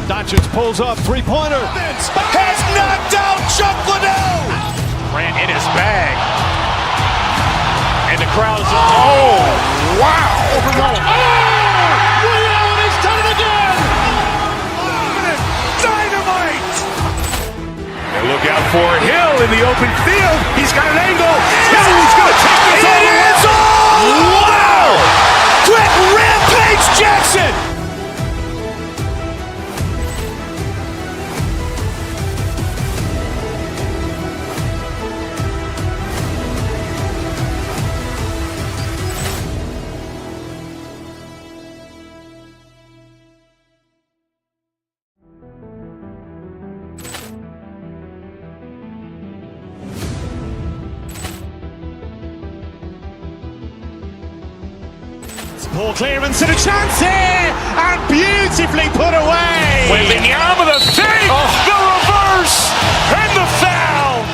Doncic pulls up, three-pointer. Has knocked out Chuck Liddell. Grant in his bag. And the crowd is, oh, wow. Overruled. Oh! Ray Allen has done it again. Dynamite. And look out for Hill in the open field. He's got an angle. Hill's going to take this all the way. Wow! Quick Rampage Jackson. Poor clearance and a chance here, and beautifully put away. Wembanyama the fake, the reverse, and the foul.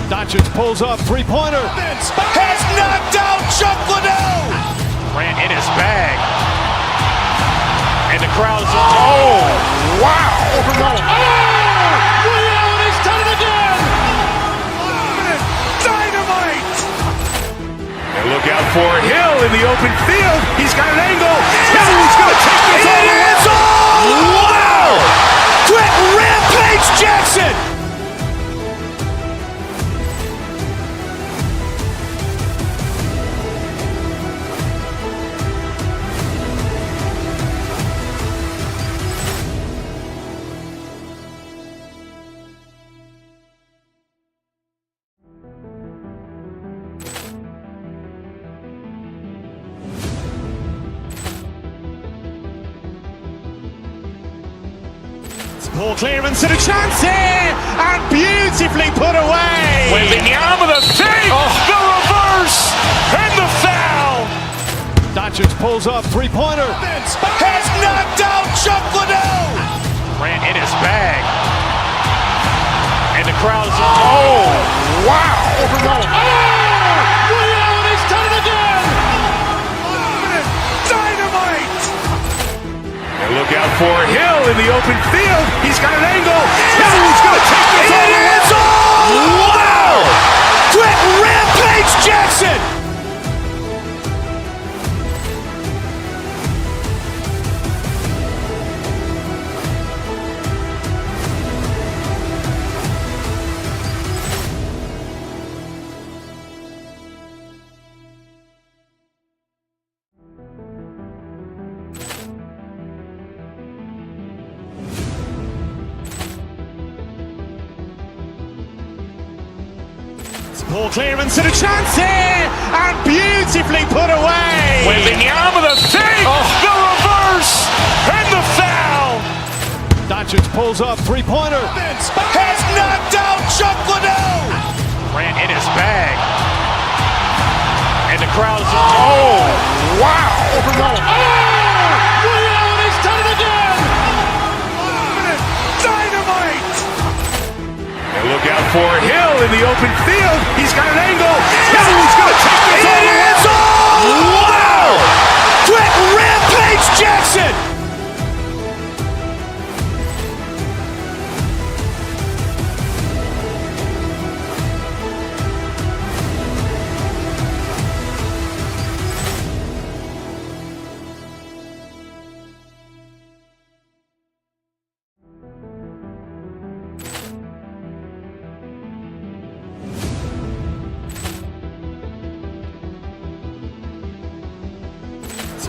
Doncic pulls up, three-pointer. Has knocked out Chuck Liddell. Grant in his bag. And the crowd is, oh, wow. Overruled. Oh! Ray Allen has done it again. Dynamite. And look out for Hill in the open field. He's got an angle. Hill's going to take this all the way. Wow! Quick Rampage Jackson. Poor clearance and a chance here, and beautifully put away. Wembanyama the fake, the reverse, and the foul. Doncic pulls up, three-pointer. Has knocked out Chuck Liddell. Grant in his bag. And the crowd is, oh, wow. Overruled. Oh! Ray Allen has done it again. Dynamite. And look out for Hill in the open field. He's got an angle. Hill's going to take this all the way. Wow! Quick Rampage Jackson. Poor clearance and a chance here, and beautifully put away. Wembanyama the fake, the reverse, and the foul. Doncic pulls up, three-pointer. Has knocked out Chuck Liddell. Grant in his bag. And the crowd is, oh, wow. Overruled. Oh! Ray Allen has done it again. Dynamite. And look out for Hill in the open field. He's got an angle. Hill's going to take this all the way. Wow! Quick Rampage Jackson.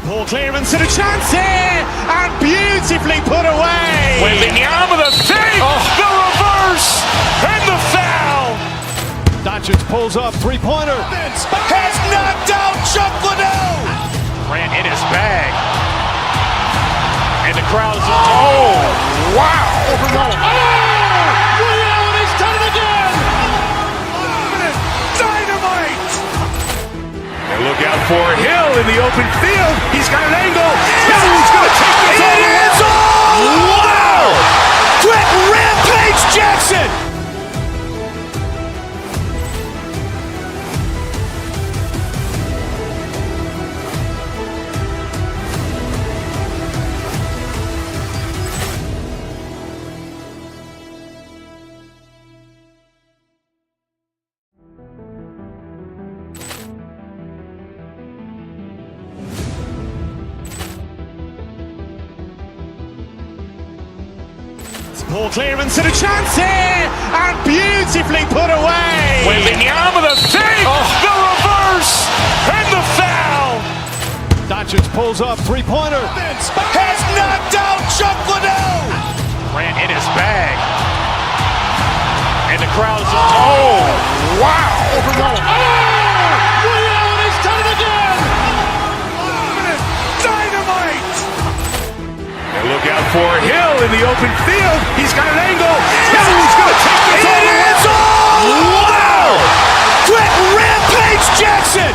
Poor clearance and a chance here, and beautifully put away. Wembanyama the fake, the reverse, and the foul. Doncic pulls up, three-pointer. Has knocked out Chuck Liddell. Grant in his bag. And the crowd is, oh, wow. Overruled. Oh! Ray Allen has done it again. Dynamite. And look out for Hill in the open field. He's got an angle. Hill's going to take this all the way. Wow! Quick Rampage Jackson. Ball clearance and a chance here, and beautifully put away. Wembanyama the fake, the reverse, and the foul. Doncic pulls up, three-pointer. Has knocked out Chuck Liddell. Grant in his bag. And the crowd is, oh, wow. Ray Allen has done it again. Dynamite. And look out for Hill in the open field. He's got an angle. Hill's going to take this all the way. Wow. Grant Rampage Jackson.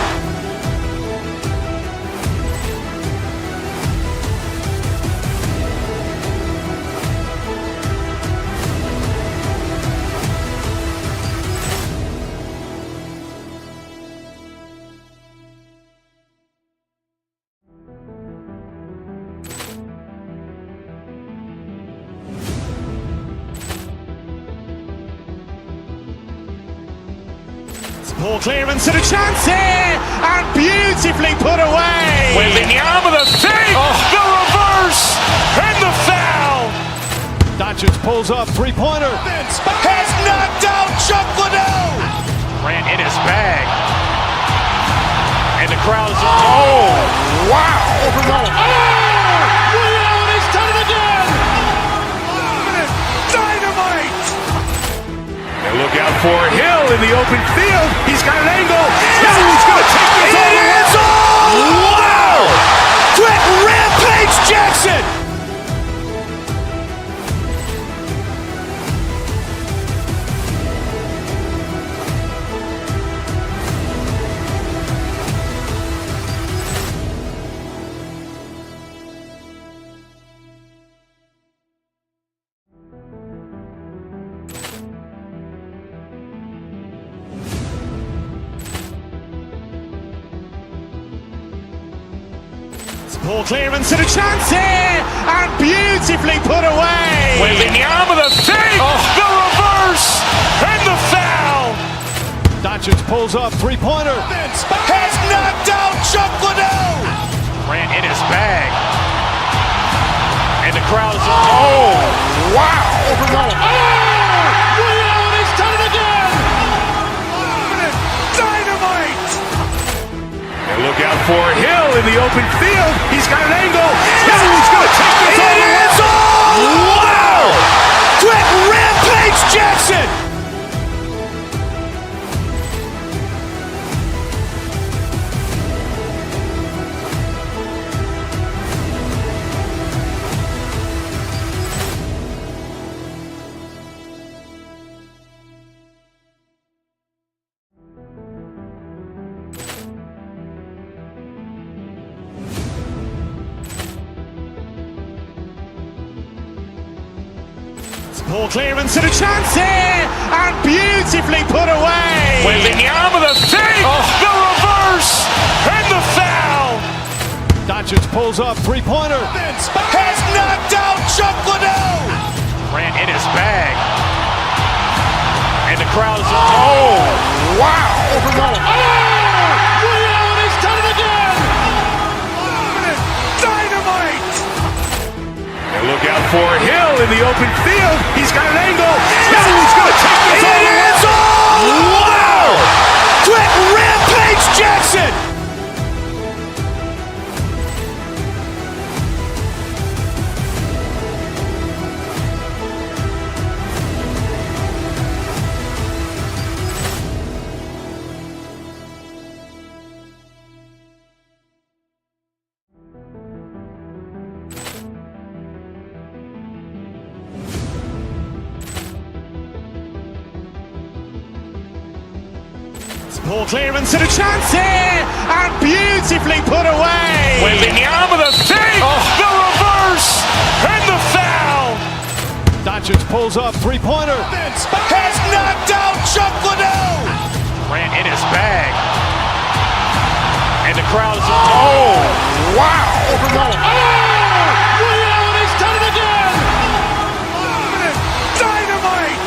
Ball clearance and a chance here, and beautifully put away. Wembanyama the fake, the reverse, and the foul. Doncic pulls up, three-pointer. Has knocked out Chuck Liddell. Grant in his bag. And the crowd is, oh, wow. Ray Allen has done it again. Dynamite. And look out for Hill in the open field. He's got an angle. Hill's going to take this all the way. Wow. Grant Rampage Jackson. Ball clearance and a chance here, and beautifully put away. Wembanyama the fake, the reverse, and the foul. Doncic pulls up, three-pointer. Has knocked out Chuck Liddell. Grant in his bag. And the crowd is, oh, wow. Ray Allen has done it again. Dynamite. And look out for Hill in the open field. He's got an angle. Hill's going to take this all the way. Wow. Grant Rampage Jackson. Ball clearance and a chance here, and beautifully put away. Wembanyama the fake, the reverse, and the foul. Doncic pulls up, three-pointer. Has knocked out Chuck Liddell. Grant in his bag. And the crowd is, oh, wow. Ray Allen has done it again. Dynamite. And look out for Hill in the open field. He's got an angle. Hill's going to take this all the way. Wow. Grant Rampage Jackson. Ball clearance and a chance here, and beautifully put away. Wembanyama the fake, the reverse, and the foul. Doncic pulls up, three-pointer. Has knocked out Chuck Liddell. Grant in his bag. And the crowd is, oh, wow. Ray Allen has done it again. Dynamite.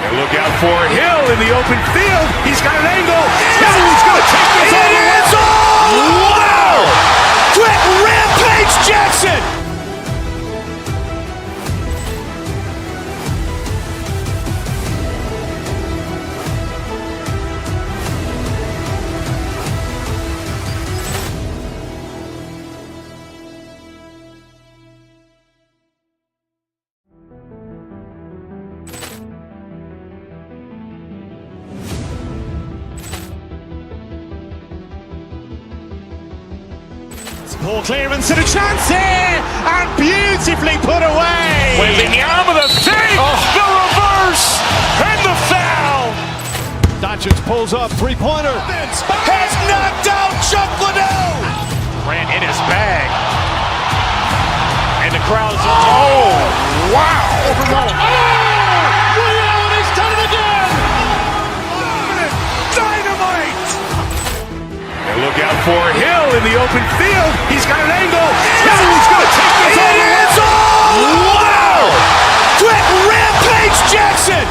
And look out for Hill in the open field. He's got an angle. Hill's going to take this all the way. Wow. Grant Rampage Jackson. Poor clearance and a chance here, and beautifully put away. Wembanyama the fake, the reverse, and the foul. Doncic pulls up, three-pointer. Has knocked out Chuck Liddell. Ran in his bag. And the crowd is, oh, wow. Ray Allen has done it again. Dynamite. And look out for Hill in the open field. He's got an angle. He's going to take this all the way. Wow. Quick rampage Jackson.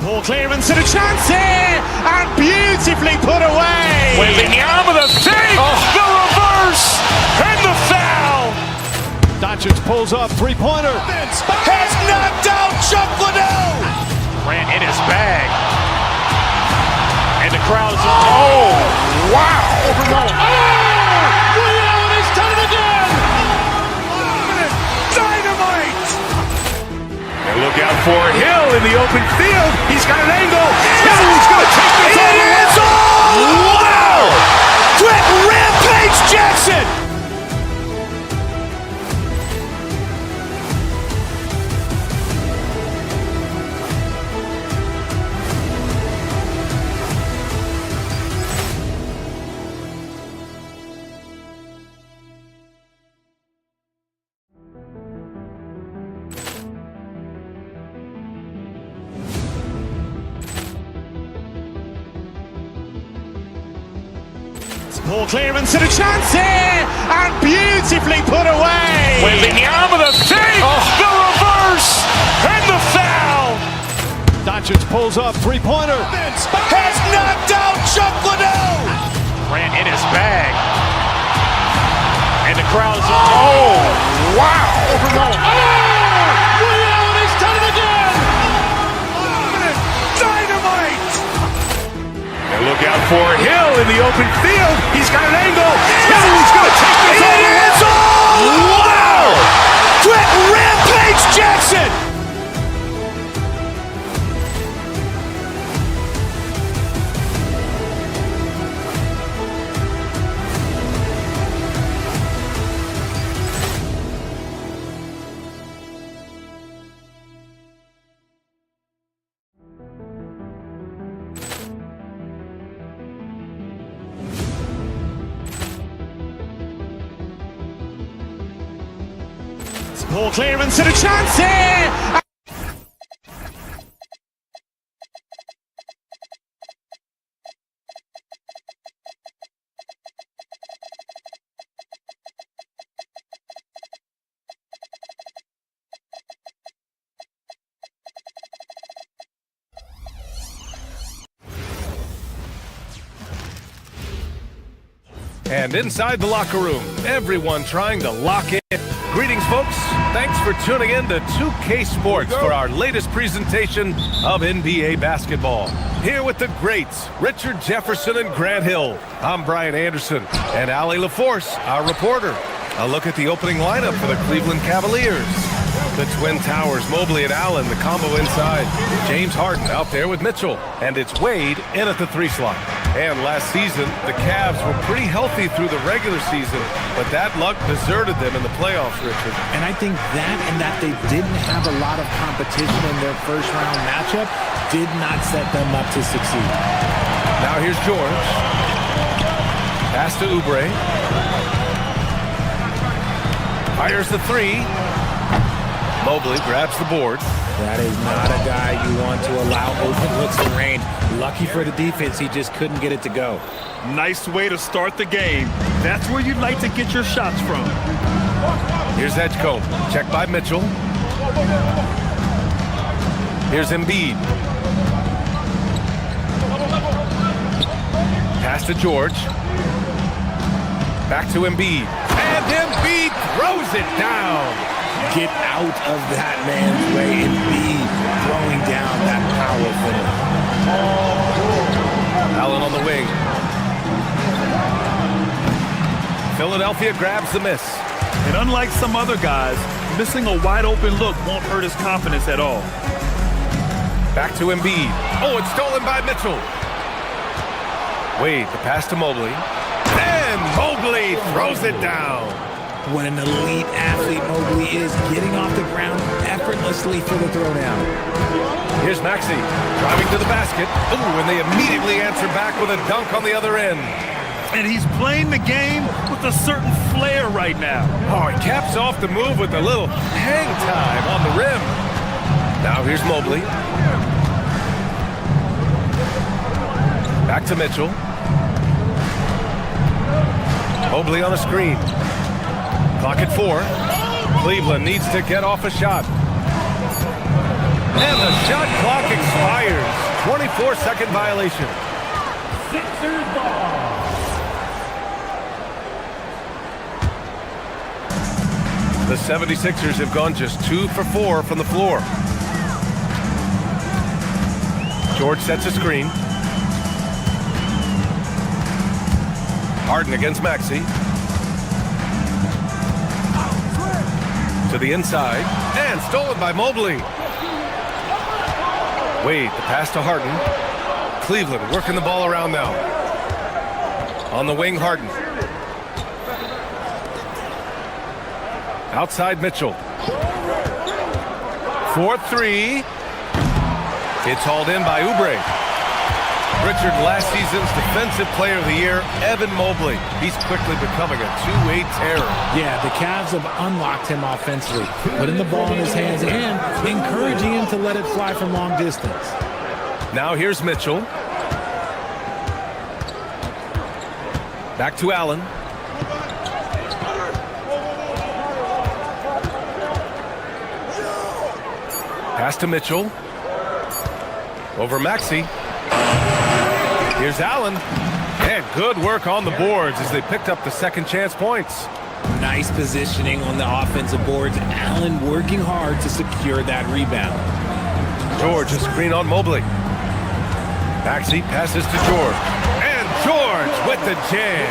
Poor clearance and a chance here, and beautifully put away. Wembanyama the fake, the reverse, and the foul. Doncic pulls up, three-pointer. Has knocked out Chuck Liddell. Ran in his bag. And the crowd is, oh, wow. Ray Allen has done it again. Dynamite. And look out for Hill in the open field. He's got an angle. He's going to take this all the way. Wow. Quick rampage Jackson. Poor clearance and a chance here, and beautifully put away. Wembanyama the fake, the reverse, and the foul. Doncic pulls up, three-pointer. Has knocked out Chuck Liddell. Ran in his bag. And the crowd is, oh, wow. Ray Allen has done it again. Dynamite. And look out for Hill in the open field. He's got an angle. He's going to take this all the way. Wow. Quick rampage Jackson. Poor clearance and a chance here. And inside the locker room, everyone trying to lock in. Greetings, folks. Thanks for tuning in to 2K Sports for our latest presentation of NBA basketball. Here with the greats, Richard Jefferson and Grant Hill. I'm Brian Anderson, and Allie LaForce, our reporter. A look at the opening lineup for the Cleveland Cavaliers. The Twin Towers, Mobley and Allen, the combo inside. James Harden out there with Mitchell. And it's Wade in at the 3 slot. And last season, the Cavs were pretty healthy through the regular season, but that luck deserted them in the playoffs, Richard. And I think that and that they didn't have a lot of competition in their first-round matchup did not set them up to succeed. Now here's George. Pass to Oubre. Fires the 3. Mobley grabs the board. That is not a guy you want to allow open looks in range. Lucky for the defense, he just couldn't get it to go. Nice way to start the game. That's where you'd like to get your shots from. Here's Edgecombe. Check by Mitchell. Here's Embiid. Pass to George. Back to Embiid. And Embiid throws it down. get out of that man's way and be throwing down that power finish. Allen on the wing. Philadelphia grabs the miss. And unlike some other guys, missing a wide-open look won't hurt his confidence at all. Back to Embiid. Oh, it's stolen by Mitchell. Wade, the pass to Mobley. And Mobley throws it down. What an elite athlete Mobley is, getting off the ground effortlessly for the throwdown. Here's Maxey driving to the basket. Ooh, and they immediately answer back with a dunk on the other end. And he's playing the game with a certain flair right now. Oh, he caps off the move with a little hang time on the rim. Now here's Mobley. Back to Mitchell. Mobley on a screen. Clock at 4. Cleveland needs to get off a shot. And the shot clock expires. 24-second violation. Sixers ball. The 76ers have gone just 2 for 4 from the floor. George sets a screen. Harden against Maxey. To the inside. And stolen by Mobley. Wade, the pass to Harden. Cleveland working the ball around now. On the wing, Harden. Outside Mitchell. 4-3. It's hauled in by Oubre. Richard, last season's Defensive Player of the Year, Evan Mobley. He's quickly becoming a two-way terror. Yeah, the Cavs have unlocked him offensively, putting the ball in his hands and encouraging him to let it fly from long distance. Now here's Mitchell. Back to Allen. Pass to Mitchell. Over Maxey. Here's Allen. And good work on the boards as they picked up the second chance points. Nice positioning on the offensive boards. Allen working hard to secure that rebound. George, a screen on Mobley. Maxey passes to George. And George with the jam.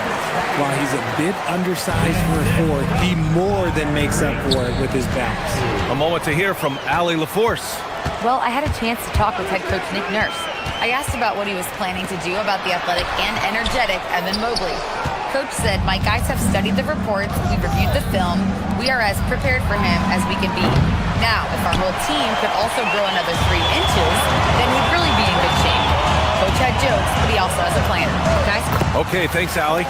While he's a bit undersized for a forward, he more than makes up for it with his bounce. A moment to hear from Allie LaForce. Well, I had a chance to talk with head coach Nick Nurse. I asked about what he was planning to do about the athletic and energetic Evan Mobley. Coach said, "My guys have studied the reports, we've reviewed the film, we are as prepared for him as we can be. Now, if our whole team could also grow another 3 inches, then we'd really be in good shape." Coach had jokes, but he also has a plan. Guys? Okay, thanks, Allie.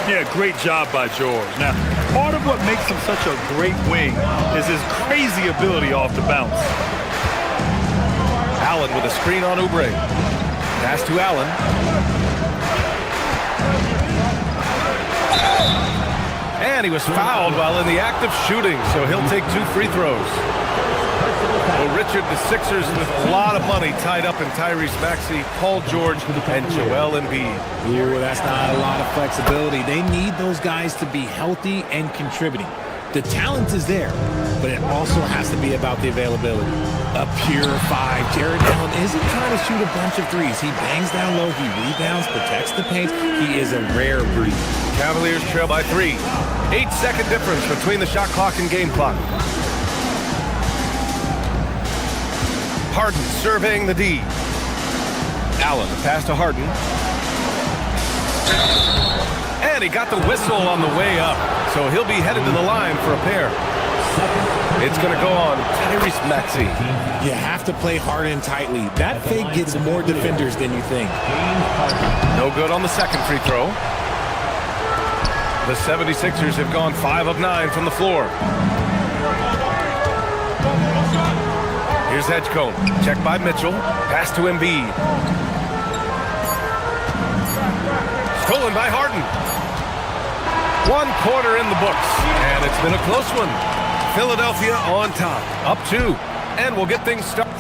Yeah, great job by George. Now, part of what makes him such a great wing is his crazy ability off the bounce. Allen with a screen on Oubre. Pass to Allen. And he was fouled while in the act of shooting, so he'll take 2 free throws. Well, Richard, the Sixers with a lot of money tied up in Tyrese Maxey, Paul George, and Joel Embiid. Ooh, that's not a lot of flexibility. They need those guys to be healthy and contributing. The talent is there, but it also has to be about the availability. A pure 5. Jared Allen isn't trying to shoot a bunch of threes. He bangs down low, he rebounds, protects the paint. He is a rare breed. Cavaliers trail by 3. 8-second difference between the shot clock and game clock. Harden surveying the D. Allen, pass to Harden. And he got the whistle on the way up, so he'll be headed to the line for a pair. It's going to go on Tyrese Maxey. You have to play hard and tightly. That fake gets more defenders than you think. No good on the second free throw. The 76ers have gone 5 of 9 from the floor. Here's Edgecombe. Checked by Mitchell. Pass to Embiid. Stolen by Harden. 1 quarter in the books, and it's been a close one. Philadelphia on top, up 2, and we'll get things started.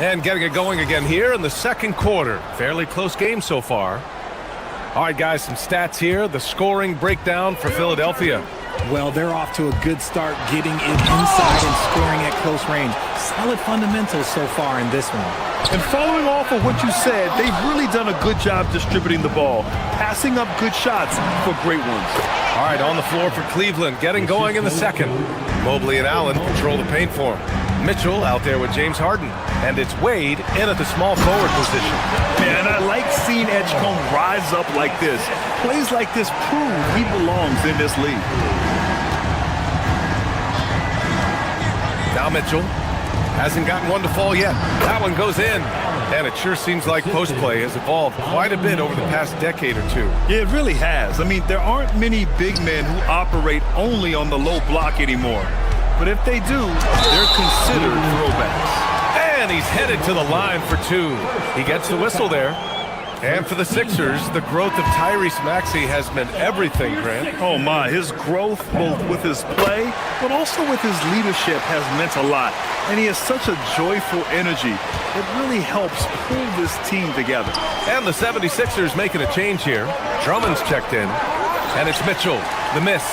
And getting it going again here in the second quarter. Fairly close game so far. All right, guys, some stats here. The scoring breakdown for Philadelphia. Well, they're off to a good start getting it inside and scoring at close range. Solid fundamentals so far in this one. And following off of what you said, they've really done a good job distributing the ball, passing up good shots for great ones. All right, on the floor for Cleveland, getting going in the second. Mobley and Allen control the paint for him. Mitchell out there with James Harden. And it's Wade in at the small forward position. Man, I like seeing Edgecombe rise up like this. Plays like this prove he belongs in this league. Now Mitchell hasn't gotten one to fall yet. That one goes in. And it sure seems like post play has evolved quite a bit over the past decade or two. Yeah, it really has. I mean, there aren't many big men who operate only on the low block anymore. But if they do, they're considered throwbacks. And he's headed to the line for two. He gets the whistle there. And for the Sixers, the growth of Tyrese Maxey has meant everything, Grant. Oh, my. His growth, both with his play, but also with his leadership, has meant a lot. And he has such a joyful energy. It really helps pull this team together. And the 76ers making a change here. Drummond's checked in. And it's Mitchell, the miss.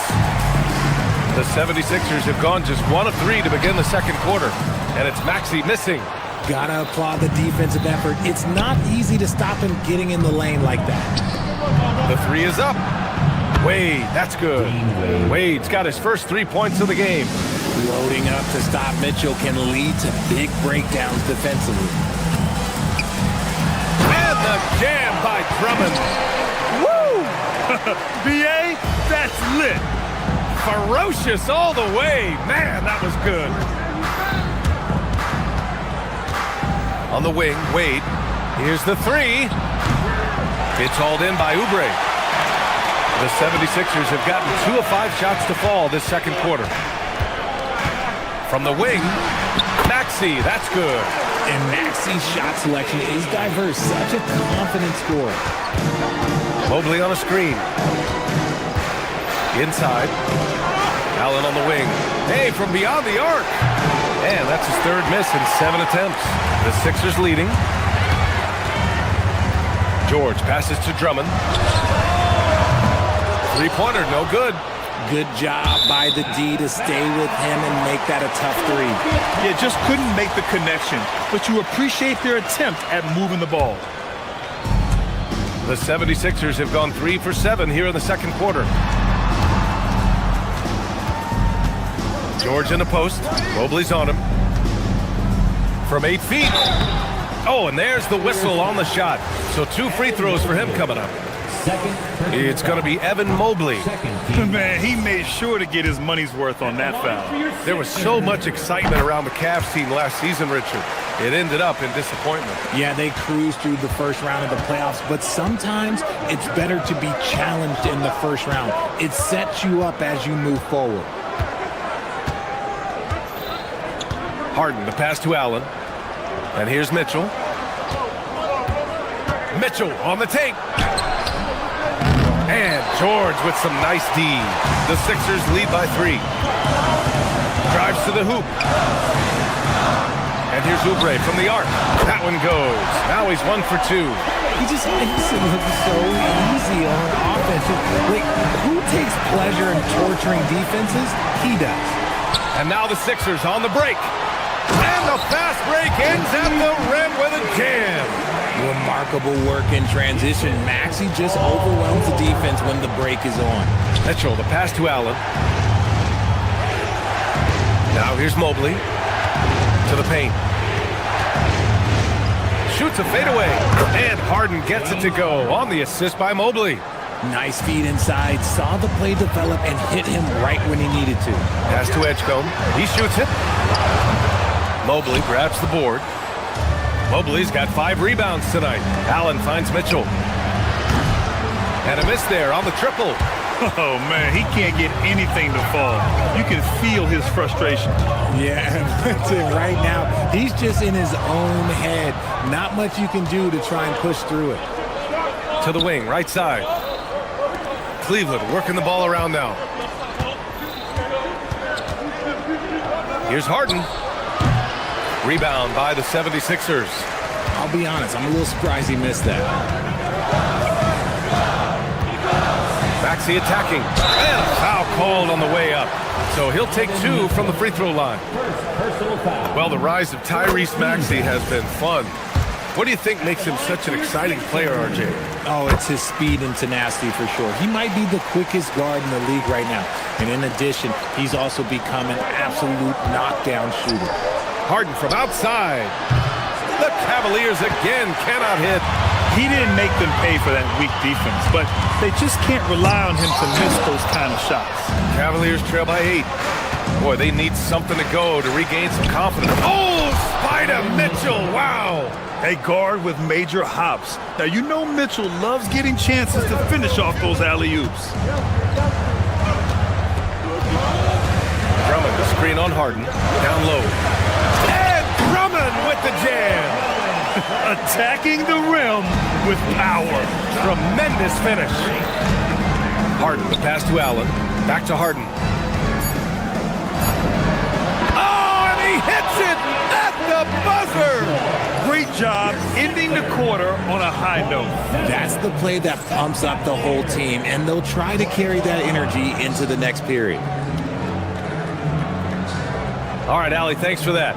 The 76ers have gone just 1 of 3 to begin the second quarter. And it's Maxey missing. Gotta applaud the defensive effort. It's not easy to stop him getting in the lane like that. The three is up. Wade, that's good. Wade's got his first 3 points of the game. Loading up to stop Mitchell can lead to big breakdowns defensively. And the jam by Drummond. Woo! B.A., that's lit. Ferocious all the way. Man, that was good. On the wing, Wade. Here's the three. It's hauled in by Oubre. The 76ers have gotten 2 of 5 shots to fall this second quarter. From the wing, Maxey, that's good. And Maxey's shot selection is diverse. Such a confident scorer. Mobley on a screen. Inside. Allen on the wing. Hey, from beyond the arc. And that's his third miss in 7 attempts. The Sixers leading. George passes to Drummond. Three-pointer, no good. Good job by the D to stay with him and make that a tough three. Yeah, just couldn't make the connection, but you appreciate their attempt at moving the ball. The 76ers have gone 3 for 7 here in the second quarter. George in the post. Mobley's on him. From 8 feet. Oh, and there's the whistle on the shot. So 2 free throws for him coming up. It's going to be Evan Mobley. Man, he made sure to get his money's worth on that foul. There was so much excitement around the Cavs team last season, Richard. It ended up in disappointment. Yeah, they cruised through the first round of the playoffs, but sometimes it's better to be challenged in the first round. It sets you up as you move forward. Harden, the pass to Allen. And here's Mitchell. Mitchell on the take. And George with some nice D. The Sixers lead by 3. Drives to the hoop. And here's Oubre from the arc. That one goes. Now he's 1 for 2. He just makes it look so easy on offense. Like, who takes pleasure in torturing defenses? He does. And now the Sixers on the break. And the fast break ends at the rim with a jam. Remarkable work in transition. Maxey just overwhelms the defense when the break is on. Mitchell, the pass to Allen. Now here's Mobley. To the paint. Shoots a fadeaway. And Harden gets it to go on the assist by Mobley. Nice feed inside. Saw the play develop and hit him right when he needed to. Pass to Edgecombe. He shoots it. Mobley grabs the board. Mobley's got 5 rebounds tonight. Allen finds Mitchell. And a miss there on the triple. Oh, man, he can't get anything to fall. You can feel his frustration. Yeah, that's it right now. He's just in his own head. Not much you can do to try and push through it. To the wing, right side. Cleveland working the ball around now. Here's Harden. Rebound by the 76ers. I'll be honest, I'm a little surprised he missed that. Maxey attacking. And a foul called on the way up. So he'll take 2 from the free throw line. Well, the rise of Tyrese Maxey has been fun. What do you think makes him such an exciting player, RJ? Oh, it's his speed and tenacity for sure. He might be the quickest guard in the league right now. And in addition, he's also become an absolute knockdown shooter. Harden from outside. The Cavaliers again cannot hit. He didn't make them pay for that weak defense, but they just can't rely on him to miss those kind of shots. Cavaliers trail by 8. Boy, they need something to go to regain some confidence. Oh, Spider Mitchell, wow. A guard with major hops. Now, you know Mitchell loves getting chances to finish off those alley-oops. Drummond, the screen on Harden, down low. And Drummond with the jam. Attacking the rim with power. Tremendous finish. Harden, the pass to Allen. Back to Harden. Oh, and he hits it at the buzzer. Great job ending the quarter on a high note. That's the play that pumps up the whole team, and they'll try to carry that energy into the next period. All right, Allie, thanks for that.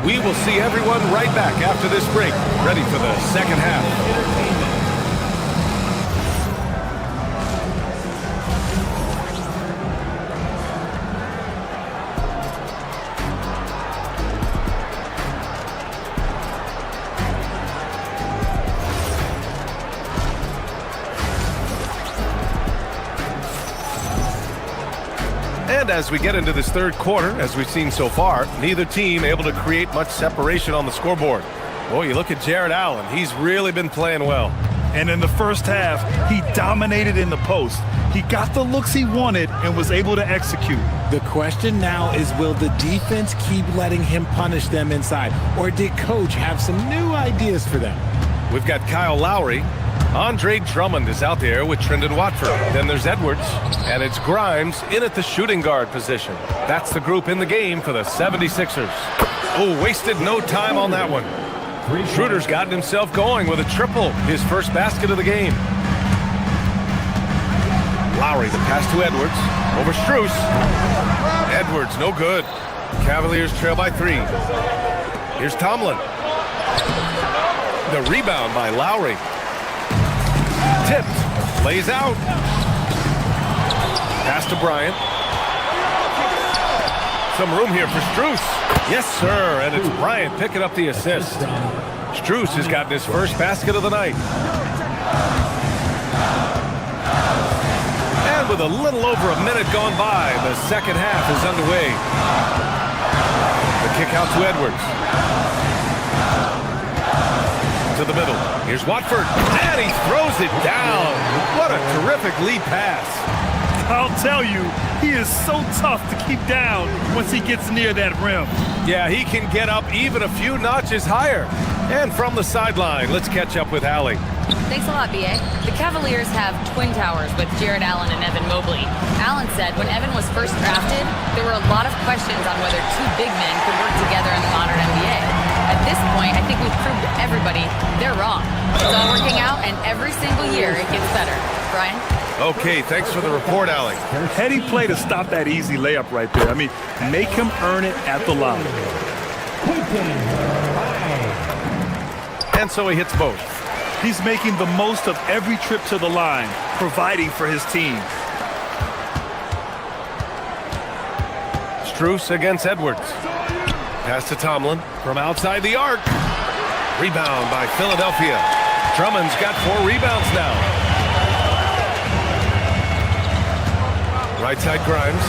We will see everyone right back after this break, ready for the second half. And as we get into this third quarter, as we've seen so far, neither team able to create much separation on the scoreboard. Boy, you look at Jared Allen. He's really been playing well. And in the first half, he dominated in the post. He got the looks he wanted and was able to execute. The question now is, will the defense keep letting him punish them inside? Or did Coach have some new ideas for them? We've got Kyle Lowry. Andre Drummond is out there with Trendon Watford. Then there's Edwards, and it's Grimes in at the shooting guard position. That's the group in the game for the 76ers. Oh, wasted no time on that one. Schroeder's gotten himself going with a triple, his first basket of the game. Lowry, the pass to Edwards, over Strus. Edwards, no good. Cavaliers trail by 3. Here's Tomlin. The rebound by Lowry. Tipped, lays out. Pass to Bryant. Some room here for Strus. Yes, sir, and it's Bryant picking up the assist. Strus has gotten his first basket of the night. And with a little over a minute gone by, the second half is underway. The kick out to Edwards. To the middle. Here's Watford, and he throws it down. What a terrific lead pass. I'll tell you, he is so tough to keep down once he gets near that rim. Yeah, he can get up even a few notches higher. And from the sideline, let's catch up with Allie. Thanks a lot, B.A. The Cavaliers have twin towers with Jared Allen and Evan Mobley. Allen said when Evan was first drafted, there were a lot of questions on whether two big men could work together in the modern NBA. At this point, I think we've proved to everybody they're wrong. It's all working out, and every single year it gets better. Brian? Okay, thanks for the report, Allie. Heady play to stop that easy layup right there. I mean, make him earn it at the line. And so he hits both. He's making the most of every trip to the line, providing for his team. Strus against Edwards. Pass to Tomlin from outside the arc. Rebound by Philadelphia. Drummond's got 4 rebounds now. Right side Grimes.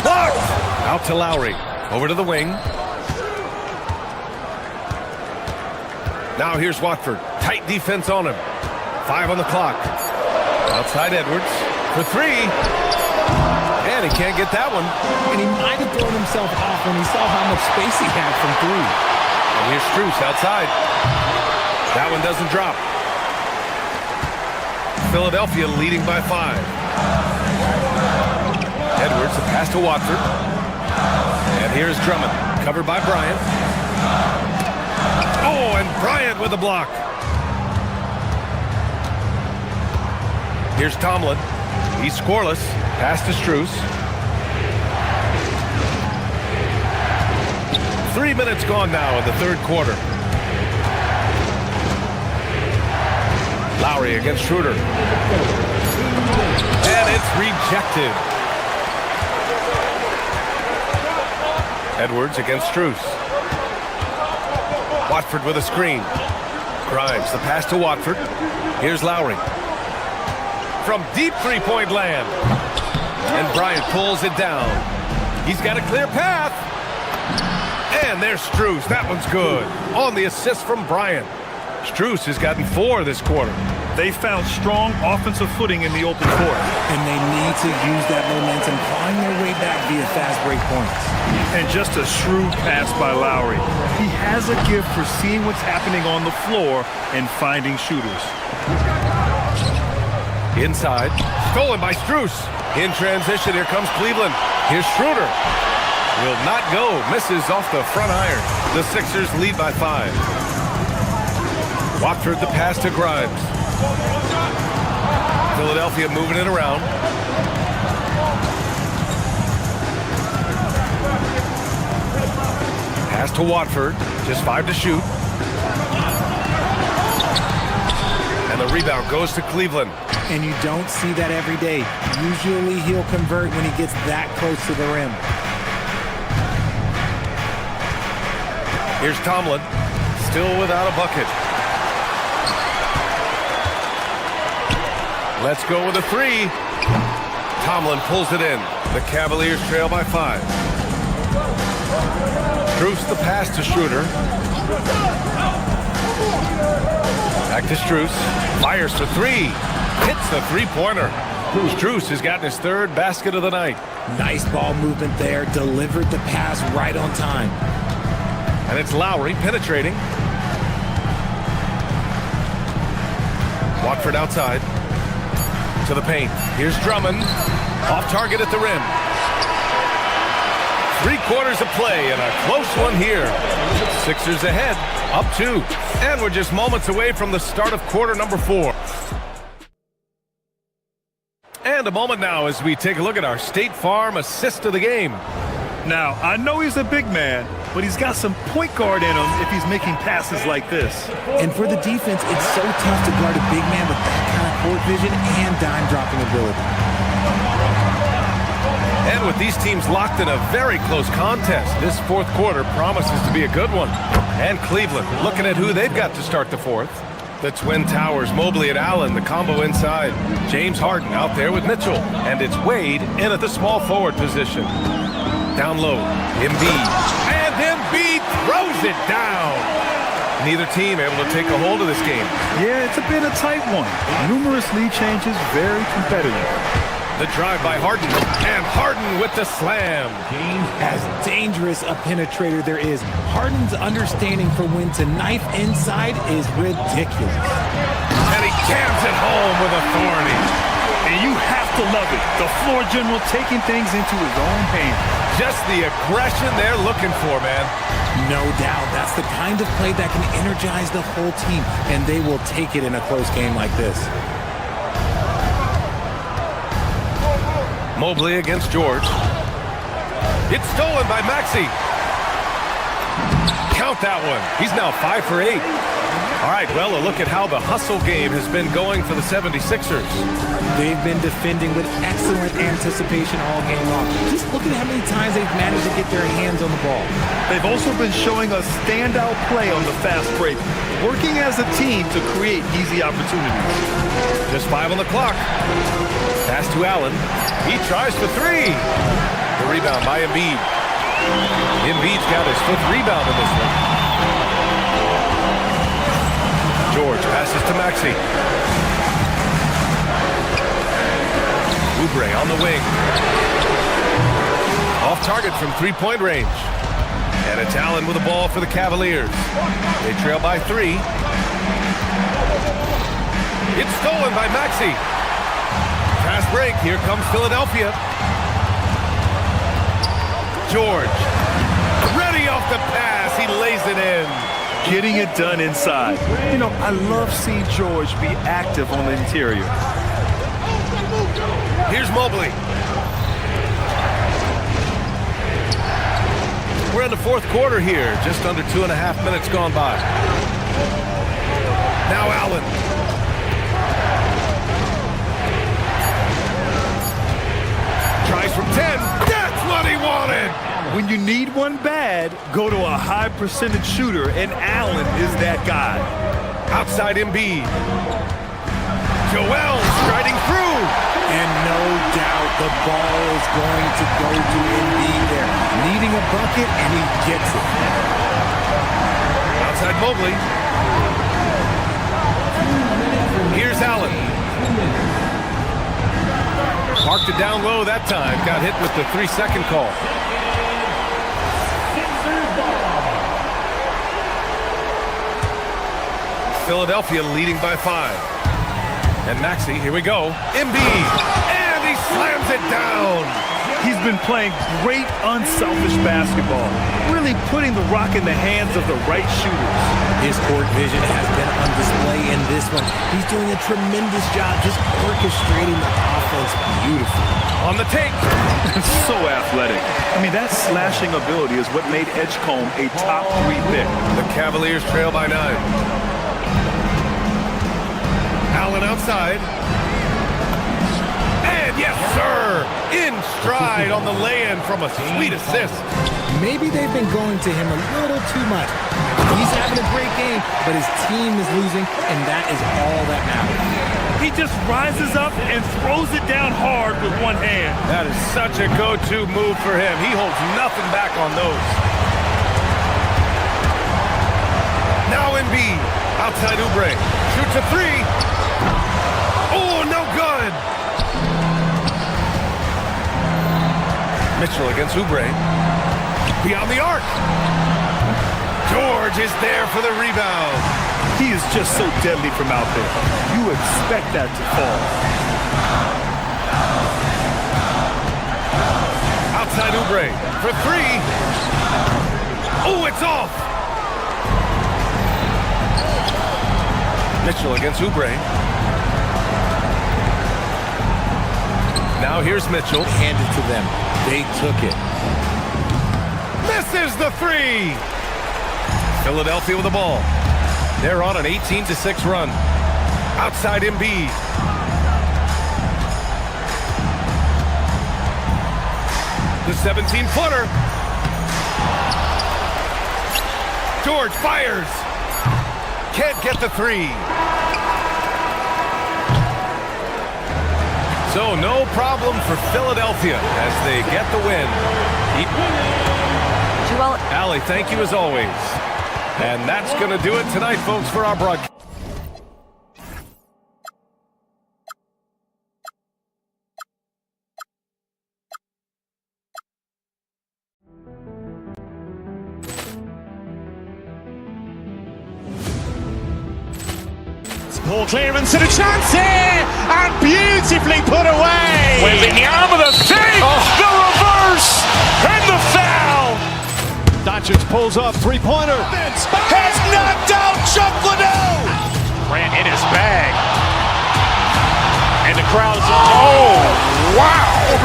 Blocked! Out to Lowry. Over to the wing. Now here's Watford. Tight defense on him. 5 on the clock. Outside Edwards for 3. And he can't get that one. And he might have thrown himself off when he saw how much space he had from 3. And here's Strus outside. That one doesn't drop. Philadelphia leading by 5. Edwards, the pass to Watford. And here's Drummond. Covered by Bryant. Oh, and Bryant with a block. Here's Tomlin. He's scoreless. Pass to Strus. 3 minutes gone now in the third quarter. Lowry against Schroeder. And it's rejected. Edwards against Strus. Watford with a screen. Grimes, the pass to Watford. Here's Lowry. From deep three-point land. And Bryant pulls it down. He's got a clear path. And there's Strus. That one's good. On the assist from Bryant. Strus has gotten 4 this quarter. They found strong offensive footing in the open court. And they need to use that momentum, clawing their way back via fast break points. And just a shrewd pass by Lowry. He has a gift for seeing what's happening on the floor and finding shooters. Inside. Stolen by Strus. In transition, here comes Cleveland. Here's Schroeder. Will not go. Misses off the front iron. The Sixers lead by 5. Watford the pass to Grimes. Philadelphia moving it around. Pass to Watford. Just 5 to shoot. And the rebound goes to Cleveland. And you don't see that every day. Usually he'll convert when he gets that close to the rim. Here's Tomlin. Still without a bucket. Let's go with a 3. Tomlin pulls it in. The Cavaliers trail by 5. Strus the pass to Schroeder. Back to Strus. Fires for 3. Hits the three-pointer. Strus has gotten his 3rd basket of the night. Nice ball movement there. Delivered the pass right on time. And it's Lowry penetrating. Watford outside. To the paint. Here's Drummond. Off target at the rim. 3 quarters of play and a close one here. Sixers ahead. Up 2. And we're just moments away from the start of quarter number 4. And a moment now as we take a look at our State Farm assist of the game. Now, I know he's a big man, but he's got some point guard in him if he's making passes like this. And for the defense, it's so tough to guard a big man with that kind of court vision and dime-dropping ability. And with these teams locked in a very close contest, this 4th quarter promises to be a good one. And Cleveland looking at who they've got to start the 4th. The Twin Towers, Mobley and Allen, the combo inside. James Harden out there with Mitchell. And it's Wade in at the small forward position. Down low, Embiid. And Embiid throws it down. Neither team able to take a hold of this game. Yeah, it's been a tight one. Numerous lead changes, very competitive. The drive by Harden, and Harden with the slam. As dangerous a penetrator there is, Harden's understanding for when to knife inside is ridiculous. And he jams it home with authority. And you have to love it. The floor general taking things into his own hands. Just the aggression they're looking for, man. No doubt. That's the kind of play that can energize the whole team, and they will take it in a close game like this. Mobley against George. It's stolen by Maxey. Count that one. He's now 5 for 8. All right, well, a look at how the hustle game has been going for the 76ers. They've been defending with excellent anticipation all game long. Just look at how many times they've managed to get their hands on the ball. They've also been showing a standout play on the fast break, working as a team to create easy opportunities. Just 5 on the clock. Pass to Allen. He tries for 3. The rebound by Embiid. Embiid's got his 5th rebound in this one. George passes to Maxey. Oubre on the wing. Off target from 3-point range. And it's Allen with the ball for the Cavaliers. They trail by 3. It's stolen by Maxey. Fast break. Here comes Philadelphia. George. Ready off off the pass. He lays it in. Getting it done inside. You know, I love seeing George be active on the interior. Here's Mobley. We're in the fourth quarter here. Just under 2.5 minutes gone by. Now Allen. Tries from 10. That's what he wanted. When you need one bad, go to a high percentage shooter, and Allen is that guy. Outside Embiid. Joel striding through. And no doubt the ball is going to go to Embiid there. Needing a bucket, and he gets it. Outside Mobley. Here's Allen. Marked it down low that time. Got hit with the 3-second call. Philadelphia leading by 5. And Maxey, here we go. Embiid, and he slams it down. He's been playing great unselfish basketball, really putting the rock in the hands of the right shooters. His court vision has been on display in this one. He's doing a tremendous job just orchestrating the offense beautifully. On the take. So athletic. I mean, that slashing ability is what made Edgecombe a top 3 pick. The Cavaliers trail by 9. Allen outside. And yes, sir! In stride on the lay-in from a sweet assist. Maybe they've been going to him a little too much. He's having a great game, but his team is losing, and that is all that matters. He just rises up and throws it down hard with one hand. That is such a go-to move for him. He holds nothing back on those. Now Embiid, outside Oubre. Shoots a 3. Oh, no good. Mitchell against Oubre. Beyond the arc. George is there for the rebound. He is just so deadly from out there. You expect that to fall. Outside Oubre for 3. Oh, it's off. Mitchell against Oubre. Now here's Mitchell. Hand it to them. They took it. Misses the 3. Philadelphia with the ball. They're on an 18-6 run. Outside Embiid. The 17-footer. George fires. Can't get the 3. So no problem for Philadelphia as they get the win. Allie, thank you as always. And that's going to do it tonight, folks, for our broadcast. Ball clearance and a chance here, and beautifully put away. Wembanyama the save, the reverse, and the foul. Doncic pulls up, three-pointer. Has knocked out Chuck Liddell. Grant in his bag. And the crowd is, oh, wow.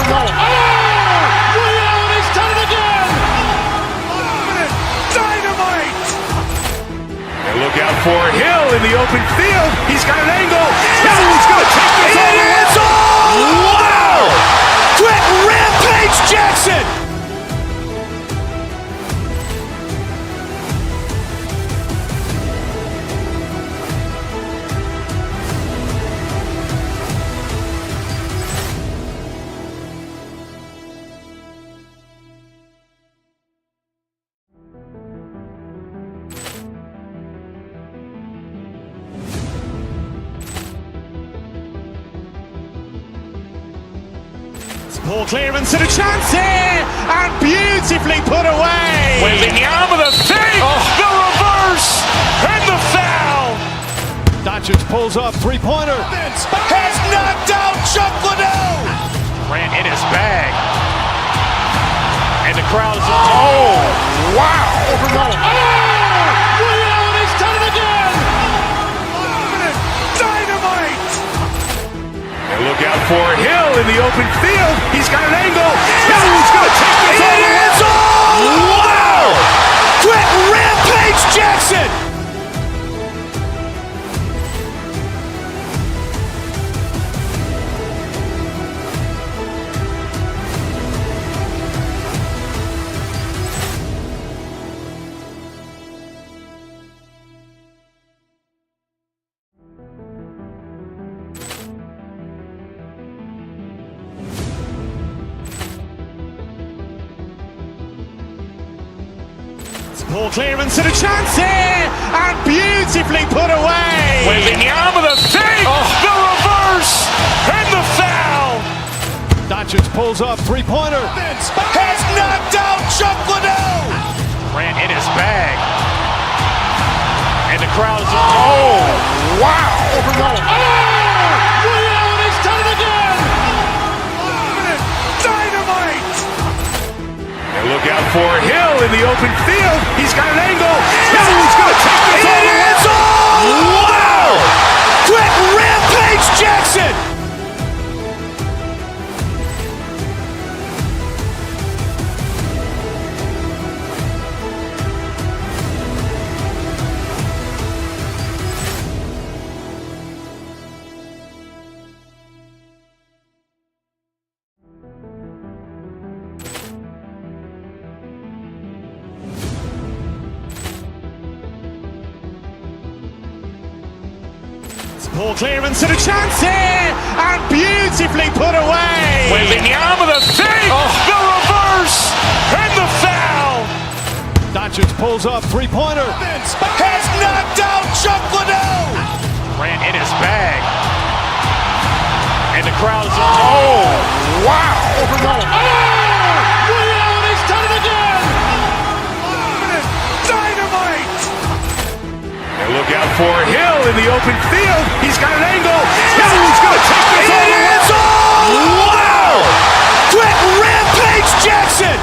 Ray Allen has done it again. Dynamite. And look out for Hill in the open field. He's got an angle. He's going to take this all the way. Wow. Quick Rampage Jackson. Ball clearance and a chance here, and beautifully put away. Wembanyama the save, the reverse, and the foul. Doncic pulls up, three-pointer. Has knocked out Chuck Liddell. Grant in his bag. And the the crowd is, oh, wow. Over Nolan. Oh! Ray Allen has done it again! Dynamite! And look out for Hill in the open field. He's got an angle. Hill's going to take this all the way. Wow! Quick Rampage Jackson! Ball clearance and a chance here, and beautifully put away. Wembanyama the fake, the reverse, and the foul. Doncic pulls up, three-pointer. Has knocked out Chuck Liddell. Ran in his bag. And the crowd is, oh, wow. Over Nolan. Oh! Ray Allen has done it again! Dynamite! And look out for Hill in the open field. He's got an angle. Hill's going to take this all the way. Wow! Quick Rampage Jackson! Ball clearance and a chance here, and beautifully put away. Wembanyama the fake, the reverse, and the foul. Doncic pulls up, three-pointer. Has knocked out Chuck Liddell. Ran in his bag. And the crowd is, oh, wow. Over Nolan. Oh! Ray Allen has done it again! Dynamite! And look out for Hill in the open field. He's got an angle. Hill's going to take this all the way. Wow! Quick Rampage Jackson!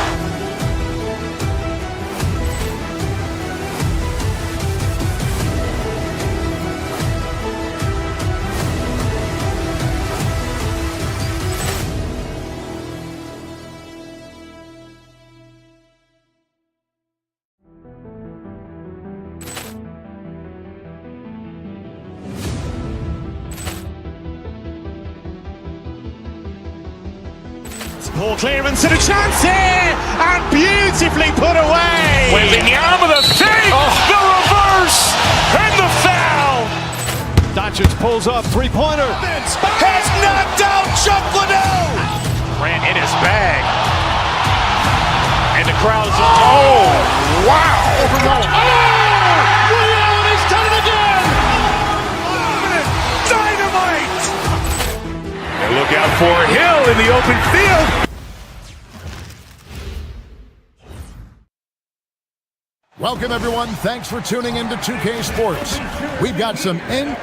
Ball clearance and a chance here, and beautifully put away. Wembanyama the fake, the reverse, and the foul. Doncic pulls up, three-pointer. Has knocked out Chuck Liddell. Ran in his bag. And the crowd is, oh, wow. Over Nolan. Oh! Ray Allen has done it again! Dynamite! And look out for Hill in the open field. Welcome, everyone. Thanks for tuning into 2K Sports. We've got some And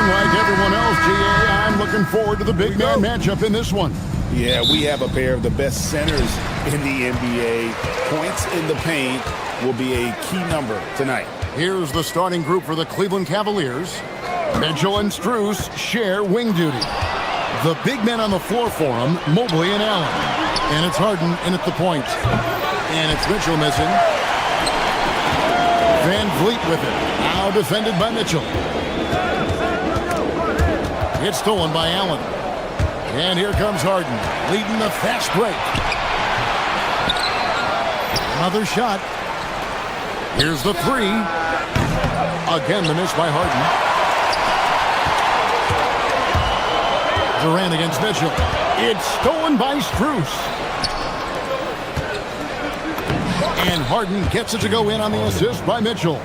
like everyone else, GA, I'm looking forward to the big man matchup in this one. Yeah, we have a pair of the best centers in the NBA. Points in the paint will be a key number tonight. Here's the starting group for the Cleveland Cavaliers. Mitchell and Strus share wing duty. The big men on the floor for them, Mobley and Allen. And it's Harden in at the point. And it's Mitchell missing. Van Vliet with it. Now defended by Mitchell. It's stolen by Allen. And here comes Harden, leading the fast break. Another shot. Here's the three. Again, the miss by Harden. Durant against Mitchell. It's stolen by Strus. And Harden gets it to go in on the assist by Mitchell.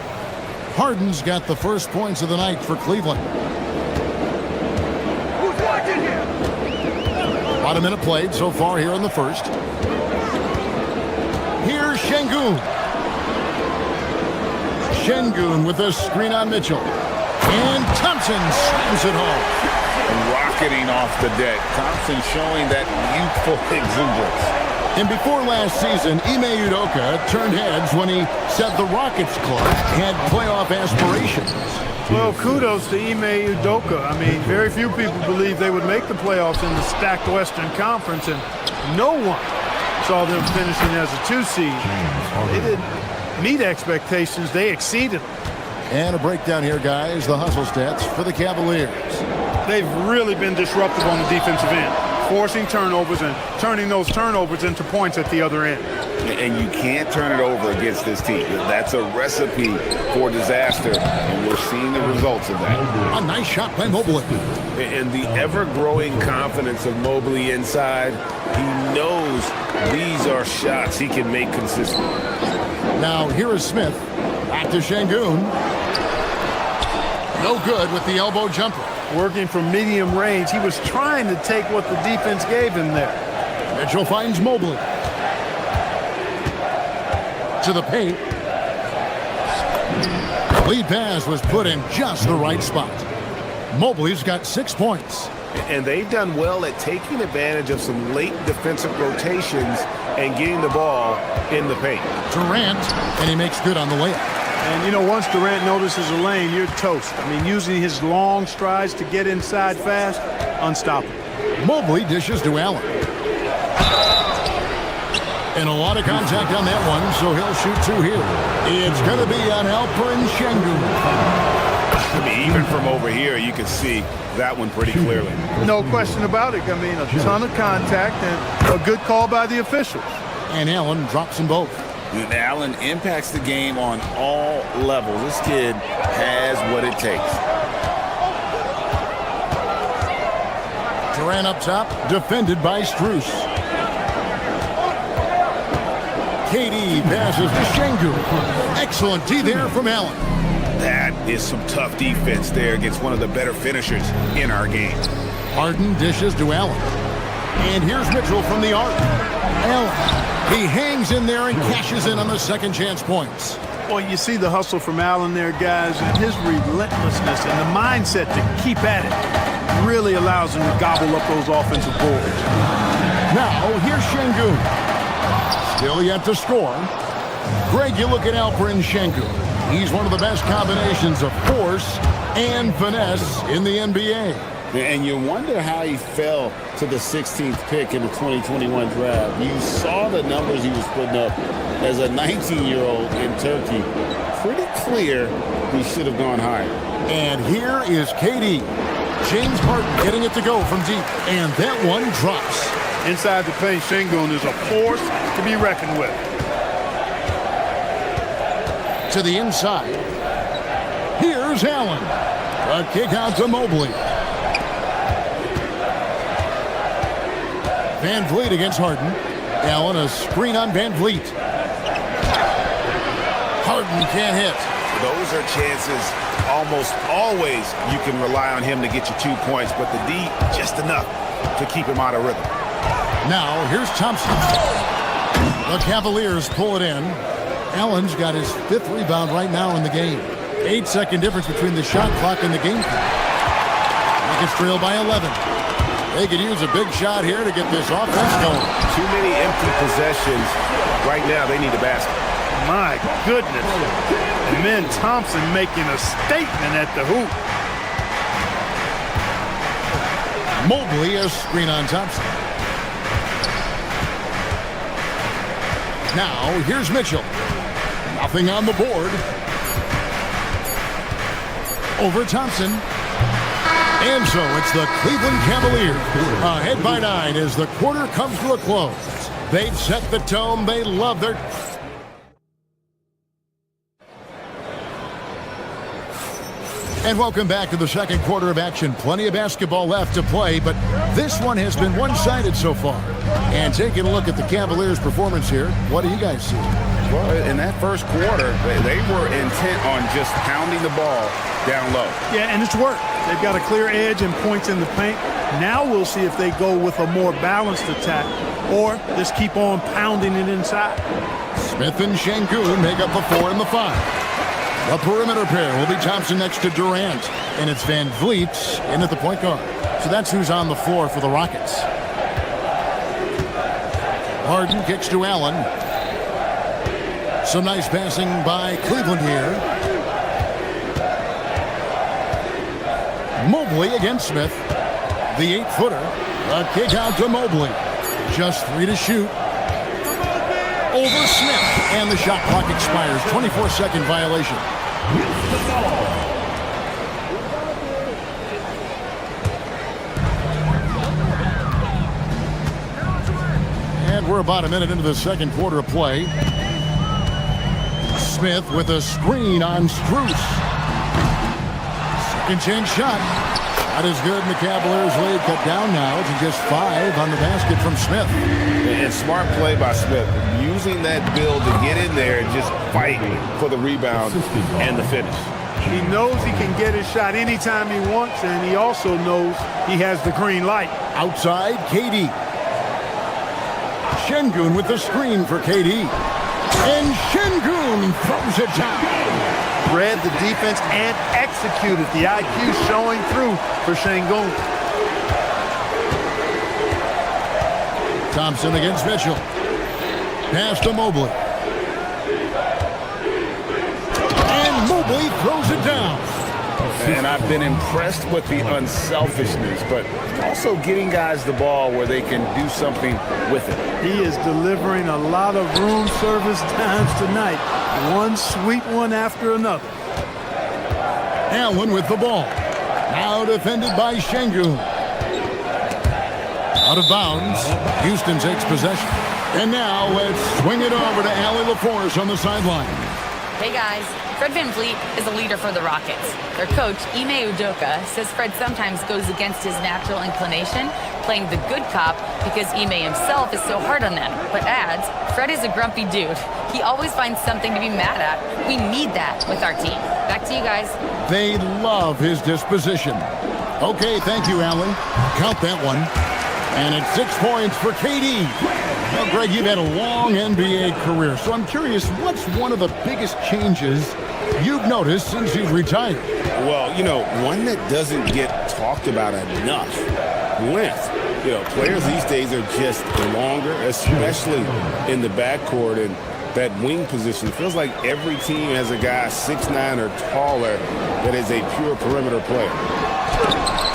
Harden's got the first points of the night for Cleveland. About a minute played so far here in the first. Here's Şengün. Şengün with a screen on Mitchell. And Thompson slams it home. Rocketing off the deck. Thompson showing that youthful exuberance. And before last season, Ime Udoka turned heads when he said the Rockets club had playoff aspirations. Well, kudos to Ime Udoka. I mean, very few people believe they would make the playoffs in the stacked Western Conference, and no one saw them finishing as a 2 seed. They didn't meet expectations. They exceeded them. And a breakdown here, guys. The hustle stats for the Cavaliers. They've really been disruptive on the defensive end, forcing turnovers and turning those turnovers into points at the other end. And you can't turn it over against this team. That's a recipe for disaster, and we're seeing the results of that. A nice shot by Mobley. And the ever-growing confidence of Mobley inside, he knows these are shots he can make consistently. Now here is Smith. Back to Şengün. No good with the elbow jumper. Working from medium range, he was trying to take what the defense gave him there. Mitchell finds Mobley. To the paint. Lead pass was put in just the right spot. Mobley's got 6 points. And they've done well at taking advantage of some late defensive rotations and getting the ball in the paint. Durant, and he makes good on the layup. And, you know, once Durant notices a lane, you're toast. I mean, using his long strides to get inside fast, unstoppable. Mobley dishes to Allen. And a lot of contact on that one, so he'll shoot 2 here. It's going to be on Alperen Şengün. I mean, even from over here, you can see that one pretty clearly. No question about it. I mean, a ton of contact and a good call by the officials. And Allen drops them both. And Allen impacts the game on all levels. This kid has what it takes. Durant up top, defended by Strus. KD passes to Şengün. Excellent D there from Allen. That is some tough defense there against one of the better finishers in our game. Harden dishes to Allen. And here's Mitchell from the arc. Allen. He hangs in there and cashes in on the second chance points. Well, you see the hustle from Allen there, guys, and his relentlessness and the mindset to keep at it really allows him to gobble up those offensive boards. Now, here's Şengün. Still yet to score. Greg, you look at Alperen Şengün. He's one of the best combinations of force and finesse in the NBA. And you wonder how he fell to the 16th pick in the 2021 draft. You saw the numbers he was putting up as a 19-year-old in Turkey. Pretty clear he should have gone higher. And here is KD. James Harden getting it to go from deep. And that one drops. Inside the paint, Şengün is a force to be reckoned with. To the inside. Here's Allen. A kick out to Mobley. Van Vliet against Harden. Allen, a screen on Van Vliet. Harden can't hit. Those are chances almost always you can rely on him to get you 2 points, but the D, just enough to keep him out of rhythm. Now, here's Thompson. The Cavaliers pull it in. Allen's got his 5th rebound right now in the game. 8-second difference between the shot clock and the game clock. Rockets trail by 11. They could use a big shot here to get this offense going. Too many empty possessions. Right now, they need a basket. My goodness. And then Thompson making a statement at the hoop. Mobley, a screen on Thompson. Now, here's Mitchell. Nothing on the board. Over Thompson. And so it's the Cleveland Cavaliers ahead by 9 as the quarter comes to a close. They've set the tone. They love their... And welcome back to the second quarter of action. Plenty of basketball left to play, but this one has been one-sided so far. And taking a look at the Cavaliers' performance here, what do you guys see? Well, in that first quarter, they were intent on just pounding the ball down low. Yeah, and it's worked. They've got a clear edge and points in the paint. Now we'll see if they go with a more balanced attack or just keep on pounding it inside. Smith and Şengün make up the 4 and the 5. The perimeter pair will be Thompson next to Durant. And it's Van Vliet in at the point guard. So that's who's on the floor for the Rockets. Harden kicks to Allen. Some nice passing by Cleveland here. Mobley against Smith. The 8-footer. A kick out to Mobley. Just 3 to shoot. Over Smith. And the shot clock expires. 24-second violation. And we're about a minute into the second quarter of play. Smith with a screen on Strus. Second chance shot. Not as good, and the Cavaliers lead cut down now to just 5 on the basket from Smith. And smart play by Smith, using that build to get in there and just fight for the rebound and the finish. He knows he can get his shot anytime he wants, and he also knows he has the green light. Outside, KD. Şengün with the screen for KD. And Şengün throws it down. Read the defense and executed. The IQ showing through for Şengün. Thompson against Mitchell. Pass to Mobley. And Mobley throws it down. And I've been impressed with the unselfishness, but also getting guys the ball where they can do something with it. He is delivering a lot of room service times tonight. One sweet one after another. Allen with the ball. Now defended by Şengün. Out of bounds. Houston takes possession. And now let's swing it over to Allie LaForce on the sideline. Hey guys, Fred VanVleet is a leader for the Rockets. Their coach, Ime Udoka, says Fred sometimes goes against his natural inclination, playing the good cop because Ime himself is so hard on them, but adds, Fred is a grumpy dude. He always finds something to be mad at. We need that with our team. Back to you guys. They love his disposition. Okay, thank you, Allen. Count that one. And it's 6 points for KD. Now, Greg, you've had a long NBA career, so I'm curious, what's one of the biggest changes you've noticed since you've retired? Well, one that doesn't get talked about enough, length. Players these days are just longer, especially in the backcourt, and that wing position. Feels like every team has a guy 6'9" or taller that is a pure perimeter player.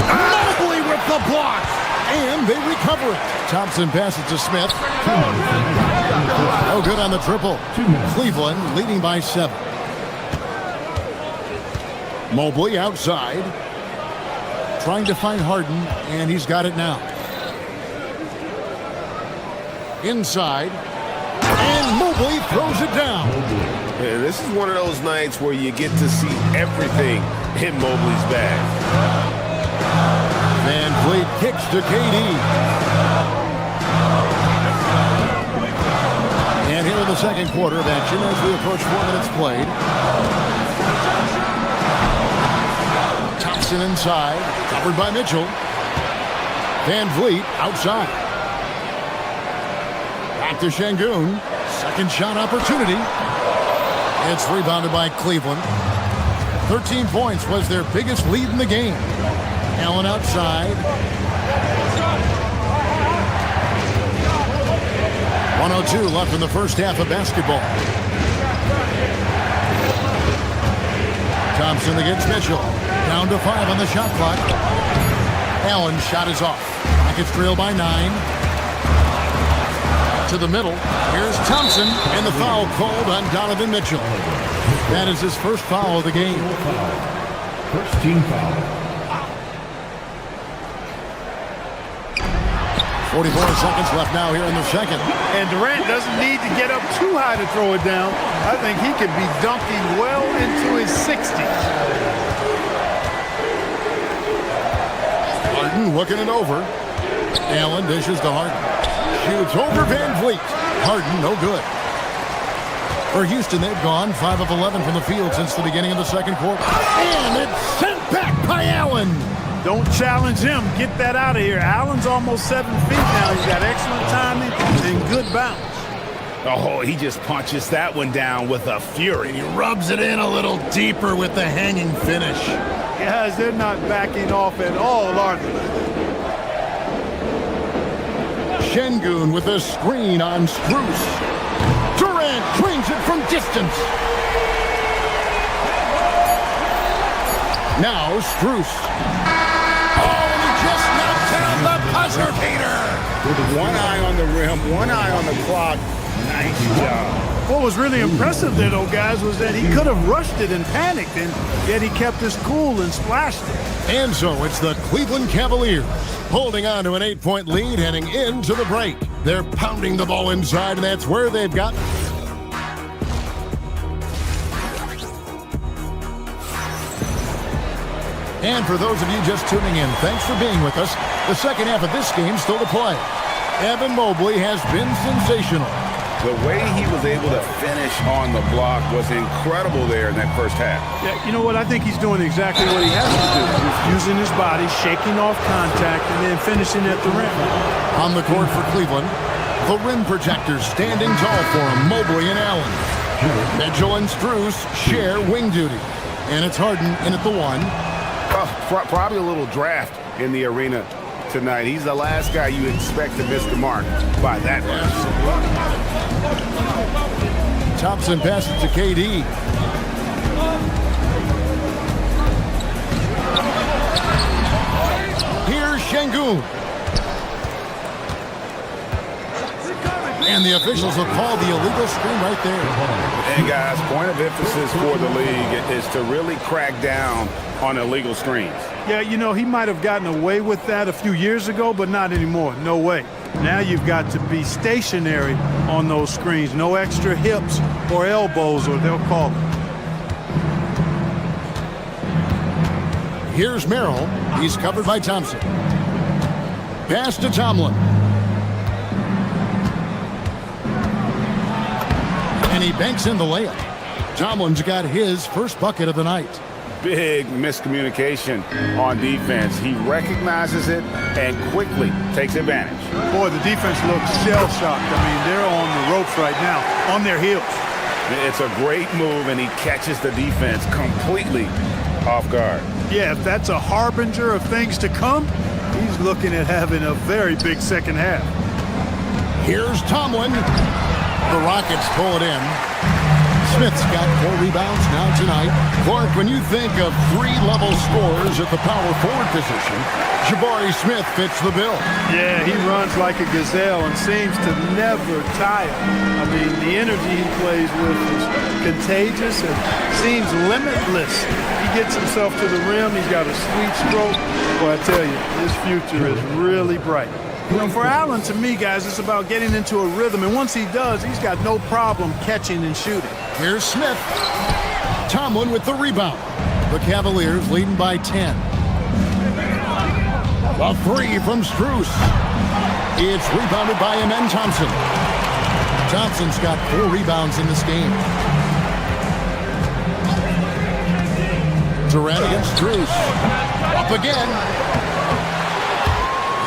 Mobley with the block! And they recover it. Thompson passes to Smith. No good on the triple. Cleveland leading by 7. Mobley outside. Trying to find Harden, and he's got it now. Inside. And Mobley throws it down. Yeah, this is one of those nights where you get to see everything in Mobley's bag. Van Vliet kicks to KD. And here in the second quarter of action as we approach 4 minutes played. Thompson inside, covered by Mitchell. Van Vliet outside. Back to Şengün. Second shot opportunity. It's rebounded by Cleveland. 13 points was their biggest lead in the game. Allen outside. 1:02 left in the first half of basketball. Thompson against Mitchell. Down to 5 on the shot clock. Allen's shot is off. Rockets trail by 9. To the middle. Here's Thompson, and the foul called on Donovan Mitchell. That is his first foul of the game. First team foul. 44 seconds left now here in the second. And Durant doesn't need to get up too high to throw it down. I think he could be dunking well into his 60s. Harden looking it over. Allen dishes to Harden. Shoots over Van Vliet. Harden, no good. For Houston, they've gone 5 of 11 from the field since the beginning of the second quarter. And it's sent back by Allen. Don't challenge him. Get that out of here. Allen's almost 7 feet now. He's got excellent timing and good bounce. Oh, he just punches that one down with a fury. He rubs it in a little deeper with the hanging finish. Guys, they're not backing off at all, are they? Şengün with a screen on Strus. Durant drains it from distance. Now Strus. Oh, and he just knocked down the buzzer beater. One eye on the rim, one eye on the clock. Nice job. What was really impressive there, though, guys, was that he could have rushed it and panicked, and yet he kept his cool and splashed it. And so it's the Cleveland Cavaliers holding on to an 8-point lead heading into the break. They're pounding the ball inside, and that's where they've got. And for those of you just tuning in, thanks for being with us. The second half of this game still to play. Evan Mobley has been sensational. The way he was able to finish on the block was incredible there in that first half. Yeah, you know what? I think he's doing exactly what he has to do. He's using his body, shaking off contact, and then finishing at the rim. On the court for Cleveland, the rim projectors standing tall for him, Mobley and Allen. Mitchell and Strus share wing duty. And it's Harden in at the one. Probably a little draft in the arena tonight. He's the last guy you expect to miss the mark by that much. Thompson passes to KD. Here's Şengün. And the officials will call the illegal screen right there. And guys, point of emphasis for the league is to really crack down on illegal screens. Yeah, you know, he might have gotten away with that a few years ago, but not anymore. No way. Now you've got to be stationary on those screens. No extra hips or elbows, or they'll call it. Here's Merrill. He's covered by Thompson. Pass to Tomlin. And he banks in the layup. Tomlin's got his first bucket of the night. Big miscommunication on defense. He recognizes it and quickly takes advantage. Boy, the defense looks shell-shocked. I mean, they're on the ropes right now, on their heels. It's a great move, and he catches the defense completely off guard. Yeah, if that's a harbinger of things to come, he's looking at having a very big second half. Here's Tomlin. The Rockets pull it in. Smith's got 4 rebounds now tonight. Clark, when you think of 3-level scorers at the power forward position, Jabari Smith fits the bill. Yeah, he runs like a gazelle and seems to never tire. I mean, the energy he plays with is contagious and seems limitless. He gets himself to the rim. He's got a sweet stroke. Boy, I tell you, his future is really bright. You know, for Allen, to me, guys, it's about getting into a rhythm. And once he does, he's got no problem catching and shooting. Here's Smith. Tomlin with the rebound. The Cavaliers leading by 10. A 3 from Strus. It's rebounded by Amen Thompson. Thompson's got 4 rebounds in this game. Durant against Strus. Up again.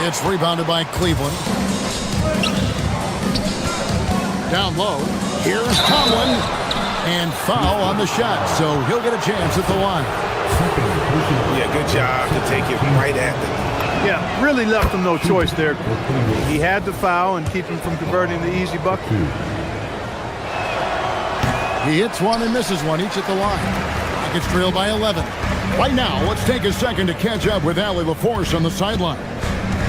It's rebounded by Cleveland. Down low. Here's Tomlin. And foul on the shot, so he'll get a chance at the line. Yeah, good job to take it right at them. Yeah, really left him no choice there. He had to foul and keep him from converting the easy bucket. He hits one and misses one, each at the line. Rockets trail by 11. Right now, let's take a second to catch up with Allie LaForce on the sideline.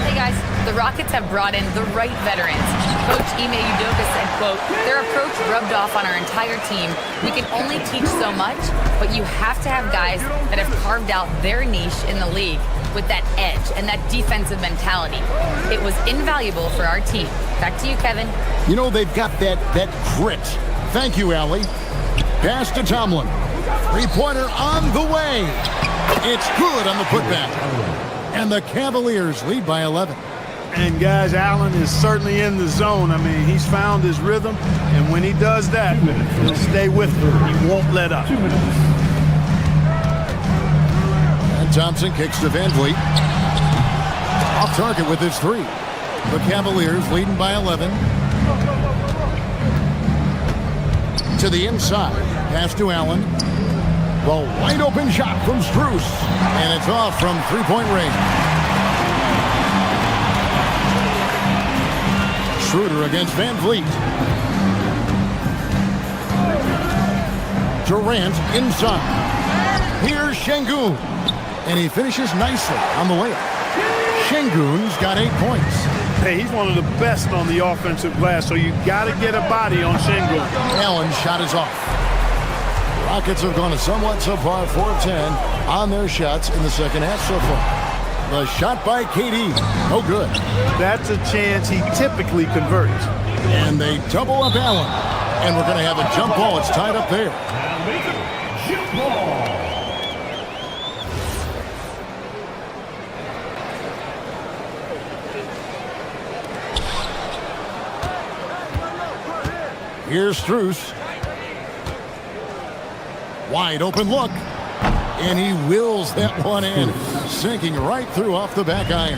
Hey guys, the Rockets have brought in the right veterans. Coach Ime Udoka said, quote, their approach rubbed off on our entire team. We can only teach so much, but you have to have guys that have carved out their niche in the league with that edge and that defensive mentality. It was invaluable for our team. Back to you, Kevin. You know, they've got that grit. Thank you, Allie. Pass to Tomlin. Three-pointer on the way. It's good on the putback. And the Cavaliers lead by 11. And guys, Allen is certainly in the zone. I mean, he's found his rhythm, and when he does that, he'll stay with it. He won't let up. And Thompson kicks to Van Vliet. Off target with his 3. The Cavaliers leading by 11. To the inside. Pass to Allen. The wide open shot from Strus. And it's off from three-point range. Schroeder against Van Vliet. Durant inside. Here's Şengün. And he finishes nicely on the layup. Şengün's got 8 points. Hey, he's one of the best on the offensive glass, so you got to get a body on Şengün. Allen's shot is off. Rockets have gone somewhat subpar 4-10 on their shots in the second half so far. The shot by KD, no good. That's a chance he typically converts. And they double up Allen. And we're going to have a jump ball. It's tied up there. Jump ball. Here's Strus. Wide open look. And he wills that one in. Sinking right through off the back iron.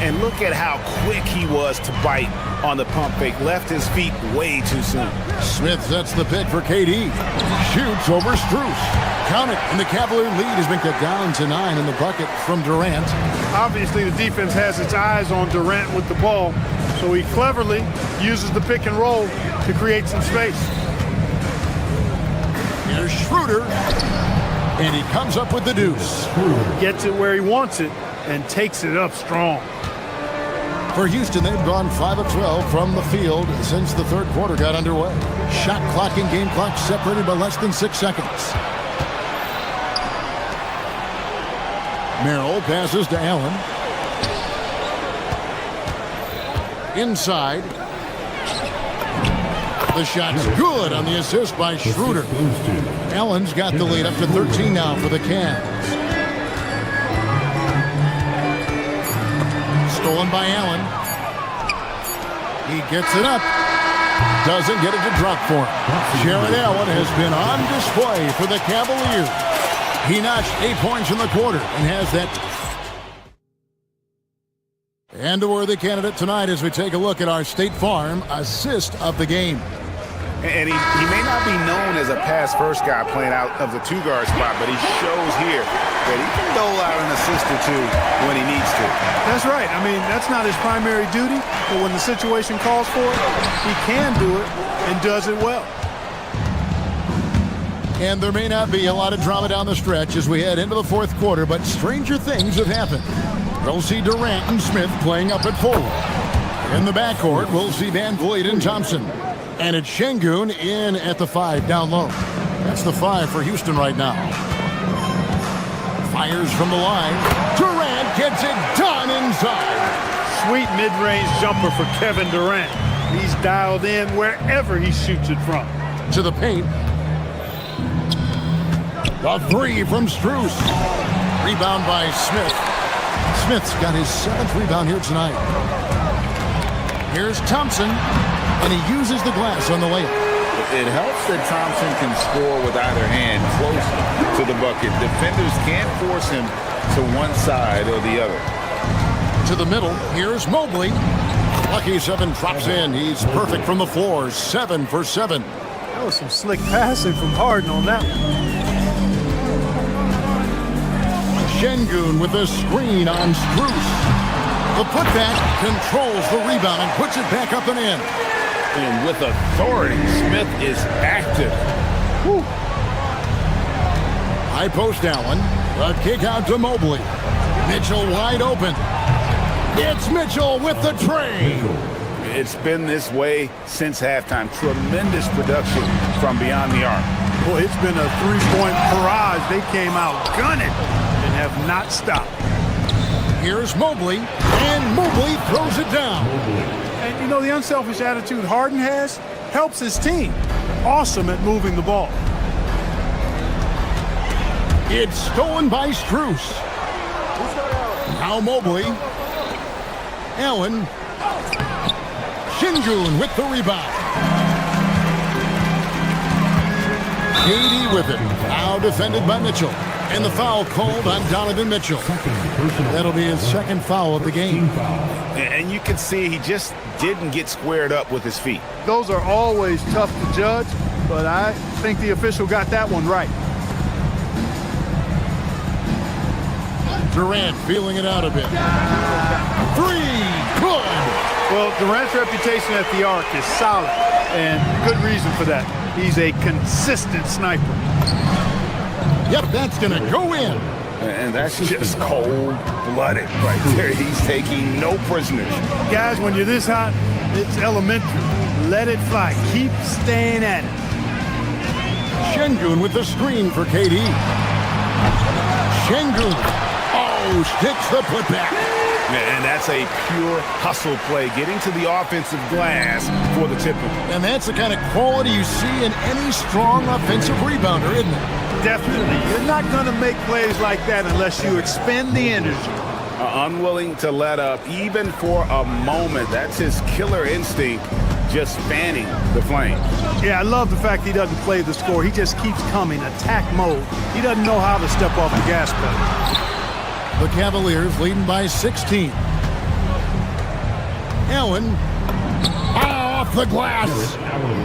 And look at how quick he was to bite on the pump fake. Left his feet way too soon. Smith sets the pick for KD. Shoots over Strus. Count it. And the Cavalier lead has been cut down to 9 in the bucket from Durant. Obviously, the defense has its eyes on Durant with the ball, so he cleverly uses the pick and roll to create some space. Here's Schroeder. And he comes up with the deuce. Gets it where he wants it and takes it up strong. For Houston, they've gone 5 of 12 from the field since the third quarter got underway. Shot clock and game clock separated by less than 6 seconds. Merrill passes to Allen. Inside. The shot's good on the assist by Schroeder. Allen's got the lead up to 13 now for the Cavs. Stolen by Allen. He gets it up. Doesn't get it to drop for him. Jared Allen has been on display for the Cavaliers. He notched 8 points in the quarter and has that. And a worthy candidate tonight as we take a look at our State Farm assist of the game. And he may not be known as a pass-first guy playing out of the two-guard spot, but he shows here that he can dole out an assist or two when he needs to. That's right. I mean, that's not his primary duty, but when the situation calls for it, he can do it and does it well. And there may not be a lot of drama down the stretch as we head into the fourth quarter, but stranger things have happened. We'll see Durant and Smith playing up at full. In the backcourt, we'll see Van Vliet and Thompson. And it's Şengün in at the 5 down low. That's the 5 for Houston right now. Fires from the line. Durant gets it done inside. Sweet mid-range jumper for Kevin Durant. He's dialed in wherever he shoots it from. To the paint. The 3 from Strus. Rebound by Smith. Smith's got his 7th rebound here tonight. Here's Thompson, and he uses the glass on the layup. It helps that Thompson can score with either hand close to the bucket. Defenders can't force him to one side or the other. To the middle, here's Mobley. Lucky 7 drops in. He's perfect from the floor, 7 for 7. That was some slick passing from Harden on that one. Şengün with a screen on Strus. The putback controls the rebound and puts it back up and in. And with authority, Smith is active. Woo. High post Allen. The kick out to Mobley. Mitchell wide open. It's Mitchell with the tray. It's been this way since halftime. Tremendous production from beyond the arc. Boy, it's been a three-point barrage. They came out gunning and have not stopped. Here's Mobley, and Mobley throws it down. And you know, the unselfish attitude Harden has helps his team. Awesome at moving the ball. It's stolen by Strus. Now Mobley. Allen. Şengün with the rebound. KD with it. Now defended by Mitchell. And the foul called on Donovan Mitchell. That'll be his 2nd foul of the game. And you can see he just didn't get squared up with his feet. Those are always tough to judge, but I think the official got that one right. Durant feeling it out a bit. Three, good. Well, Durant's reputation at the arc is solid, and good reason for that. He's a consistent sniper. Yep, that's going to go in. And that's just cold-blooded right there. He's taking no prisoners. Guys, when you're this hot, it's elementary. Let it fly. Keep staying at it. Şengün with the screen for KD. Şengün. Oh, sticks the putback. And that's a pure hustle play, getting to the offensive glass for the tip-in. And that's the kind of quality you see in any strong offensive rebounder, isn't it? Definitely. You're not going to make plays like that unless you expend the energy. Unwilling to let up even for a moment. That's his killer instinct, just fanning the flame. Yeah, I love the fact he doesn't play the score. He just keeps coming, attack mode. He doesn't know how to step off the gas pedal. The Cavaliers leading by 16. Allen off the glass.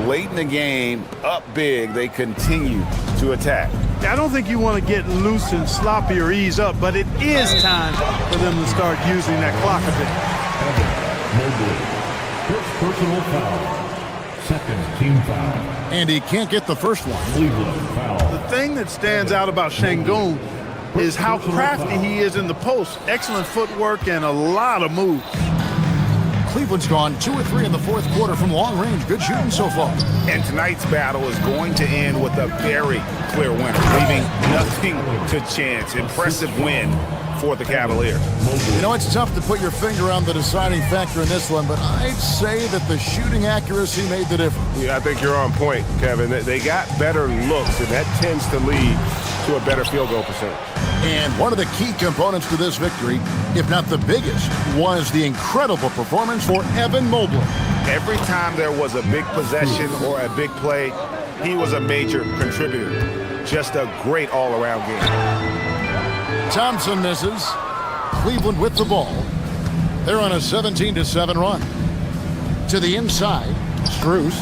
Late in the game, up big, they continue to attack. I don't think you want to get loose and sloppy or ease up, but it is time for them to start using that clock a bit. First personal foul. Second team foul. And he can't get the first one. Cleveland foul. The thing that stands out about Şengün is how crafty he is in the post. Excellent footwork and a lot of moves. Cleveland's gone 2 or 3 in the fourth quarter from long range. Good shooting so far. And tonight's battle is going to end with a very clear winner, leaving nothing to chance. Impressive win for the Cavaliers. You know, it's tough to put your finger on the deciding factor in this one, but I'd say that the shooting accuracy made the difference. Yeah, I think you're on point, Kevin. They got better looks, and that tends to lead to a better field goal percentage. And one of the key components to this victory, if not the biggest, was the incredible performance for Evan Mobley. Every time there was a big possession or a big play, he was a major contributor. Just a great all-around game. Thompson misses. Cleveland with the ball. They're on a 17-7 run. To the inside, Strus.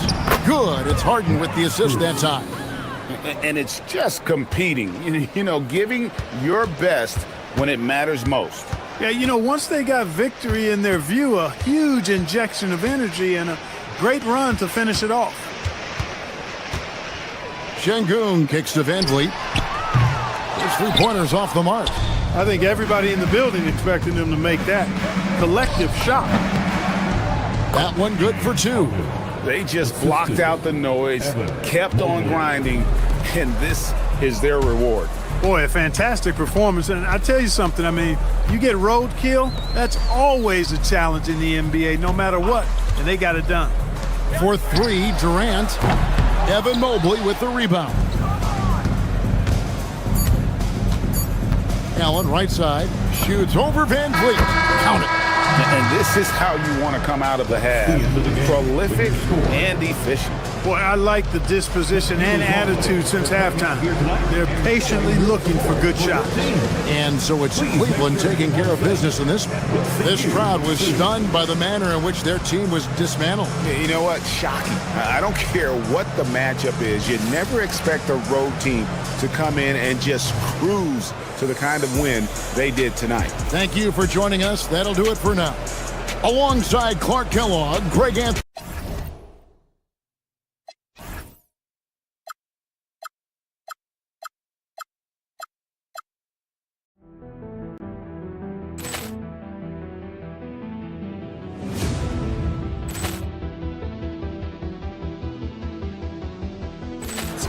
Good. It's Harden with the assist that time. And it's just competing, you know, giving your best when it matters most. Yeah, you know, once they got victory in their view, a huge injection of energy and a great run to finish it off. Şengün kicks to Van Vliet. His three-pointers off the mark. I think everybody in the building expected him to make that collective shot. That one good for 2. They just blocked out the noise, kept on grinding, and this is their reward. Boy, a fantastic performance. And I tell you something, I mean, you get roadkill, that's always a challenge in the NBA, no matter what. And they got it done. For 3, Durant. Evan Mobley with the rebound. Allen, right side, shoots over Van Vliet. Count it. And this is how you want to come out of the half. Prolific and efficient. Boy, I like the disposition and attitude since halftime. They're patiently looking for good shots. And so it's Cleveland taking care of business in this one. This crowd was stunned by the manner in which their team was dismantled. You know what? Shocking. I don't care what the matchup is. You never expect a road team to come in and just cruise to the kind of win they did tonight. Thank you for joining us. That'll do it for now. Alongside Clark Kellogg, Greg Anthony.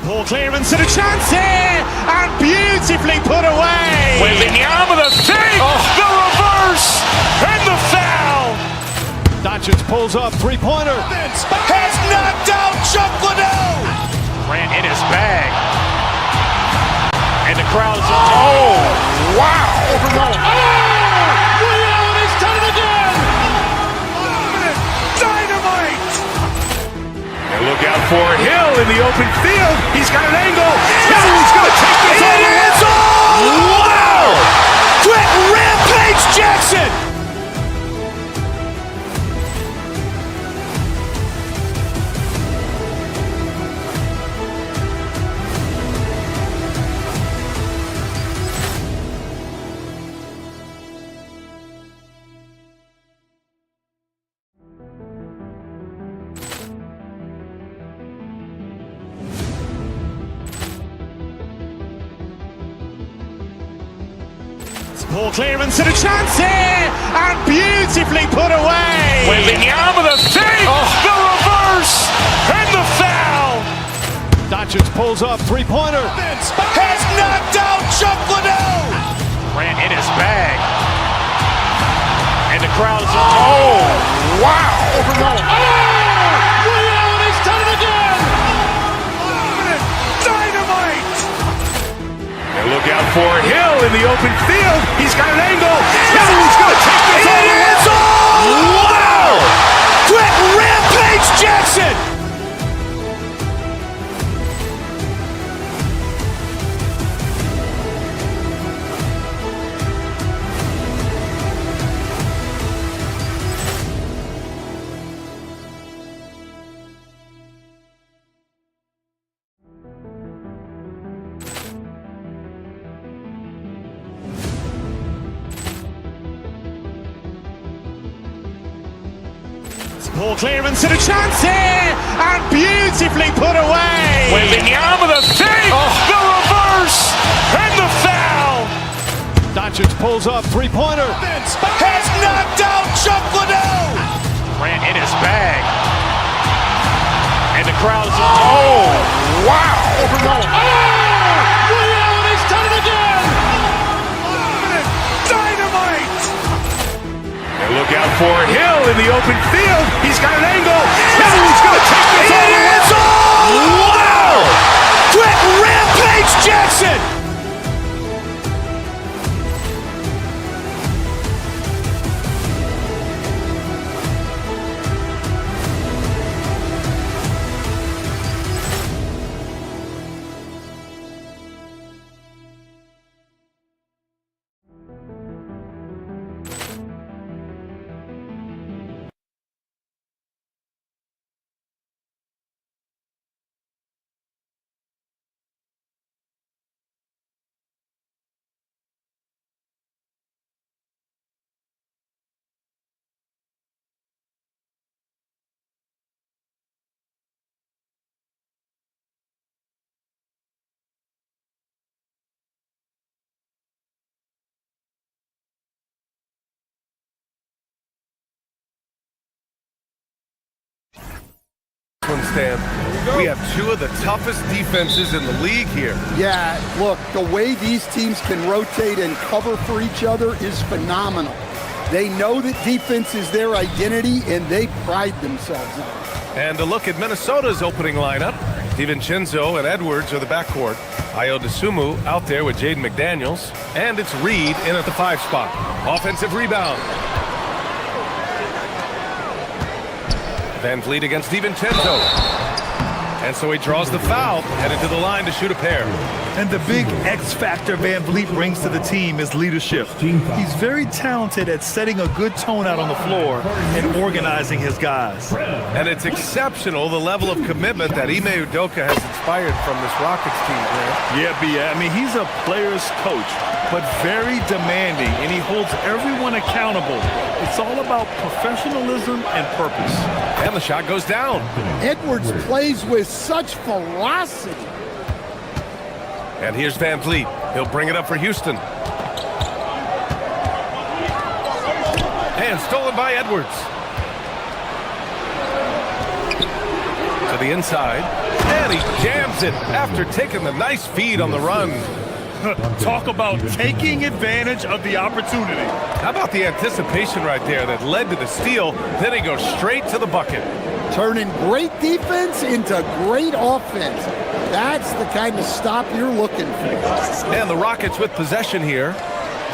Ball clearance and a chance here, and beautifully put away. With the arm of the thing, the reverse, and the foul. Doncic pulls up, three-pointer. Has knocked out Chuck Liddell. Ran in his bag. And the crowd is... Oh, wow. He's done it again! Dynamite. And look out for Hill in the open field. He's got an angle. He's going to take this all the way. Wow! Quick Rampage Jackson. Poor clearance and a chance here, and beautifully put away. Wembanyama the save, the reverse, and the foul. Doncic pulls up, three-pointer. Has knocked out Chuck Liddell. Grant in his bag. And the crowd is, oh, wow. Ray Allen has done it again. Dynamite. And look out for Hill in the open field. He's got an angle. He's going to take this all the way. Wow. Quick Rampage Jackson. Poor clearance and a chance here, and beautifully put away. Wembanyama the save, the reverse, and the foul. Doncic pulls up, three-pointer. Has knocked out Chuck Liddell. Grant in his bag. And the crowd is, oh, wow. Ray Allen has done it again. Dynamite. And look out for Hill in the open field. He's got an angle. He's going to take this all the way. Wow. Quick Rampage Jackson. Stan. We have two of the toughest defenses in the league here. Yeah, look, the way these teams can rotate and cover for each other is phenomenal. They know that defense is their identity, and they pride themselves on it. And a look at Minnesota's opening lineup. DiVincenzo and Edwards are the backcourt. Ayo Dosunmu out there with Jaden McDaniels. And it's Reed in at the 5 spot. Offensive rebound. Van Vliet against DiVincenzo. And so he draws the foul, headed to the line to shoot a pair. And the big X factor Van Vliet brings to the team is leadership. He's very talented at setting a good tone out on the floor and organizing his guys. And it's exceptional the level of commitment that Ime Udoka has inspired from this Rockets team, man. Yeah, B.A. I mean, he's a player's coach, but very demanding, and he holds everyone accountable. It's all about professionalism and purpose. And the shot goes down. Edwards plays with such velocity. And here's Van Vliet. He'll bring it up for Houston. And stolen by Edwards. To the inside. And he jams it after taking the nice feed on the run. Talk about taking advantage of the opportunity. How about the anticipation right there that led to the steal? Then he goes straight to the bucket. Turning great defense into great offense. That's the kind of stop you're looking for. And the Rockets with possession here.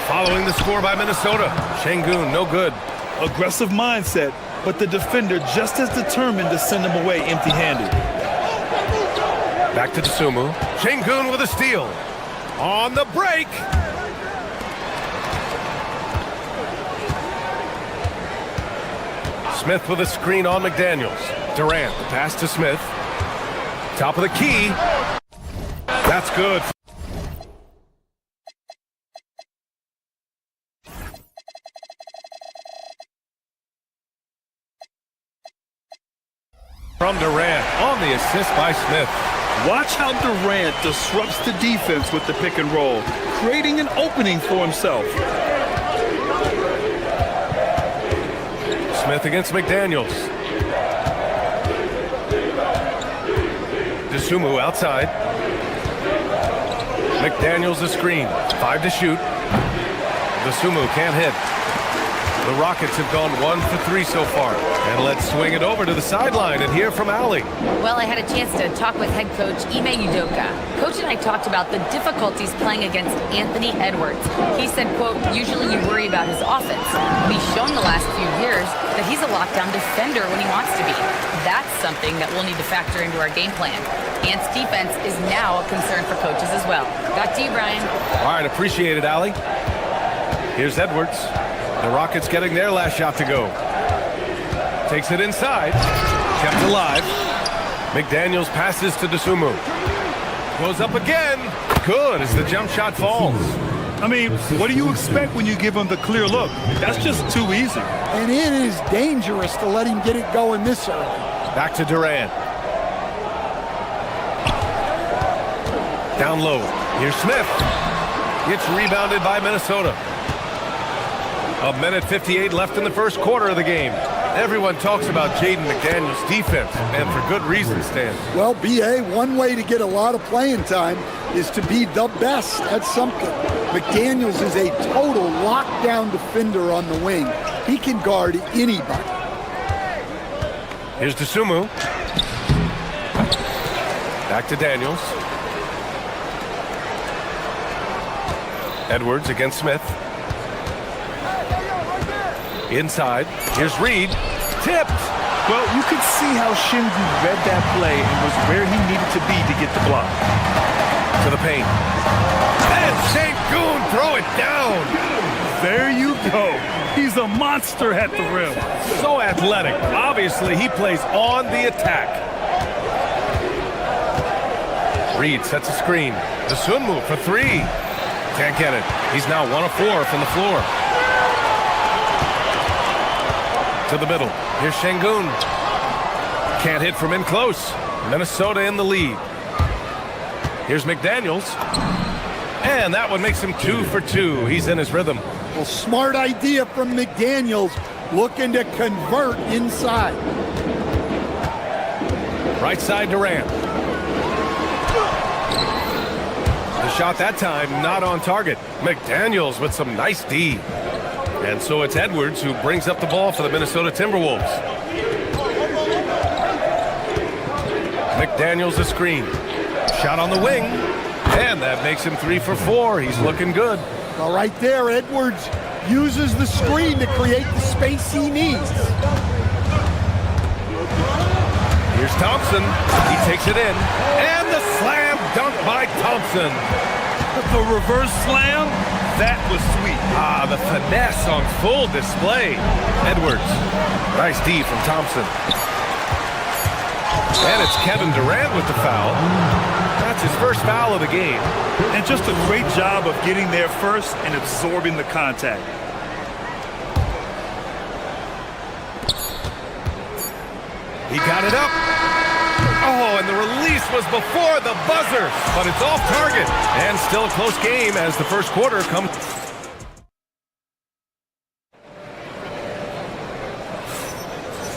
Following the score by Minnesota. Şengün, no good. Aggressive mindset, but the defender just as determined to send him away empty-handed. Back to Dosunmu. Şengün with a steal. On the break. Smith with a screen on McDaniels. Durant, the pass to Smith. Top of the key. That's good. From Durant on the assist by Smith. Watch how Durant disrupts the defense with the pick and roll, creating an opening for himself. Smith against McDaniels. DeSumo outside. McDaniels the screen. 5 to shoot. DeSumo can't hit. The Rockets have gone 1 for 3 so far. And let's swing it over to the sideline and hear from Allie. Well, I had a chance to talk with head coach Ime Udoka. Coach and I talked about the difficulties playing against Anthony Edwards. He said, quote, usually you worry about his offense. But he's shown the last few years that he's a lockdown defender when he wants to be. That's something that we'll need to factor into our game plan. Ant's defense is now a concern for coaches as well. Back to you, Brian. All right, appreciate it, Allie. Here's Edwards. The Rockets getting their last shot to go. Takes it inside. Kept alive. McDaniels passes to DeSumo. Goes up again. Good as the jump shot falls. I mean, what do you expect when you give him the clear look? That's just too easy. And it is dangerous to let him get it going this early. Back to Durant. Down low. Here's Smith. Gets rebounded by Minnesota. 1:58 left in the first quarter of the game. Everyone talks about Jaden McDaniels' defense, and for good reason, Stan. Well, B.A., one way to get a lot of playing time is to be the best at something. McDaniels is a total lockdown defender on the wing. He can guard anybody. Here's DeSumo. Back to Daniels. Edwards against Smith. Inside. Here's Reed. Tipped. Well, you could see how Shingu read that play and was where he needed to be to get the block. To the paint. And Sengun throw it down. There you go. He's a monster at the rim. So athletic. Obviously, he plays on the attack. Reed sets a screen. DeSumo for 3. Can't get it. He's now 1 of 4 from the floor. To the middle. Here's Sengun. Can't hit from in close. Minnesota in the lead. Here's McDaniels. And that one makes him 2 for 2. He's in his rhythm. Well, smart idea from McDaniels, looking to convert inside. Right side Durant. The shot that time not on target. McDaniels with some nice D. And so it's Edwards who brings up the ball for the Minnesota Timberwolves. McDaniels a screen. Shot on the wing. And that makes him 3 for 4. He's looking good. Well, right there, Edwards uses the screen to create the space he needs. Here's Thompson. He takes it in. And the slam dunk by Thompson. The reverse slam, that was sweet. Ah, the finesse on full display. Edwards. Nice D from Thompson. And it's Kevin Durant with the foul. That's his first foul of the game. And just a great job of getting there first and absorbing the contact. He got it up. Oh, and the release was before the buzzer, but it's off target. And still a close game as the first quarter comes.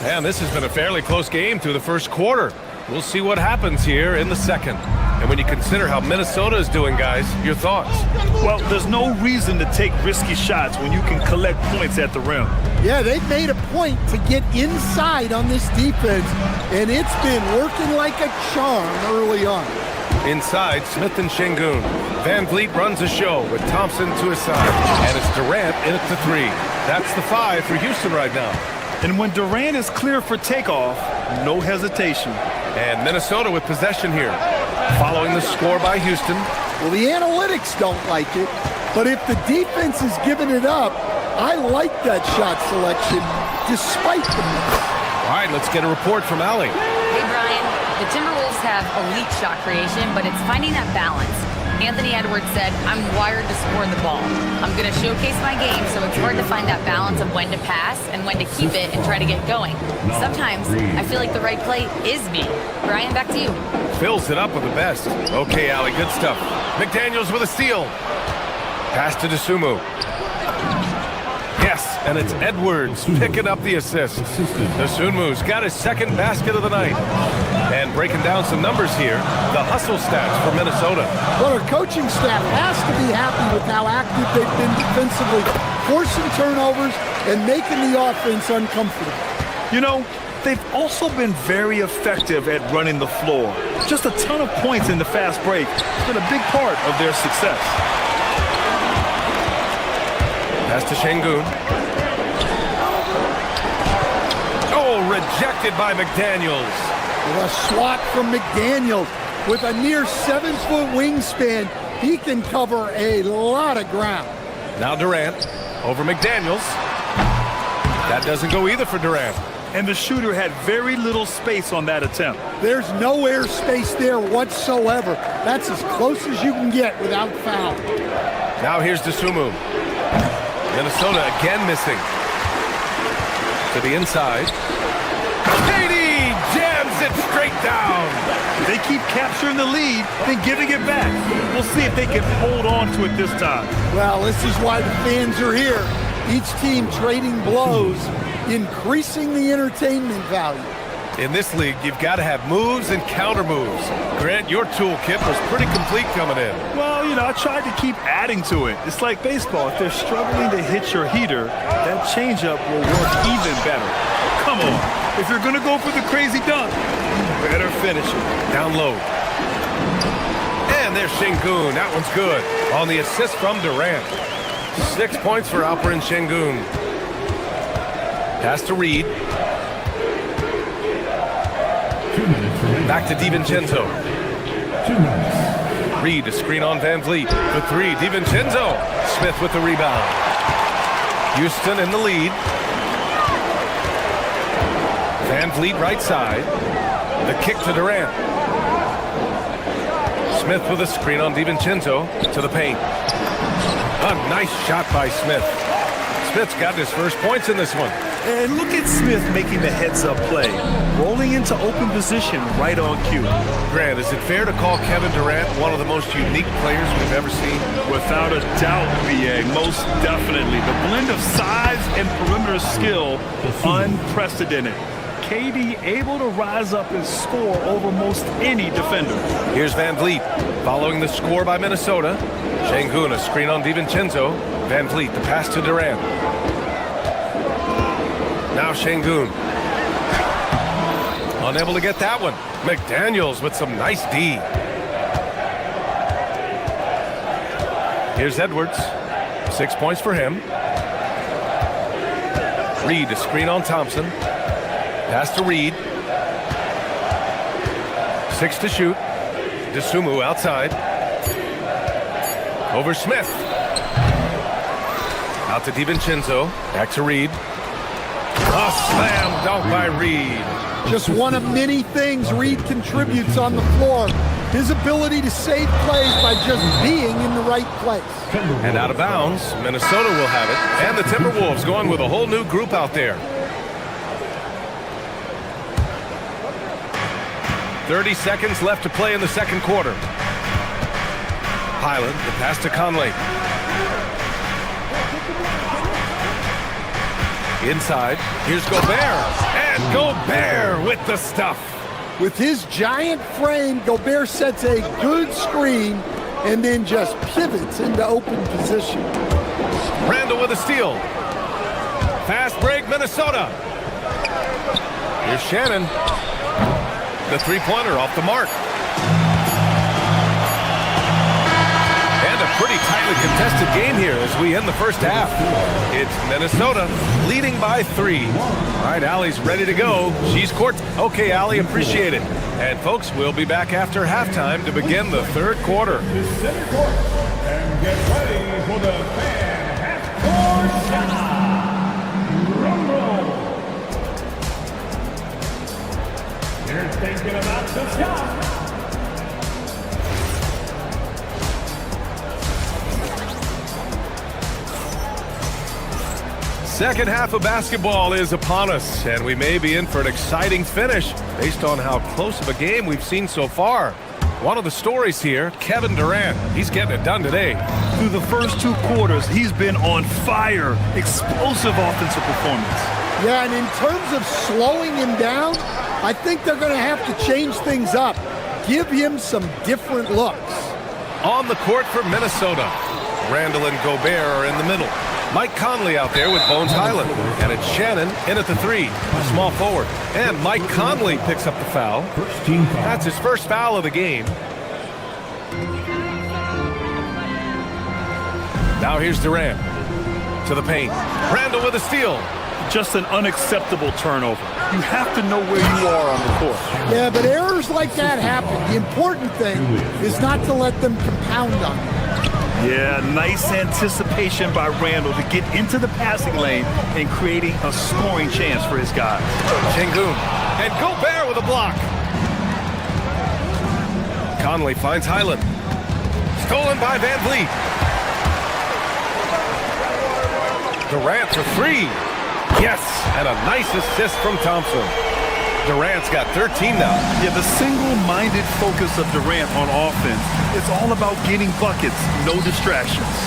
And this has been a fairly close game through the first quarter. We'll see what happens here in the second. And when you consider how Minnesota is doing, guys, your thoughts? Well, there's no reason to take risky shots when you can collect points at the rim. Yeah, they've made a point to get inside on this defense, and it's been working like a charm early on. Inside, Smith and Sengun. Van Vliet runs a show with Thompson to his side. And it's Durant in at the 3. That's the 5 for Houston right now. And when Durant is clear for takeoff, no hesitation. And Minnesota with possession here. Following the score by Houston. Well, the analytics don't like it, but if the defense is giving it up, I like that shot selection despite the miss. All right, let's get a report from Allie. Hey, Brian. The Timberwolves have elite shot creation, but it's finding that balance. Anthony Edwards said, "I'm wired to score the ball. I'm going to showcase my game, so it's hard to find that balance of when to pass and when to keep it and try to get going. Sometimes I feel like the right play is me." Brian, back to you. Fills it up with the best. Okay, Allie, good stuff. McDaniels with a steal. Pass to DeSumo. Yes, and it's Edwards picking up the assist. DeSumu's got his second basket of the night. And breaking down some numbers here, the hustle stats for Minnesota. Well, our coaching staff has to be happy with how active they've been defensively, forcing turnovers and making the offense uncomfortable. You know, they've also been very effective at running the floor. Just a ton of points in the fast break. It's been a big part of their success. Pass to Şengün. Oh, rejected by McDaniels. A swat from McDaniels with a near 7-foot wingspan. He can cover a lot of ground. Now Durant over McDaniels. That doesn't go either for Durant. And the shooter had very little space on that attempt. There's no air space there whatsoever. That's as close as you can get without foul. Now here's DeSumo. Minnesota again missing. To the inside. Katie jams it straight down. They keep capturing the lead, then giving it back. We'll see if they can hold on to it this time. Well, this is why the fans are here. Each team trading blows, increasing the entertainment value. In this league, you've got to have moves and counter moves. Grant, your toolkit was pretty complete coming in. Well, you know, I tried to keep adding to it. It's like baseball. If they're struggling to hit your heater, that changeup will work even better. Come on. If you're going to go for the crazy dunk, better finish it. Down low. And there's Şengün. That one's good. On the assist from Durant. 6 points for Alperen Şengün. Pass to Reed. Back to DiVincenzo. Reed, a screen on Van Vliet. The three, DiVincenzo. Smith with the rebound. Houston in the lead. Van Vliet right side. The kick to Durant. Smith with a screen on DiVincenzo to the paint. A nice shot by Smith. Smith's got his first points in this one. And look at Smith making the heads-up play, rolling into open position right on cue. Grant, is it fair to call Kevin Durant one of the most unique players we've ever seen? Without a doubt, B.A., most definitely. The blend of size and perimeter skill, unprecedented. KD able to rise up and score over most any defender. Here's Van Vliet following the score by Minnesota. Şengün, a screen on DiVincenzo. Van Vliet, the pass to Durant. Now Şengün. Unable to get that one. McDaniels with some nice D. Here's Edwards. 6 points for him. Reed, a screen on Thompson. Pass to Reed. 6 to shoot. DeSumo outside. Over Smith. Out to DiVincenzo. Back to Reed. A slam dunk by Reed. Just one of many things Reed contributes on the floor. His ability to save plays by just being in the right place. And out of bounds, Minnesota will have it. And the Timberwolves going with a whole new group out there. 30 seconds left to play in the second quarter. Highland, the pass to Conley. Inside, here's Gobert. And Gobert with the stuff. With his giant frame, Gobert sets a good screen and then just pivots into open position. Randall with a steal. Fast break, Minnesota. Here's Shannon. The three-pointer off the mark. And a pretty tightly contested game here as we end the first half. It's Minnesota leading by 3. All right, Allie's ready to go. She's court. Okay, Allie, appreciate it. And folks, we'll be back after halftime to begin the third quarter. And get ready for the fan half-court shot. Rumble. You're thinking about the shot. Second half of basketball is upon us, and we may be in for an exciting finish based on how close of a game we've seen so far. One of the stories here, Kevin Durant. He's getting it done today. Through the first 2 quarters, he's been on fire. Explosive offensive performance. Yeah, and in terms of slowing him down, I think they're going to have to change things up. Give him some different looks. On the court for Minnesota, Randall and Gobert are in the middle. Mike Conley out there with Bones Highland. And it's Shannon in at the 3, small forward. And Mike Conley picks up the foul. That's his first foul of the game. Now here's Durant to the paint. Randall with a steal. Just an unacceptable turnover. You have to know where you are on the court. Yeah, but errors like that happen. The important thing is not to let them compound on you. Yeah, nice anticipation by Randall to get into the passing lane and creating a scoring chance for his guys. Şengün and Gobert with a block. Conley finds Highland. Stolen by Van Vliet. Durant for 3. Yes, and a nice assist from Thompson. Durant's got 13 now. Yeah, the single-minded focus of Durant on offense, it's all about getting buckets, no distractions.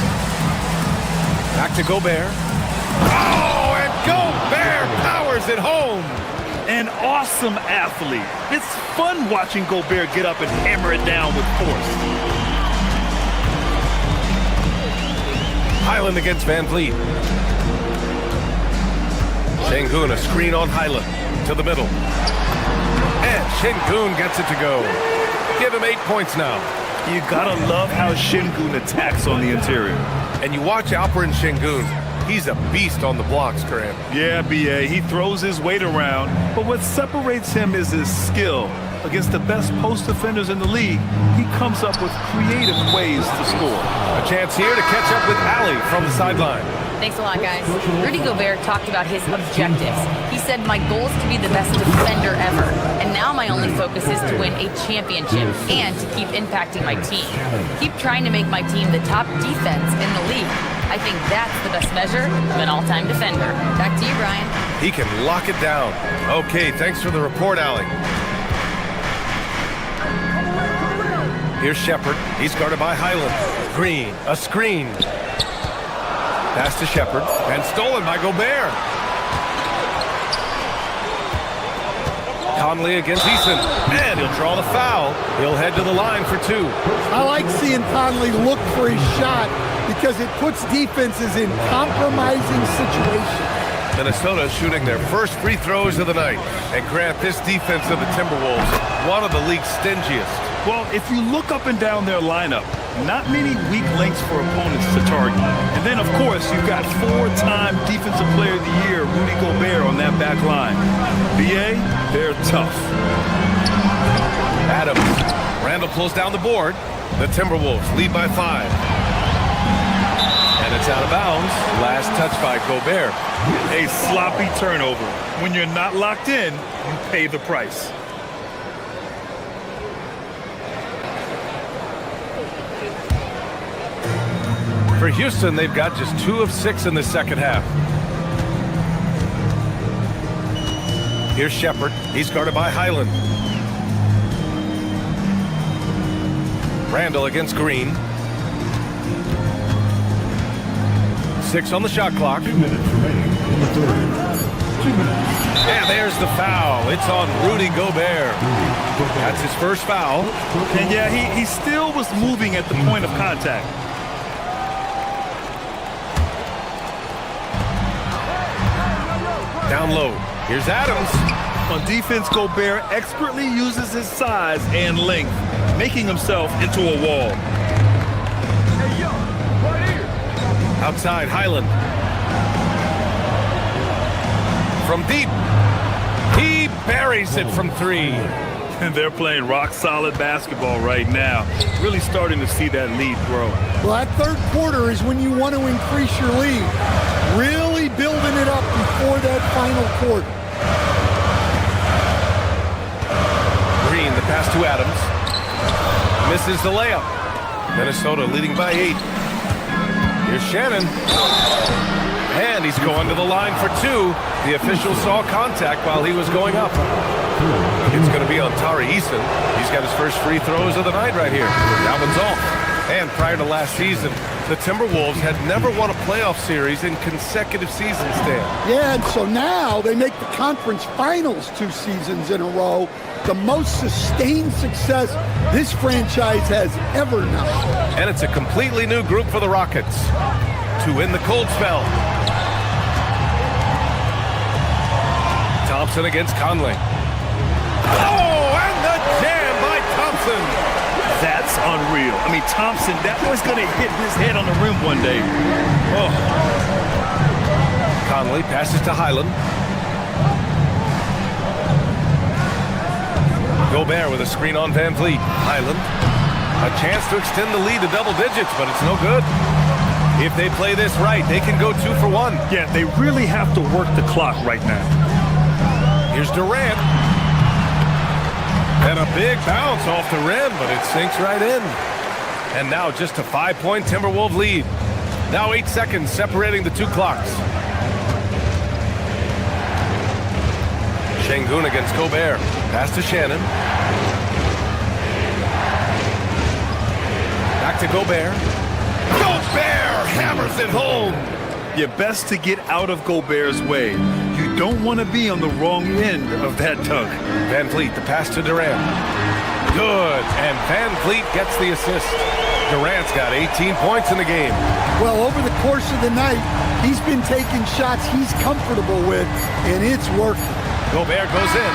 Back to Gobert. Oh, and Gobert powers it home. An awesome athlete. It's fun watching Gobert get up and hammer it down with force. Highland against Van Vliet. Şengün, a screen on Highland to the middle. And Şengün gets it to go. Give him 8 points now. You gotta love how Şengün attacks on the interior. And you watch Alperen Şengün. He's a beast on the blocks, Grant. Yeah, B.A., he throws his weight around, but what separates him is his skill. Against the best post defenders in the league, he comes up with creative ways to score. A chance here to catch up with Ali from the sideline. Thanks a lot, guys. Rudy Gobert talked about his objectives. He said, my goal is to be the best defender ever. And now my only focus is to win a championship and to keep impacting my team. Keep trying to make my team the top defense in the league. I think that's the best measure of an all-time defender. Back to you, Brian. He can lock it down. Okay, thanks for the report, Ali. Here's Shepard. He's guarded by Highland. Green, a screen. Pass to Shepard, and stolen by Gobert. Conley against Eason, and he'll draw the foul. He'll head to the line for 2. I like seeing Conley look for his shot because it puts defenses in compromising situations. Minnesota shooting their first free throws of the night. And Grant, this defense of the Timberwolves, one of the league's stingiest. Well, if you look up and down their lineup, not many weak links for opponents to target. And then, of course, you've got 4-time Defensive Player of the Year, Rudy Gobert, on that back line. B.A., they're tough. Adams. Randall pulls down the board. The Timberwolves lead by 5. And it's out of bounds. Last touch by Gobert. A sloppy turnover. When you're not locked in, you pay the price. For Houston, they've got just 2 of 6 in the second half. Here's Shepard. He's guarded by Highland. Randall against Green. 6 on the shot clock. 2 minutes remaining in the third. 2 minutes. And there's the foul. It's on Rudy Gobert. That's his first foul. And yeah, he still was moving at the point of contact. Down low. Here's Adams. On defense, Gobert expertly uses his size and length, making himself into a wall. Hey, yo, right here. Outside, Highland. From deep. He buries it from 3. And they're playing rock-solid basketball right now. Really starting to see that lead grow. Well, that third quarter is when you want to increase your lead. Really building it up before that final quarter. Green, the pass to Adams. Misses the layup. Minnesota leading by 8. Here's Shannon. And he's going to the line for two. The official saw contact while he was going up. It's going to be on Tari Eason. He's got his first free throws of the night right here. That one's off. And prior to last season, the Timberwolves had never won a playoff series in consecutive seasons, Dan. Yeah, and so now they make the conference finals 2 seasons in a row. The most sustained success this franchise has ever known. And it's a completely new group for the Rockets to win the cold spell. Thompson against Conley. Oh, and the jam by Thompson. That's unreal. I mean, Thompson, that was going to hit his head on the rim one day. Oh. Conley passes to Highland. Gobert with a screen on Van Vliet. Highland, a chance to extend the lead to double digits, but it's no good. If they play this right, they can go 2 for 1. Yeah, they really have to work the clock right now. Here's Durant. And a big bounce off the rim, but it sinks right in. And now just a 5-point Timberwolves lead. Now 8 seconds separating the 2 clocks. Şengün against Gobert. Pass to Shannon. Back to Gobert. Gobert hammers it home. You're best to get out of Gobert's way. You don't want to be on the wrong end of that dunk. Van Vliet, the pass to Durant. Good, and Van Vliet gets the assist. Durant's got 18 points in the game. Well, over the course of the night, he's been taking shots he's comfortable with, and it's working. Gobert goes in.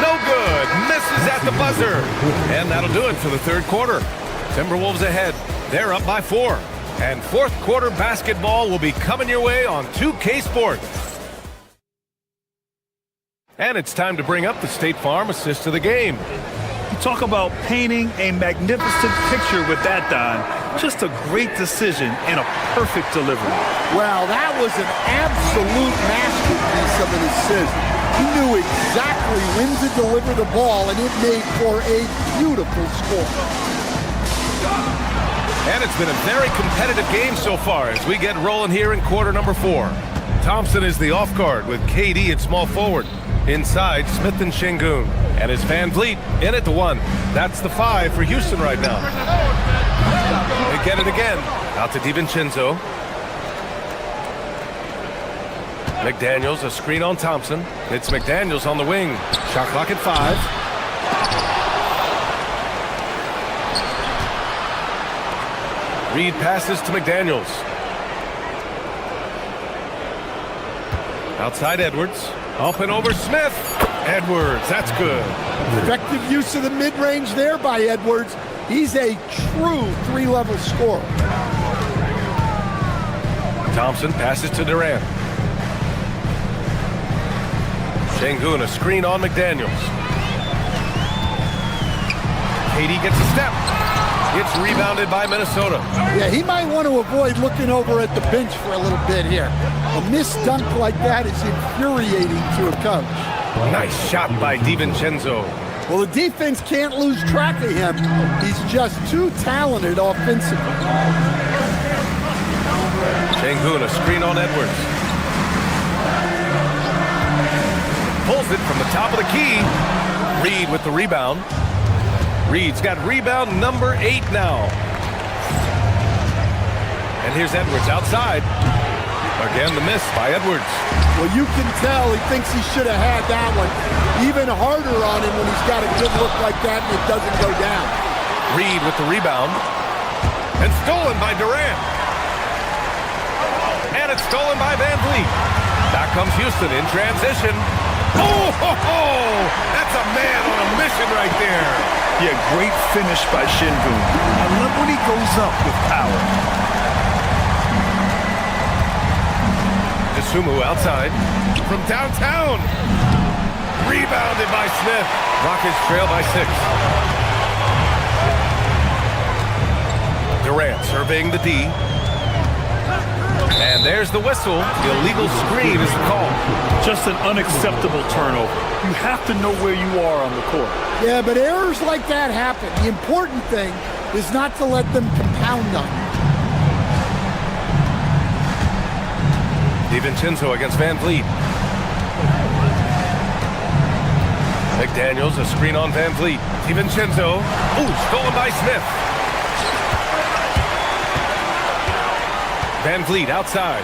No good. Misses at the buzzer. And that'll do it for the third quarter. Timberwolves ahead. They're up by 4. And fourth quarter basketball will be coming your way on 2K Sports. And it's time to bring up the State Farm assist of the game. You talk about painting a magnificent picture with that, Don. Just a great decision and a perfect delivery. Well, that was an absolute masterpiece of an assist. He knew exactly when to deliver the ball, and it made for a beautiful score. And it's been a very competitive game so far as we get rolling here in quarter number 4. Thompson is the off guard with KD at small forward. Inside, Smith and Şengün. And it's Van Vliet in at the 1. That's the 5 for Houston right now. They get it again. Out to DiVincenzo. McDaniels, a screen on Thompson. It's McDaniels on the wing. Shot clock at 5. Reed passes to McDaniels. Outside Edwards. Up and over Smith. Edwards, that's good. Effective use of the mid-range there by Edwards. He's a true 3-level scorer. Thompson passes to Durant. Şengün, a screen on McDaniels. KD gets a step. It's rebounded by Minnesota. Yeah, he might want to avoid looking over at the bench for a little bit here. A missed dunk like that is infuriating to a coach. Nice shot by DiVincenzo. Well, the defense can't lose track of him. He's just too talented offensively. Şengün, a screen on Edwards. Pulls it from the top of the key. Reed with the rebound. Reed's got rebound number 8 now. And here's Edwards outside. Again, the miss by Edwards. Well, you can tell he thinks he should have had that one. Even harder on him when he's got a good look like that and it doesn't go down. Reed with the rebound. And stolen by Durant. And it's stolen by Van Vliet. Back comes Houston in transition. Oh, ho, ho! That's a man on a mission right there. Yeah, great finish by Şengün. I love when he goes up with power. Sumu outside from downtown. Rebounded by Smith. Rockets trail by 6. Durant surveying the D. And there's the whistle. The illegal screen is the call. Just an unacceptable turnover. You have to know where you are on the court. Yeah, but errors like that happen. The important thing is not to let them compound on you. DiVincenzo against Van Vliet. McDaniels, a screen on Van Vliet. DiVincenzo. Ooh, stolen by Smith. Van Vliet outside.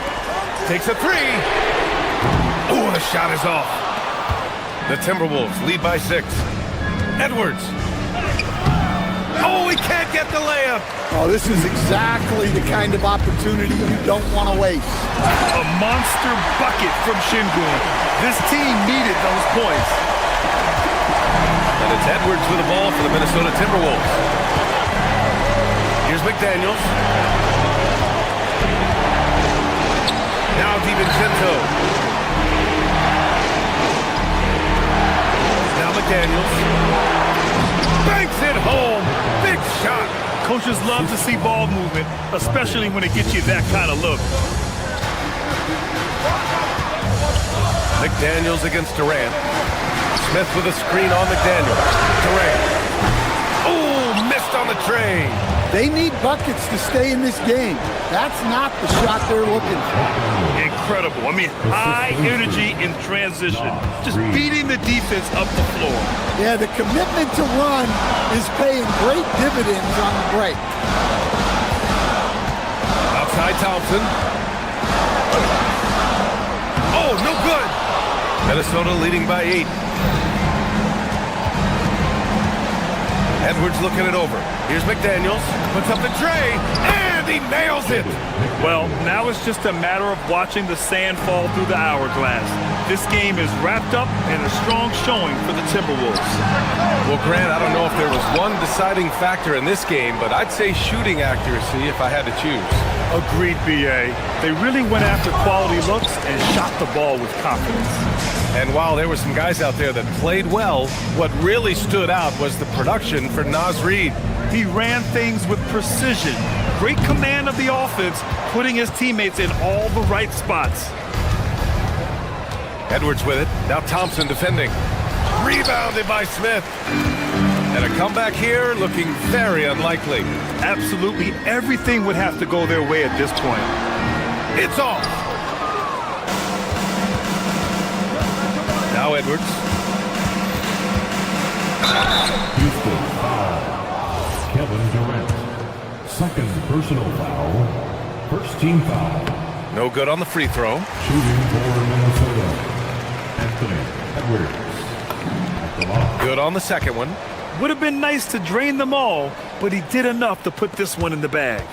Takes a three. Ooh, the shot is off. The Timberwolves lead by 6. Edwards. Oh, he can't get the layup. Oh, this is exactly the kind of opportunity you don't want to waste. A monster bucket from Şengün. This team needed those points. And it's Edwards with the ball for the Minnesota Timberwolves. Here's McDaniels. Now DiVincenzo. Now McDaniels. Banks it home. Big shot. Coaches love to see ball movement, especially when it gets you that kind of look. McDaniels against Durant. Smith with a screen on McDaniels. Durant. Oh, missed on the tray. They need buckets to stay in this game. That's not the shot they're looking for. Incredible. I mean, high energy in transition. Just beating the defense up the floor. Yeah, the commitment to run is paying great dividends on the break. Outside Thompson. Oh, no good. Minnesota leading by 8. Edwards looking it over. Here's McDaniels. Puts up the tray. And he nails it. Well, now it's just a matter of watching the sand fall through the hourglass. This game is wrapped up and a strong showing for the Timberwolves. Well, Grant, I don't know if there was one deciding factor in this game, but I'd say shooting accuracy if I had to choose. Agreed, B.A. They really went after quality looks and shot the ball with confidence. And while there were some guys out there that played well, what really stood out was the production for Naz Reid. He ran things with precision, great command of the offense, putting his teammates in all the right spots. Edwards with it. Now Thompson defending. Rebounded by Smith. And a comeback here looking very unlikely. Absolutely everything would have to go their way at this point. It's off. Now Edwards. Houston foul. Kevin Durant. Second personal foul. First team foul. No good on the free throw. Shooting for Minnesota. Anthony Edwards. At the line. Good on the second one. Would have been nice to drain them all, but he did enough to put this one in the bag.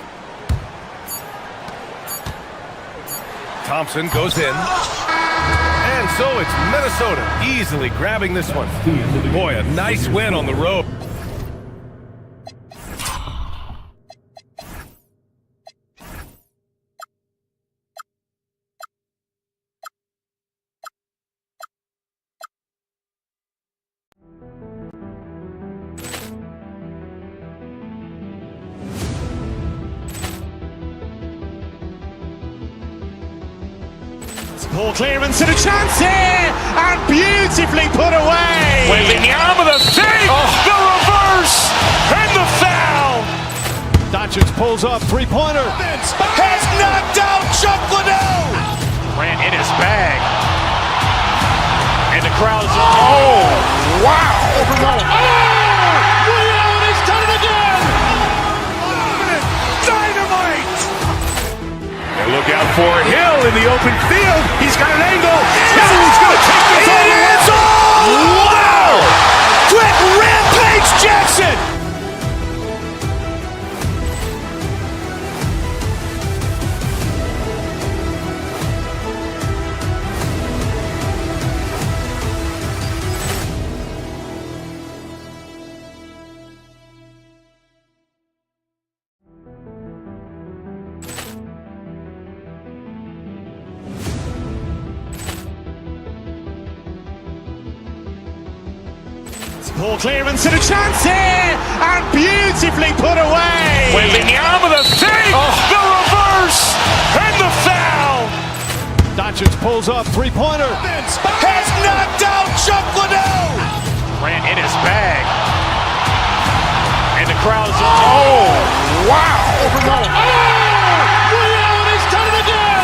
Thompson goes in. And so it's Minnesota easily grabbing this one. Boy, a nice win on the road. Ball clearance and a chance here, and beautifully put away. Wembanyama the save, the reverse, and the foul. Doncic pulls up, three-pointer. Has knocked out Chuck Liddell. Ran in his bag. And the crowd is, oh, wow. Ray Allen has done it again. Dynamite. And look out for Hill in the open field. He's got an angle. He's going to take this all the way. Wow. Quick rampage Jackson. Ball clearance and a chance here, and beautifully put away. Wembanyama the save, the reverse, and the foul. Doncic pulls up, three-pointer. Has knocked out Chuck Liddell. Ran in his bag. And the crowd is, oh, wow. Ray Allen has done it again.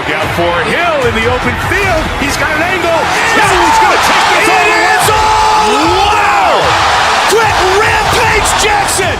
Look out for Hill in the open field. He's got an angle. He's going to take this all the way. Wow! Quick rampage Jackson!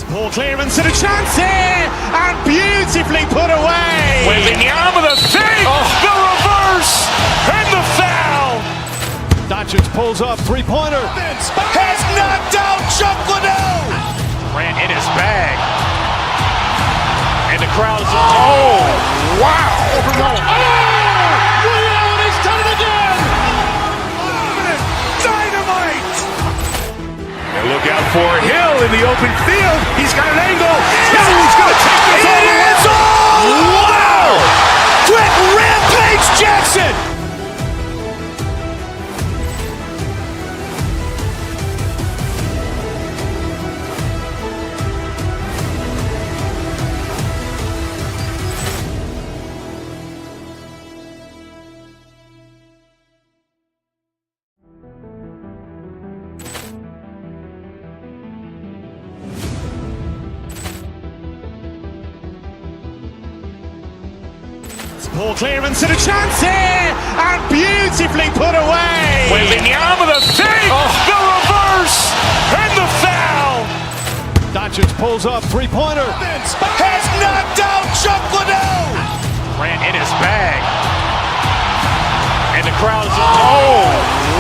Poor clearance and a chance here, and beautifully put away. Wembanyama the fake, the reverse, and the foul. Doncic pulls up, three-pointer. Has knocked out Chuck Liddell. Ran in his bag. And the crowd is, oh, wow. Ray Allen has done it again. Dynamite. And look out for Hill in the open field. He's got an angle. He's going to take this all the way. Wow. Quick rampage Jackson. Poor clearance and a chance here, and beautifully put away. Wembanyama the fake, the reverse, and the foul. Doncic pulls up, three-pointer. Has knocked out Chuck Liddell. Ran in his bag. And the crowd is, oh,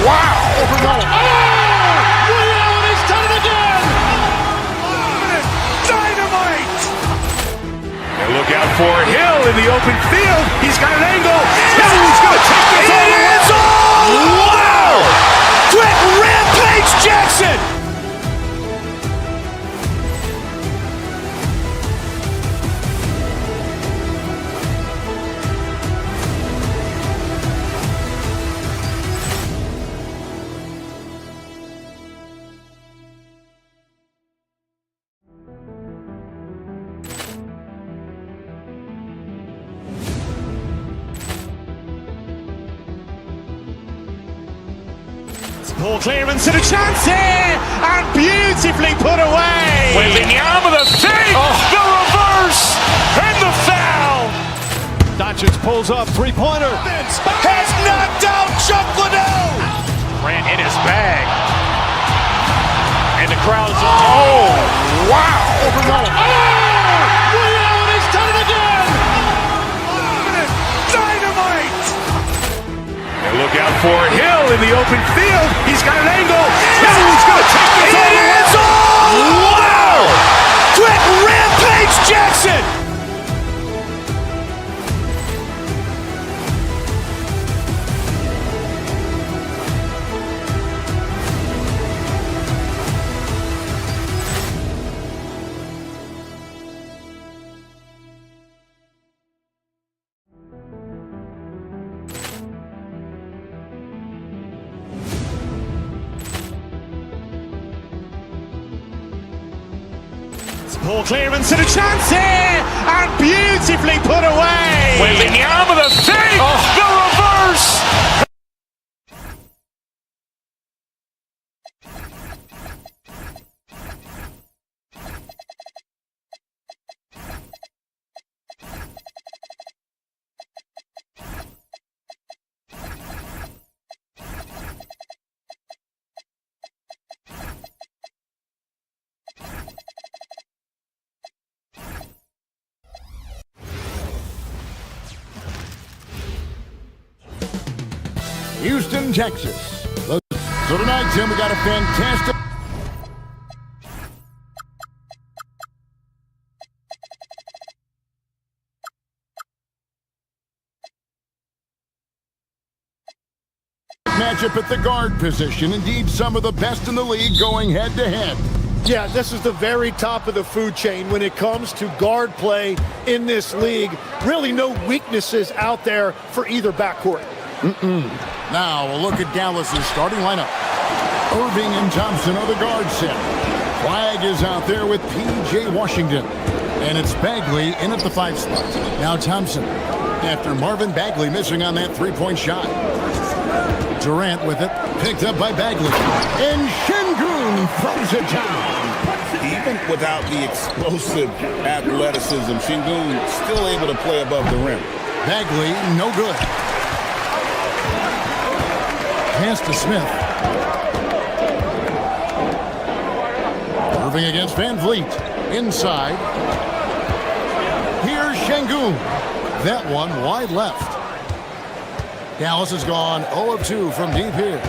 wow. Ray Allen has done it again. Dynamite. And look out for Hill in the open field. He's got an angle. He's going to take this all the way. Wow. Quick rampage Jackson. Poor clearance and a chance here, and beautifully put away. Wembanyama the fake, the reverse, and the foul. Doncic pulls up, three-pointer. Has knocked out Chuck Liddell. Ran in his bag. And the crowd is, oh, wow. Ray Allen has done it again. Dynamite. And look out for Hill in the open field. He's got an angle. He's going to take this all the way. Wow. Quick rampage Jackson. Poor clearance and a chance here, and beautifully put away. Wembanyama the fake, the reverse. Houston, Texas. So tonight, Tim, we got a fantastic... matchup at the guard position. Indeed, some of the best in the league going head-to-head. Yeah, this is the very top of the food chain when it comes to guard play in this league. Really no weaknesses out there for either backcourt. Now a look at Dallas's starting lineup. Irving and Thompson are the guard set. Flag is out there with P.J. Washington. And it's Bagley in at the 5 spot. Now Thompson, after Marvin Bagley missing on that three-point shot. Durant with it, picked up by Bagley. And Şengün throws it down. Even without the explosive athleticism, Şengün still able to play above the rim. Bagley, no good. Pass to Smith. Irving against Van Vliet. Inside. Here's Şengün. That one wide left. Dallas has gone 0 of 2 from deep here.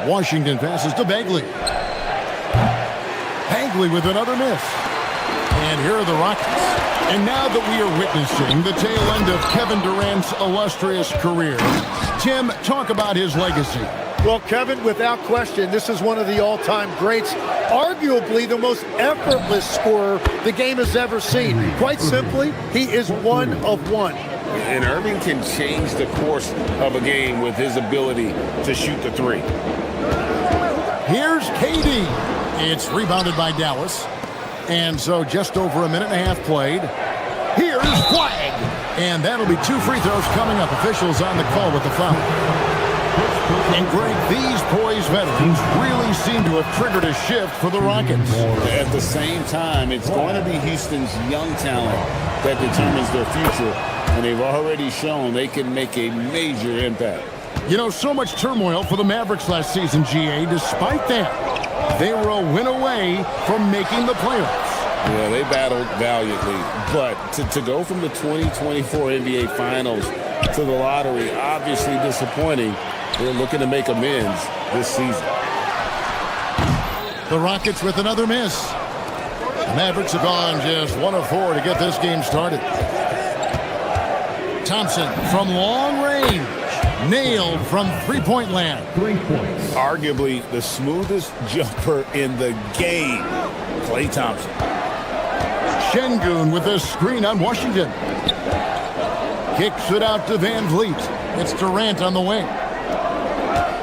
Washington passes to Bagley. Bagley with another miss. And here are the Rockets. And now that we are witnessing the tail end of Kevin Durant's illustrious career, Tim, talk about his legacy. Well, Kevin, without question, this is one of the all-time greats. Arguably the most effortless scorer the game has ever seen. Quite simply, he is one of one. And Irving can change the course of a game with his ability to shoot the three. Here's KD. It's rebounded by Dallas. And so just over a minute and a half played. Here's Flag. And that'll be 2 free throws coming up. Officials on the call with the foul. And Greg, these poised veterans really seem to have triggered a shift for the Rockets. At the same time, it's going to be Houston's young talent that determines their future. And they've already shown they can make a major impact. You know, so much turmoil for the Mavericks last season, GA. Despite that, they were a win away from making the playoffs. Yeah, they battled valiantly. But to go from the 2024 NBA Finals to the lottery, obviously disappointing. They're looking to make amends this season. The Rockets with another miss. The Mavericks have gone just 1 of 4 to get this game started. Thompson from long range. Nailed from three-point land. 3 points. Arguably the smoothest jumper in the game. Klay Thompson. Şengün with a screen on Washington. Kicks it out to Van Vliet. It's Durant on the wing.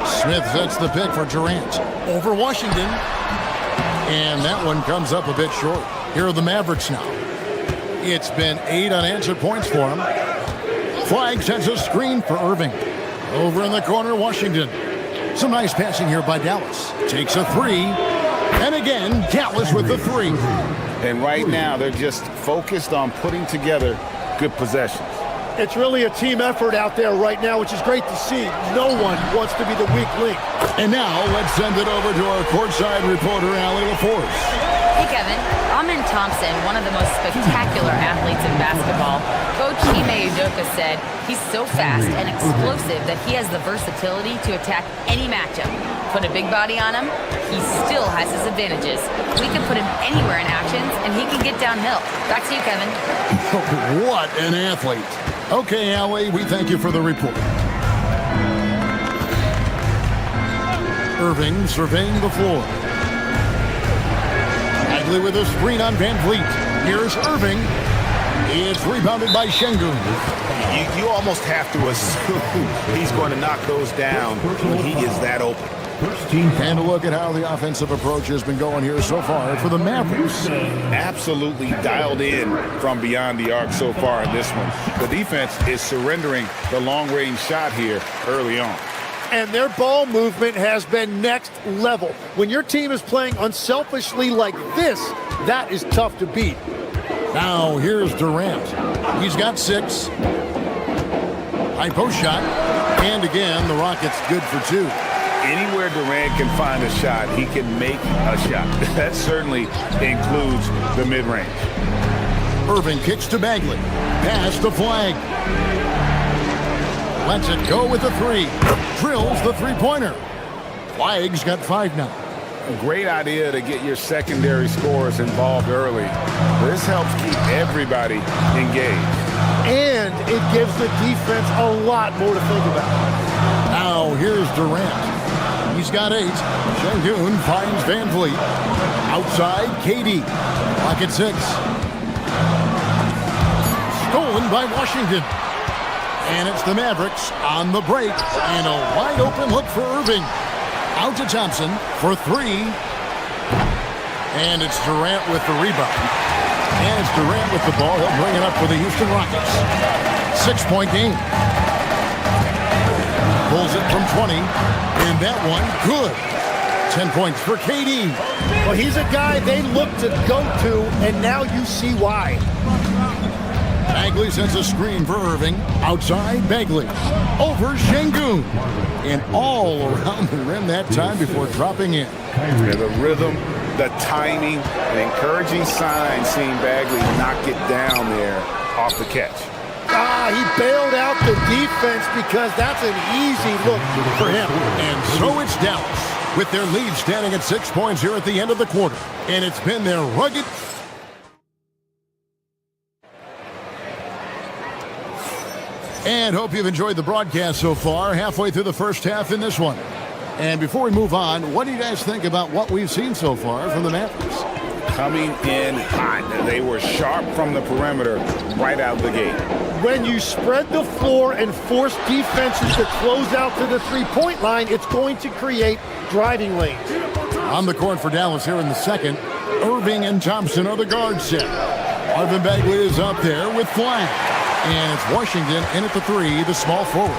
Smith sets the pick for Durant. Over Washington. And that one comes up a bit short. Here are the Mavericks now. It's been 8 unanswered points for him. Flag sends a screen for Irving. Over in the corner, Washington. Some nice passing here by Dallas. Takes a 3. And again, Dallas with the 3. And right now, they're just focused on putting together good possessions. It's really a team effort out there right now, which is great to see. No one wants to be the weak link. And now, let's send it over to our courtside reporter, Allie LaForce. Hey, Kevin. Amin Thompson, one of the most spectacular athletes in basketball. Coach Ime Udoka said he's so fast and explosive that he has the versatility to attack any matchup. Put a big body on him, he still has his advantages. We can put him anywhere in actions, and he can get downhill. Back to you, Kevin. What an athlete. Okay, Allie, we thank you for the report. Irving surveying the floor. Bagley with a screen on Van Vliet. Here's Irving. It's rebounded by Şengün. You almost have to assume he's going to knock those down when he is that open. And a look at how the offensive approach has been going here so far for the Mavericks. Absolutely dialed in from beyond the arc so far in this one. The defense is surrendering the long-range shot here early on. And their ball movement has been next level. When your team is playing unselfishly like this, that is tough to beat. Now here's Durant. He's got 6. High post shot. And again, the Rockets good for 2. Anywhere Durant can find a shot, he can make a shot. That certainly includes the mid-range. Irving kicks to Bagley. Pass to Flag. Lets it go with the 3. Drills the three-pointer. Flag's got 5 now. A great idea to get your secondary scorers involved early. This helps keep everybody engaged. And it gives the defense a lot more to think about. Now here's Durant. He's got 8. Şengün finds Van Vliet. Outside, KD. Pocket 6. Stolen by Washington. And it's the Mavericks on the break. And a wide open look for Irving. Out to Thompson for three. And it's Durant with the rebound. And it's Durant with the ball. He'll bring it up for the Houston Rockets. 6-point game. Pulls it from 20. And that one, good. 10 points for KD. Well, he's a guy they look to go to, and now you see why. Bagley sends a screen for Irving. Outside, Bagley. Over Şengün. And all around the rim that time before dropping in. Yeah, the rhythm, the timing, an encouraging sign seeing Bagley knock it down there off the catch. He bailed out the defense because that's an easy look for him. And so it's Dallas with their lead standing at 6 points here at the end of the quarter. And it's been their rugged... And hope you've enjoyed the broadcast so far, halfway through the first half in this one. And before we move on, what do you guys think about what we've seen so far from the Mavericks? Coming in hot. They were sharp from the perimeter right out of the gate. When you spread the floor and force defenses to close out to the three-point line, it's going to create driving lanes. On the court for Dallas here in the second, Irving and Thompson are the guard set. Marvin Bagley is up there with Flag. And it's Washington in at the three, the small forward.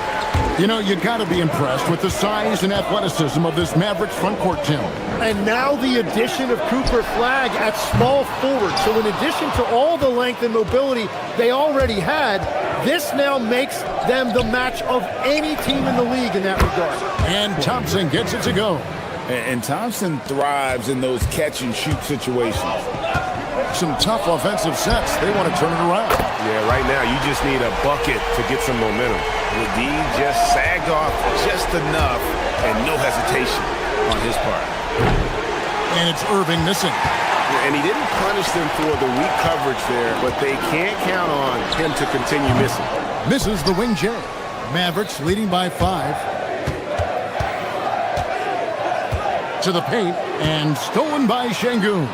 You know, you got to be impressed with the size and athleticism of this Mavericks front court, Tim. And now the addition of Cooper Flag at small forward. So in addition to all the length and mobility they already had, this now makes them the match of any team in the league in that regard. And Thompson gets it to go. And Thompson thrives in those catch-and-shoot situations. Some tough offensive sets. They want to turn it around. Yeah, right now you just need a bucket to get some momentum. D just sagged off just enough and no hesitation on his part. And it's Irving missing. And he didn't punish them for the weak coverage there, but they can't count on him to continue missing. Misses the wing J. Mavericks leading by 5. To the paint and stolen by Şengün.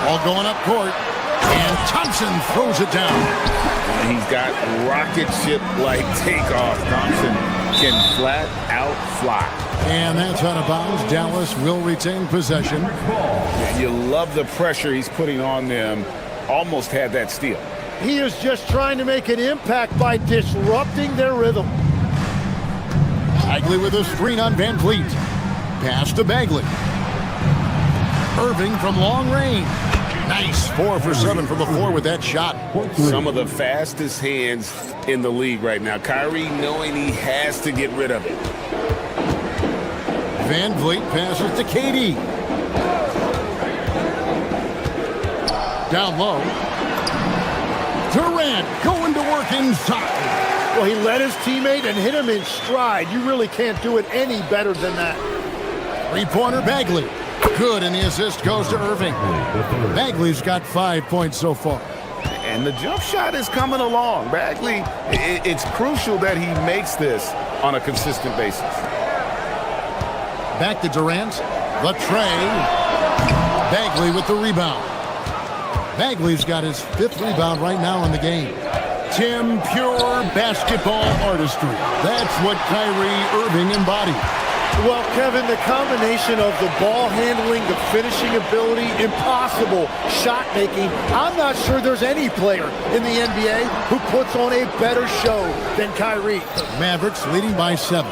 All going up court, and Thompson throws it down. And he's got rocket ship-like takeoff. Thompson can flat out fly. And that's out of bounds. Dallas will retain possession. Yeah, you love the pressure he's putting on them. Almost had that steal. He is just trying to make an impact by disrupting their rhythm. Bagley with a screen on Van Vliet. Pass to Bagley. Irving from long range. Nice 4 for 7 from the floor with that shot. Some of the fastest hands in the league right now. Kyrie knowing he has to get rid of it. Van Vliet passes to KD. Down low. Durant going to work inside. Well, he led his teammate and hit him in stride. You really can't do it any better than that. Three-pointer Bagley. Good, and the assist goes to Irving. Bagley's got 5 points so far. And the jump shot is coming along. Bagley, it's crucial that he makes this on a consistent basis. Back to Durant. The tray. Bagley with the rebound. Bagley's got his 5th rebound right now in the game. Tim, pure basketball artistry. That's what Kyrie Irving embodies. Well, Kevin, the combination of the ball handling, the finishing ability, impossible shot making. I'm not sure there's any player in the NBA who puts on a better show than Kyrie. Mavericks leading by 7.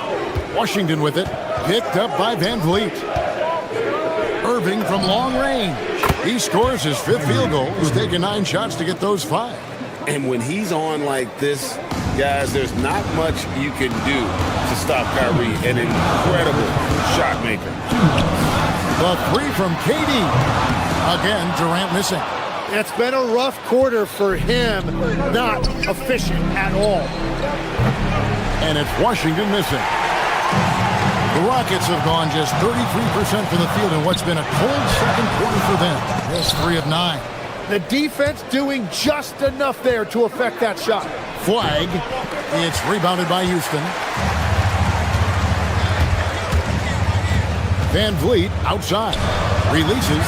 Washington with it. Picked up by Van Vliet. Irving from long range. He scores his 5th field goal. He's taken 9 shots to get those 5. And when he's on like this, guys, there's not much you can do to stop Kyrie, an incredible shot maker. The 3 from KD. Again, Durant missing. It's been a rough quarter for him, not efficient at all. And it's Washington missing. The Rockets have gone just 33% from the field in what's been a cold second quarter for them. Just 3 of 9. The defense doing just enough there to affect that shot. Flag. It's rebounded by Houston. Van Vliet outside. Releases.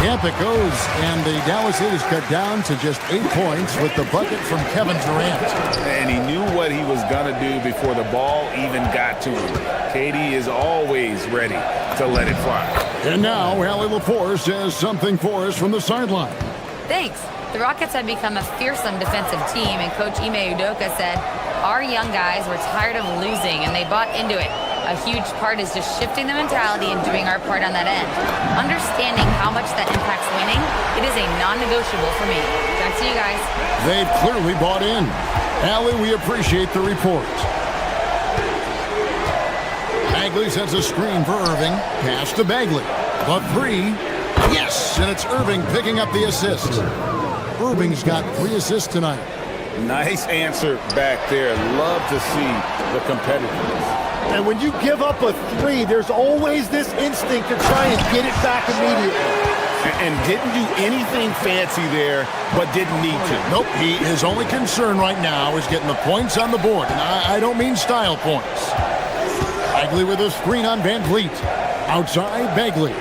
Camp it goes, and the Dallas lead is cut down to just 8 points with the bucket from Kevin Durant. And he knew what he was going to do before the ball even got to him. KD is always ready to let it fly. And now, Allie LaForce has something for us from the sideline. Thanks. The Rockets have become a fearsome defensive team, and Coach Ime Udoka said, our young guys were tired of losing, and they bought into it. A huge part is just shifting the mentality and doing our part on that end. Understanding how much that impacts winning, it is a non-negotiable for me. Back to you guys. They've clearly bought in. Allie, we appreciate the report. Bagley sends a screen for Irving. Pass to Bagley. The three. Yes, and it's Irving picking up the assist. Irving's got 3 assists tonight. Nice answer back there. Love to see the competitiveness. And when you give up a 3, there's always this instinct to try and get it back immediately. And didn't do anything fancy there, but didn't need to. Nope, his only concern right now is getting the points on the board. And I don't mean style points. Bagley with a screen on Van Vliet. Outside, Bagley.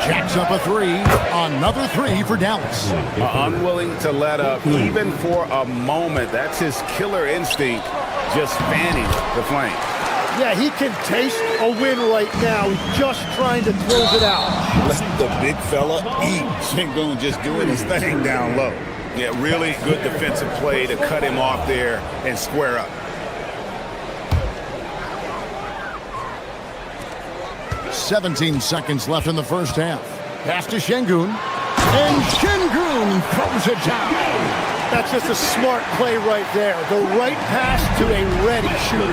Jacks up a 3. Another 3 for Dallas. Unwilling to let up even for a moment. That's his killer instinct, just fanning the flame. Yeah, he can taste a win right now. He's just trying to close it out. Let the big fella eat. Sengun just doing his thing down low. Yeah, really good defensive play to cut him off there and square up. 17 seconds left in the first half. Pass to Sengun. And Sengun throws it down. That's just a smart play right there. The right pass to a ready shooter.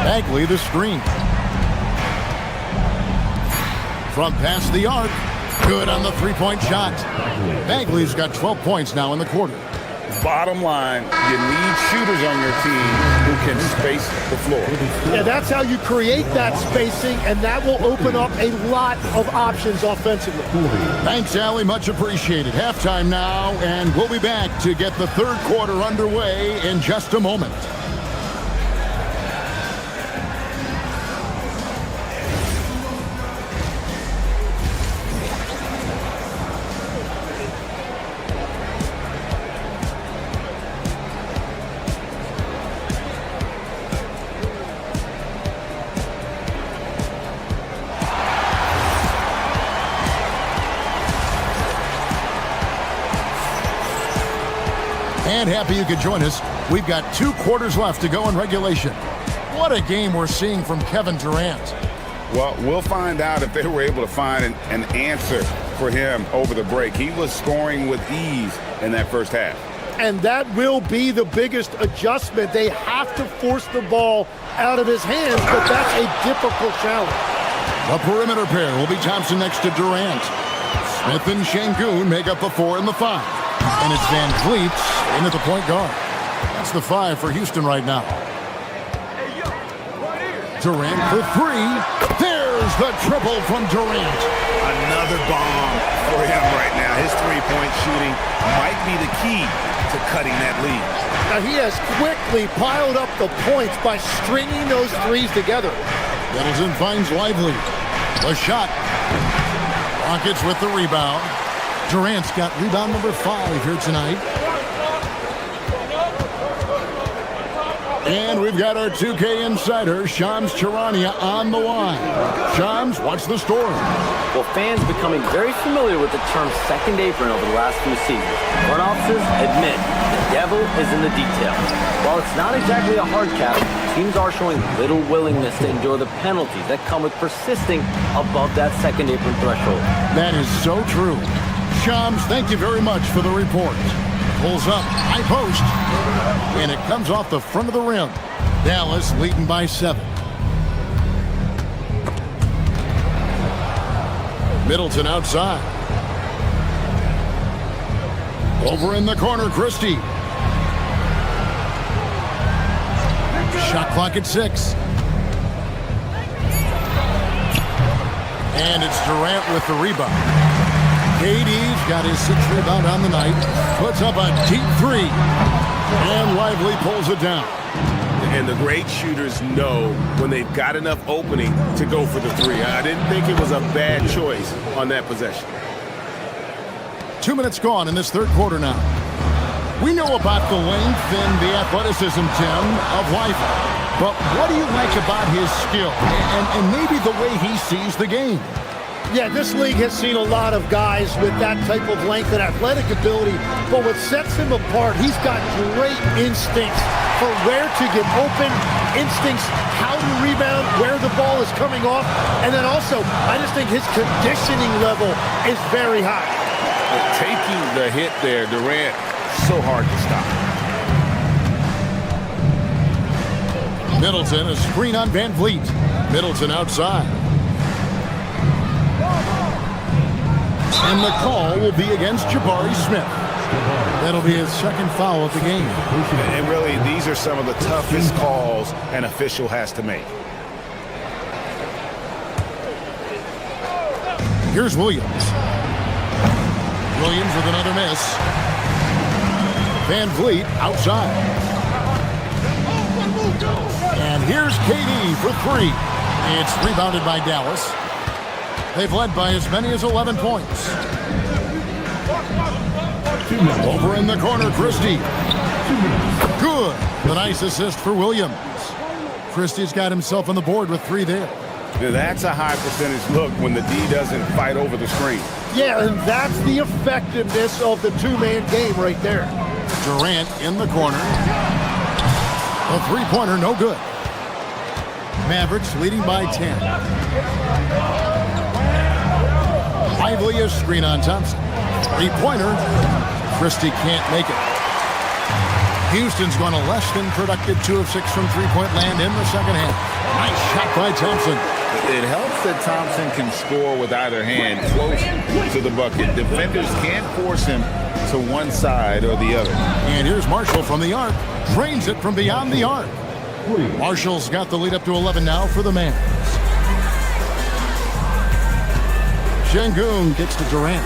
Bagley the screen. From past the arc. Good on the three-point shot. Bagley's got 12 points now in the quarter. Bottom line, you need shooters on your team who can space the floor. Yeah, that's how you create that spacing, and that will open up a lot of options offensively. Thanks, Allie. Much appreciated. Halftime now, and we'll be back to get the third quarter underway in just a moment. And happy you could join us. We've got 2 quarters left to go in regulation. What a game we're seeing from Kevin Durant. Well, we'll find out if they were able to find an answer for him over the break. He was scoring with ease in that first half. And that will be the biggest adjustment. They have to force the ball out of his hands, but that's a difficult challenge. The perimeter pair will be Thompson next to Durant. Smith and Sengun make up the 4 and the 5. And it's Van Vliet in at the point guard. That's the 5 for Houston right now. Durant for 3. There's the triple from Durant. Another bomb for him right now. His three-point shooting might be the key to cutting that lead. Now he has quickly piled up the points by stringing those threes together. Middleton finds Lively. The shot. Rockets with the rebound. Durant's got rebound number 5 here tonight. And we've got our 2K insider, Shams Charania, on the line. Shams, what's the story? Well, fans becoming very familiar with the term second apron over the last few seasons. Front offices admit the devil is in the details. While it's not exactly a hard cap, teams are showing little willingness to endure the penalties that come with persisting above that second apron threshold. That is so true. Shams, thank you very much for the report. Pulls up, high post, and it comes off the front of the rim. Dallas leading by 7. Middleton outside. Over in the corner, Christie. Shot clock at 6. And it's Durant with the rebound. KD's got his 6th rebound on the night. Puts up a deep 3. And Lively pulls it down. And the great shooters know when they've got enough opening to go for the three. I didn't think it was a bad choice on that possession. 2 minutes gone in this third quarter now. We know about the length and the athleticism, Tim, of Wi-Fi. But what do you like about his skill and maybe the way he sees the game? Yeah, this league has seen a lot of guys with that type of length and athletic ability, but what sets him apart, he's got great instincts for where to get open, instincts how to rebound, where the ball is coming off, and then also, I just think his conditioning level is very high. Taking the hit there, Durant, so hard to stop. Middleton, a screen on Van Vliet. Middleton outside. And the call will be against Jabari Smith. That'll be his second foul of the game. And really, these are some of the toughest calls an official has to make. Here's Williams. Williams with another miss. Van Vliet outside. And here's KD for three. It's rebounded by Dallas. They've led by as many as 11 points. Over in the corner, Christie. Good. The nice assist for Williams. Christie's got himself on the board with three there. Yeah, that's a high percentage look when the D doesn't fight over the screen. Yeah, and that's the effectiveness of the two-man game right there. Durant in the corner. A three-pointer, no good. Mavericks leading by 10. Lively a screen on Thompson. Three-pointer. Christie can't make it. Houston's gone a less than productive 2 of 6 from three-point land in the second half. Nice shot by Thompson. It helps that Thompson can score with either hand close to the bucket. Defenders can't force him to one side or the other. And here's Marshall from the arc. Drains it from beyond the arc. Marshall's got the lead up to 11 now for the Mavs. Şengün gets to Durant.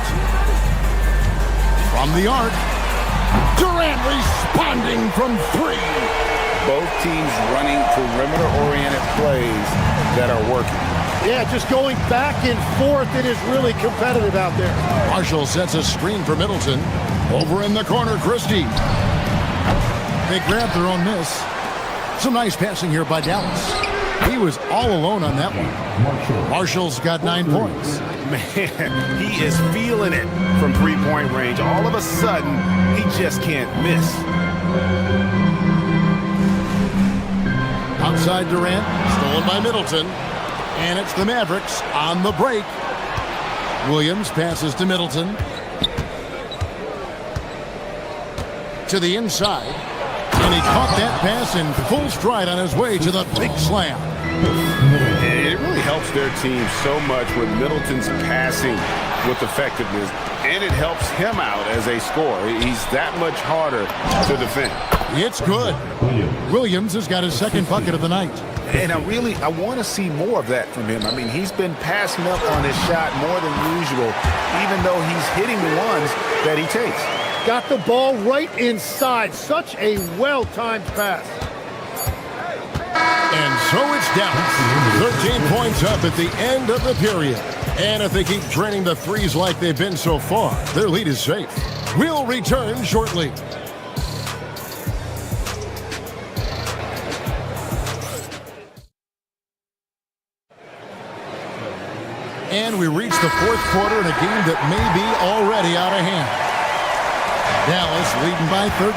From the arc. Durant responding from three. Both teams running perimeter-oriented plays that are working. Yeah, just going back and forth. It is really competitive out there. Marshall sets a screen for Middleton. Over in the corner, Christie. They grab their own miss. Some nice passing here by Dallas. He was all alone on that one. Marshall's got 9 points. Man, he is feeling it from three-point range. All of a sudden, he just can't miss. Outside Durant, stolen by Middleton. And it's the Mavericks on the break. Williams passes to Middleton. To the inside. And he caught that pass in full stride on his way to the big slam. It really helps their team so much with Middleton's passing with effectiveness, and it helps him out as a scorer. He's that much harder to defend. It's good. Williams has got his second bucket of the night. And I want to see more of that from him. I mean, he's been passing up on his shot more than usual, even though he's hitting the ones that he takes. Got the ball right inside. Such a well-timed pass. And so it's Dallas. 13 points up at the end of the period. And if they keep draining the threes like they've been so far, their lead is safe. We'll return shortly. And we reach the fourth quarter in a game that may be already out of hand. Dallas leading by 13.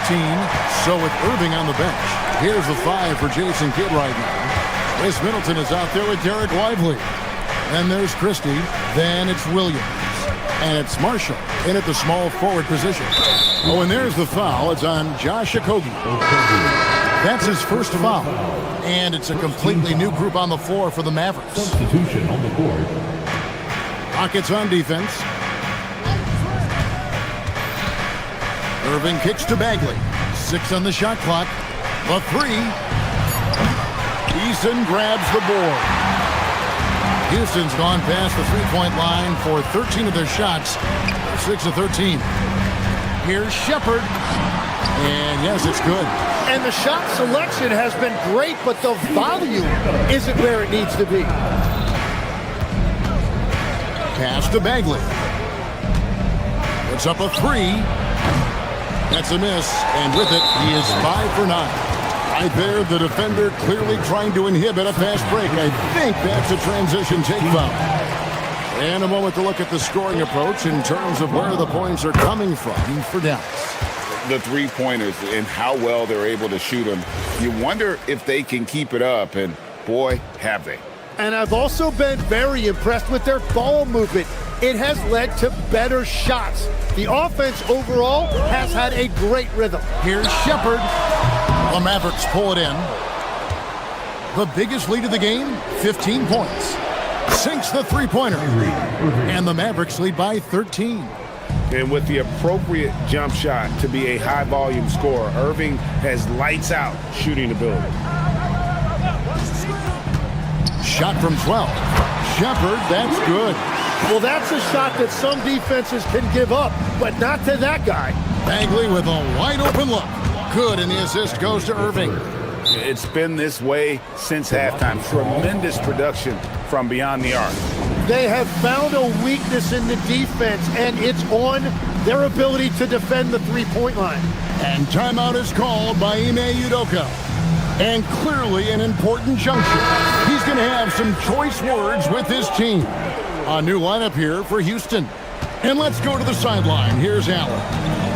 So with Irving on the bench. Here's the 5 for Jason Kidd right now. Chris Middleton is out there with Derek Lively. Then there's Christie. Then it's Williams. And it's Marshall in at the small forward position. Oh, and there's the foul. It's on Josh Okogie. That's his first foul. And it's a completely new group on the floor for the Mavericks. Substitution on the board. Rockets on defense. Irving kicks to Bagley. 6 on the shot clock. The 3. Eason grabs the board. Houston's gone past the three-point line for 13 of their shots. 6 of 13. Here's Shepherd. And yes, it's good. And the shot selection has been great, but the volume isn't where it needs to be. Pass to Bagley. Puts up a three. That's a miss, and with it, he is 5 for 9. Right there, the defender clearly trying to inhibit a fast break. I think that's a transition take foul. And a moment to look at the scoring approach in terms of where the points are coming from for Dallas. The three-pointers and how well they're able to shoot them. You wonder if they can keep it up, and boy, have they. And I've also been very impressed with their ball movement. It has led to better shots. The offense overall has had a great rhythm. Here's Shepard. The Mavericks pull it in. The biggest lead of the game, 15 points. Sinks the three-pointer. And the Mavericks lead by 13. And with the appropriate jump shot to be a high-volume scorer, Irving has lights-out shooting ability. Shot from 12. Shepard, that's good. Well, that's a shot that some defenses can give up, but not to that guy. Bagley with a wide-open look. Good, and the assist goes to Irving. It's been this way since halftime. Tremendous production from beyond the arc. They have found a weakness in the defense, and it's on their ability to defend the three-point line. And timeout is called by Ime Udoka. And clearly an important juncture. He's going to have some choice words with his team. A new lineup here for Houston. And let's go to the sideline. Here's Allen.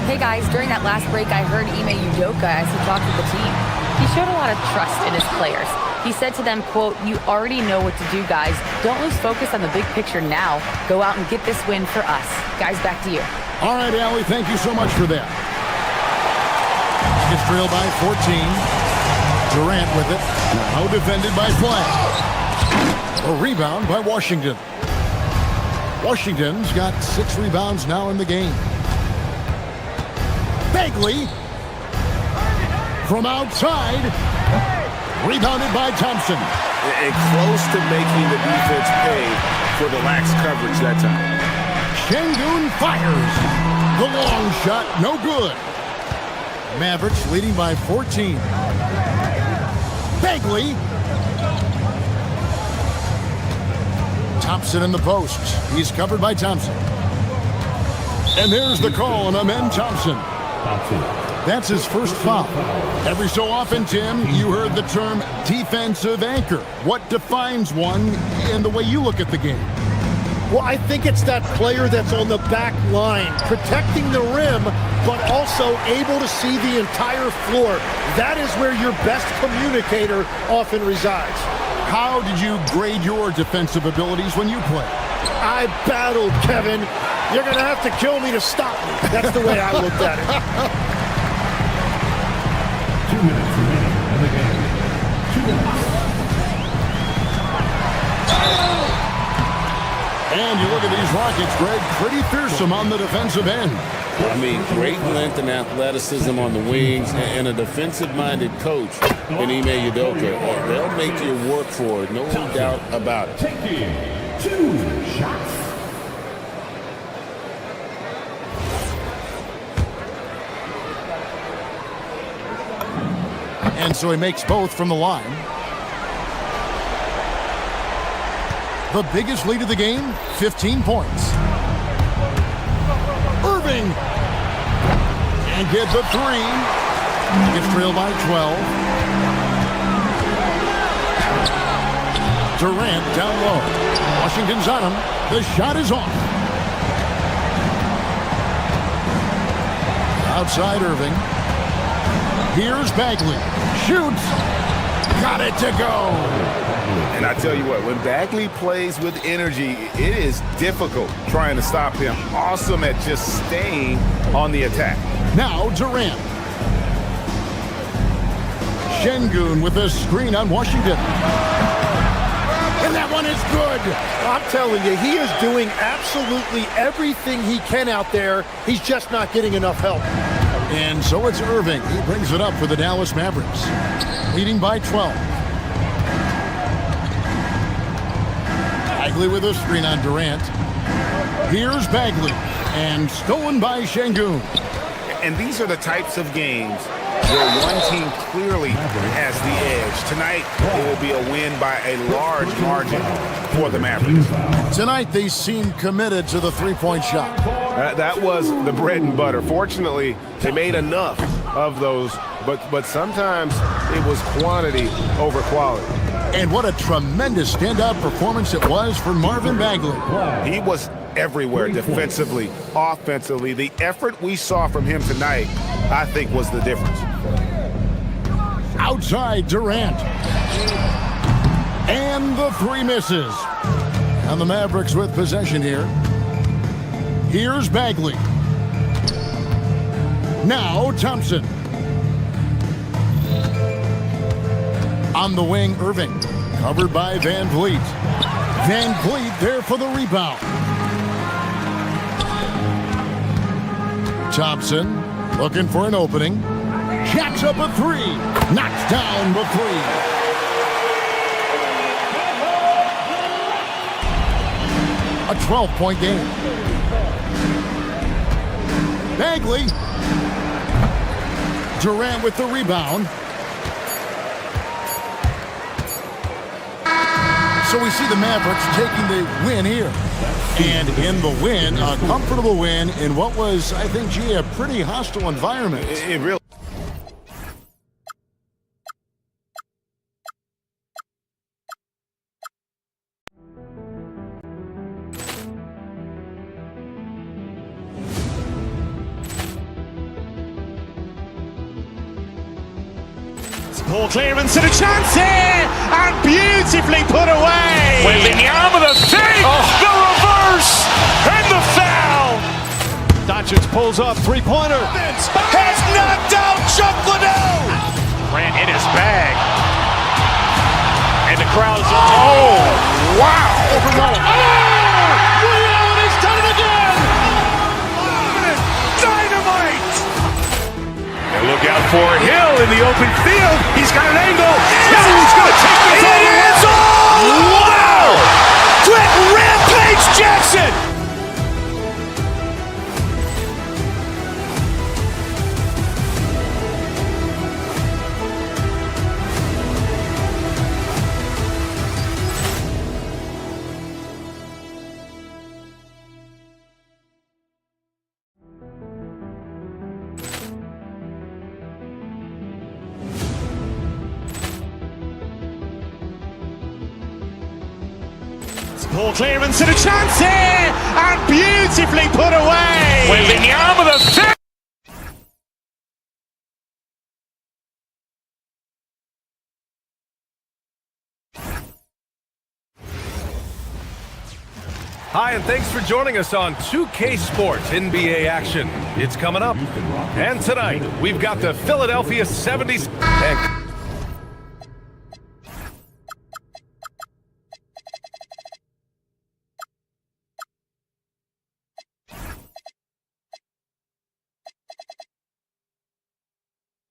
Hey guys, during that last break, I heard Ime Udoka as he talked to the team. He showed a lot of trust in his players. He said to them, quote, "You already know what to do, guys. Don't lose focus on the big picture now. Go out and get this win for us." Guys, back to you. All right, Allie, thank you so much for that. It's trailed by 14. Durant with it. Now defended by Flag. A rebound by Washington. Washington's got 6 rebounds now in the game. Bagley from outside. Rebounded by Thompson. And close to making the defense pay for the lax coverage that time. Şengün fires. The long shot, no good. Mavericks leading by 14. Bagley. Thompson in the post. He's covered by Thompson. And there's the call on Amen Thompson. That's his first foul. Every so often, Tim, you heard the term defensive anchor. What defines one in the way you look at the game? Well, I think it's that player that's on the back line, protecting the rim, but also able to see the entire floor. That is where your best communicator often resides. How did you grade your defensive abilities when you played? I battled, Kevin. You're going to have to kill me to stop me. That's the way I looked at it. 2 minutes remaining in the game. 2 minutes. And you look at these Rockets, Greg, pretty fearsome on the defensive end. I mean, great length and athleticism on the wings, and a defensive-minded coach in Ime Udoka. They'll make you work for it, no doubt about it. Taking 2 shots. And so he makes both from the line. The biggest lead of the game, 15 points. Irving. And gets a 3. Gets trailed by 12. Durant down low. Washington's on him. The shot is off. Outside Irving. Here's Bagley. Shoots. Got it to go. And I tell you what, when Bagley plays with energy, it is difficult trying to stop him. Awesome at just staying on the attack. Now Durant. Şengün with a screen on Washington. And that one is good. I'm telling you, he is doing absolutely everything he can out there. He's just not getting enough help. And so it's Irving. He brings it up for the Dallas Mavericks. Leading by 12. Bagley with a screen on Durant. Here's Bagley. And stolen by Şengün. And these are the types of games where one team clearly has the edge. Tonight, it will be a win by a large margin for the Mavericks. Tonight, they seem committed to the three-point shot. That was the bread and butter. Fortunately, they made enough of those, but sometimes it was quantity over quality. And what a tremendous standout performance it was for Marvin Bagley. He was everywhere defensively, offensively. The effort we saw from him tonight, I think, was the difference. Outside Durant. And the three misses. And the Mavericks with possession here. Here's Bagley. Now Thompson. On the wing, Irving. Covered by Van Vliet. Van Vliet there for the rebound. Thompson looking for an opening. Jacks up a three. Knocks down the three. A 12-point game. Bagley. Durant with the rebound. So we see the Mavericks taking the win here. And in the win, a comfortable win in what was, I think, gee, a pretty hostile environment. It really. Ball clearance and a chance here, and beautifully put away. Wembanyama the save, the reverse, and the foul. Doncic pulls up, three-pointer. Has knocked out Chuck Liddell. Ran in his bag. And the crowd is... Oh, wow. He's done it again. Dynamite. And look out for Hill in the open field. He's got an angle. He's going to take this all the way. Wow! Quick Rampage Jackson. Ball clearance and a chance here, and beautifully put away. Wembanyama the save. Hi, and thanks for joining us on 2K Sports NBA action. It's coming up. And tonight, we've got the Philadelphia 70s.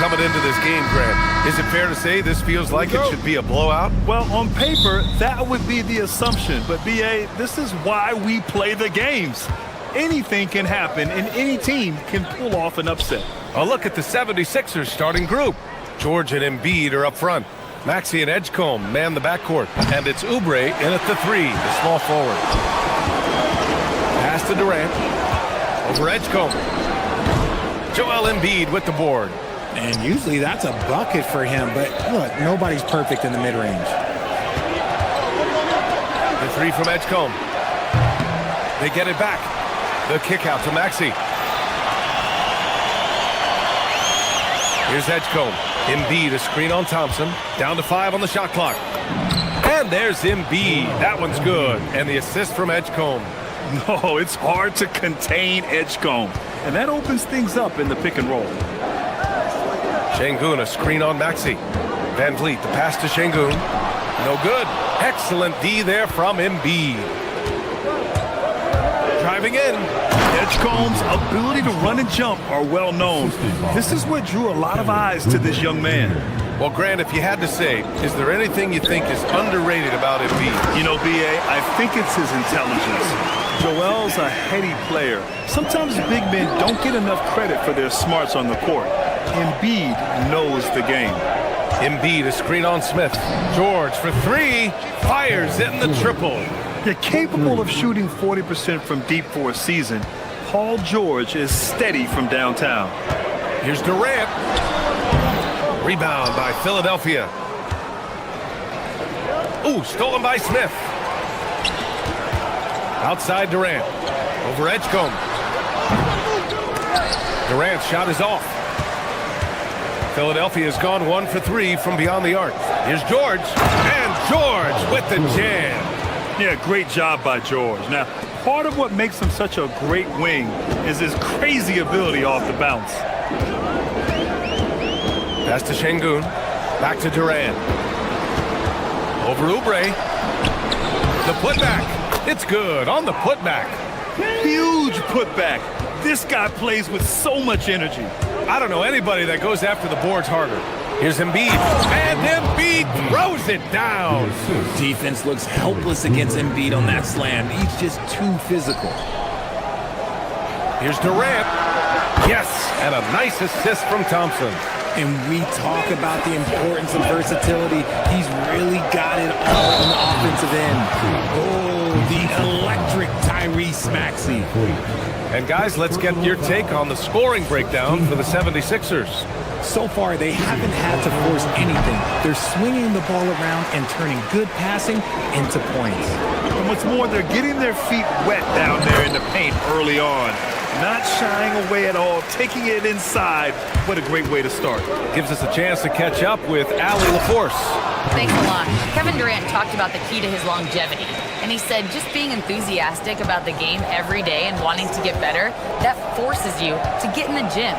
Coming into this game, Grant, is it fair to say this feels like it should be a blowout? Well, on paper, that would be the assumption. But, B.A., this is why we play the games. Anything can happen, and any team can pull off an upset. A look at the 76ers starting group. George and Embiid are up front. Maxey and Edgecombe man the backcourt. And it's Oubre in at the three, the small forward. Pass to Durant. Over Edgecombe. Joel Embiid with the board. And usually that's a bucket for him, but look, nobody's perfect in the mid-range. The three from Edgecombe. They get it back. The kick out to Maxey. Here's Edgecombe. Embiid, a screen on Thompson. Down to 5 on the shot clock. And there's Embiid. That one's good. And the assist from Edgecombe. No, it's hard to contain Edgecombe. And that opens things up in the pick and roll. Şengün, a screen on Maxey. Van Vliet, the pass to Şengün. No good. Excellent D there from Embiid. Driving in. Edgecombe's ability to run and jump are well known. This is what drew a lot of eyes to this young man. Well, Grant, if you had to say, is there anything you think is underrated about Embiid? You know, B.A., I think it's his intelligence. Joel's a heady player. Sometimes big men don't get enough credit for their smarts on the court. Embiid knows the game. Embiid, a screen on Smith. George for three, fires in the triple. You're capable of shooting 40% from deep for a season. Paul George is steady from downtown. Here's Durant. Rebound by Philadelphia. Ooh, stolen by Smith. Outside Durant. Over Edgecombe. Durant's shot is off. Philadelphia has gone 1 for 3 from beyond the arc. Here's George. And George with the jam. Yeah, great job by George. Now, part of what makes him such a great wing is his crazy ability off the bounce. Pass to Şengün. Back to Durant. Over Oubre. The putback. It's good on the putback. Huge putback. This guy plays with so much energy. I don't know anybody that goes after the boards harder. Here's Embiid. And Embiid throws it down. Defense looks helpless against Embiid on that slam. He's just too physical. Here's Durant. Yes, and a nice assist from Thompson. And we talk about the importance of versatility. He's really got it all on the offensive end. Oh, the electric Tyrese Maxey. And guys, let's get your take on the scoring breakdown for the 76ers. So far, they haven't had to force anything. They're swinging the ball around and turning good passing into points. And what's more, they're getting their feet wet down there in the paint early on. Not shying away at all, taking it inside. What a great way to start. Gives us a chance to catch up with Allie LaForce. Thanks a lot. Kevin Durant talked about the key to his longevity. And he said just being enthusiastic about the game every day and wanting to get better, that forces you to get in the gym.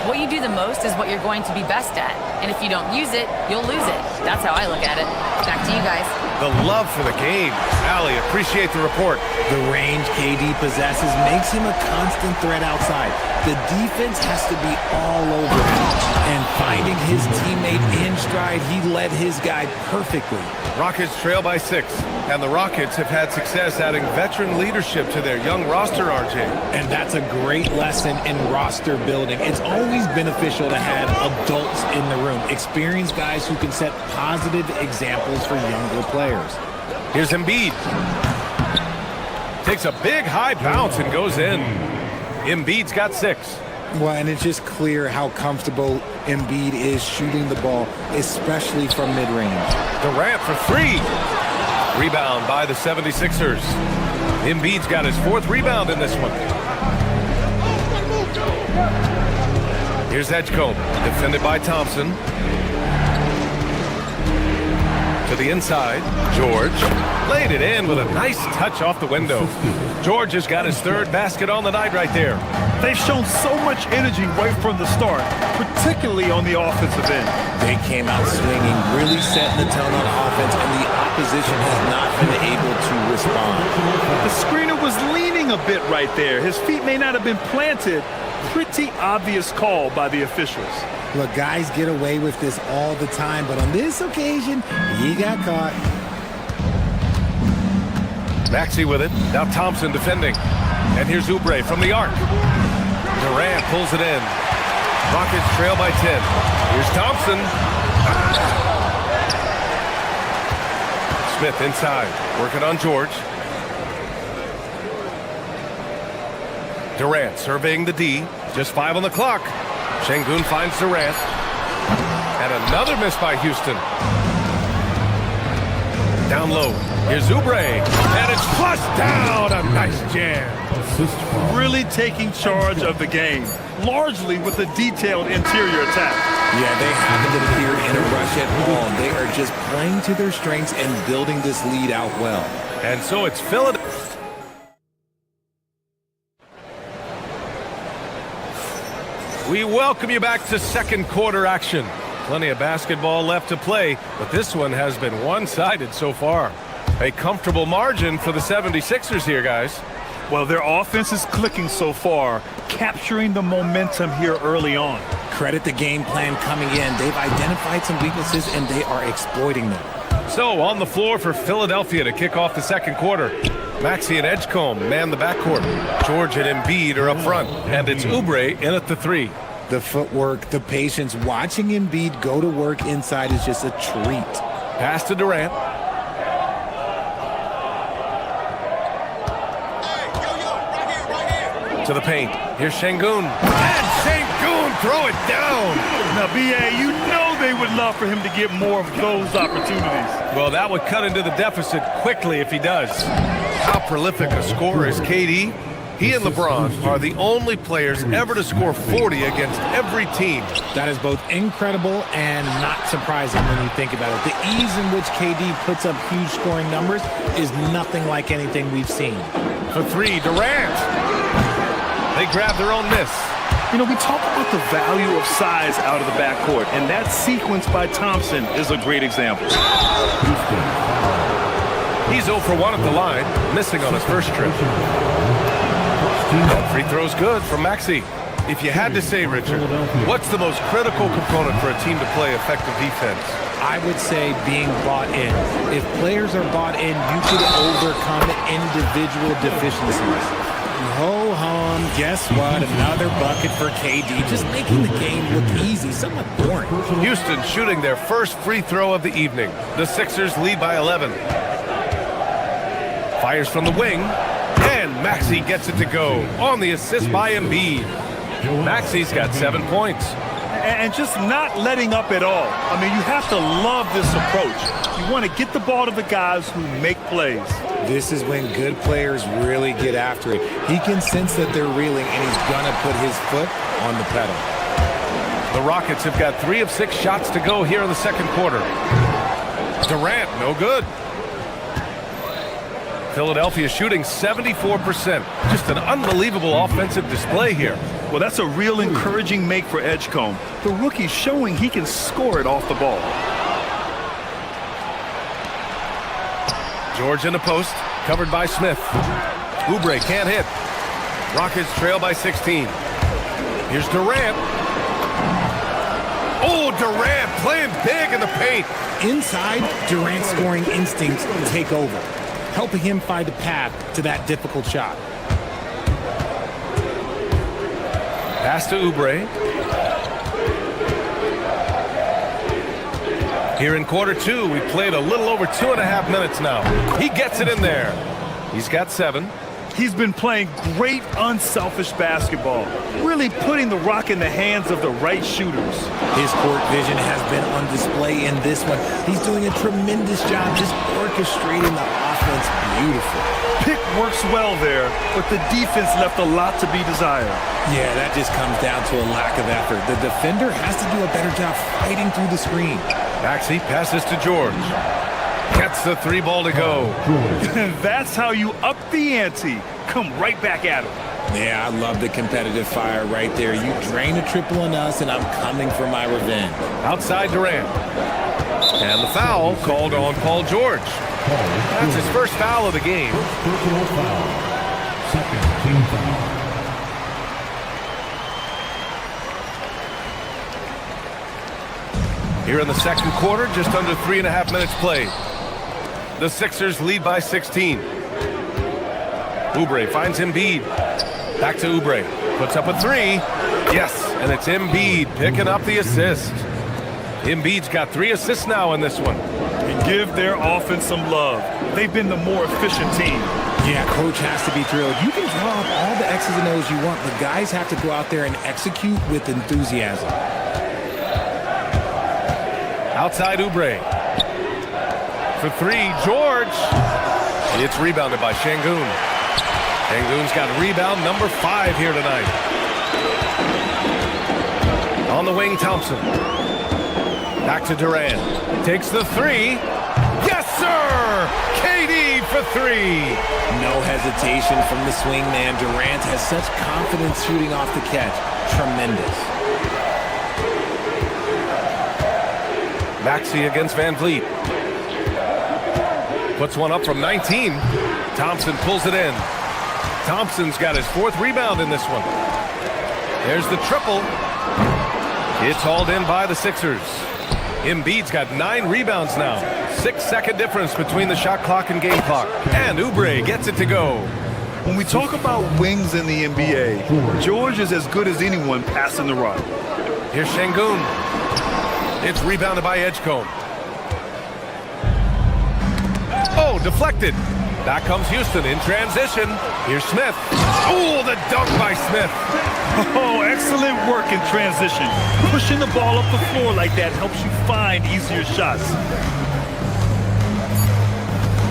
What you do the most is what you're going to be best at. And if you don't use it, you'll lose it. That's how I look at it. Back to you guys. The love for the game. Allie, appreciate the report. The range KD possesses makes him a constant threat outside. The defense has to be all over him. And finding his teammate in stride, he led his guy perfectly. Rockets trail by 6. And the Rockets have had success adding veteran leadership to their young roster, RJ. And that's a great lesson in roster building. It's always beneficial to have adults in the room, experienced guys who can set positive examples for younger players. Here's Embiid. Takes a big high bounce and goes in. Embiid's got 6. Well, and it's just clear how comfortable Embiid is shooting the ball, especially from mid-range. Durant for 3. Rebound by the 76ers. Embiid's got his 4th rebound in this one. Here's Edgecombe, defended by Thompson. To the inside, George laid it in with a nice touch off the window. George has got his 3rd basket on the night right there. They've shown so much energy right from the start, particularly on the offensive end. They came out swinging, really setting the tone on offense, and the opposition has not been able to respond. The screener was leaning a bit right there. His feet may not have been planted. Pretty obvious call by the officials. Look, guys get away with this all the time, but on this occasion, he got caught. Maxey with it. Now Thompson defending. And here's Oubre from the arc. Durant pulls it in. Rockets trail by 10. Here's Thompson. Smith inside. Working on George. Durant surveying the D. Just 5 on the clock. Şengün finds Durant. And another miss by Houston. Down low. Here's Oubre. And it's flushed down. A nice jam. Really taking charge of the game, largely with a detailed interior attack. Yeah, they haven't appeared in a rush at all. They are just playing to their strengths and building this lead out well. And so it's Philadelphia. We welcome you back to second quarter action. Plenty of basketball left to play, but this one has been one-sided so far. A comfortable margin for the 76ers here, guys. Well, their offense is clicking so far, capturing the momentum here early on. Credit the game plan coming in. They've identified some weaknesses, and they are exploiting them. So, on the floor for Philadelphia to kick off the second quarter. Maxey and Edgecombe man the backcourt. George and Embiid are up front, and it's Oubre in at the 3. The footwork, the patience, watching Embiid go to work inside is just a treat. Pass to Durant. To the paint. Here's Şengün. And Şengün throw it down. Now, B.A., you know they would love for him to get more of those opportunities. Well, that would cut into the deficit quickly if he does. How prolific a scorer is KD? He and LeBron are the only players ever to score 40 against every team. That is both incredible and not surprising when you think about it. The ease in which KD puts up huge scoring numbers is nothing like anything we've seen. For 3, Durant. They grab their own miss. You know, we talk about the value of size out of the backcourt, and that sequence by Thompson is a great example. He's 0 for 1 at the line, missing on his first trip. That free throw's good from Maxey. If you had to say, Richard, what's the most critical component for a team to play effective defense? I would say being bought in. If players are bought in, you could overcome individual deficiencies. Ho-hum, guess what? Another bucket for KD. Just making the game look easy, somewhat boring. Houston shooting their first free throw of the evening. The Sixers lead by 11. Fires from the wing, and Maxey gets it to go on the assist by Embiid. Maxey's got 7 points. And just not letting up at all. I mean, you have to love this approach. You want to get the ball to the guys who make plays. This is when good players really get after it. He can sense that they're reeling, and he's going to put his foot on the pedal. The Rockets have got 3 of 6 shots to go here in the second quarter. Durant, no good. Philadelphia shooting 74%. Just an unbelievable offensive display here. Well, that's a real encouraging make for Edgecombe. The rookie's showing he can score it off the ball. George in the post, covered by Smith. Oubre can't hit. Rockets trail by 16. Here's Durant. Oh, Durant playing big in the paint. Inside, Durant's scoring instincts take over, helping him find a path to that difficult shot. Pass to Oubre. Here in quarter 2, we played a little over 2.5 minutes now. He gets it in there. He's got 7. He's been playing great unselfish basketball, really putting the rock in the hands of the right shooters. His court vision has been on display in this one. He's doing a tremendous job just orchestrating the offense beautiful. Pick works well there, but the defense left a lot to be desired. Yeah, that just comes down to a lack of effort. The defender has to do a better job fighting through the screen. Maxey passes to George. Gets the 3 ball to go. That's how you up the ante. Come right back at him. Yeah, I love the competitive fire right there. You drain a triple on us, and I'm coming for my revenge. Outside Durant. And the foul called on Paul George. That's his first foul of the game. Personal foul. Second team foul. Here in the second quarter, just under 3.5 minutes played. The Sixers lead by 16. Oubre finds Embiid. Back to Oubre. Puts up a 3. Yes, and it's Embiid picking up the assist. Embiid's got 3 assists now in this one. And give their offense some love. They've been the more efficient team. Yeah, coach has to be thrilled. You can draw up all the X's and O's you want, but guys have to go out there and execute with enthusiasm. Outside Oubre. For 3, George. It's rebounded by Şengün. Şengün's got rebound number 5 here tonight. On the wing, Thompson. Back to Durant. Takes the 3. Yes, sir! KD for 3. No hesitation from the swing man. Durant has such confidence shooting off the catch. Tremendous. Maxey against Van Vliet. Puts one up from 19. Thompson pulls it in. Thompson's got his 4th rebound in this one. There's the triple. It's hauled in by the Sixers. Embiid's got 9 rebounds now. 6-second difference between the shot clock and game clock. And Oubre gets it to go. When we talk about wings in the NBA, George is as good as anyone passing the rock. Here's Şengün. It's rebounded by Edgecombe. Oh, deflected. Back comes Houston in transition. Here's Smith. Oh, the dunk by Smith. Oh, excellent work in transition. Pushing the ball up the floor like that helps you find easier shots.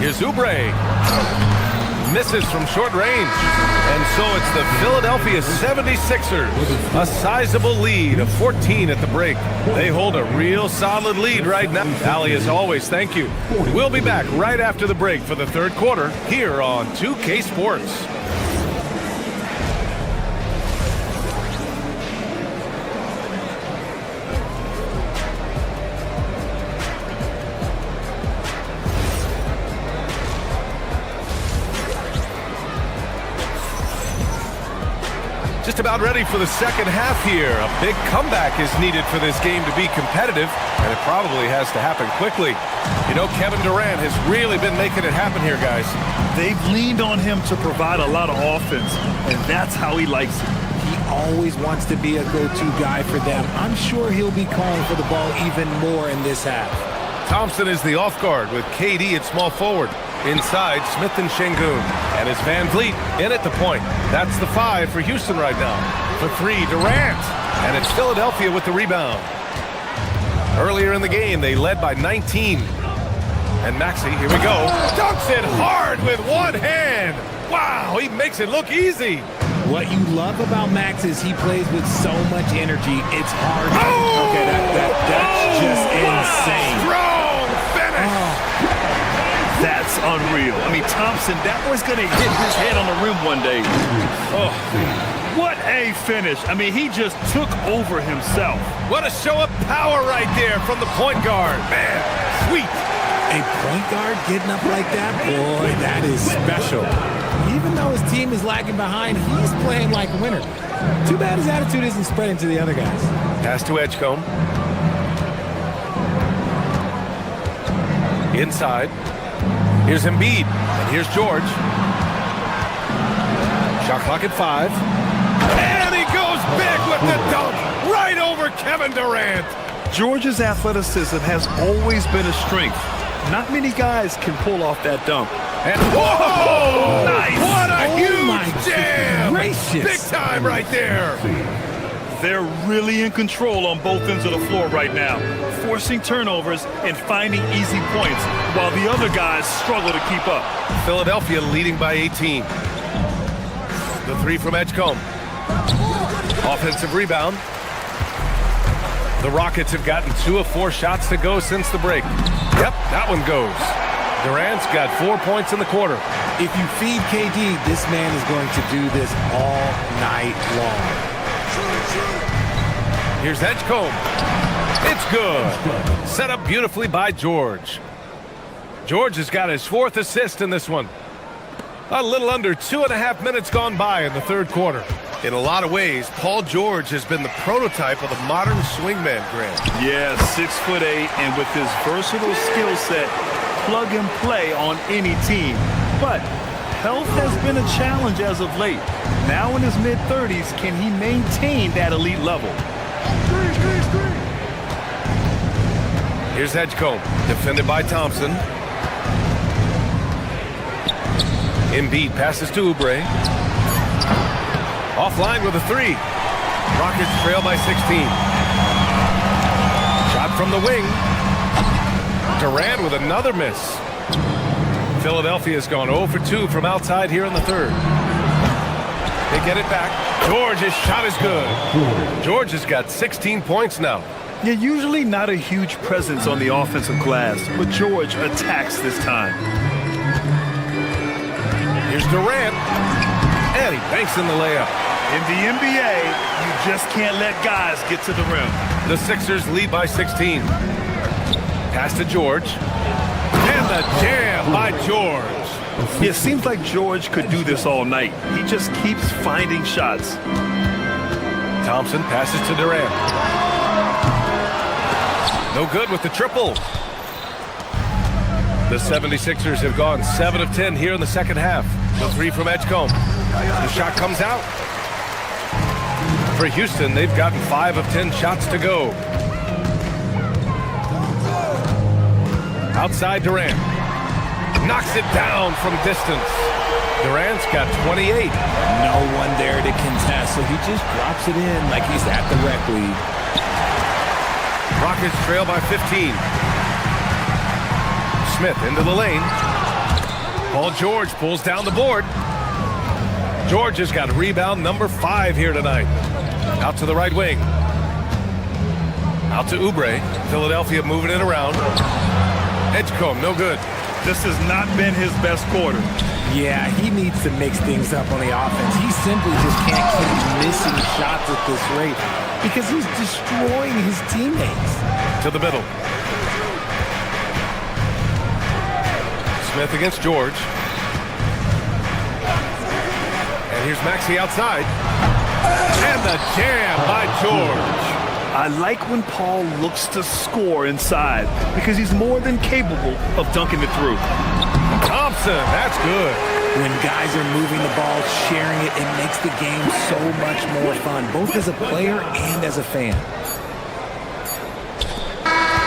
Here's Oubre. Misses from short range. And so it's the Philadelphia 76ers. A sizable lead of 14 at the break. They hold a real solid lead right now. Allie, as always, thank you. We'll be back right after the break for the third quarter here on 2K Sports. Just about ready for the second half here. A big comeback is needed for this game to be competitive, and it probably has to happen quickly. You know, Kevin Durant has really been making it happen here, guys. They've leaned on him to provide a lot of offense, and that's how he likes it. He always wants to be a go-to guy for them. I'm sure he'll be calling for the ball even more in this half. Thompson is the off guard with KD at small forward. Inside, Smith and Şengün. And it's Van Vliet in at the point. That's the 5 for Houston right now. For 3, Durant. And it's Philadelphia with the rebound. Earlier in the game, they led by 19. And Maxey, here we go, dunks it hard with one hand. Wow, he makes it look easy. What you love about Max is he plays with so much energy. It's hard. Oh! Okay, that's just insane. Strong finish. That's unreal. I mean, Thompson, that was going to hit his head on the rim one day. Oh, what a finish. I mean, he just took over himself. What a show of power right there from the point guard. Man, sweet. A point guard getting up like that? Boy, that is special. Even though his team is lagging behind, he's playing like a winner. Too bad his attitude isn't spreading to the other guys. Pass to Edgecombe. Inside. Here's Embiid, and here's George. Shot clock at 5. And he goes big with the dunk right over Kevin Durant. George's athleticism has always been a strength. Not many guys can pull off that dunk. And whoa! Nice! What a huge jam! Gracious. Big time right there. They're really in control on both ends of the floor right now, forcing turnovers and finding easy points while the other guys struggle to keep up. Philadelphia leading by 18. The 3 from Edgecombe. Offensive rebound. The Rockets have gotten 2 of 4 shots to go since the break. Yep, that one goes. Durant's got 4 points in the quarter. If you feed KD, this man is going to do this all night long. Here's Edgecombe. It's good. Set up beautifully by George. George has got his 4th assist in this one. A little under 2.5 minutes gone by in the third quarter. In a lot of ways, Paul George has been the prototype of the modern swingman, Grant. Yeah, 6'8", and with his versatile skill set, plug and play on any team. But health has been a challenge as of late. Now in his mid-30s, can he maintain that elite level? Here's Edgecombe, defended by Thompson. Embiid passes to Oubre. Offline with a 3. Rockets trail by 16. Shot from the wing. Durant with another miss. Philadelphia's gone 0 for 2 from outside here in the third. They get it back. George's shot is good. George has got 16 points now. Yeah, usually not a huge presence on the offensive glass, but George attacks this time. Here's Durant. And he banks in the layup. In the NBA, you just can't let guys get to the rim. The Sixers lead by 16. Pass to George. And the jam by George. It seems like George could do this all night. He just keeps finding shots. Thompson passes to Durant. No good with the triple. The 76ers have gone 7 of 10 here in the second half. The three from Edgecombe. The shot comes out. For Houston, they've gotten 5 of 10 shots to go. Outside Durant. Knocks it down from distance. Durant's got 28. No one there to contest, so he just drops it in like he's at the rec league. Rockets trail by 15. Smith into the lane. Paul George pulls down the board. George has got rebound number 5 here tonight. Out to the right wing. Out to Oubre. Philadelphia moving it around. Edgecombe, no good. This has not been his best quarter. Yeah, he needs to mix things up on the offense. He simply just can't keep missing shots at this rate because he's destroying his teammates. To the middle. Smith against George. And here's Maxey outside. And the jam by George. I like when Paul looks to score inside because he's more than capable of dunking it through. Thompson, that's good. When guys are moving the ball, sharing it, it makes the game so much more fun, both as a player and as a fan.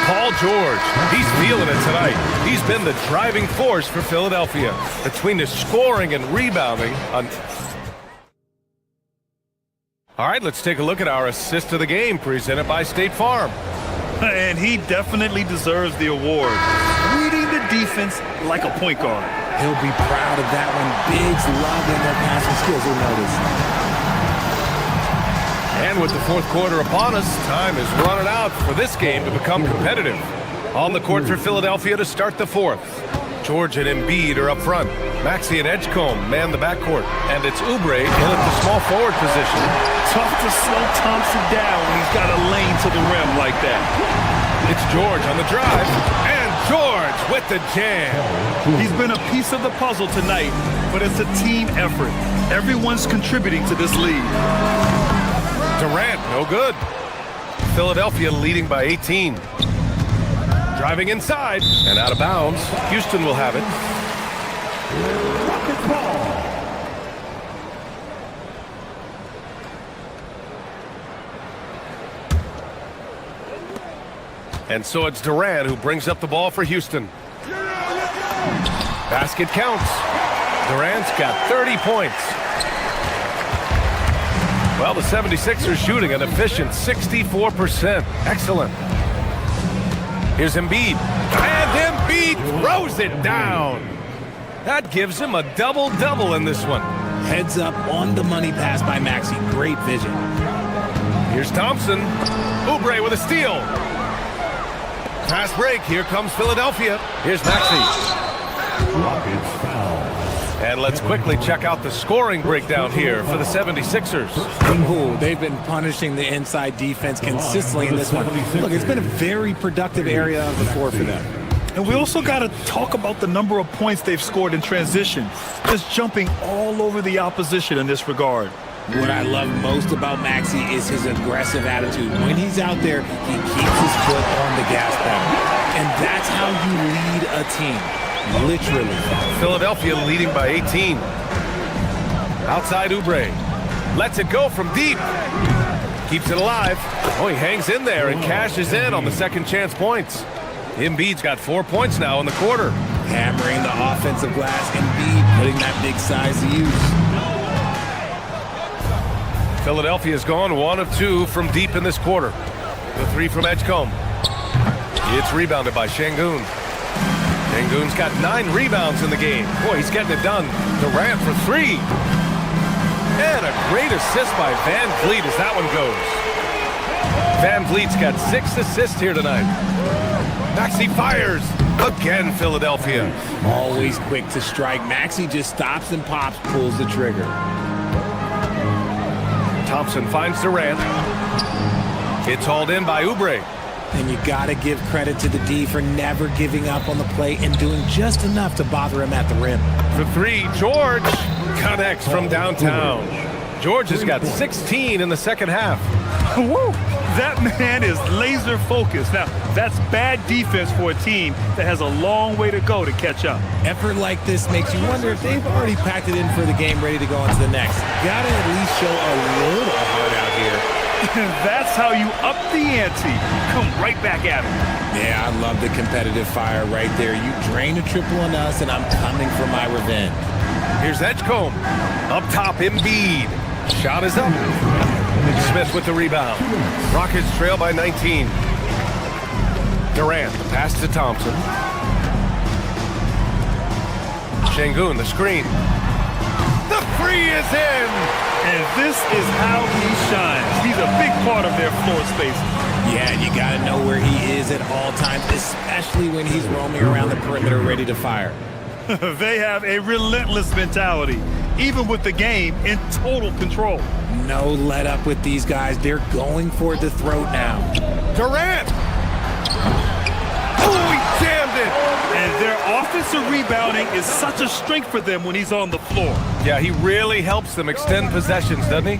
Paul George, he's feeling it tonight. He's been the driving force for Philadelphia between the scoring and rebounding. All right, let's take a look at our assist of the game presented by State Farm. And he definitely deserves the award. Reading the defense like a point guard. He'll be proud of that one. Bigs love in their passing skills, you'll notice. And with the fourth quarter upon us, time is running out for this game to become competitive. On the court for Philadelphia to start the fourth. George and Embiid are up front. Maxey and Edgecombe man the backcourt. And it's Oubre in at the small forward position. Tough to slow Thompson down when he's got a lane to the rim like that. It's George on the drive. And George with the jam. He's been a piece of the puzzle tonight, but it's a team effort. Everyone's contributing to this lead. Durant, no good. Philadelphia leading by 18. Driving inside and out of bounds. Houston will have it. And so it's Durant who brings up the ball for Houston. Basket counts. Durant's got 30 points. Well, the 76ers shooting an efficient 64%. Excellent. Here's Embiid. And Embiid throws it down. That gives him a double-double in this one. Heads up on the money pass by Maxey. Great vision. Here's Thompson. Oubre with a steal. Fast break. Here comes Philadelphia. Here's Maxey. Rockets foul. And let's quickly check out the scoring breakdown here for the 76ers. Ooh, they've been punishing the inside defense consistently in this one. Look, it's been a very productive area of the floor for them. And we also got to talk about the number of points they've scored in transition. Just jumping all over the opposition in this regard. What I love most about Maxey is his aggressive attitude. When he's out there, he keeps his foot on the gas pedal. And that's how you lead a team. Literally. Philadelphia leading by 18. Outside Oubre. Lets it go from deep. Keeps it alive. Oh, he hangs in there and cashes in on the second chance points. Embiid's got 4 points now in the quarter. Hammering the offensive glass. Embiid putting that big size to use. Philadelphia's gone 1 of 2 from deep in this quarter. The 3 from Edgecombe. It's rebounded by Şengün. Şengün's got 9 rebounds in the game. Boy, he's getting it done. Durant for 3. And a great assist by Van Vliet as that one goes. Van Vliet's got 6 assists here tonight. Maxey fires. Again, Philadelphia. Always quick to strike. Maxey just stops and pops, pulls the trigger. Thompson finds Durant. It's hauled in by Oubre. And you got to give credit to the D for never giving up on the play and doing just enough to bother him at the rim. For 3, George connects from downtown. George has got 16 in the second half. Woo! That man is laser focused. Now, that's bad defense for a team that has a long way to go to catch up. Effort like this makes you wonder if they've already packed it in for the game ready to go on to the next. Gotta at least show a little heart out here. And that's how you up the ante. Come right back at him. Yeah, I love the competitive fire right there. You drain a triple on us, and I'm coming for my revenge. Here's Edgecombe. Up top, Embiid. Shot is up. Smith with the rebound. Rockets trail by 19. Durant, the pass to Thompson. Şengün, the screen. The three is in! And this is how he shines. He's a big part of their floor space. Yeah, and you got to know where he is at all times, especially when he's roaming around the perimeter ready to fire. They have a relentless mentality, even with the game in total control. No let up with these guys. They're going for the throat now. Durant! Oh, he jammed it! And their offensive rebounding is such a strength for them when he's on the floor. Yeah, he really helps them extend possessions, doesn't he?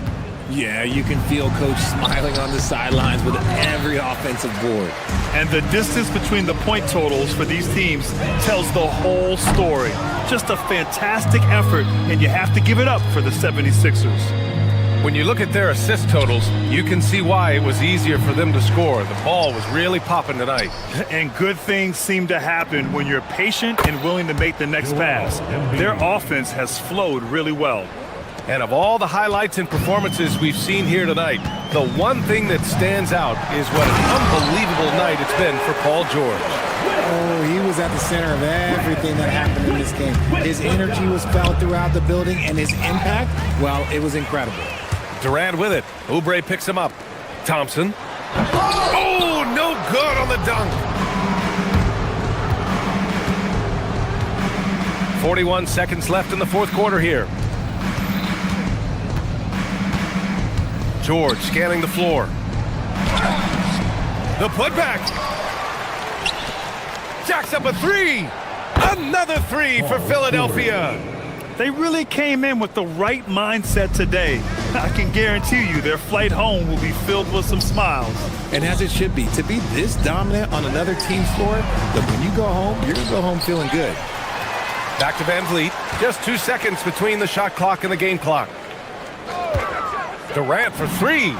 Yeah, you can feel Coach smiling on the sidelines with every offensive board. And the distance between the point totals for these teams tells the whole story. Just a fantastic effort, and you have to give it up for the 76ers. When you look at their assist totals, you can see why it was easier for them to score. The ball was really popping tonight. And good things seem to happen when you're patient and willing to make the next pass. Their offense has flowed really well. And of all the highlights and performances we've seen here tonight, the one thing that stands out is what an unbelievable night it's been for Paul George. Oh, he was at the center of everything that happened in this game. His energy was felt throughout the building, and his impact, well, it was incredible. Durant with it. Oubre picks him up. Thompson. Oh, no good on the dunk. 41 seconds left in the fourth quarter here. George scanning the floor. The putback. Jacks up a three. Another three for Philadelphia. They really came in with the right mindset today. I can guarantee you their flight home will be filled with some smiles. And as it should be, to be this dominant on another team's floor, look, when you go home, you're going to go home feeling good. Back to Van Vliet. Just 2 seconds between the shot clock and the game clock. Durant for three.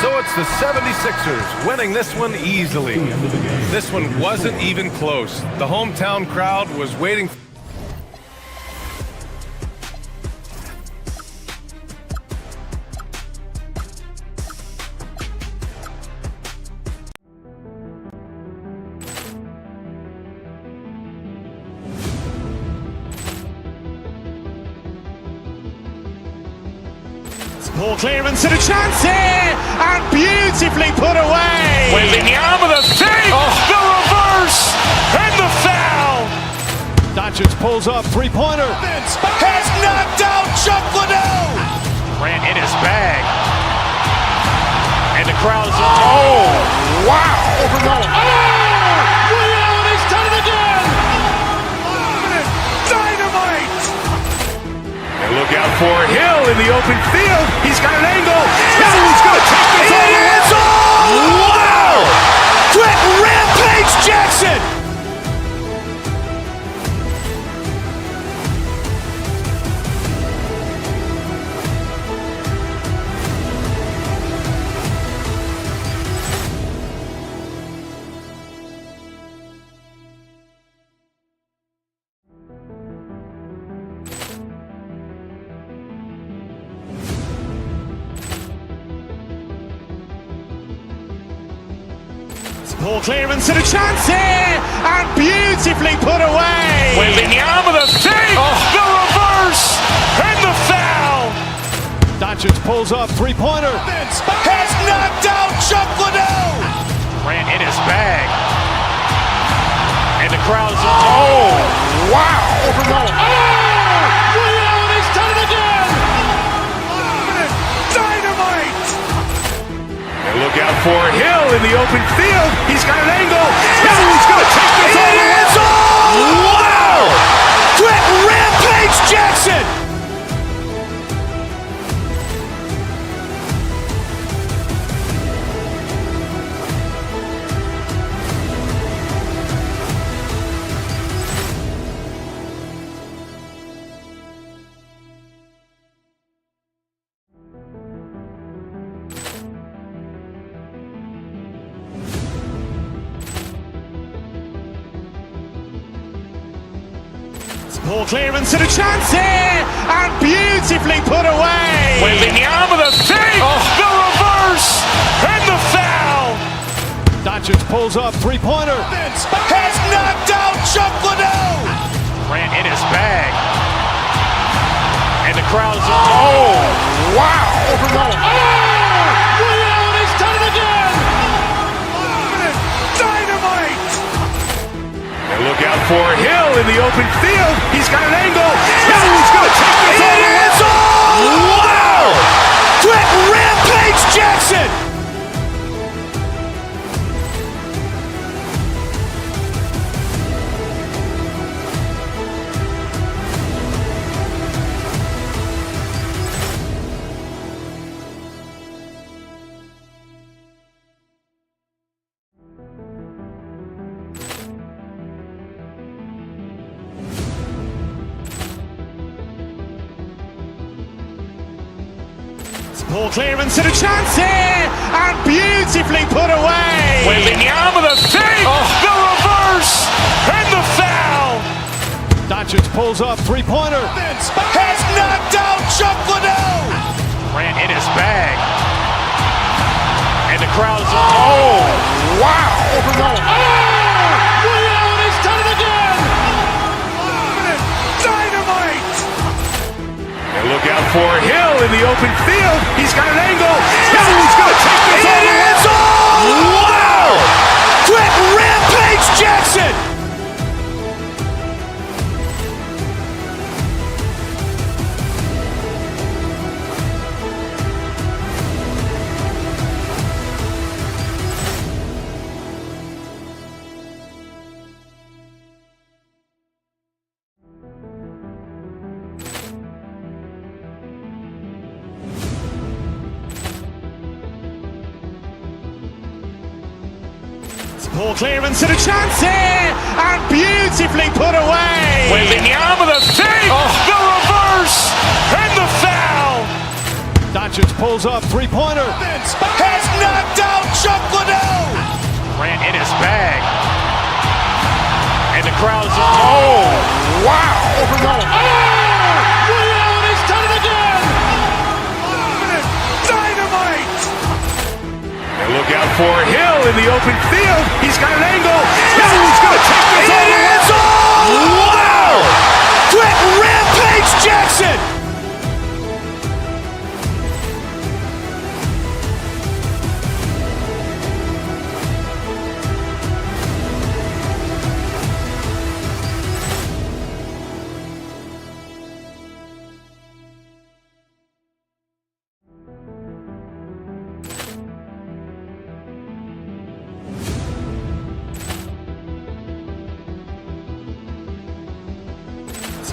So it's the 76ers winning this one easily. This one wasn't even close. The hometown crowd was waiting. Ball clearance and a chance here, and beautifully put away. Wembanyama the save, the reverse, and the foul. Doncic pulls up, three-pointer. Has knocked out Chuck Liddell. Ran in his bag. And the crowd is oh, wow. He's done it again. Dynamite. And look out for Hill in the open field. He's got an angle. He's going to take this all the way. Wow! Quick Rampage Jackson. Ball clearance and a chance here, and beautifully put away. Wembanyama the save, the reverse, and the foul. Doncic pulls up, three-pointer. Has knocked out Chuck Liddell. Ran in his bag. And the crowd is oh, wow. He's done it again. Dynamite. And look out for Hill in the open field. He's got an angle. Hill's going to take this all the way. Wow! Quick rampage Jackson! Ball clearance and a chance here, and beautifully put away. Wembanyama the fake, the reverse, and the foul. Doncic pulls up, three-pointer. Has knocked out Chuck Liddell. Grant in his bag. And the crowd is, oh, wow. Liddell has done it again. Dynamite. And look out for Hill in the open field. He's got an angle. Hill's going to take this all the way. Wow! Quick rampage Jackson. Ball clearance and a chance here, and beautifully put away. Wembanyama the fake, the reverse, and the foul. Doncic pulls up, three-pointer. Has knocked out Chuck Liddell. Grant in his bag. And the crowd is, oh, wow. Liddell has done it again. Dynamite. And look out for Hill in the open field. He's got an angle. Hill's going to take this all the way. Wow! Quick rampage Jackson. Ball clearance and a chance here, and beautifully put away. Wembanyama the fake, the reverse, and the foul. Doncic pulls up, three-pointer. Has knocked out Chuck Liddell. Grant in his bag. And the crowd is, oh, wow. Liddell has done it again. Dynamite. And look out for Hill in the open field. He's got an angle. Hill's going to take this all the way. Wow! Quick rampage Jackson.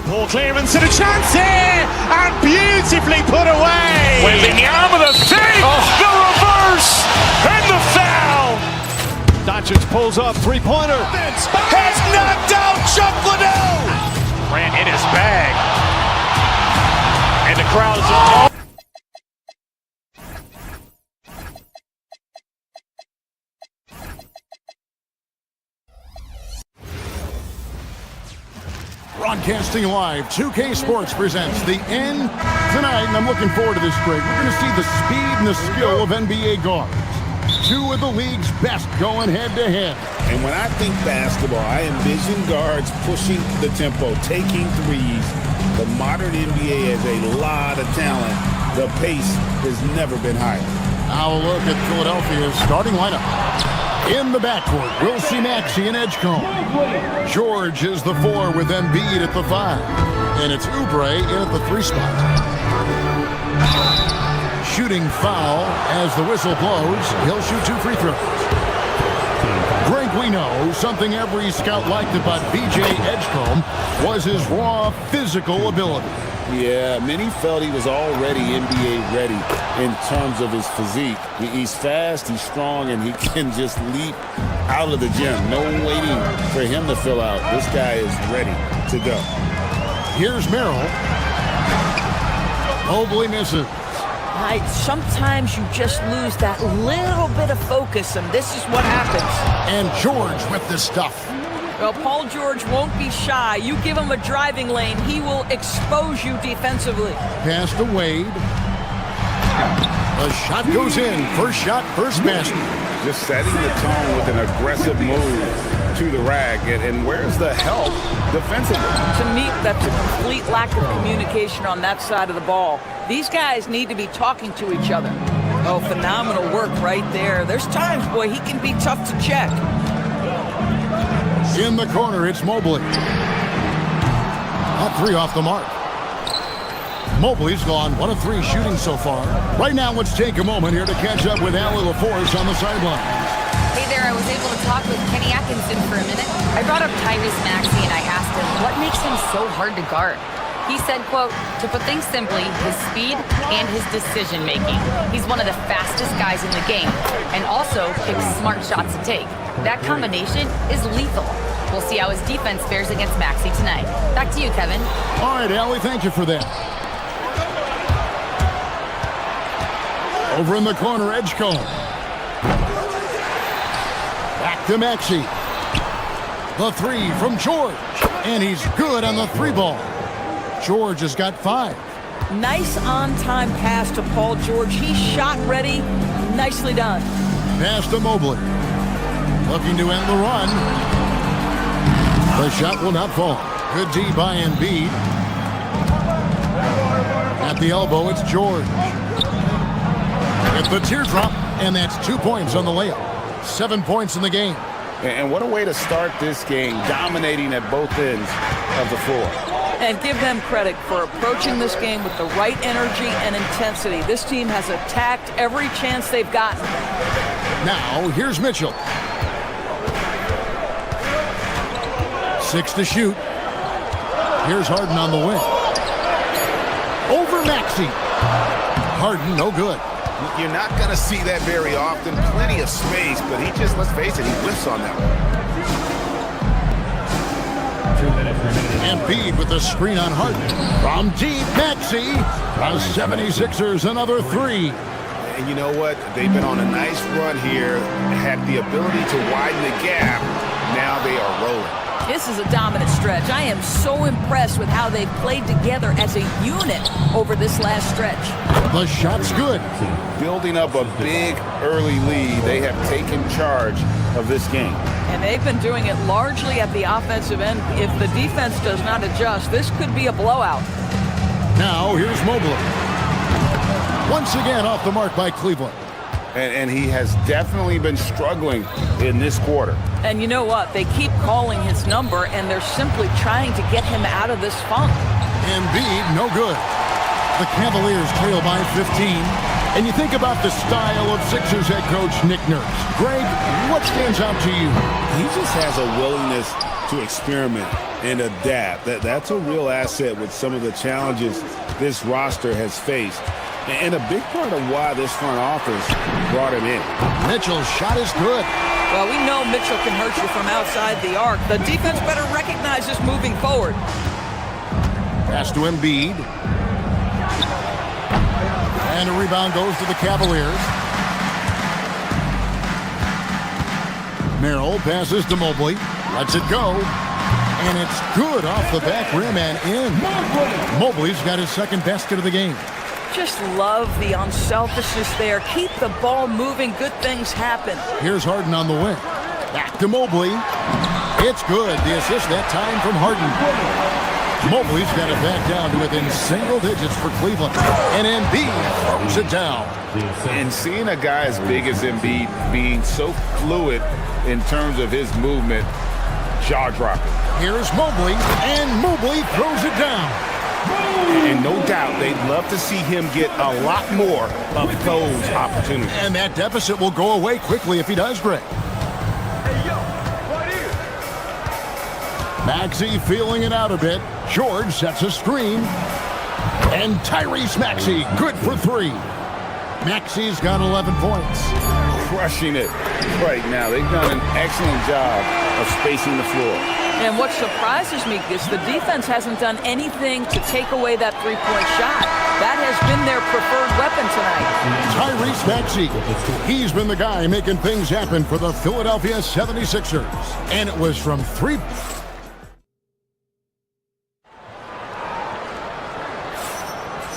Ball clearance and a chance here, and beautifully put away. Wembanyama the fake, the reverse, and the foul. Doncic pulls up, three-pointer. Has knocked out Chuck Liddell. Grant in his bag. And the crowd is, oh. Broadcasting live, 2K Sports presents the end tonight, and I'm looking forward to this, Greg. We're going to see the speed and the skill of NBA guards. Two of the league's best going head-to-head. And when I think basketball, I envision guards pushing the tempo, taking threes. The modern NBA has a lot of talent. The pace has never been higher. Now a look at Philadelphia's starting lineup. In the backcourt, we'll see Maxey and Edgecombe. George is the 4 with Embiid at the 5. And it's Oubre in at the 3 spot. shooting foul as the whistle blows. He'll shoot 2 free throws. Greg, we know something every scout liked about B.J. Edgecombe was his raw physical ability. Yeah, many felt he was already NBA ready in terms of his physique. He's fast, he's strong, and he can just leap out of the gym. No waiting for him to fill out. This guy is ready to go. Here's Merrill. Mobley misses. Sometimes you just lose that little bit of focus, and this is what happens. And George with the stuff. Well, Paul George won't be shy. You give him a driving lane, he will expose you defensively. Pass to Wade. The shot goes in. First shot, first basket. Just setting the tone with an aggressive move to the rack. And where's the help defensively? To me, that's a complete lack of communication on that side of the ball. These guys need to be talking to each other. Oh, phenomenal work right there. There's times, boy, he can be tough to check. In the corner, it's Mobley. At 3 off the mark. Mobley's gone 1 of 3 shooting so far. Right now, let's take a moment here to catch up with Allie LaForce on the sideline. Hey there, I was able to talk with Kenny Atkinson for a minute. I brought up Tyrese Maxey and I asked him what makes him so hard to guard. He said, quote, to put things simply, his speed and his decision making. He's one of the fastest guys in the game and also picks smart shots to take. That combination is lethal. We'll see how his defense fares against Maxey tonight. Back to you, Kevin. All right, Allie, thank you for that. Over in the corner, Edgecombe. Back to Maxey. The 3 from George. And he's good on the 3 ball. George has got 5. Nice on-time pass to Paul George. He's shot ready. Nicely done. Pass to Mobley. Looking to end the run. The shot will not fall. Good D by Embiid. At the elbow, it's George. It's the teardrop, and that's 2 points on the layup. 7 points in the game. And what a way to start this game, dominating at both ends of the floor. And give them credit for approaching this game with the right energy and intensity. This team has attacked every chance they've gotten. Now, here's Mitchell. 6 to shoot. Here's Harden on the wing. Over Maxey. Harden, no good. You're not going to see that very often. Plenty of space, but he just, let's face it, he whiffs on that one. Embiid with the screen on Harden. From deep, Maxey. The 76ers, another 3. And you know what? They've been on a nice run here, had the ability to widen the gap. Now they are rolling. This is a dominant stretch. I am so impressed with how they've played together as a unit over this last stretch. The shot's good. Building up a big early lead, they have taken charge of this game. And they've been doing it largely at the offensive end. If the defense does not adjust, this could be a blowout. Now, here's Mobley. Once again off the mark by Cleveland. And he has definitely been struggling in this quarter. And you know what? They keep calling his number, and they're simply trying to get him out of this funk. Embiid, no good. The Cavaliers trail by 15. And you think about the style of Sixers head coach Nick Nurse. Greg, what stands out to you? He just has a willingness to experiment and adapt. That's a real asset with some of the challenges this roster has faced. And a big part of why this front office brought him in. Mitchell's shot is good. Well, we know Mitchell can hurt you from outside the arc. The defense better recognize this moving forward. Pass to Embiid. And a rebound goes to the Cavaliers. Merrill passes to Mobley. Lets it go. And it's good off the back rim and in. Mobley's got his second basket of the game. Just love the unselfishness there. Keep the ball moving. Good things happen. Here's Harden on the wing. Back to Mobley. It's good. The assist that time from Harden. Mobley's got it back down to within single digits for Cleveland. And Embiid throws it down. And seeing a guy as big as Embiid being so fluid in terms of his movement, jaw-dropping. Here's Mobley, and Mobley throws it down. And no doubt they'd love to see him get a lot more of those opportunities. And that deficit will go away quickly if he does, Greg. Maxey feeling it out a bit. George sets a screen. And Tyrese Maxey, good for 3. Maxey's got 11 points. Crushing it right now. They've done an excellent job of spacing the floor. And what surprises me is the defense hasn't done anything to take away that three-point shot. That has been their preferred weapon tonight. Tyrese Maxey, he's been the guy making things happen for the Philadelphia 76ers. And it was from 3.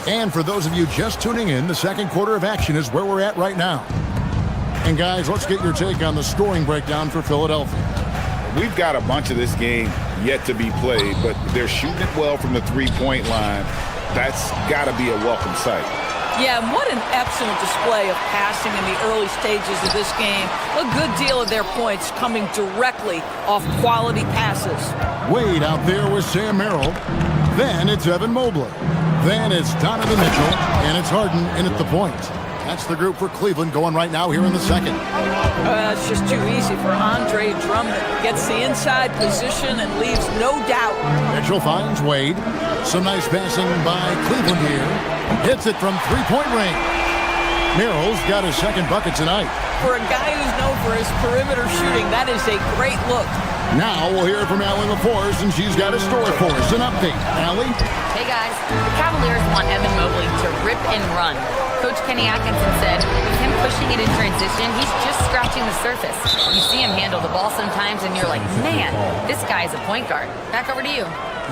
And for those of you just tuning in, the second quarter of action is where we're at right now. And guys, let's get your take on the scoring breakdown for Philadelphia. We've got a bunch of this game yet to be played, but they're shooting it well from the three-point line. That's got to be a welcome sight. Yeah, and what an excellent display of passing in the early stages of this game. A good deal of their points coming directly off quality passes. Wade out there with Sam Merrill. Then it's Evan Mobley. Then it's Donovan Mitchell. And it's Harden in at the point. That's the group for Cleveland going right now here in the second. It's just too easy for Andre Drummond. Gets the inside position and leaves no doubt. Mitchell finds Wade. Some nice passing by Cleveland here. Hits it from three-point range. Merrill's got his second bucket tonight. For a guy who's known for his perimeter shooting, that is a great look. Now we'll hear from Allie LaForce, and she's got a story for us. An update. Allie? Hey guys, the Cavaliers want Evan Mobley to rip and run. Coach Kenny Atkinson said with him pushing it in transition, he's just scratching the surface. You see him handle the ball sometimes and you're like, man, this guy's a point guard. Back over to you.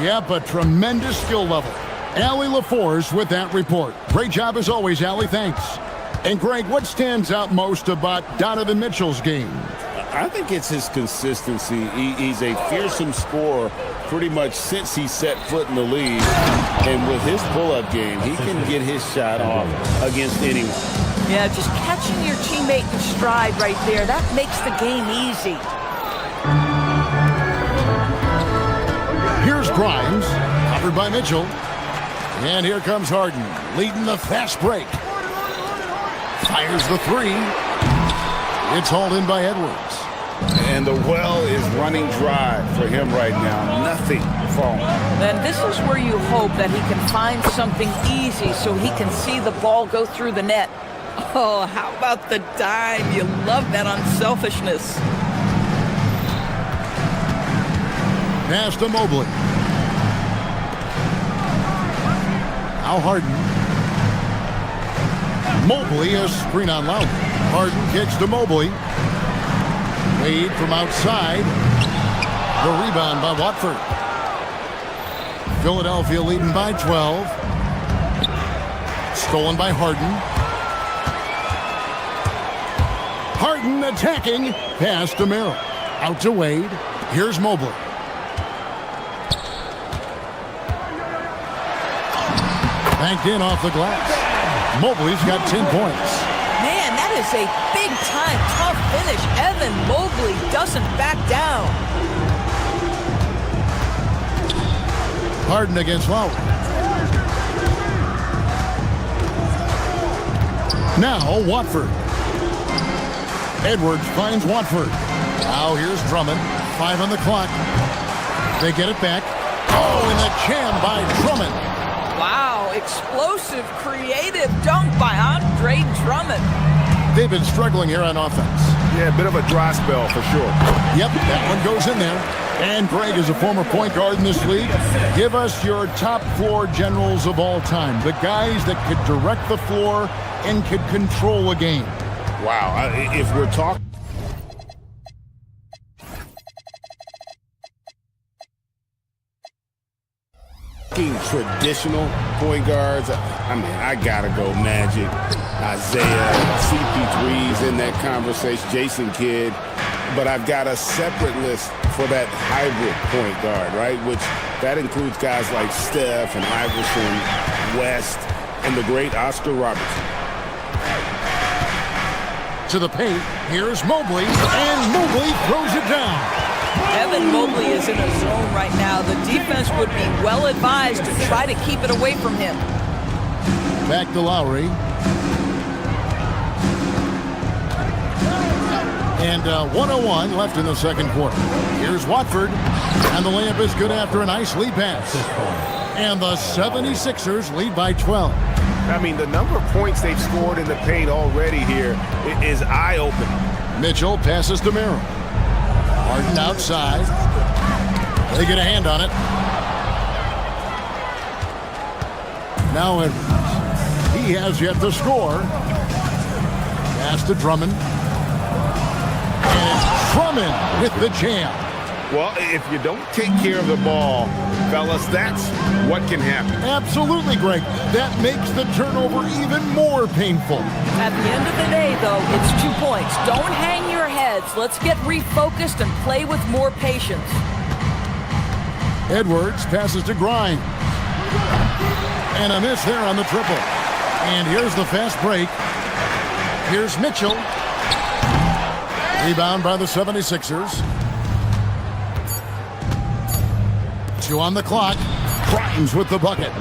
Yeah, but tremendous skill level. Allie LaForce with that report. Great job as always, Allie. Thanks. And Greg, what stands out most about Donovan Mitchell's game? I think it's his consistency. He's a fearsome scorer pretty much since he set foot in the league. And with his pull-up game, he can get his shot off against anyone. Yeah, just catching your teammate in stride right there, that makes the game easy. Here's Grimes, covered by Mitchell. And here comes Harden, leading the fast break. Fires the 3. It's hauled in by Edwards. And the well is running dry for him right now. Nothing falling. And this is where you hope that he can find something easy so he can see the ball go through the net. Oh, how about the dime? You love that unselfishness. Pass to Mobley. Now Harden. Mobley, a screen on Lowry. Harden kicks to Mobley. Wade from outside. The rebound by Watford. Philadelphia leading by 12. Stolen by Harden. Harden attacking. Pass to Merrill. Out to Wade. Here's Mobley. Banked in off the glass. Mobley's got 10 points. Man, that is a big-time tough finish. Evan Mobley doesn't back down. Harden against Lowry. Now Watford. Edwards finds Watford. Now here's Drummond. 5 on the clock. They get it back. Oh, and the jam by Drummond. Wow, explosive, creative dunk by Andre Drummond. They've been struggling here on offense. Yeah, a bit of a dry spell for sure. Yep, that one goes in there. And Greg is a former point guard in this league. Give us your top floor generals of all time. The guys that could direct the floor and could control a game. Wow, if we're talking traditional point guards, I mean, I gotta go Magic, Isaiah, CP3's in that conversation, Jason Kidd, but I've got a separate list for that hybrid point guard, right? Which that includes guys like Steph and Iverson, West, and the great Oscar Robertson. To the paint, here's Mobley, and Mobley throws it down. Evan Mobley is in a zone right now. The defense would be well advised to try to keep it away from him. Back to Lowry. And 1:01 left in the second quarter. Here's Watford. And the layup is good after a nice lead pass. And the 76ers lead by 12. I mean, the number of points they've scored in the paint already here is eye-opening. Mitchell passes to Merrill. Harden outside. They get a hand on it. Now Edwards. He has yet to score. Pass to Drummond. And it's Drummond with the jam. Well, if you don't take care of the ball, fellas, that's what can happen. Absolutely, Greg. That makes the turnover even more painful. At the end of the day, though, it's 2 points. Don't hang your heads. Let's get refocused and play with more patience. Edwards passes to Grimes. And a miss there on the triple. And here's the fast break. Here's Mitchell. Rebound by the 76ers. 2 on the clock. Grimes with the bucket.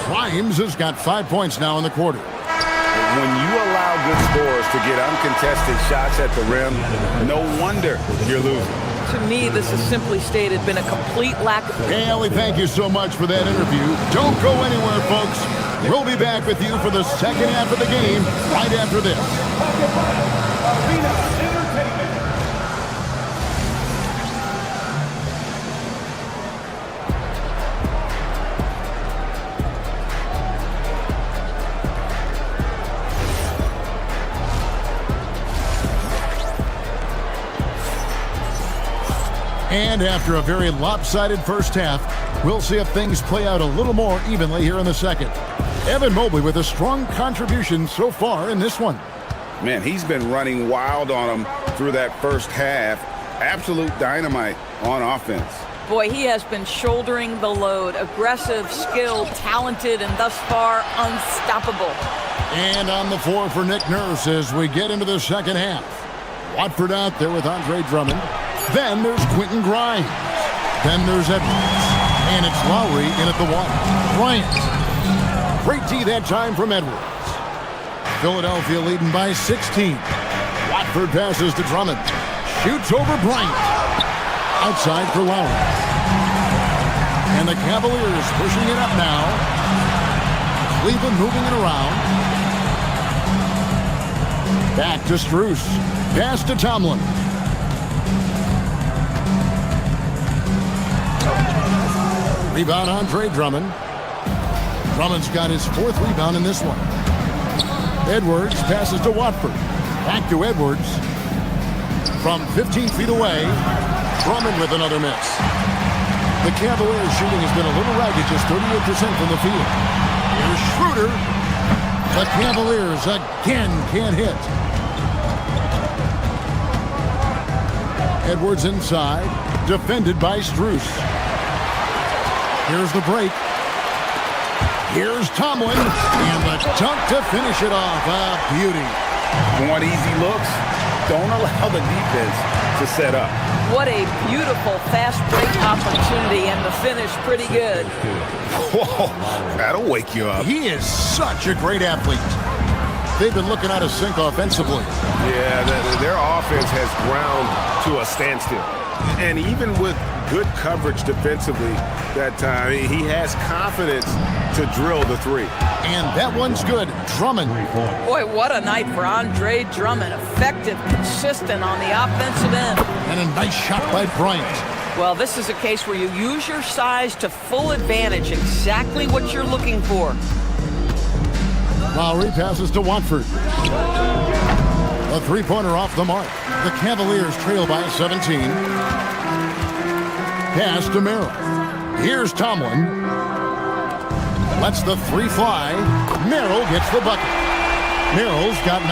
Grimes has got 5 points now in the quarter. When you allow good scorers to get uncontested shots at the rim, no wonder you're losing. To me, this has simply stated been a complete lack of... Hey, Ellie, thank you so much for that interview. Don't go anywhere, folks. We'll be back with you for the second half of the game right after this. And after a very lopsided first half, we'll see if things play out a little more evenly here in the second. Evan Mobley with a strong contribution so far in this one. Man, he's been running wild on him through that first half. Absolute dynamite on offense. Boy, he has been shouldering the load. Aggressive, skilled, talented, and thus far unstoppable. And on the floor for Nick Nurse as we get into the second half. Watford out there with Andre Drummond. Then there's Quentin Grimes. Then there's Edwards. And it's Lowry in at the one. Bryant. Great D that time from Edwards. Philadelphia leading by 16. Watford passes to Drummond. Shoots over Bryant. Outside for Lowry. And the Cavaliers pushing it up now. Cleveland moving it around. Back to Strus. Pass to Tomlin. Rebound Andre Drummond. Drummond's got his 4th rebound in this one. Edwards passes to Watford. Back to Edwards. From 15 feet away, Drummond with another miss. The Cavaliers shooting has been a little ragged, just 38% from the field. Here's Schroeder. The Cavaliers again can't hit. Edwards inside, defended by Strus. Here's the break. Here's Tomlin, and the dunk to finish it off. A beauty. Want easy looks? Don't allow the defense to set up. What a beautiful fast break opportunity, and the finish pretty good. Whoa, that'll wake you up. He is such a great athlete. They've been looking out of sync offensively. Yeah, their offense has ground to a standstill. And even with good coverage defensively that time, he has confidence to drill the three. And that one's good. Drummond. Boy, what a night for Andre Drummond. Effective, consistent on the offensive end. And a nice shot by Bryant. Well, this is a case where you use your size to full advantage. Exactly what you're looking for. Lowry passes to Watford. A three-pointer off the mark. The Cavaliers trail by 17. Pass to Merrill. Here's Tomlin. Lets the three fly. Merrill gets the bucket. Merrill's got 9.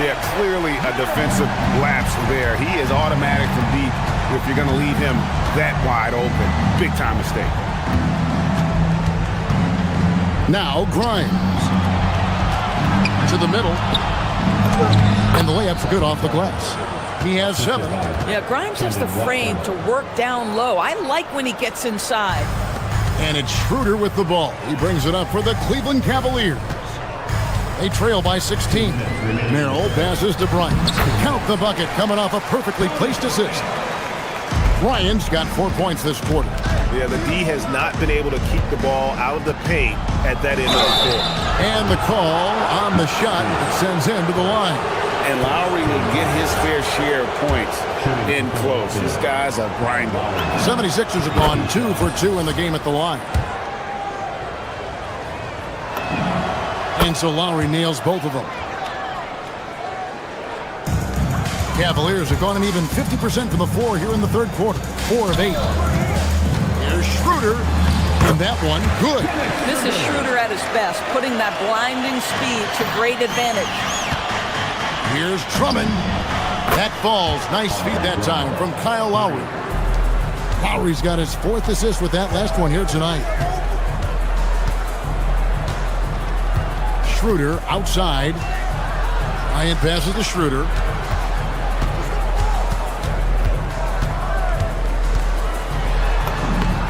Yeah, clearly a defensive lapse there. He is automatic from deep if you're going to leave him that wide open. Big time mistake. Now Grimes. To the middle. And the layup's good off the glass. He has 7. Yeah, Grimes has the frame to work down low. I like when he gets inside. And it's Schroeder with the ball. He brings it up for the Cleveland Cavaliers. They trail by 16. Merrill passes to Bryant. Count the bucket coming off a perfectly placed assist. Bryant's got 4 points this quarter. Yeah, the D has not been able to keep the ball out of the paint at that end of the court. And the call on the shot that sends him to the line. And Lowry will get his fair share of points in close. These guys are grinding. 76ers have gone 2 for 2 in the game at the line. And so Lowry nails both of them. Cavaliers have gone an even 50% from the floor here in the third quarter. 4 of 8. Here's Schroeder. And that one, good. This is Schroeder at his best, putting that blinding speed to great advantage. Here's Drummond. That falls. Nice feed that time from Kyle Lowry. Lowry's got his 4th assist with that last one here tonight. Schroeder outside. Bryant passes to Schroeder.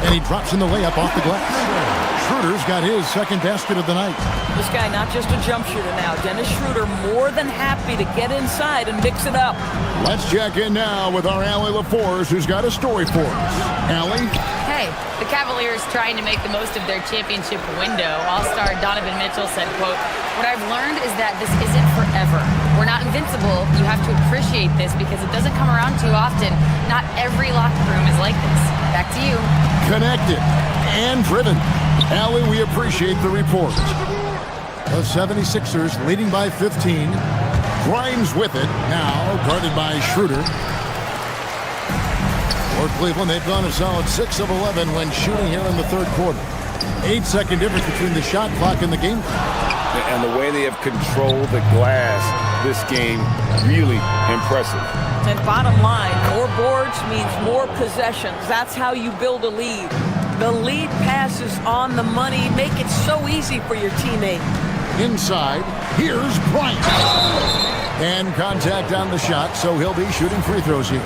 And he drops in the layup off the glass. Schroeder's got his 2nd basket of the night. This guy not just a jump shooter now. Dennis Schroeder more than happy to get inside and mix it up. Let's check in now with our Allie LaForce, who's got a story for us. Allie? Hey, the Cavaliers trying to make the most of their championship window. All-star Donovan Mitchell said, quote, "What I've learned is that this isn't forever. We're not invincible. You have to appreciate this because it doesn't come around too often. Not every locker room is like this." Back to you. Connected and driven. Allie, we appreciate the report. The 76ers leading by 15. Grimes with it. Now guarded by Schroeder. For Cleveland, they've gone a solid 6 of 11 when shooting here in the third quarter. 8-second difference between the shot clock and the game clock. And the way they have controlled the glass this game, really impressive. And bottom line, more boards means more possessions. That's how you build a lead. The lead pass is on the money. Make it so easy for your teammate. Inside, here's Bryant. And contact on the shot, so he'll be shooting free throws here.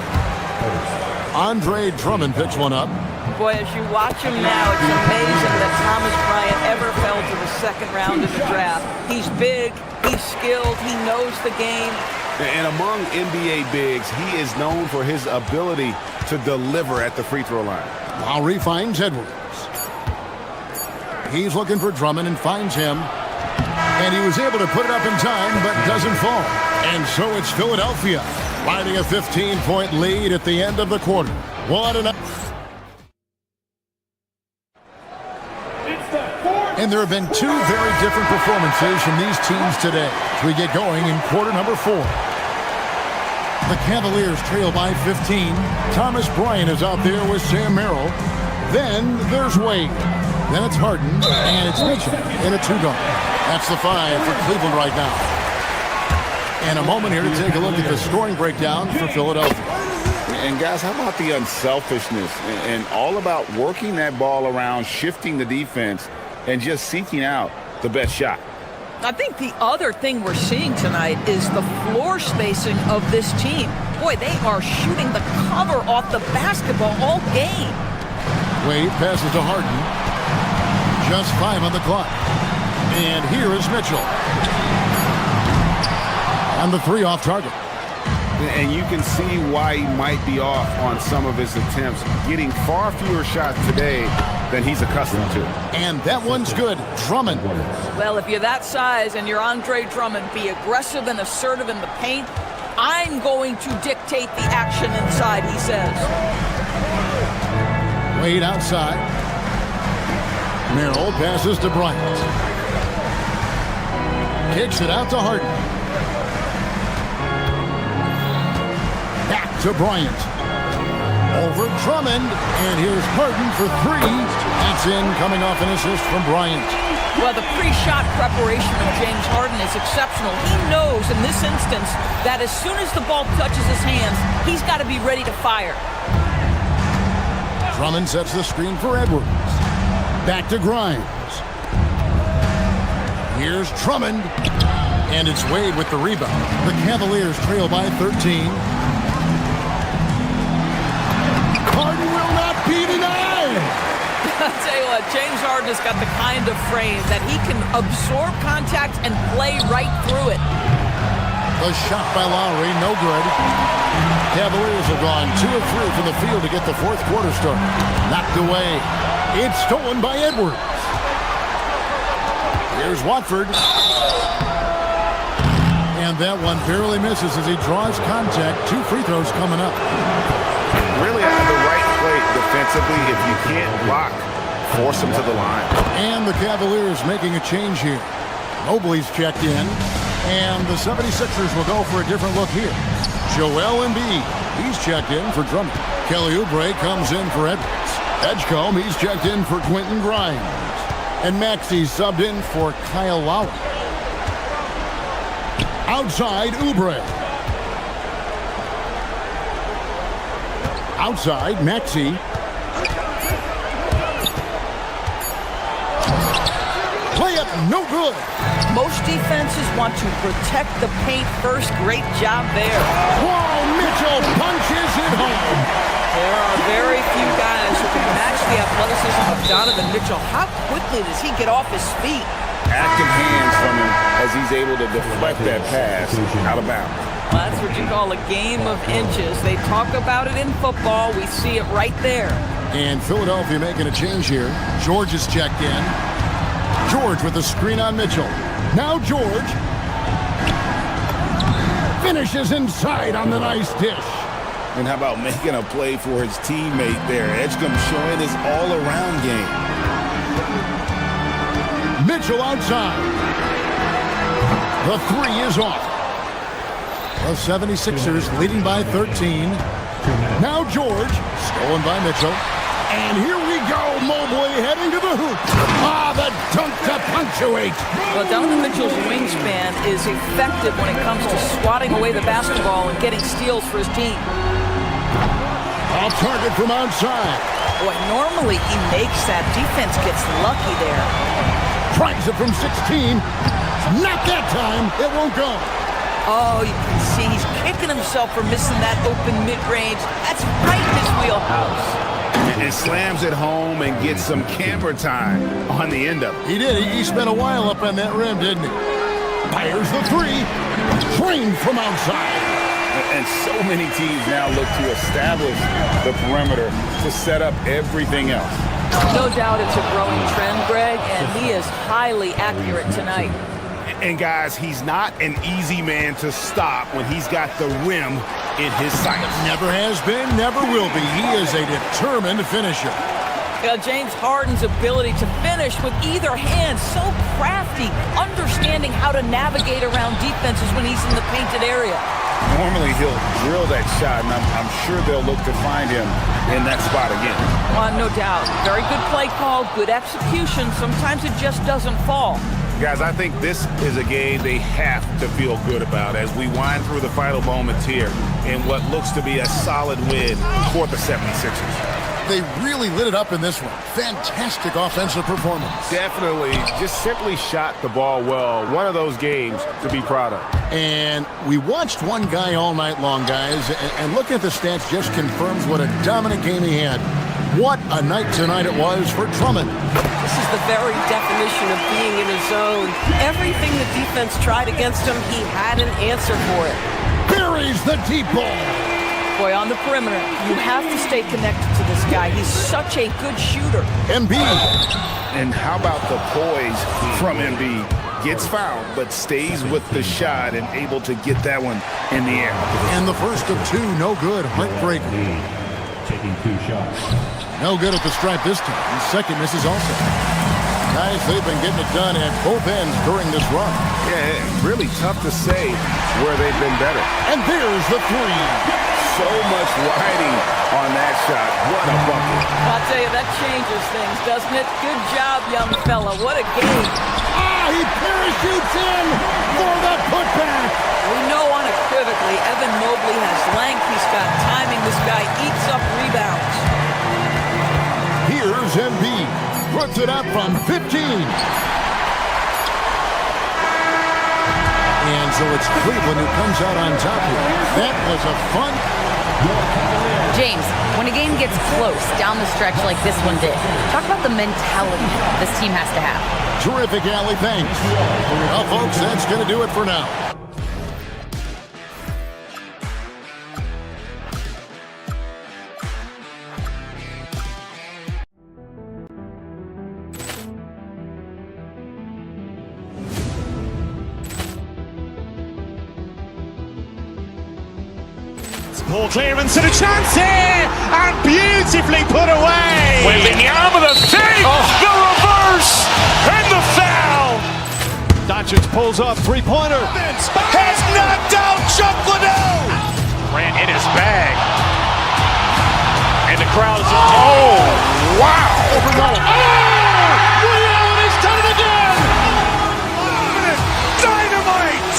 Andre Drummond picks one up. Boy, as you watch him now, it's amazing that Thomas Bryant ever fell to the 2nd round of the draft. He's big, he's skilled, he knows the game. And among NBA bigs, he is known for his ability to deliver at the free throw line. Lowry finds Edwards. He's looking for Drummond and finds him. And he was able to put it up in time, but doesn't fall. And so it's Philadelphia riding a 15-point lead at the end of the quarter. What an... And there have been 2 very different performances from these teams today as we get going in quarter number 4. The Cavaliers trail by 15. Thomas Bryant is out there with Sam Merrill. Then there's Wade. Then it's Harden, and it's Mitchell in a 2-guard. That's the 5 for Cleveland right now. And a moment here to take a look at the scoring breakdown for Philadelphia. And guys, how about the unselfishness and all about working that ball around, shifting the defense, and just seeking out the best shot. I think the other thing we're seeing tonight is the floor spacing of this team. Boy, they are shooting the cover off the basketball all game. Wade passes to Harden. Just 5 on the clock. And here is Mitchell. On the 3 off target. And you can see why he might be off on some of his attempts, getting far fewer shots today than he's accustomed to. And that one's good. Drummond. Well, if you're that size and you're Andre Drummond, be aggressive and assertive in the paint. I'm going to dictate the action inside, he says. Wade outside. Merrill passes to Bryant. Kicks it out to Harden. Back to Bryant. Over Drummond. And here's Harden for 3. That's in, coming off an assist from Bryant. Well, the pre-shot preparation of James Harden is exceptional. He knows in this instance that as soon as the ball touches his hands, he's got to be ready to fire. Drummond sets the screen for Edwards. Back to Grimes. Here's Drummond. And it's Wade with the rebound. The Cavaliers trail by 13. I'll tell you what, James Harden has got the kind of frame that he can absorb contact and play right through it. The shot by Lowry, no good. Cavaliers have gone 2 of 3 from the field to get the fourth quarter started. Knocked away. It's stolen by Edwards. Here's Watford. And that one barely misses as he draws contact. 2 free throws coming up. Really out of the right play defensively. If you can't block, force him to the line. And the Cavaliers making a change here. Mobley's checked in. And the 76ers will go for a different look here. Joel Embiid, he's checked in for Drummond. Kelly Oubre comes in for Edwards. Edgecombe, he's checked in for Quentin Grimes. And Maxey's subbed in for Kyle Lowry. Outside, Oubre. Outside, Maxey. Play up, no good. Most defenses want to protect the paint first. Great job there. Whoa, Mitchell punches it home. There are very few guys who can match the athleticism of Donovan Mitchell. How quickly does he get off his feet? Active hands from him as he's able to deflect that pass out of bounds. Well, that's what you call a game of inches. They talk about it in football. We see it right there. And Philadelphia making a change here. George is checked in. George with a screen on Mitchell. Now George finishes inside on the nice dish. And how about making a play for his teammate there? Edgecombe showing his all-around game. Mitchell outside. The 3 is off. The 76ers leading by 13. Now George, stolen by Mitchell. And here we go, Mobley heading to the hoop. Ah, the dunk to punctuate. Well, Donovan Mitchell's wingspan is effective when it comes to swatting away the basketball and getting steals for his team. Off target from outside. Boy, normally he makes that. Defense gets lucky there. Tries it from 16. Not that time. It won't go. Oh, you can see he's kicking himself for missing that open mid-range. That's right in his wheelhouse. And slams it home and gets some camera time on the end of it. He did. He spent a while up on that rim, didn't he? Fires the 3. Trained from outside. And so many teams now look to establish the perimeter to set up everything else. No doubt it's a growing trend, Greg, and he is highly accurate tonight. And guys, he's not an easy man to stop when he's got the rim in his sights. Never has been, never will be. He is a determined finisher. James Harden's ability to finish with either hand, so crafty, understanding how to navigate around defenses when he's in the painted area. Normally he'll drill that shot, and I'm sure they'll look to find him in that spot again. No doubt. Very good play call, good execution. Sometimes it just doesn't fall. Guys, I think this is a game they have to feel good about as we wind through the final moments here in what looks to be a solid win for the 76ers. They really lit it up in this one. Fantastic offensive performance. Definitely just simply shot the ball well. One of those games to be proud of. And we watched one guy all night long, guys, and looking at the stats just confirms what a dominant game he had. What a night tonight it was for Drummond. This is the very definition of being in his zone. Everything the defense tried against him, he had an answer for it. Buries the deep ball. Boy, on the perimeter, you have to stay connected to this guy. He's such a good shooter. Embiid. And how about the poise from Embiid? Gets fouled, but stays with the shot and able to get that one in the air. And the first of 2, no good. Heartbreaker. Taking 2 shots. No good at the stripe this time. The second misses also. Guys, they've been getting it done at both ends during this run. Yeah, really tough to say where they've been better. And there's the 3. So much riding on that shot. What a bucket. I'll tell you, that changes things, doesn't it? Good job, young fella. What a game. He parachutes in for the putback. We know unequivocally Evan Mobley has length. He's got timing. This guy eats up rebounds. Here's Embiid. Puts it up from 15. And so it's Cleveland who comes out on top here. That was a fun James, when a game gets close down the stretch like this one did, talk about the mentality this team has to have. Terrific, Allie. Thanks. Well, folks, that's going to do it for now. Ball clearance and a chance here, and beautifully put away. Wembanyama the save, the reverse, and the foul. Doncic pulls up, three-pointer. Has knocked out Chuck Liddell. Ran in his bag. And the crowd is... Oh, wow. He's done it again. Dynamite.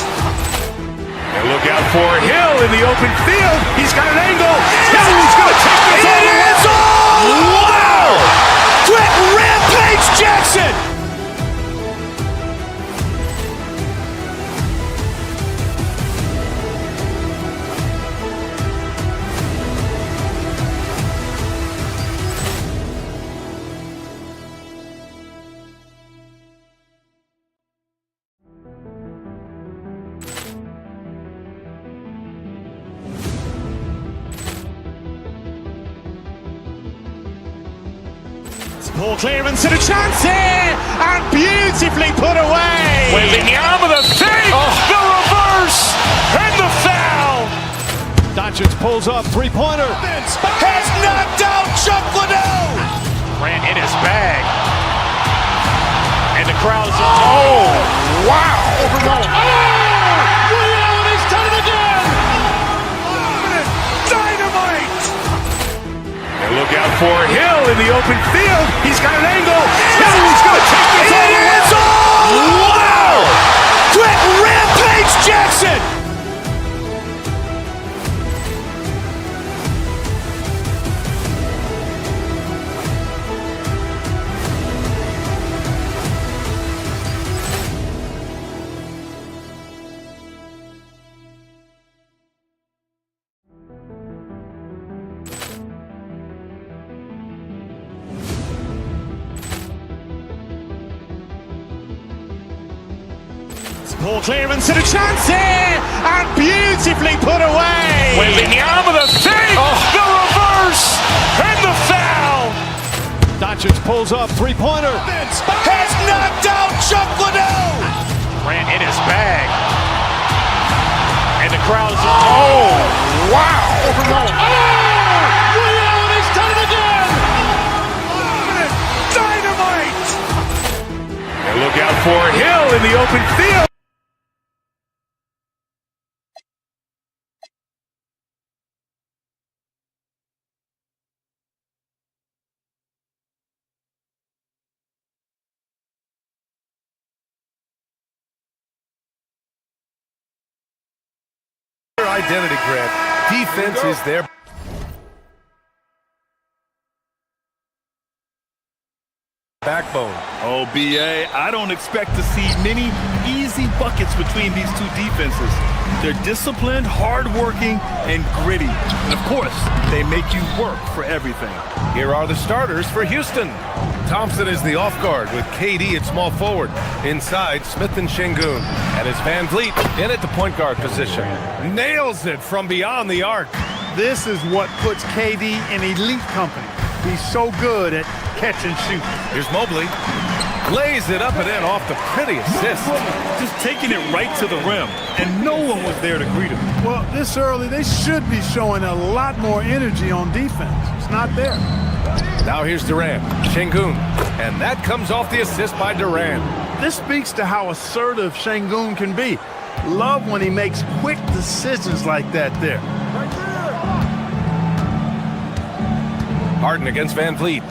And look out for Hill in the open field. He's got an angle. He's going to take this all the way. Wow. Quick Rampage Jackson. Ball clearance and a chance here, and beautifully put away. Wembanyama the save, the reverse, and the foul. Doncic pulls up, three-pointer. Has knocked out Chuck Liddell. Ran in his bag. And the crowd is... Oh, wow. He's done it again. Dynamite. And look out for Hill in the open field. He's got an angle. He's going to take this all the way. Wow. Quick Rampage Jackson. Ball clearance and a chance here, and beautifully put away. Wembanyama the save, the reverse, and the foul. Doncic pulls up, three-pointer. Has knocked out Chuck Liddell. Ran in his bag. And the crowd is... Oh, wow. He's done it again. Dynamite. And look out for Hill in the open field. Identity grab. Defense is their backbone. Oh, BA, I don't expect to see many easy buckets between these two defenses. They're disciplined, hardworking, and gritty. And of course, they make you work for everything. Here are the starters for Houston. Thompson is the off guard with KD at small forward. Inside, Smith and Şengün. And it's Van Vliet in at the point guard position. Nails it from beyond the arc. This is what puts KD in elite company. He's so good at catch and shoot. Here's Mobley. Lays it up and in off the pretty assist. Just taking it right to the rim, and no one was there to greet him. Well, this early, they should be showing a lot more energy on defense. It's not there. Now here's Durant. Şengün. And that comes off the assist by Durant. This speaks to how assertive Şengün can be. Love when he makes quick decisions like that there. Right there. Harden against Van Vliet.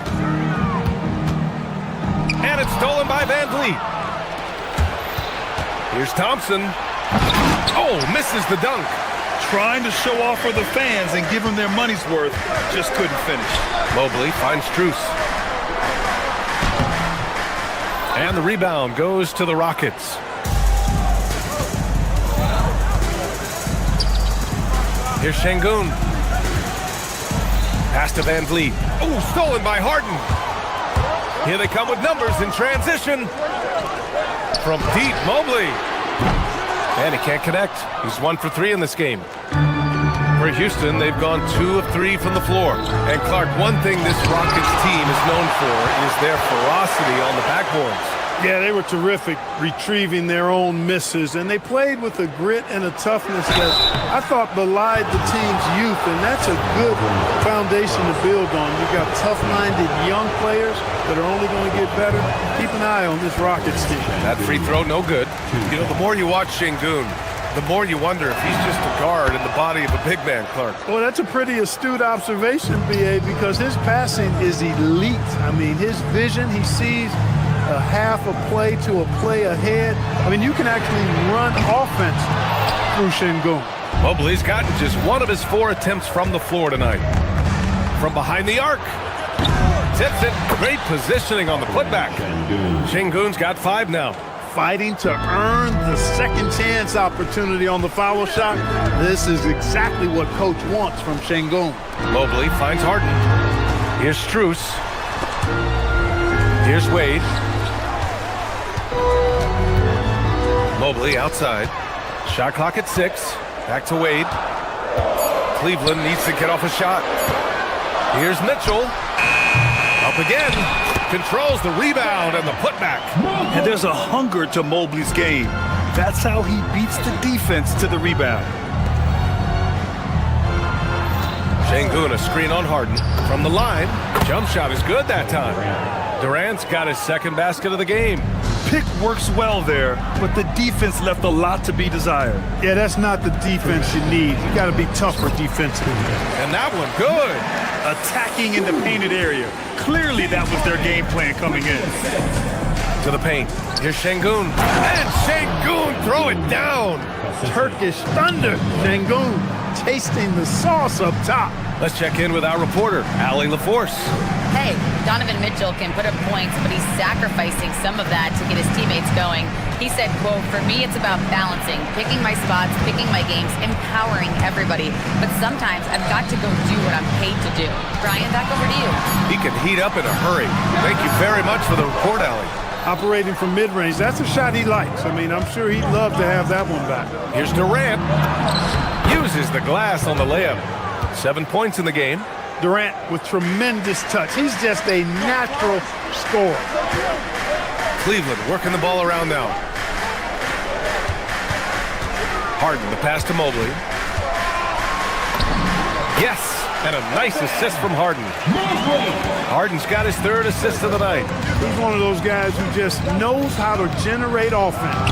And it's stolen by Van Vliet. Here's Thompson. Oh, misses the dunk. Trying to show off for the fans and give them their money's worth, just couldn't finish. Mobley finds Strus. And the rebound goes to the Rockets. Here's Şengün. Pass to Van Vliet. Oh, stolen by Harden. Here they come with numbers in transition. From deep, Mobley. And he can't connect. He's 1 for 3 in this game. For Houston, they've gone 2 of 3 from the floor. And Clark, one thing this Rockets team is known for is their ferocity on the backboards. Yeah, they were terrific retrieving their own misses, and they played with a grit and a toughness that I thought belied the team's youth, and that's a good foundation to build on. You've got tough-minded young players that are only going to get better. Keep an eye on this Rockets team. That free throw, no good. You know, the more you watch Şengün, the more you wonder if he's just a guard in the body of a big man, Clark. Well, that's a pretty astute observation, B.A., because his passing is elite. I mean, his vision, he sees a half a play to a play ahead. I mean, you can actually run offense through Şengün. Mobley's gotten just 1 of his 4 attempts from the floor tonight. From behind the arc. Tips it. Great positioning on the putback. Şengün's got 5 now. Fighting to earn the second chance opportunity on the foul shot. This is exactly what coach wants from Şengün. Mobley finds Harden. Here's Strus. Here's Wade. Mobley outside. Shot clock at 6. Back to Wade. Cleveland needs to get off a shot. Here's Mitchell. Up again. Controls the rebound and the putback. And there's a hunger to Mobley's game. That's how he beats the defense to the rebound. Şengün, a screen on Harden. From the line. Jump shot is good that time. Durant's got his second basket of the game. Pick works well there, but the defense left a lot to be desired. Yeah, that's not the defense you need. You got to be tougher defensively. And that one, good. Attacking in the painted area. Clearly that was their game plan coming in. To the paint. Here's Şengün. And Şengün, throw it down. Turkish thunder. Şengün tasting the sauce up top. Let's check in with our reporter, Allie LaForce. Hey, Donovan Mitchell can put up points, but he's sacrificing some of that to get his teammates going. He said, quote, "For me, it's about balancing, picking my spots, picking my games, empowering everybody. But sometimes I've got to go do what I'm paid to do." Brian, back over to you. He can heat up in a hurry. Thank you very much for the report, Allie. Operating from mid-range, that's a shot he likes. I mean, I'm sure he'd love to have that one back. Here's Durant. Uses the glass on the layup. 7 points in the game. Durant with tremendous touch. He's just a natural scorer. Cleveland working the ball around now. Harden, the pass to Mobley. Yes, and a nice assist from Harden. Harden's got his 3rd assist of the night. He's one of those guys who just knows how to generate offense.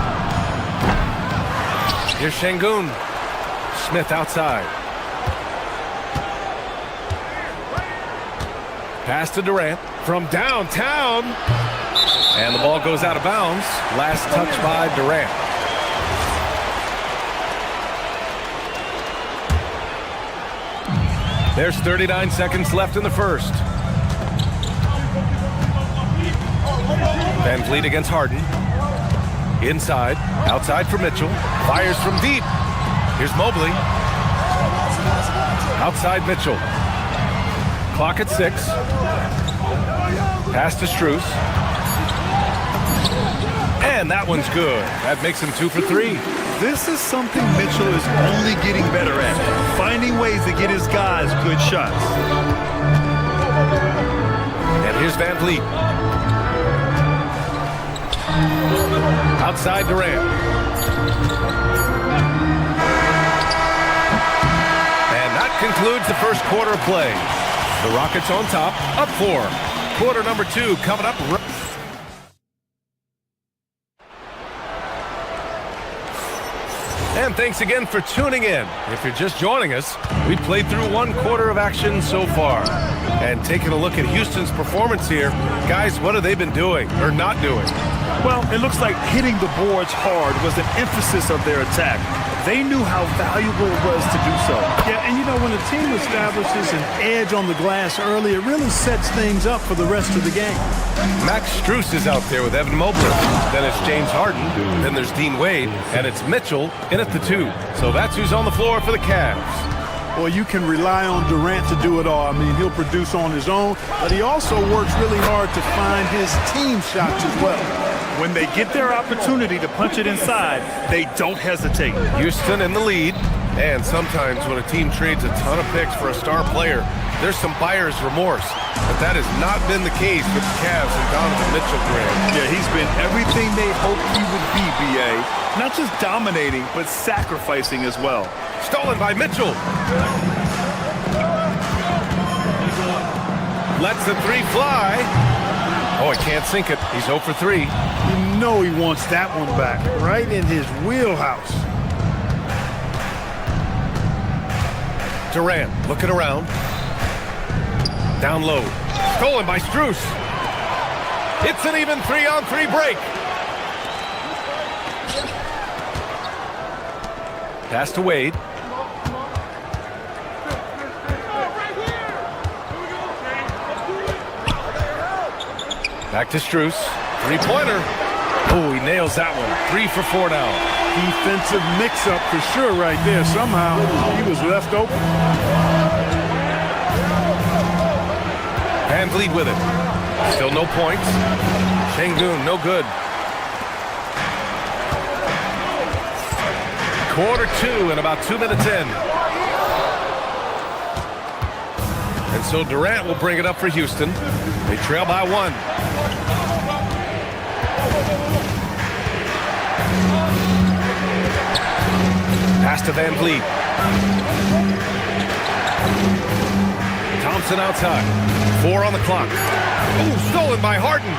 Here's Şengün. Smith outside. Pass to Durant from downtown. And the ball goes out of bounds. Last touch by Durant. There's 39 seconds left in the first. Van Vliet against Harden. Inside. Outside for Mitchell. Fires from deep. Here's Mobley. Outside Mitchell. Clock at 6. Pass to Strus. And that one's good. That makes him 2 for 3. This is something Mitchell is only getting better at. Finding ways to get his guys good shots. And here's Van Vliet. Outside Durant. And that concludes the first quarter of play. The Rockets on top, up 4. Quarter number 2 coming up. And thanks again for tuning in. If you're just joining us, we played through 1 quarter of action so far. And taking a look at Houston's performance here, guys, what have they been doing or not doing? Well, it looks like hitting the boards hard was an emphasis of their attack. They knew how valuable it was to do so. Yeah, and you know, when a team establishes an edge on the glass early, it really sets things up for the rest of the game. Max Strus is out there with Evan Mobley. Then it's James Harden. Then there's Dean Wade. And it's Mitchell in at the 2. So that's who's on the floor for the Cavs. Well, you can rely on Durant to do it all. I mean, he'll produce on his own, but he also works really hard to find his team shots as well. When they get their opportunity to punch it inside, they don't hesitate. Houston in the lead, and sometimes when a team trades a ton of picks for a star player, there's some buyer's remorse. But that has not been the case with the Cavs and Donovan Mitchell, Graham. Yeah, he's been everything they hoped he would be, B.A. Not just dominating, but sacrificing as well. Stolen by Mitchell. Lets the three fly. Oh, he can't sink it. He's 0 for 3. You know he wants that one back, right in his wheelhouse. Durant looking around. Down low. Stolen by Strus. It's an even 3-on-3 break. Pass to Wade. Back to Strus. Three-pointer. Oh, he nails that one. 3 for 4 now. Defensive mix-up for sure right there. Somehow he was left open. Van Vliet with it. Still no points. Şengün, no good. Quarter 2 and about 2 minutes in. And so Durant will bring it up for Houston. They trail by 1. Pass to Van Vliet. Thompson outside. 4 on the clock. Ooh, stolen by Harden.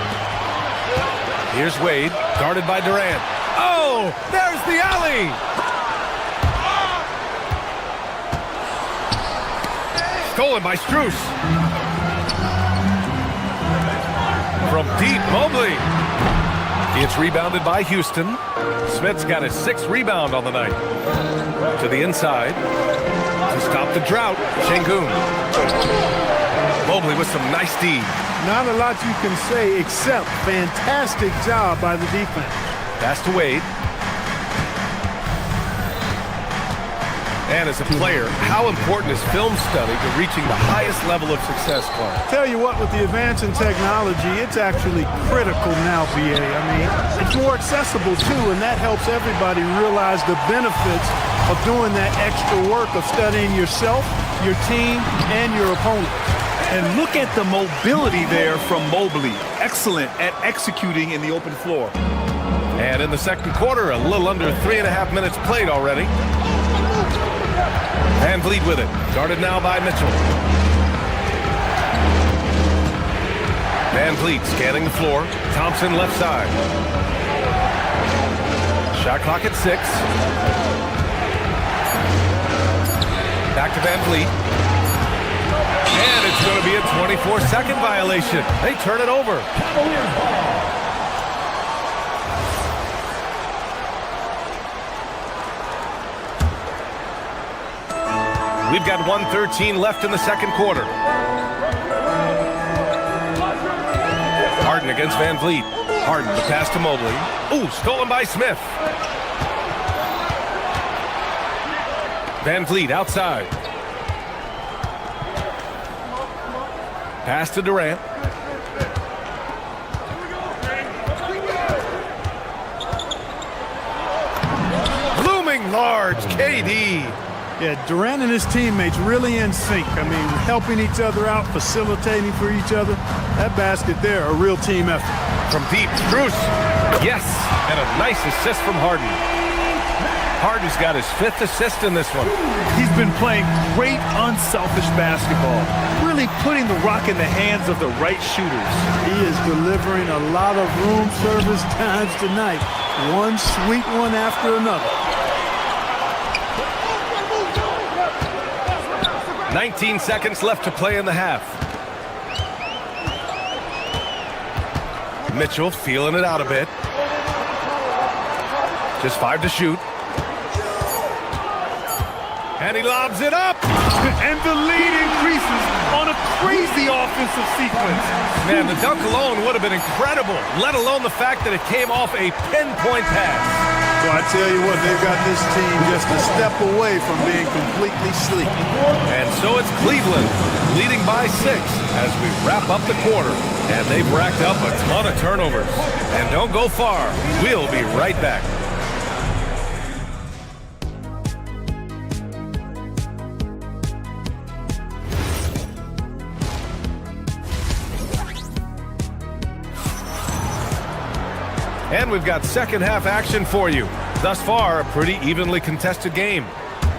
Here's Wade, guarded by Durant. Oh, there's the alley. Stolen by Strus. From deep, Mobley. It's rebounded by Houston. Smith's got his 6th rebound on the night. To the inside. To stop the drought, Şengün. Mobley with some nice D. Not a lot you can say except fantastic job by the defense. Pass to Wade. And as a player, how important is film study to reaching the highest level of success, Clark? Tell you what, with the advance in technology, it's actually critical now, BA. I mean, it's more accessible, too, and that helps everybody realize the benefits of doing that extra work of studying yourself, your team, and your opponent. And look at the mobility there from Mobley. Excellent at executing in the open floor. And in the second quarter, a little under 3.5 minutes played already. Van Vliet with it. Guarded now by Mitchell. Van Vliet scanning the floor. Thompson left side. Shot clock at 6. Back to Van Vliet. And it's going to be a 24-second violation. They turn it over. We've got 1:13 left in the second quarter. Harden against Van Vliet. Harden, the pass to Mobley. Ooh, stolen by Smith. Van Vliet outside. Pass to Durant. Looming large, KD. Yeah, Durant and his teammates really in sync. I mean, helping each other out, facilitating for each other. That basket there, a real team effort. From deep, Strus. Yes, and a nice assist from Harden. Harden's got his 5th assist in this one. He's been playing great, unselfish basketball. Really putting the rock in the hands of the right shooters. He is delivering a lot of room service times tonight. One sweet one after another. 19 seconds left to play in the half. Mitchell feeling it out a bit. Just 5 to shoot. And he lobs it up. And the lead increases on a crazy offense. offensive sequence. Man, the dunk alone would have been incredible, let alone the fact that it came off a pinpoint pass. So I tell you what, they've got this team just a step away from being completely sleek. And so it's Cleveland leading by 6 as we wrap up the quarter. And they've racked up a ton of turnovers. And don't go far. We'll be right back. And we've got second half action for you. Thus far, a pretty evenly contested game.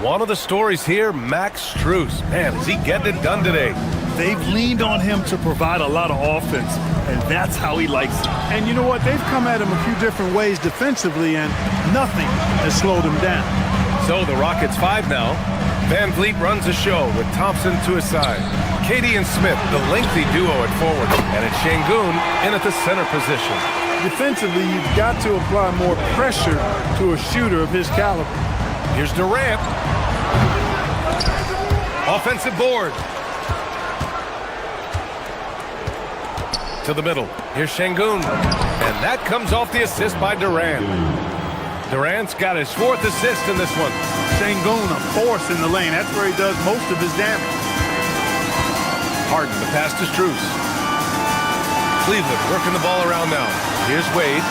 One of the stories here, Max Strus. Man, is he getting it done today? They've leaned on him to provide a lot of offense, and that's how he likes it. And you know what? They've come at him a few different ways defensively, and nothing has slowed him down. So the Rockets 5 now. Van Vliet runs the show with Thompson to his side. Katie and Smith, the lengthy duo at forward. And it's Şengün in at the center position. Defensively, you've got to apply more pressure to a shooter of his caliber. Here's Durant. Offensive board. To the middle. Here's Şengün. And that comes off the assist by Durant. Durant's got his 4th assist in this one. Şengün, a force in the lane. That's where he does most of his damage. Harden, the pass to Strus. Cleveland working the ball around now. Here's Wade.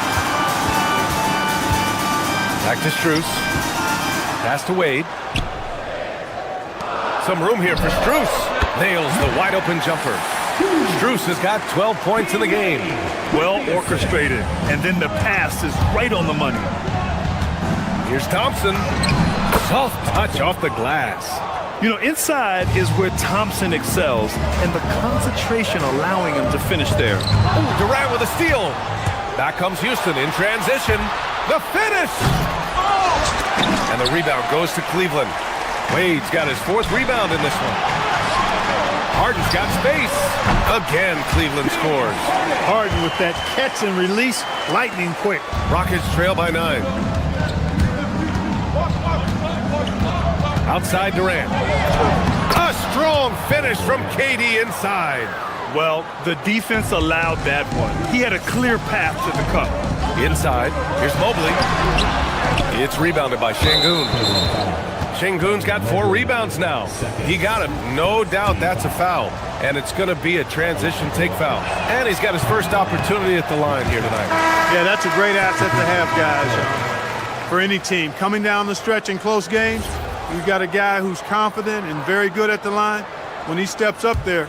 Back to Strus. Pass to Wade. Some room here for Strus. Nails the wide open jumper. Strus has got 12 points in the game. Well orchestrated. And then the pass is right on the money. Here's Thompson. Soft touch off the glass. You know, inside is where Thompson excels, and the concentration allowing him to finish there. Ooh, Durant with a steal. Back comes Houston in transition. The finish! And the rebound goes to Cleveland. Wade's got his 4th rebound in this one. Harden's got space. Again, Cleveland scores. Harden with that catch and release, lightning quick. Rockets trail by 9. Outside Durant. A strong finish from KD inside. Well, the defense allowed that one. He had a clear path to the cup. Inside, here's Mobley. It's rebounded by Şengün. Şengün's got 4 rebounds now. He got it. No doubt that's a foul. And it's going to be a transition take foul. And he's got his first opportunity at the line here tonight. Yeah, that's a great asset to have, guys. For any team coming down the stretch in close games, you've got a guy who's confident and very good at the line. When he steps up there,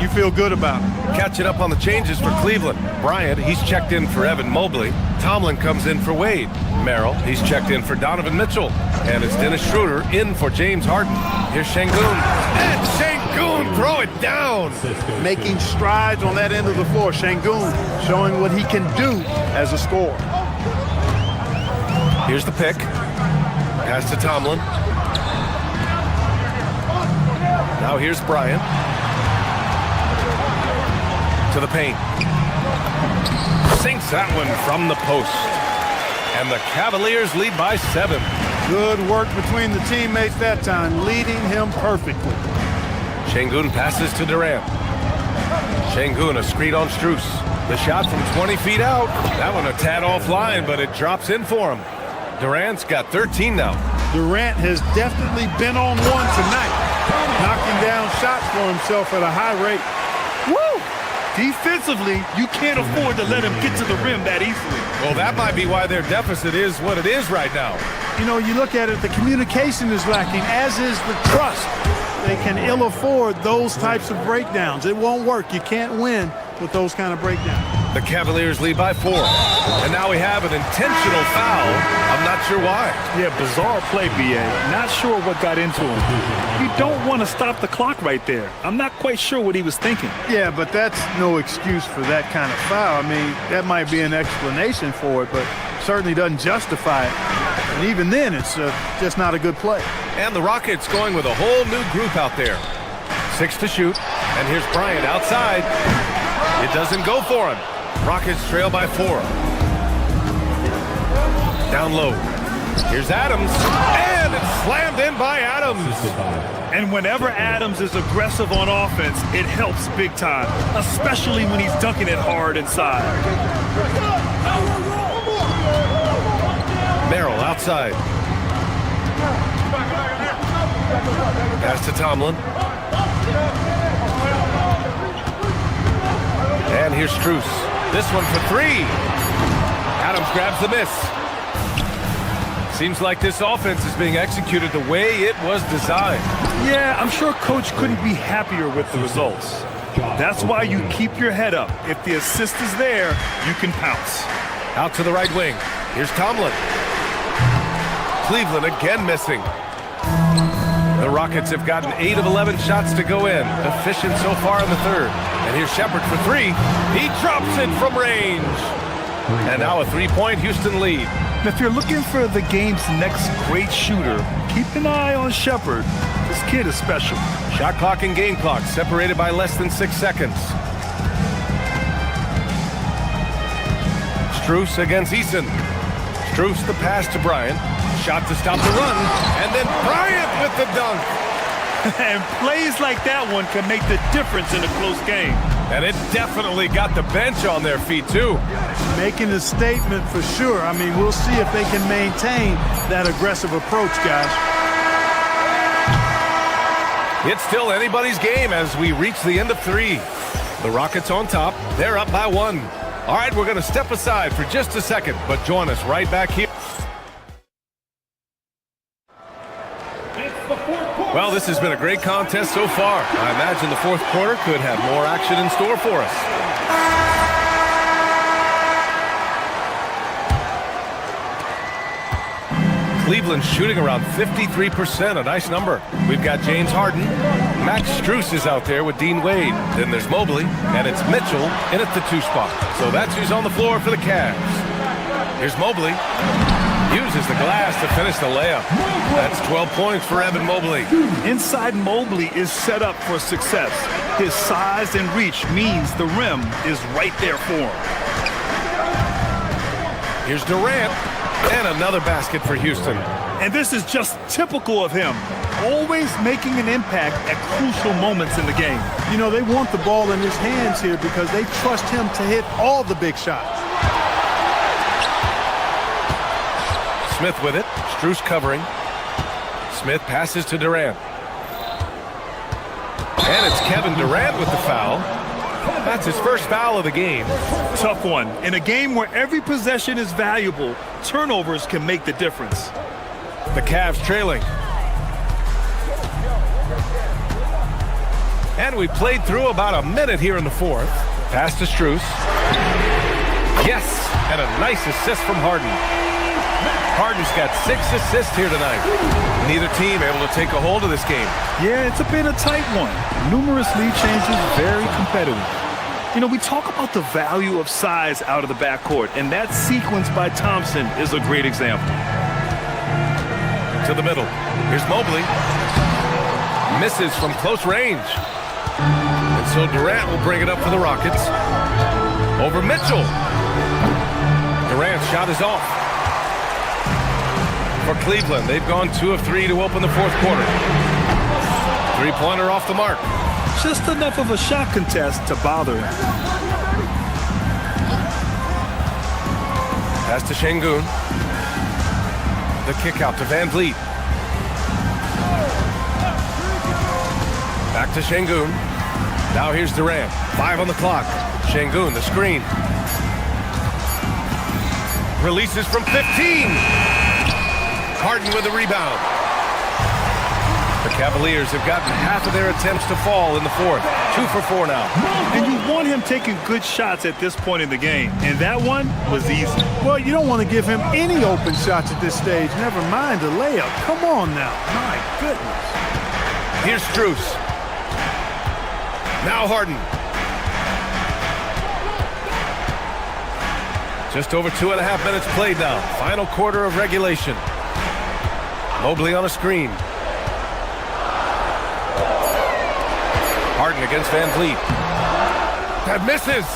you feel good about it. Catching up on the changes for Cleveland. Bryant, he's checked in for Evan Mobley. Tomlin comes in for Wade. Merrill, he's checked in for Donovan Mitchell. And it's Dennis Schroeder in for James Harden. Here's Şengün. And Şengün, throw it down. Making strides on that end of the floor. Şengün showing what he can do as a scorer. Here's the pick. Pass to Tomlin. Now here's Bryant. To the paint. Sinks that one from the post. And the Cavaliers lead by 7. Good work between the teammates that time, leading him perfectly. Şengün passes to Durant. Şengün, a screen on Strus. The shot from 20 feet out. That one a tad offline, but it drops in for him. Durant's got 13 now. Durant has definitely been on one tonight, knocking down shots for himself at a high rate. Woo! Defensively, you can't afford to let him get to the rim that easily. Well, that might be why their deficit is what it is right now. You know, you look at it, the communication is lacking, as is the trust. They can ill afford those types of breakdowns. It won't work. You can't win with those kind of breakdowns. The Cavaliers lead by 4. And now we have an intentional foul. I'm not sure why. Yeah, bizarre play, B.A. Not sure what got into him. You don't want to stop the clock right there. I'm not quite sure what he was thinking. Yeah, but that's no excuse for that kind of foul. I mean, that might be an explanation for it, but certainly doesn't justify it. And even then, it's just not a good play. And the Rockets going with a whole new group out there. 6 to shoot. And here's Bryant outside. It doesn't go for him. Rockets trail by 4. Down low. Here's Adams, and it's slammed in by Adams. And whenever Adams is aggressive on offense, it helps big time, especially when he's dunking it hard inside. Merrill outside. Pass to Tomlin. And here's Strus. This one for three. Adams grabs the miss. Seems like this offense is being executed the way it was designed. Yeah, I'm sure Coach couldn't be happier with the results. That's why you keep your head up. If the assist is there, you can pounce. Out to the right wing. Here's Tomlin. Cleveland again missing. The Rockets have gotten 8 of 11 shots to go in. Efficient so far in the third. And here's Shepard for three. He drops it from range. And now a three-point Houston lead. If you're looking for the game's next great shooter, keep an eye on Shepard. This kid is special. Shot clock and game clock separated by less than 6 seconds. Strus against Eason. Strus the pass to Bryant. Shot to stop the run. And then Bryant with the dunk. And plays like that one can make the difference in a close game. And it definitely got the bench on their feet, too. Making a statement for sure. I mean, we'll see if they can maintain that aggressive approach, guys. It's still anybody's game as we reach the end of three. The Rockets on top. They're up by 1. All right, we're going to step aside for just a second, but join us right back here. Well, this has been a great contest so far. I imagine the fourth quarter could have more action in store for us. Cleveland shooting around 53%, a nice number. We've got James Harden. Max Strus is out there with Dean Wade. Then there's Mobley, and it's Mitchell in at the 2 spot. So that's who's on the floor for the Cavs. Here's Mobley. Uses the glass to finish the layup. That's 12 points for Evan Mobley. Inside Mobley is set up for success. His size and reach means the rim is right there for him. Here's Durant, and another basket for Houston. And this is just typical of him, always making an impact at crucial moments in the game. You know, they want the ball in his hands here because they trust him to hit all the big shots. Smith with it. Strus covering. Smith passes to Durant. And it's Kevin Durant with the foul. That's his first foul of the game. Tough one. In a game where every possession is valuable, turnovers can make the difference. The Cavs trailing. And we played through about a minute here in the fourth. Pass to Strus. Yes, and a nice assist from Harden. Harden's got 6 assists here tonight. Neither team able to take a hold of this game. Yeah, it's been a tight one. Numerous lead changes, very competitive. You know, we talk about the value of size out of the backcourt, and that sequence by Thompson is a great example. To the middle. Here's Mobley. Misses from close range. And so Durant will bring it up for the Rockets. Over Mitchell. Durant's shot is off. For Cleveland, they've gone 2 of 3 to open the fourth quarter. 3-pointer off the mark. Just enough of a shot contest to bother him. Pass to Şengün. The kick out to Van Vliet. Back to Şengün. Now here's Durant. 5 on the clock. Şengün, the screen. Releases from 15. Harden with the rebound. The Cavaliers have gotten half of their attempts to fall in the fourth. 2 for 4 now. And you want him taking good shots at this point in the game. And that one was easy. Well, you don't want to give him any open shots at this stage. Never mind a layup. Come on now. My goodness. Here's Strus. Now Harden. Just over 2.5 minutes played now. Final quarter of regulation. Mobley on a screen. Harden against Van Vliet. That misses.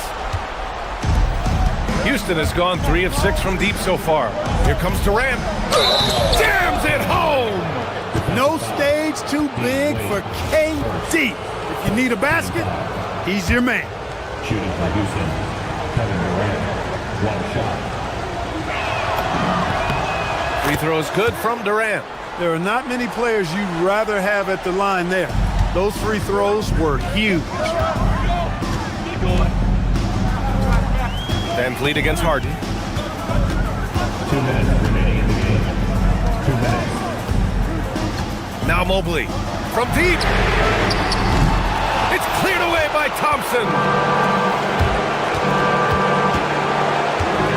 Houston has gone 3 of 6 from deep so far. Here comes Durant. Jams it home. No stage too big for KD. If you need a basket, he's your man. Shooting by Houston. Kevin Durant. One shot. Free throws good from Durant. There are not many players you'd rather have at the line there. Those free throws were huge. Van Vliet against Harden. 2 minutes remaining in the game. 2 minutes. Now Mobley from deep. It's cleared away by Thompson.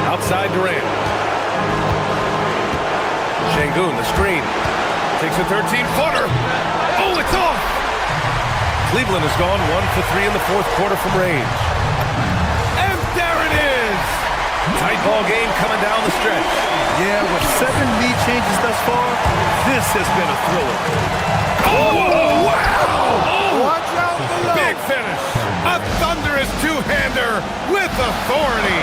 Outside Durant. Şengün, the screen. Takes a 13-footer. Oh, it's off. Cleveland has gone 1 for 3 in the fourth quarter from range. And there it is. Tight ball game coming down the stretch. Yeah, with 7 lead changes thus far, this has been a thriller. Oh, wow! Watch out below. Big finish. A thunderous two-hander with authority.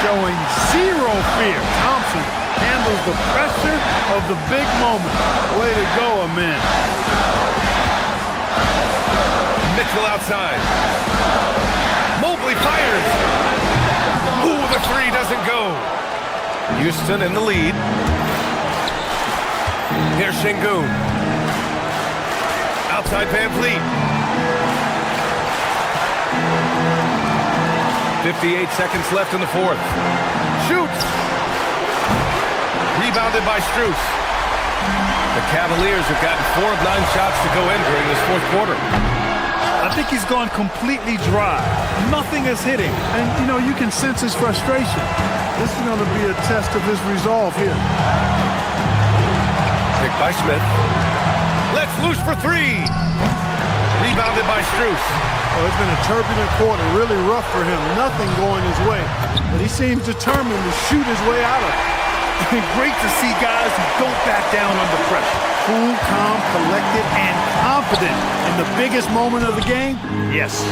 Showing zero fear. Thompson handles the pressure of the big moment. Way to go, Amin. Mitchell outside. Mobley fires. Ooh, the three doesn't go. Houston in the lead. Here's Şengün. Outside Van Vliet. 58 seconds left in the fourth. Shoots. Rebounded by Strus. The Cavaliers have gotten 4 of 9 shots to go in during this fourth quarter. I think he's gone completely dry. Nothing is hitting. And, you know, you can sense his frustration. This is going to be a test of his resolve here. Picked by Smith. Let's loose for 3. Rebounded by Strus. Oh, it's been a turbulent quarter, really rough for him. Nothing going his way. But he seems determined to shoot his way out of it. Great to see guys who don't back down under pressure. Cool, calm, collected, and confident in the biggest moment of the game? Yes.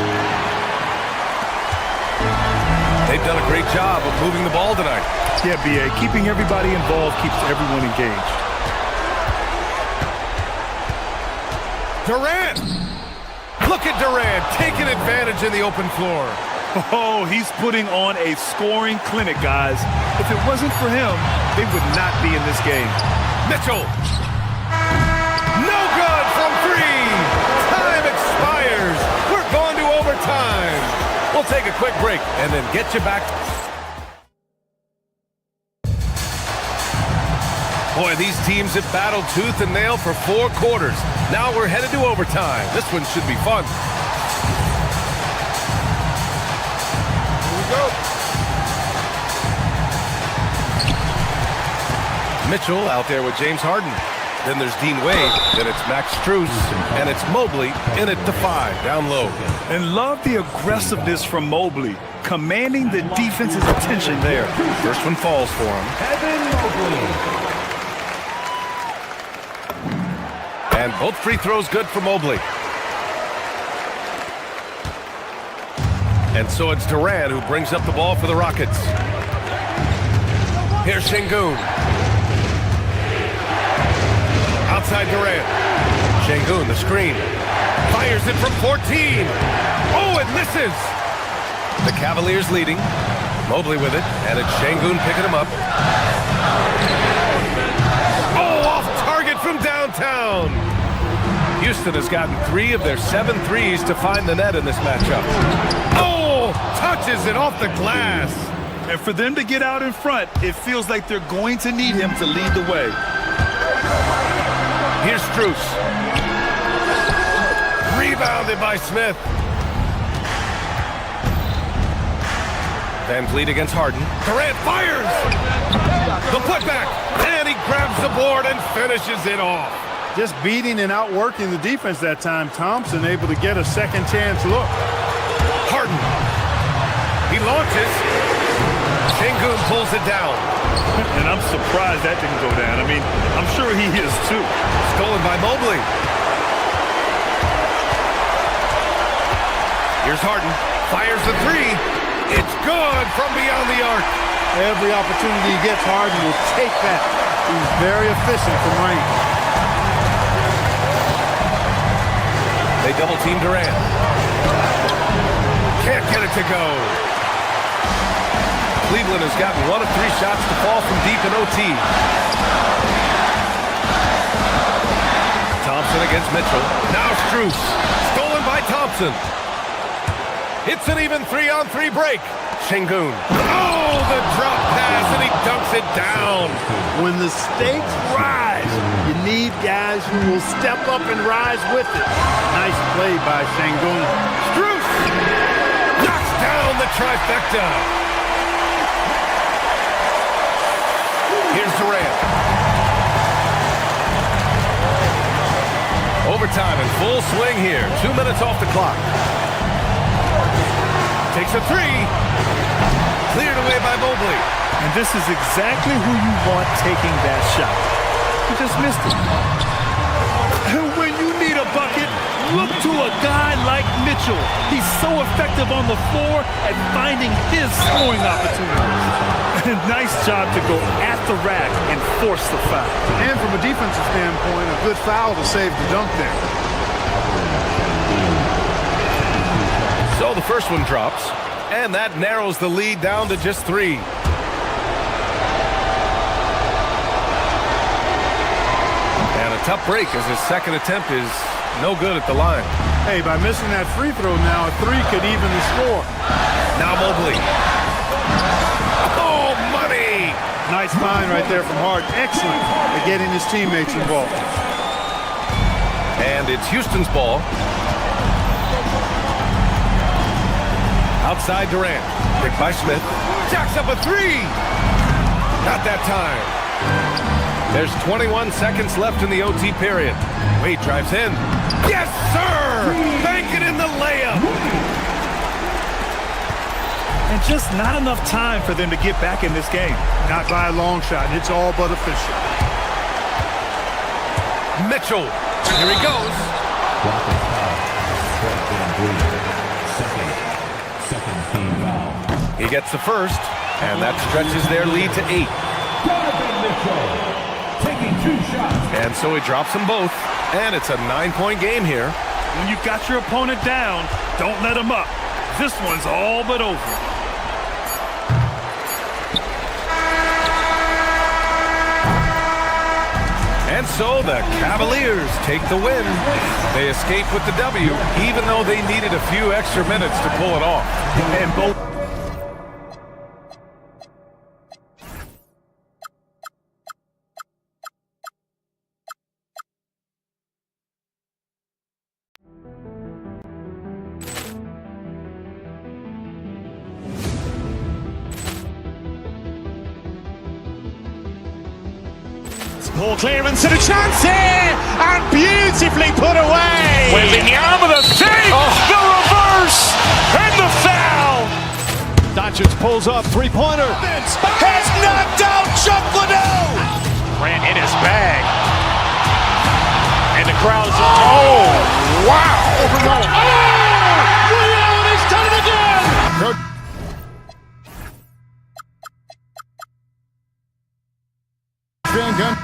They've done a great job of moving the ball tonight. Yeah, B.A. Keeping everybody involved keeps everyone engaged. Durant! Look at Durant taking advantage in the open floor. Oh, he's putting on a scoring clinic, guys. If it wasn't for him, they would not be in this game. Mitchell! No good from 3! Time expires! We're going to overtime! We'll take a quick break and then get you back. Boy, these teams have battled tooth and nail for 4 quarters. Now we're headed to overtime. This one should be fun. Here we go. Mitchell out there with James Harden. Then there's Dean Wade. Then it's Max Strus. And it's Mobley in at the 5, down low. And love the aggressiveness from Mobley, commanding the defense's attention there. First one falls for him. Evan Mobley. And both free throws good for Mobley. And so it's Durant who brings up the ball for the Rockets. Here's Şengün. Outside Durant. Şengün, the screen. Fires it from 14. Oh, it misses. The Cavaliers leading. Mobley with it. And it's Şengün picking him up. Oh, off target from downtown. Houston has gotten 3 of their 7 threes to find the net in this matchup. Oh, touches it off the glass. And for them to get out in front, it feels like they're going to need him to lead the way. Here's Strus. Rebounded by Smith. Van Vliet against Harden. Durant fires! The putback! And he grabs the board and finishes it off. Just beating and outworking the defense that time. Thompson able to get a second chance look. Harden. He launches. Şengün pulls it down. And I'm surprised that didn't go down. I mean, I'm sure he is too. Stolen by Mobley. Here's Harden. Fires the 3. It's good from beyond the arc. Every opportunity he gets, Harden will take that. He's very efficient from range. They double team Durant. Can't get it to go. Cleveland has gotten 1 of 3 shots to fall from deep in OT. Thompson against Mitchell. Now Strus. Stolen by Thompson. It's an even 3-on-3 break. Şengün. Oh, the drop pass, and he dunks it down. When the stakes rise, you need guys who will step up and rise with it. Nice play by Şengün. Strus knocks down the trifecta. Here's Durant. Overtime in full swing here. 2 minutes off the clock. Takes a 3. Cleared away by Mobley. And this is exactly who you want taking that shot. He just missed it. And when you need a bucket, look to a guy like Mitchell. He's so effective on the floor at finding his scoring opportunities. Nice job to go at the rack and force the foul. And from a defensive standpoint, a good foul to save the dunk there. So the first one drops, and that narrows the lead down to just 3. And a tough break as his second attempt is no good at the line. Hey, by missing that free throw now, a 3 could even the score. Now Mobley. Oh, money! Nice find right there from Harden. Excellent at getting his teammates involved. And it's Houston's ball. Outside Durant. Picked by Smith. Jacks up a 3! Not that time. There's 21 seconds left in the OT period. Wade drives in. Yes, sir! Bank it in the layup! And just not enough time for them to get back in this game. Not by a long shot. It's all but official. Mitchell. Here he goes. Second team foul. He gets the first, and that stretches their lead to 8. Mitchell taking 2 shots. And so he drops them both, and it's a 9-point game here. When you've got your opponent down, don't let him up. This one's all but over. And so the Cavaliers take the win. They escape with the W, even though they needed a few extra minutes to pull it off. And both. Ball clearance and a chance here, and beautifully put away. Wembanyama the save, the reverse, and the foul. Doncic pulls up, 3-pointer. Has knocked out Chuck Liddell. Ran in his bag. And the crowd's oh, wow. Oh, Liddell, and he's done it again. Van Gunn.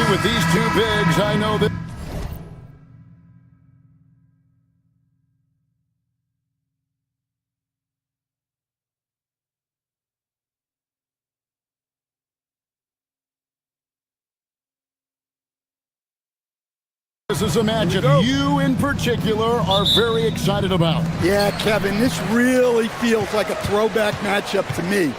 With these 2 bigs, I know that this is a matchup you in particular are very excited about. Yeah, Kevin, this really feels like a throwback matchup to me.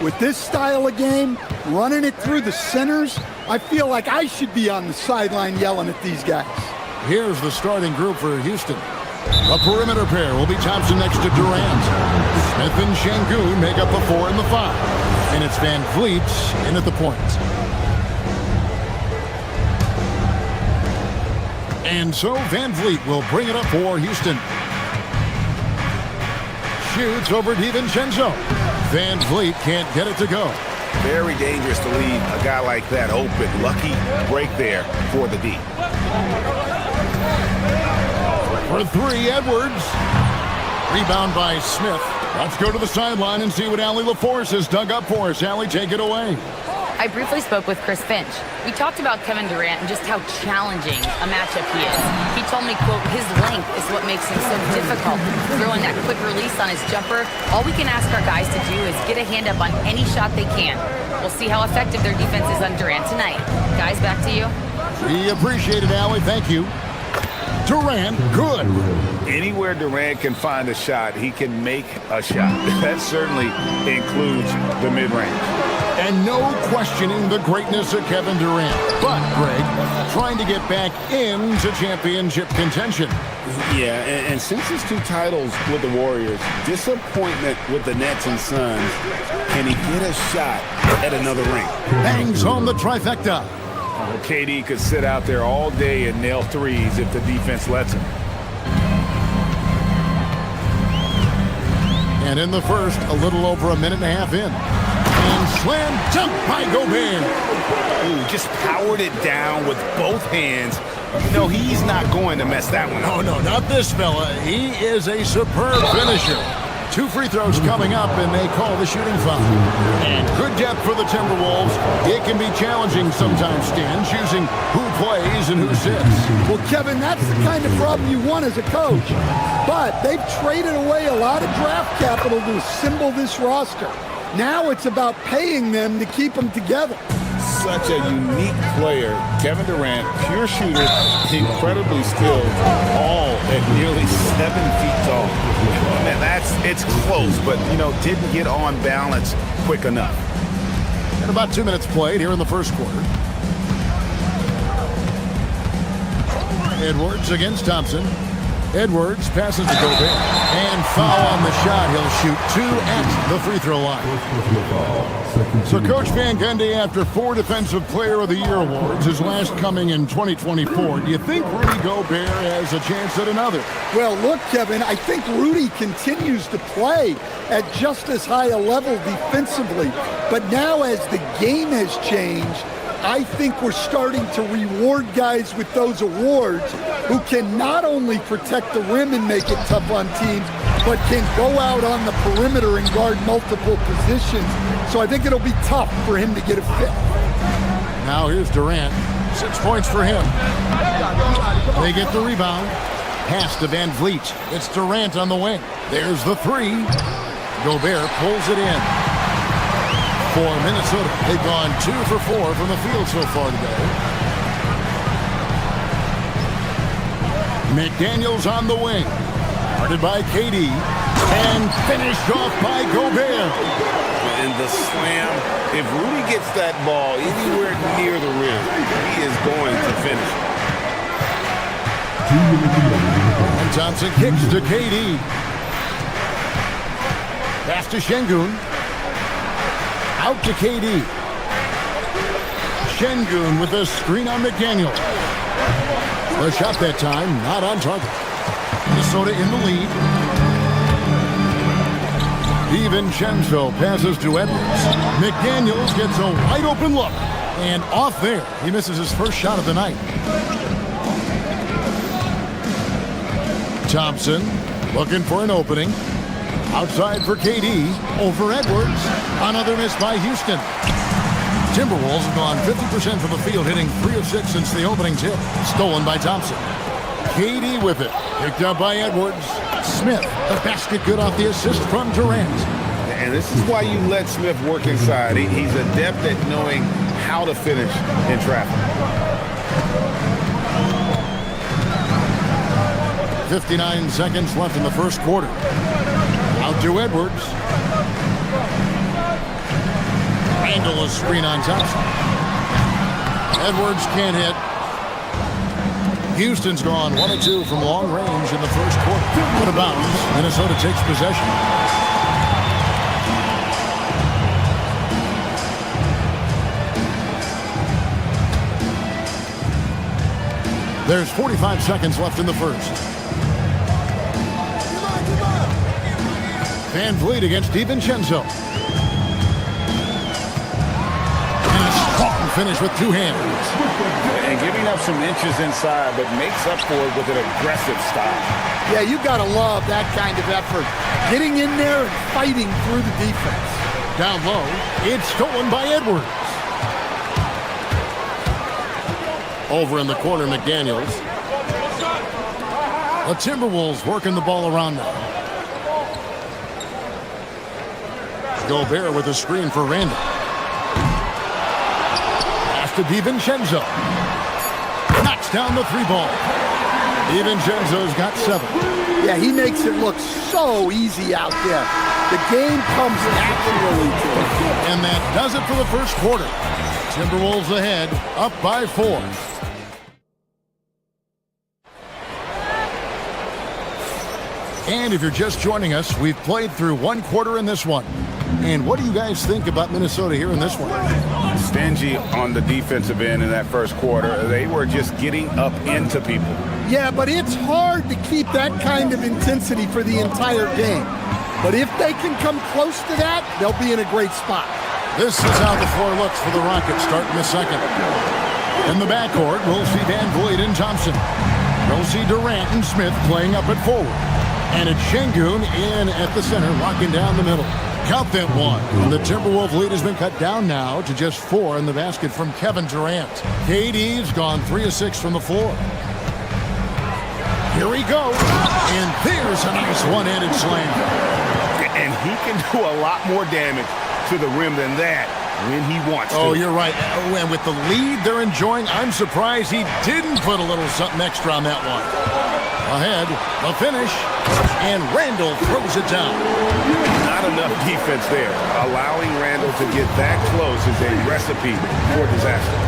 With this style of game, running it through the centers, I feel like I should be on the sideline yelling at these guys. Here's the starting group for Houston. A perimeter pair will be Thompson next to Durant. Smith and Şengün make up the 4 and the 5. And it's Van Vliet in at the point. And so Van Vliet will bring it up for Houston. Shoots over DiVincenzo. Van Vliet can't get it to go. Very dangerous to leave a guy like that open. Lucky break there for the D. For three, Edwards. Rebound by Smith. Let's go to the sideline and see what Allie LaForce has dug up for us. Allie, take it away. I briefly spoke with Chris Finch. We talked about Kevin Durant and just how challenging a matchup he is. He told me, quote, his length is what makes him so difficult. Throwing that quick release on his jumper, all we can ask our guys to do is get a hand up on any shot they can. We'll see how effective their defense is on Durant tonight. Guys, back to you. We appreciate it, Allie. Thank you. Durant, good. Anywhere Durant can find a shot, he can make a shot. That certainly includes the mid-range. And no questioning the greatness of Kevin Durant. But, Greg, trying to get back into championship contention. Yeah, and since his 2 titles with the Warriors, disappointment with the Nets and Suns, can he get a shot at another ring? Bangs home the trifecta. Well, KD could sit out there all day and nail threes if the defense lets him. And in the first, a little over a minute and a half in. And slam dunk by Gobert. Ooh, just powered it down with both hands. You know, he's not going to mess that one up. Oh, no, not this fella. He is a superb finisher. 2 free throws coming up, and they call the shooting foul. And good depth for the Timberwolves. It can be challenging sometimes, Stan, choosing who plays and who sits. Well, Kevin, that's the kind of problem you want as a coach. But they've traded away a lot of draft capital to assemble this roster. Now it's about paying them to keep them together. Such a unique player. Kevin Durant, pure shooter, incredibly skilled, all at nearly 7 feet tall. Man, it's close, but, you know, didn't get on balance quick enough. And about 2 minutes played here in the first quarter. Edwards against Thompson. Edwards passes to Gobert. And foul on the shot. He'll shoot 2 at the free throw line. So Coach Van Gundy, after 4 Defensive Player of the Year awards, his last coming in 2024, do you think Rudy Gobert has a chance at another? Well, look, Kevin, I think Rudy continues to play at just as high a level defensively. But now as the game has changed, I think we're starting to reward guys with those awards who can not only protect the rim and make it tough on teams, but can go out on the perimeter and guard multiple positions. So I think it'll be tough for him to get a fit. Now here's Durant. 6 points for him. They get the rebound. Pass to Van Vliet. It's Durant on the wing. There's the 3. Gobert pulls it in. For Minnesota, they've gone 2 for 4 from the field so far today. McDaniels on the wing. Guarded by KD. And finished off by Gobert. And the slam, if Rudy gets that ball anywhere near the rim, he is going to finish. And Thompson kicks to KD. Pass to Şengün. Out to KD. Şengün with a screen on McDaniel. The shot that time, not on target. Minnesota in the lead. DiVincenzo passes to Edwards. McDaniels gets a wide open look. And off there, he misses his first shot of the night. Thompson looking for an opening. Outside for KD, over Edwards. Another miss by Houston. Timberwolves have gone 50% from the field, hitting 3 of 6 since the opening tip. Stolen by Thompson. KD with it. Picked up by Edwards. Smith, the basket good off the assist from Durant. And this is why you let Smith work inside. He's adept at knowing how to finish in traffic. 59 seconds left in the first quarter. Out to Edwards. Randall a screen on Thompson. Edwards can't hit. Houston's gone 1 of 2 from long range in the first quarter. Out of bounds. Minnesota takes possession. There's 45 seconds left in the first. Van Vliet against DiVincenzo. finish with two hands. And giving up some inches inside, but makes up for it with an aggressive style. Yeah, you got to love that kind of effort. Getting in there and fighting through the defense. Down low, it's stolen by Edwards. Over in the corner, McDaniels. The Timberwolves working the ball around now. Gobert with a screen for Randall. Pass to DiVincenzo. Knocks down the three ball. DiVincenzo's got 7. Yeah, he makes it look so easy out there. The game comes naturally to him. And that does it for the first quarter. Timberwolves ahead, up by 4. And if you're just joining us, we've played through one quarter in this one. And what do you guys think about Minnesota here in this one? Stingy on the defensive end in that first quarter. They were just getting up into people. Yeah, but it's hard to keep that kind of intensity for the entire game. But if they can come close to that, they'll be in a great spot. This is how the floor looks for the Rockets starting the second. In the backcourt, we'll see Van Vliet and Thompson. We'll see Durant and Smith playing up at forward. And it's Şengün in at the center, locking down the middle. Count that one. And the Timberwolves lead has been cut down now to just 4 in the basket from Kevin Durant. KD's gone 3 of 6 from the floor. Here he goes. And there's a nice one-handed slam. And he can do a lot more damage to the rim than that when he wants to. Oh, you're right. Oh, and with the lead they're enjoying, I'm surprised he didn't put a little something extra on that one. Ahead, the finish, and Randall throws it down. Not enough defense there. Allowing Randall to get that close is a recipe for disaster.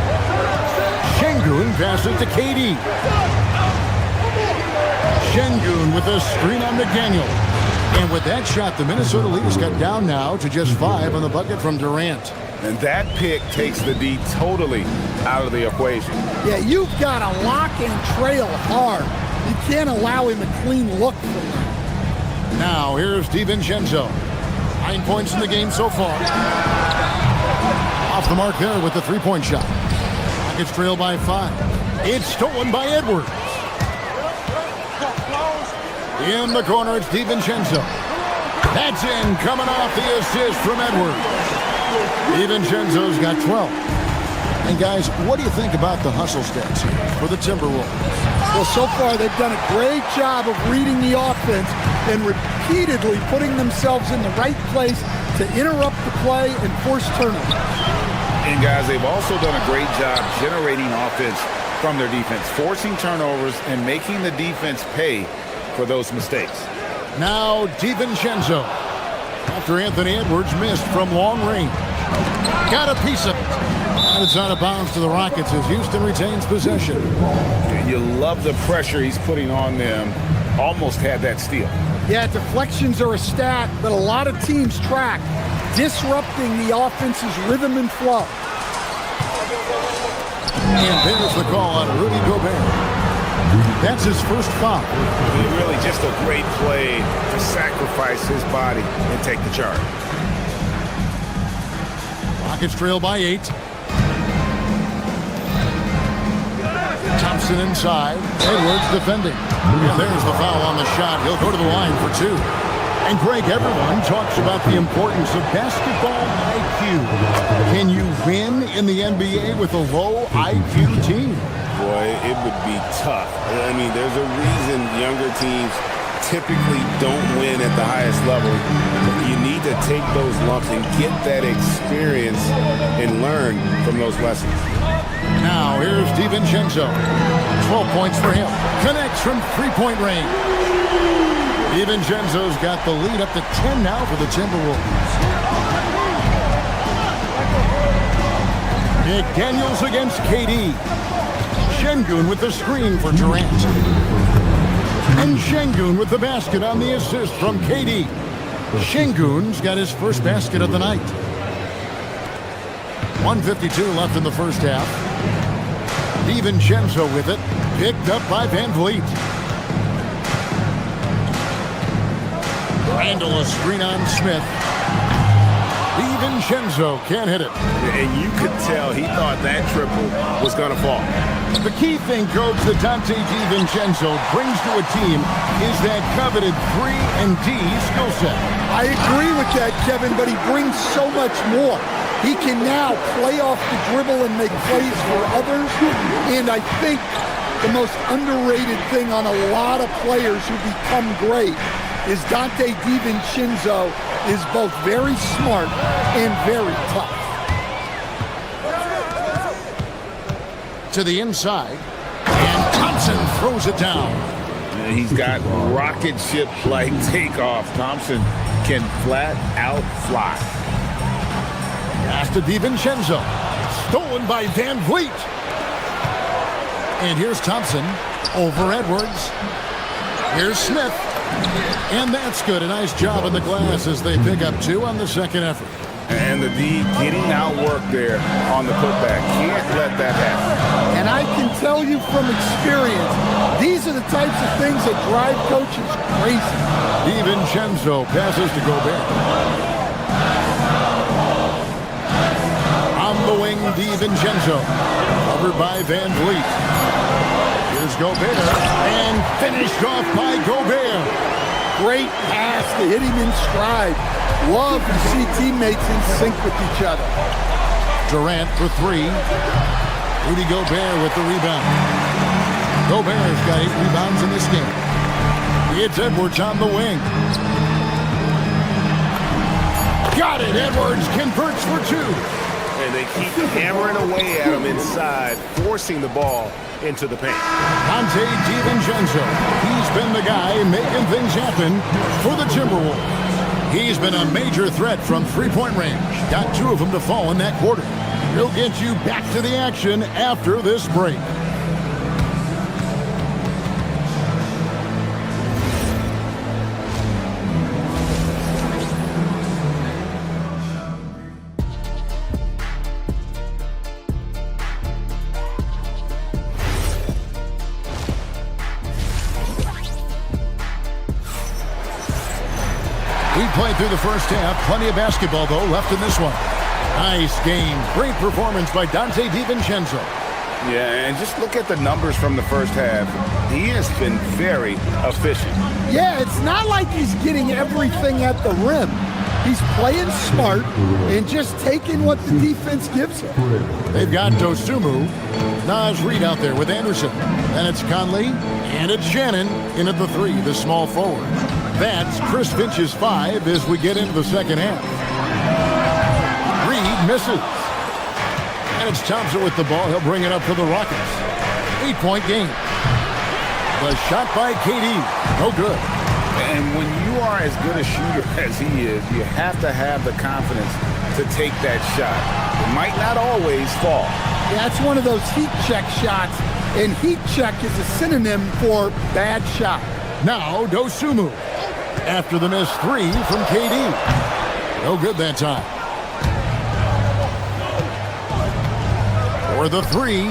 Şengün passes to KD. Şengün with a screen on McDaniel. And with that shot, the Minnesota lead is cut down now to just 5 on the bucket from Durant. And that pick takes the D totally out of the equation. Yeah, you've got to lock and trail hard. You can't allow him a clean look from that. Now, here's DiVincenzo. 9 points in the game so far. Off the mark there with the three-point shot. Rockets trail by 5. It's stolen by Edwards. In the corner, it's DiVincenzo. That's in, coming off the assist from Edwards. DiVincenzo's got 12. And guys, what do you think about the hustle stats here for the Timberwolves? Well, so far they've done a great job of reading the offense and repeatedly putting themselves in the right place to interrupt the play and force turnovers. And guys, they've also done a great job generating offense from their defense, forcing turnovers and making the defense pay for those mistakes. Now DiVincenzo, after Anthony Edwards missed from long range. Got a piece of it. And it's out of bounds to the Rockets as Houston retains possession. And you love the pressure he's putting on them. Almost had that steal. Yeah, deflections are a stat that a lot of teams track, disrupting the offense's rhythm and flow. And there's the call on Rudy Gobert. That's his first foul. Really just a great play to sacrifice his body and take the charge. Rockets trail by 8. Thompson inside. Edwards defending. And there's the foul on the shot. He'll go to the line for 2. And Greg, everyone talks about the importance of basketball IQ. Can you win in the NBA with a low IQ team? Boy, it would be tough. I mean, there's a reason younger teams typically don't win at the highest level. You need to take those lumps and get that experience and learn from those lessons. Now, here's DiVincenzo. 12 points for him. Connects from three-point range. DiVincenzo's got the lead up to 10 now for the Timberwolves. McDaniels against KD. Şengün with the screen for Durant. And Şengün with the basket on the assist from KD. Şengün's got his first basket of the night. 1:52 left in the first half. DiVincenzo with it. Picked up by Van Vliet. Randall a screen on Smith. DiVincenzo can't hit it. And you could tell he thought that triple was going to fall. The key thing, Coach, that Dante DiVincenzo brings to a team is that coveted 3-and-D skill set. I agree with that, Kevin, but he brings so much more. He can now play off the dribble and make plays for others. And I think the most underrated thing on a lot of players who become great is Dante DiVincenzo is both very smart and very tough. To the inside, and Thompson throws it down. And he's got rocket ship-like takeoff. Thompson can flat out fly. Pass to DiVincenzo. Stolen by Van Vliet. And here's Thompson over Edwards. Here's Smith. And that's good. A nice job on the glass as they pick up 2 on the second effort. And the D getting outworked there on the putback. Can't let that happen. And I can tell you from experience, these are the types of things that drive coaches crazy. DiVincenzo passes to Gobert. On the wing, DiVincenzo. Covered by Van Vliet. Here's Gobert. And finished off by Gobert. Great pass to hit him in stride. Love to see teammates in sync with each other. Durant for 3. Rudy Gobert with the rebound. Gobert's got 8 rebounds in this game. It's Edwards on the wing. Got it. Edwards converts for 2. And they keep hammering away at him inside, forcing the ball into the paint. Dante DiVincenzo. He's been the guy making things happen for the Timberwolves. He's been a major threat from three-point range. Got 2 of them to fall in that quarter. He'll get you back to the action after this break. We played through the first half. Plenty of basketball, though, left in this one. Nice game. Great performance by Dante DiVincenzo. Yeah, and just look at the numbers from the first half. He has been very efficient. Yeah, it's not like he's getting everything at the rim. He's playing smart and just taking what the defense gives him. They've got Dosunmu. Naz Reid out there with Anderson. Then it's Conley. And it's Shannon in at the 3, the small forward. That's Chris Finch's 5 as we get into the second half. Reid misses. And it's Thompson with the ball. He'll bring it up for the Rockets. 8-point game. The shot by KD. No good. And when you are as good a shooter as he is, you have to have the confidence to take that shot. It might not always fall. Yeah, it's one of those heat check shots, and heat check is a synonym for bad shot. Now Dosunmu. After the missed 3 from KD. No good that time. For the 3.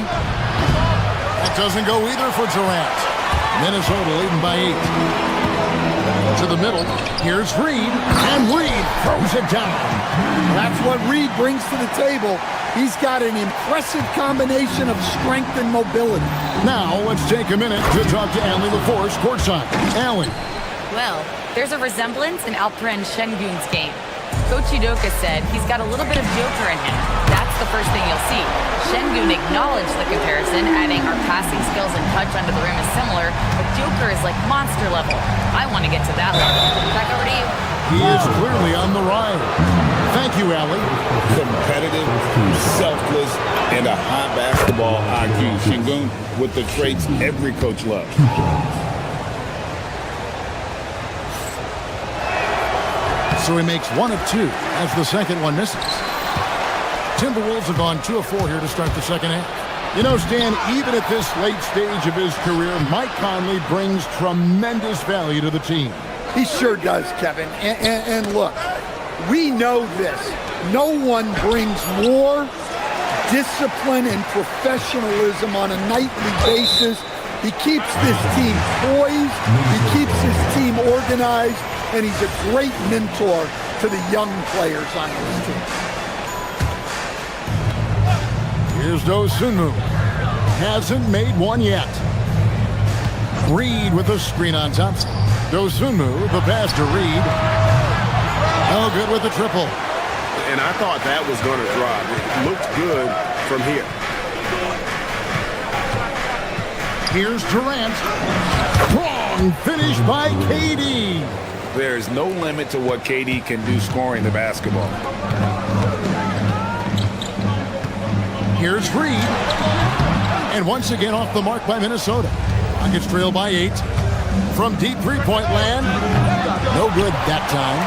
That doesn't go either for Durant. Minnesota leading by 8. To the middle. Here's Reid. And Reid throws it down. That's what Reid brings to the table. He's got an impressive combination of strength and mobility. Now let's take a minute to talk to Allie LaForce courtside. Allie. Well, there's a resemblance in Alperen Şengün's game. Coach Udoka said he's got a little bit of Joker in him. That's the first thing you'll see. Şengün acknowledged the comparison, adding our passing skills and touch under the rim is similar, but Joker is like monster level. I want to get to that level. Back over to you. He is clearly on the ride. Thank you, Allie. Competitive, selfless, and a high basketball IQ. Şengün with the traits every coach loves. So he makes 1 of 2 as the second one misses. Timberwolves have gone 2 of 4 here to start the second half. You know, Stan, even at this late stage of his career, Mike Conley brings tremendous value to the team. He sure does, Kevin. And look, we know this. No one brings more discipline and professionalism on a nightly basis. He keeps this team poised. He keeps his team organized. And he's a great mentor to the young players on this team. Here's Dosunmu. Hasn't made one yet. Reed with a screen on Thompson. Dosunmu, the pass to Reed. Oh, good with the triple. And I thought that was going to drop. It looked good from here. Here's Durant. Strong finish by KD. There's no limit to what KD can do scoring the basketball. Here's Reed. And once again off the mark by Minnesota. Rockets trail by 8. From deep three-point land. No good that time.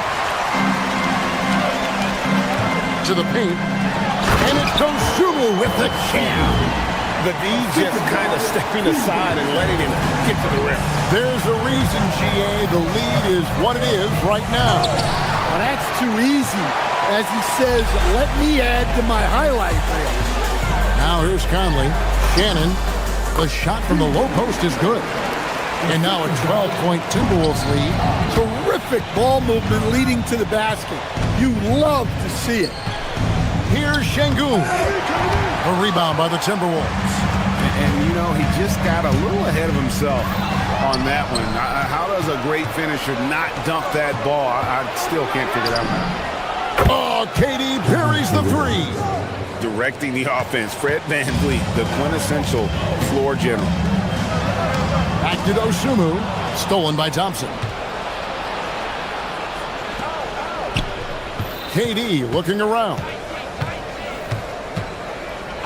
To the paint. And it's Dosunmu with the jam. The D's just kind of stepping aside and letting him get to the rim. There's a reason, GA. The lead is what it is right now. Well, that's too easy. As he says, let me add to my highlight reel. Now here's Conley. Shannon. The shot from the low post is good. And now a 12-point Timberwolves lead. Terrific ball movement leading to the basket. You love to see it. Here's Şengün. A rebound by the Timberwolves. And, you know, he just got a little ahead of himself on that one. How does a great finisher not dunk that ball? I still can't figure that one out. Oh, KD parries the three. Directing the offense, Fred VanVleet, the quintessential floor general. Back to Dosunmu. Stolen by Thompson. KD looking around.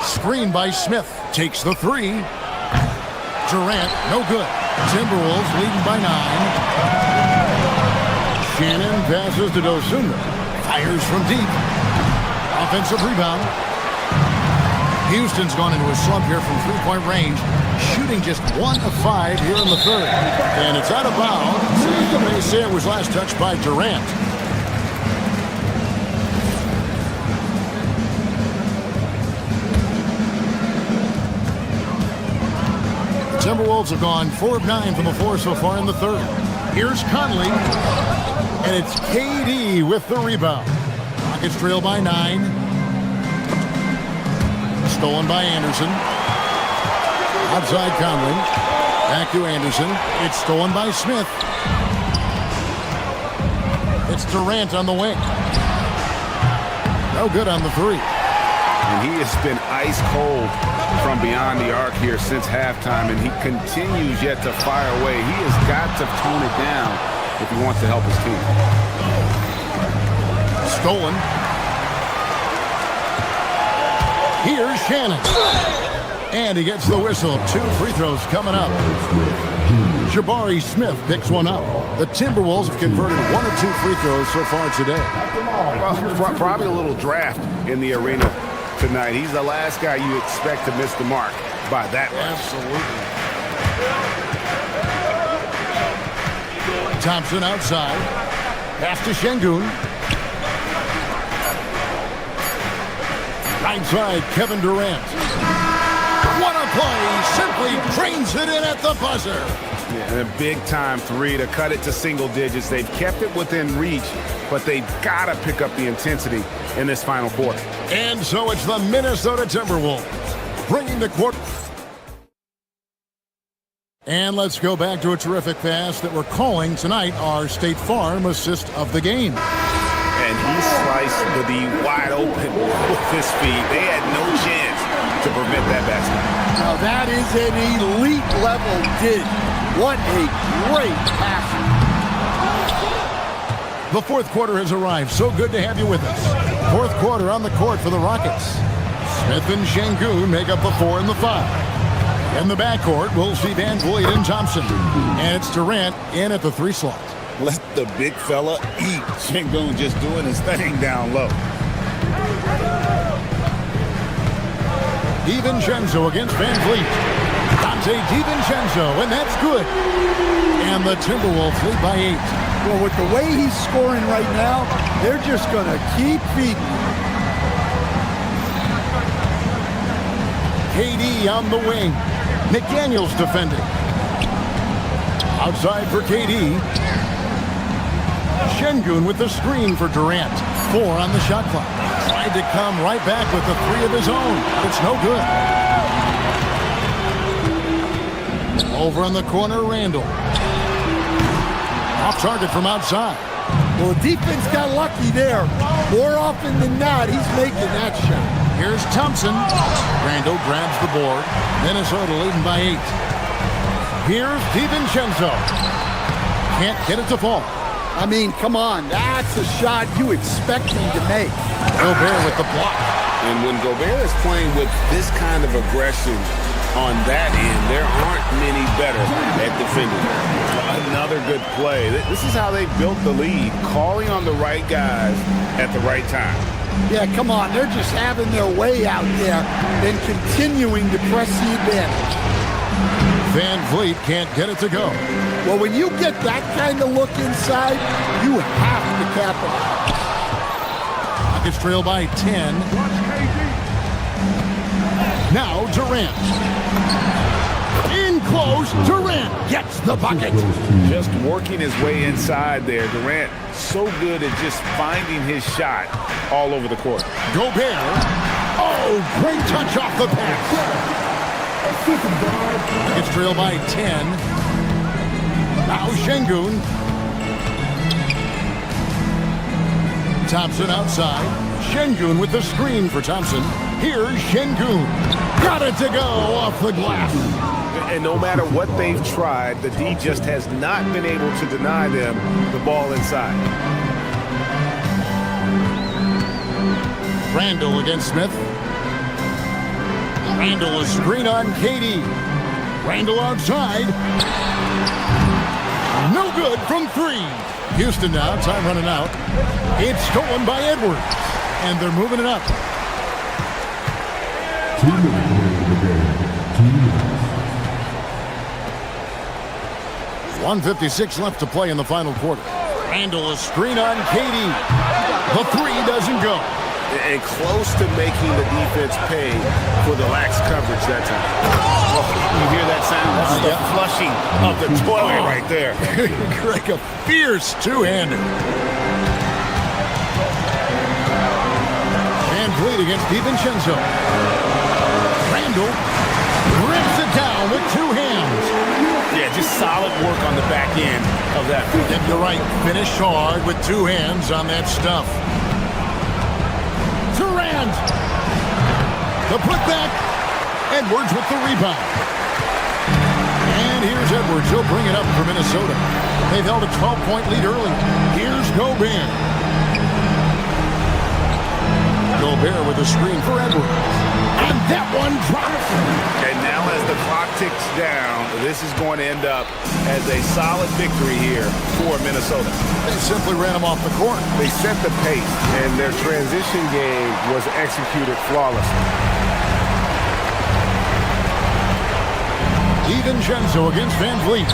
Screen by Smith. Takes the three. Durant, no good. Timberwolves leading by 9. Shannon passes to Dosunmu. Fires from deep. Offensive rebound. Houston's gone into a slump here from three-point range. Shooting just 1 of 5 here in the third. And it's out of bounds. They say it was last touched by Durant. Timberwolves have gone 4 of 9 from the floor so far in the third. Here's Conley. And it's KD with the rebound. Rockets trail by 9. Stolen by Anderson. Outside Conley. Back to Anderson. It's stolen by Smith. It's Durant on the wing. No good on the three. And he has been ice cold from beyond the arc here since halftime, and he continues yet to fire away. He has got to tone it down if he wants to help his team. Stolen. Here's Shannon. And he gets the whistle. 2 free throws coming up. Jabari Smith picks one up. The Timberwolves have converted 1 or 2 free throws so far today. Well, probably a little draft in the arena tonight. He's the last guy you expect to miss the mark by that much. Absolutely. Thompson outside. Pass to Şengün. Right side, Kevin Durant. What a play! Simply drains it in at the buzzer. Yeah, and a big-time three to cut it to single digits. They've kept it within reach, but they've got to pick up the intensity in this final quarter. And so it's the Minnesota Timberwolves bringing the quarter. And let's go back to a terrific pass that we're calling tonight our State Farm assist of the game. And he sliced the D wide open with his feet. They had no chance to prevent that basket. Now that is an elite level dig. What a great pass. The fourth quarter has arrived. So good to have you with us. Fourth quarter on the court for the Rockets. Smith and Şengün make up the 4 and the 5. In the backcourt, we'll see VanVleet and Thompson. And it's Durant in at the 3 slot. Let the big fella eat. Şengün just doing his thing down low. DiVincenzo against VanVleet. Dante DiVincenzo, and that's good. And the Timberwolves lead by 8. Well, with the way he's scoring right now, they're just going to keep feeding. KD on the wing. McDaniels defending. Outside for KD. Şengün with the screen for Durant. 4 on the shot clock. Tried to come right back with the 3 of his own. It's no good. Over in the corner, Randall. Off target from outside. Well, the defense got lucky there. More often than not, he's making that shot. Here's Thompson. Randall grabs the board. Minnesota leading by 8. Here's DiVincenzo. Can't get it to fall. I mean, come on. That's a shot you expect him to make. Gobert with the block. And when Gobert is playing with this kind of aggression on that end, there aren't many better at defending. Another good play. This is how they built the lead, calling on the right guys at the right time. Yeah, come on. They're just having their way out there and continuing to press the advantage. Van Vliet can't get it to go. Well, when you get that kind of look inside, you have to capitalize. Rockets trail by 10. Now Durant. In close, Durant gets the bucket. Just working his way inside there. Durant so good at just finding his shot all over the court. Gobert. Oh, great touch off the pass. Rockets trail by 10. Now Şengün. Thompson outside. Şengün with the screen for Thompson. Here's Şengün. Got it to go off the glass. And no matter what they've tried, the D just has not been able to deny them the ball inside. Randall against Smith. Randall a screen on KD. Randall outside. No good from 3. Houston now, time running out. It's stolen by Edwards. And they're moving it up. 2 minutes in the game. 2 minutes. 1:56 left to play in the final quarter. Randall a screen on KD. The 3 doesn't go. And close to making the defense pay for the lax coverage that time. Oh, you hear that sound? That's the flushing of the toilet right there. Like a fierce two-hander. Van Vliet against DiVincenzo. Randall rips it down with 2 hands. Yeah, just solid work on the back end of that. And you're right, finish hard with 2 hands on that stuff. Durant. The putback. Edwards with the rebound. And here's Edwards. He'll bring it up for Minnesota. They've held a 12-point lead early. Here's Gobert. Gobert with a screen for Edwards. And that one drops. And now as the clock ticks down, this is going to end up as a solid victory here for Minnesota. They simply ran him off the court. They set the pace, and their transition game was executed flawlessly. DiVincenzo against Van Vliet.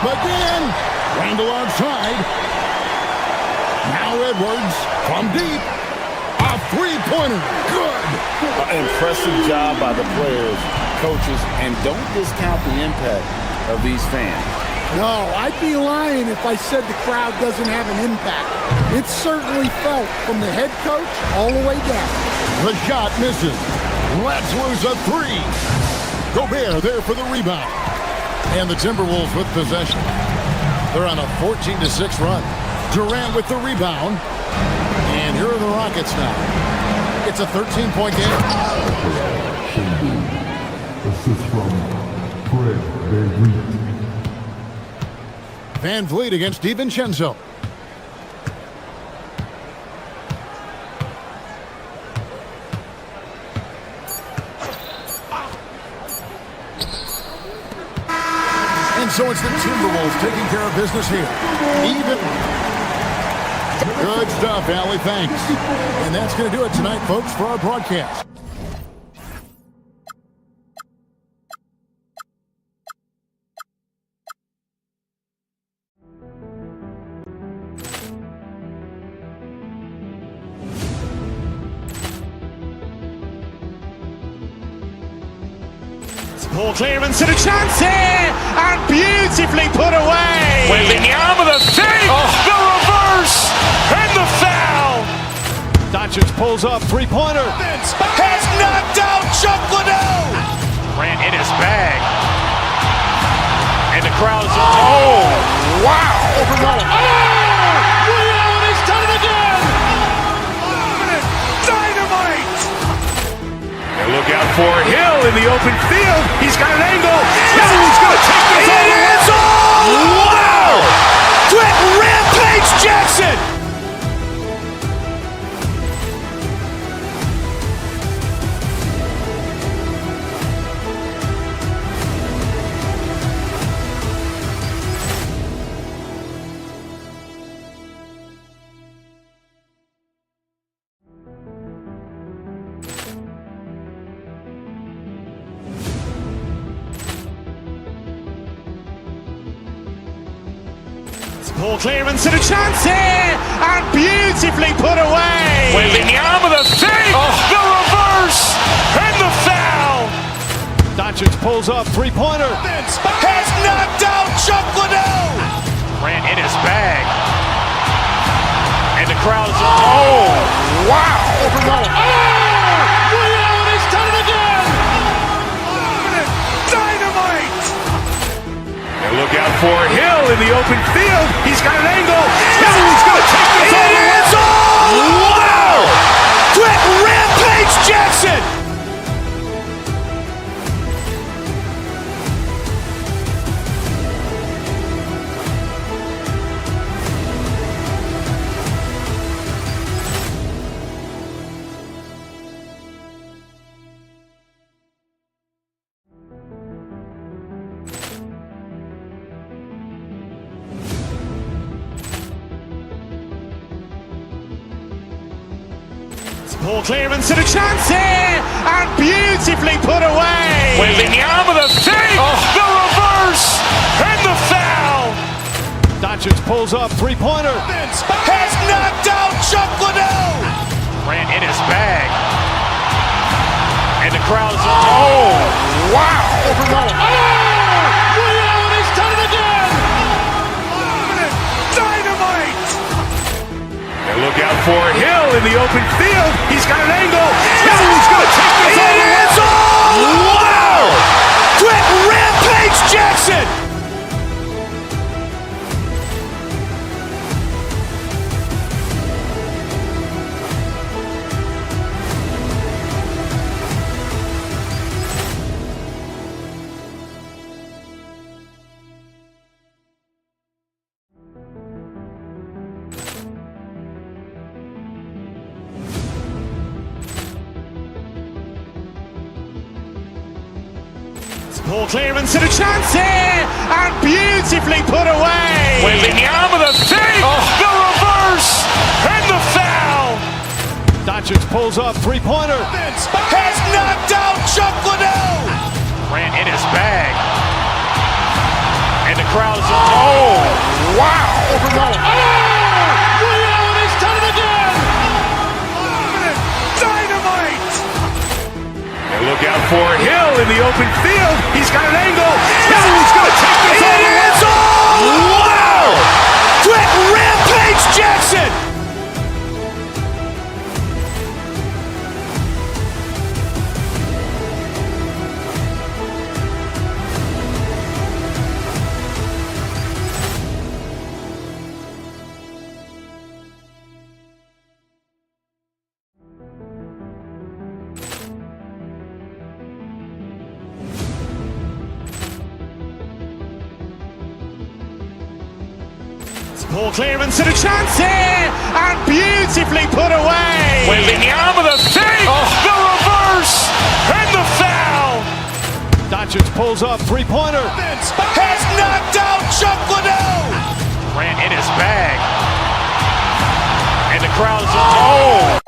Again, Randall outside. Now Edwards from deep. A 3-pointer. Good. Impressive job by the players, coaches, and don't discount the impact of these fans. No, I'd be lying if I said the crowd doesn't have an impact. It's certainly felt from the head coach all the way down. The shot misses. Let's lose a 3. Gobert there for the rebound. And the Timberwolves with possession. They're on a 14-6 run. Durant with the rebound. And here are the Rockets now. It's a 13-point game. Assist from Fred Van Vliet. Van Vliet against DiVincenzo. And so it's the Timberwolves taking care of business here. Even. Good stuff, Allie. Thanks. And that's going to do it tonight, folks, for our broadcast. Poor clearance and a chance here, and beautifully put away. Wembanyama the save. Doncic pulls up, three-pointer. Has knocked out Chuck Liddell. Grant in his bag. And the crowd is, oh, wow. Ray Allen has done it again. Dynamite. And look out for Hill in the open field. He's got an angle. Hill's going to take this all the way. Wow. Quick Rampage Jackson. Ball clearance and a chance here, and beautifully put away. Wembanyama the fake, the reverse, and the foul. Doncic pulls up, three-pointer. Has knocked out Chuck Liddell. Grant in his bag. And the crowd is, oh, wow. Ray Allen has done it again. Dynamite. And look out for Hill in the open field. He's got an angle. Hill's going to take this all the way. Wow. Quick Rampage Jackson. Ball clearance and a chance here, and beautifully put away. Wembanyama the fake, the reverse, and the foul. Doncic pulls up, three-pointer. Has knocked out Chuck Liddell. Grant in his bag. And the crowd is, oh, wow. Ray Allen has done it again. Dynamite. And look out for Hill in the open field. He's got an angle. Hill's going to take this all the way. Wow. Quick Rampage Jackson. Ball clearance and a chance here, and beautifully put away. Wembanyama the fake, the reverse, and the foul. Doncic pulls up, three-pointer. Has knocked out Chuck Liddell. Grant in his bag. And the crowd is, oh, wow. Ray Allen has done it again. Dynamite. And look out for Hill in the open field. He's got an angle. Hill's going to take this all the way. Wow. Quick Rampage Jackson. Ball clearance and a chance here, and beautifully put away. Wembanyama the fake, the reverse, and the foul. Doncic pulls up, three-pointer. Has knocked out Chuck Liddell. Grant in his bag. And the crowd is, oh.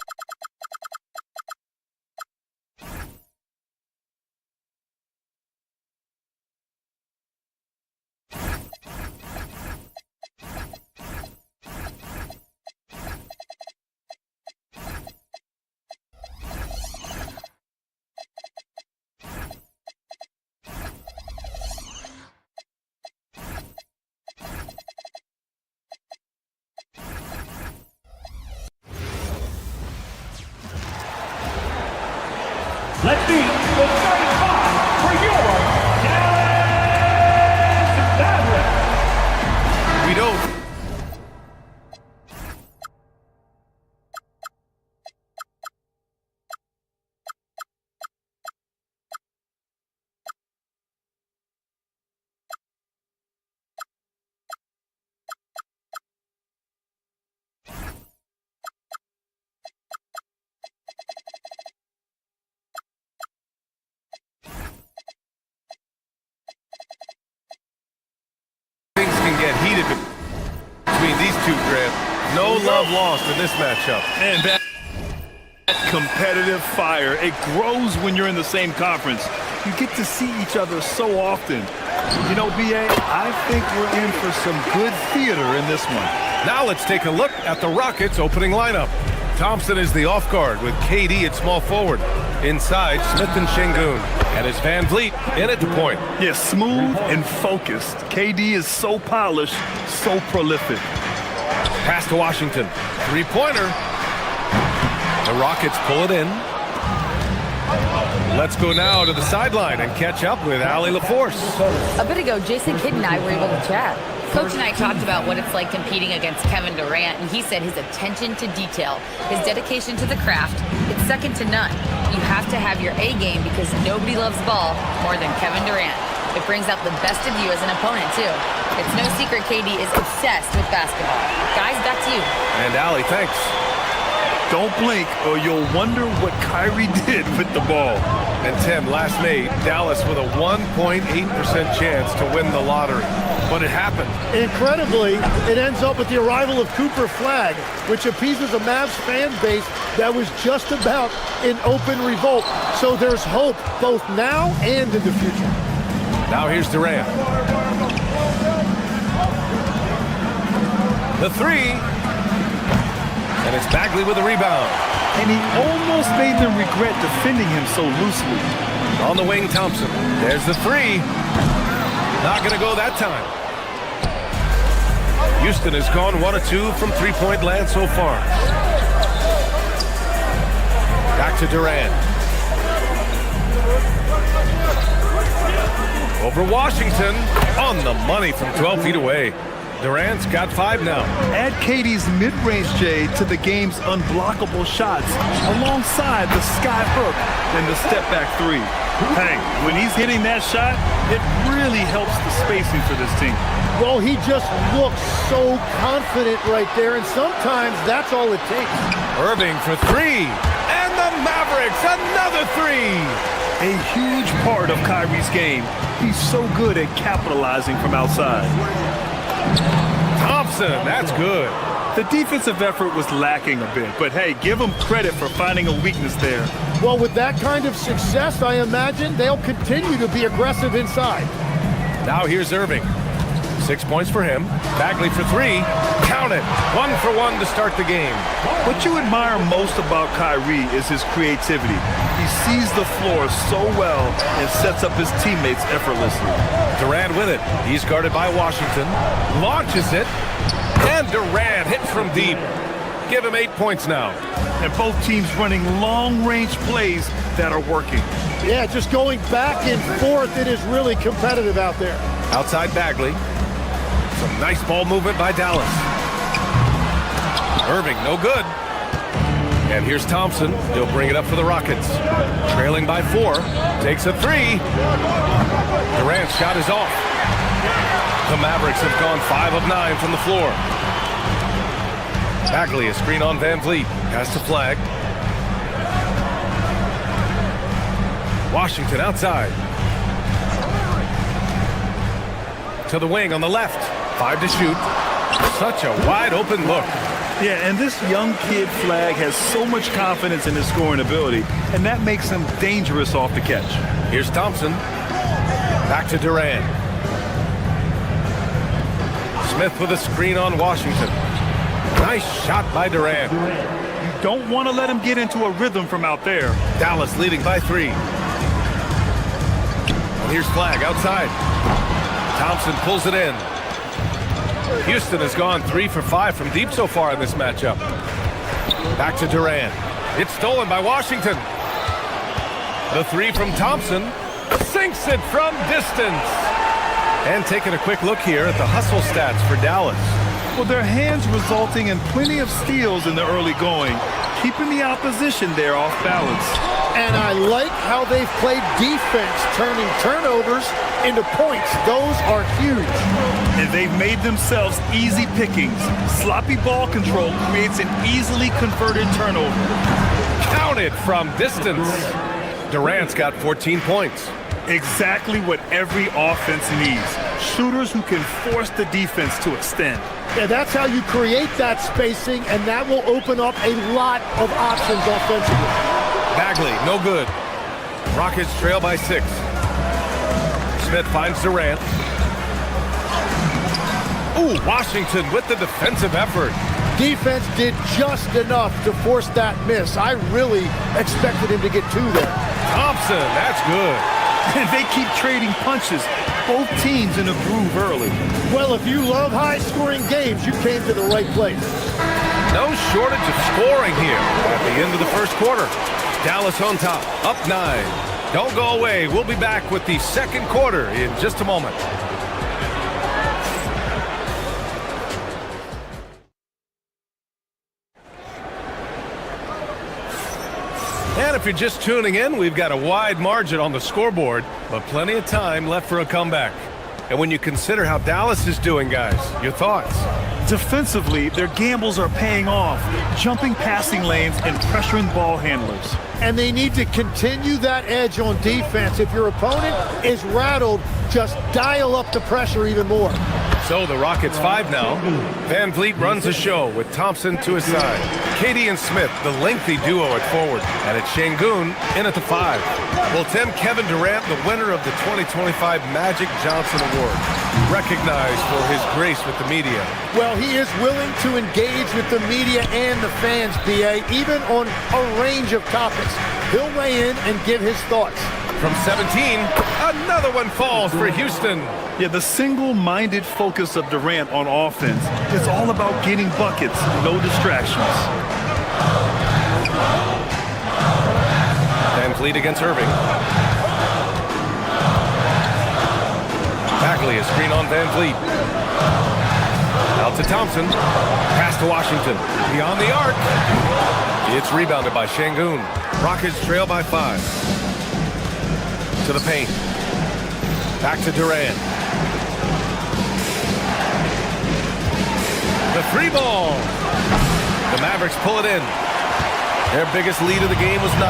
let's meet the starting five for your Dallas Mavericks. We don't. Things can get heated between these two, Grant. No love lost in this matchup. And that competitive fire, it grows when you're in the same conference. You get to see each other so often. You know, B.A., I think we're in for some good theater in this one. Now let's take a look at the Rockets' opening lineup. Thompson is the off guard with KD at small forward. Inside, Smith and Şengün. And it's Van Vliet in at the point. Yeah, smooth and focused. KD is so polished, so prolific. Pass to Washington. Three-pointer. The Rockets pull it in. Let's go now to the sideline and catch up with Allie LaForce. A bit ago, Jason Kidd and I were able to chat. Coach and I talked about what it's like competing against Kevin Durant, and he said his attention to detail, his dedication to the craft, it's second to none. You have to have your A game because nobody loves ball more than Kevin Durant. It brings out the best of you as an opponent, too. It's no secret KD is obsessed with basketball. Guys, back to you. And Allie, thanks. Don't blink or you'll wonder what Kyrie did with the ball. And Tim, last May, Dallas with a 1.8% chance to win the lottery. But it happened. Incredibly, it ends up with the arrival of Cooper Flagg, which appeases a Mavs fan base that was just about in open revolt. So there's hope both now and in the future. Now here's Durant. The three. And it's Bagley with a rebound. And he almost made them regret defending him so loosely. On the wing, Thompson. There's the three. Not going to go that time. Houston has gone 1 of 2 from three-point land so far. Back to Durant. Over Washington. On the money from 12 feet away. Durant's got 5 now. Add KD's mid-range J to the game's unblockable shots alongside the sky hook and the step-back three. Hey, when he's hitting that shot, it really helps the spacing for this team. Well, he just looks so confident right there, and sometimes that's all it takes. Irving for 3. And the Mavericks, another 3. A huge part of Kyrie's game. He's so good at capitalizing from outside. Thompson, that's good. The defensive effort was lacking a bit, but hey, give him credit for finding a weakness there. Well, with that kind of success, I imagine they'll continue to be aggressive inside. Now here's Irving. 6 points for him. Bagley for 3. Count it. 1 for 1 to start the game. What you admire most about Kyrie is his creativity. He sees the floor so well and sets up his teammates effortlessly. Durant with it. He's guarded by Washington. Launches it. And Durant hits from deep. Give him 8 points now. And both teams running long-range plays that are working. Yeah, just going back and forth, it is really competitive out there. Outside Bagley. Some nice ball movement by Dallas. Irving, no good. And here's Thompson. He'll bring it up for the Rockets. Trailing by 4. Takes a 3. Durant's shot is off. The Mavericks have gone 5 of 9 from the floor. Bagley, a screen on Van Vliet. Pass to Flagg. Washington outside. To the wing on the left. 5 to shoot. Such a wide open look. Yeah, and this young kid Flagg has so much confidence in his scoring ability, and that makes him dangerous off the catch. Here's Thompson. Back to Durant. Smith with a screen on Washington. Nice shot by Durant. You don't want to let him get into a rhythm from out there. Dallas leading by 3. And here's Flagg outside. Thompson pulls it in. Houston has gone 3 for 5 from deep so far in this matchup. Back to Durant. It's stolen by Washington. The three from Thompson. Sinks it from distance. And taking a quick look here at the hustle stats for Dallas. Well, their hands resulting in plenty of steals in the early going, keeping the opposition there off balance. And I like how they've played defense, turning turnovers into points. Those are huge. And they've made themselves easy pickings. Sloppy ball control creates an easily converted turnover. Count it from distance. Durant's got 14 points. Exactly what every offense needs. Shooters who can force the defense to extend. Yeah, that's how you create that spacing, and that will open up a lot of options offensively. Bagley, no good. Rockets trail by 6. Smith finds Durant. Ooh, Washington with the defensive effort. Defense did just enough to force that miss. I really expected him to get 2 there. Thompson, that's good. And they keep trading punches. Both teams in a groove early. Well, if you love high-scoring games, you came to the right place. No shortage of scoring here at the end of the first quarter. Dallas on top, up 9. Don't go away. We'll be back with the second quarter in just a moment. And if you're just tuning in, we've got a wide margin on the scoreboard, but plenty of time left for a comeback. And when you consider how Dallas is doing, guys, your thoughts? Defensively, their gambles are paying off, jumping passing lanes and pressuring ball handlers. And they need to continue that edge on defense. If your opponent is rattled, just dial up the pressure even more. So the Rockets 5 now. Van Vliet runs the show with Thompson to his side. Katie and Smith, the lengthy duo at forward. And it's Şengün in at the 5. Will Tim Kevin Durant, the winner of the 2025 Magic Johnson Award, recognized for his grace with the media. Well, he is willing to engage with the media and the fans, B.A., even on a range of topics. He'll weigh in and give his thoughts. From 17, another one falls for Houston. Yeah, the single-minded focus of Durant on offense is all about getting buckets, no distractions. Van Vliet against Irving. Bagley, a screen on Van Vliet. Out to Thompson. Pass to Washington. Beyond the arc. It's rebounded by Şengün. Rockets trail by 5. To the paint. Back to Durant. The 3 ball. The Mavericks pull it in. Their biggest lead of the game was 9.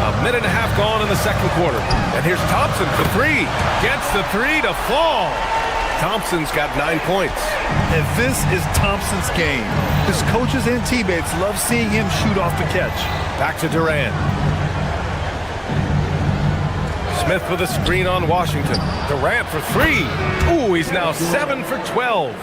A minute and a half gone in the second quarter. And here's Thompson for 3. Gets the 3 to fall. Thompson's got 9 points. And this is Thompson's game. His coaches and teammates love seeing him shoot off the catch. Back to Durant. Smith with a screen on Washington. Durant for 3. Ooh, he's now 7 for 12.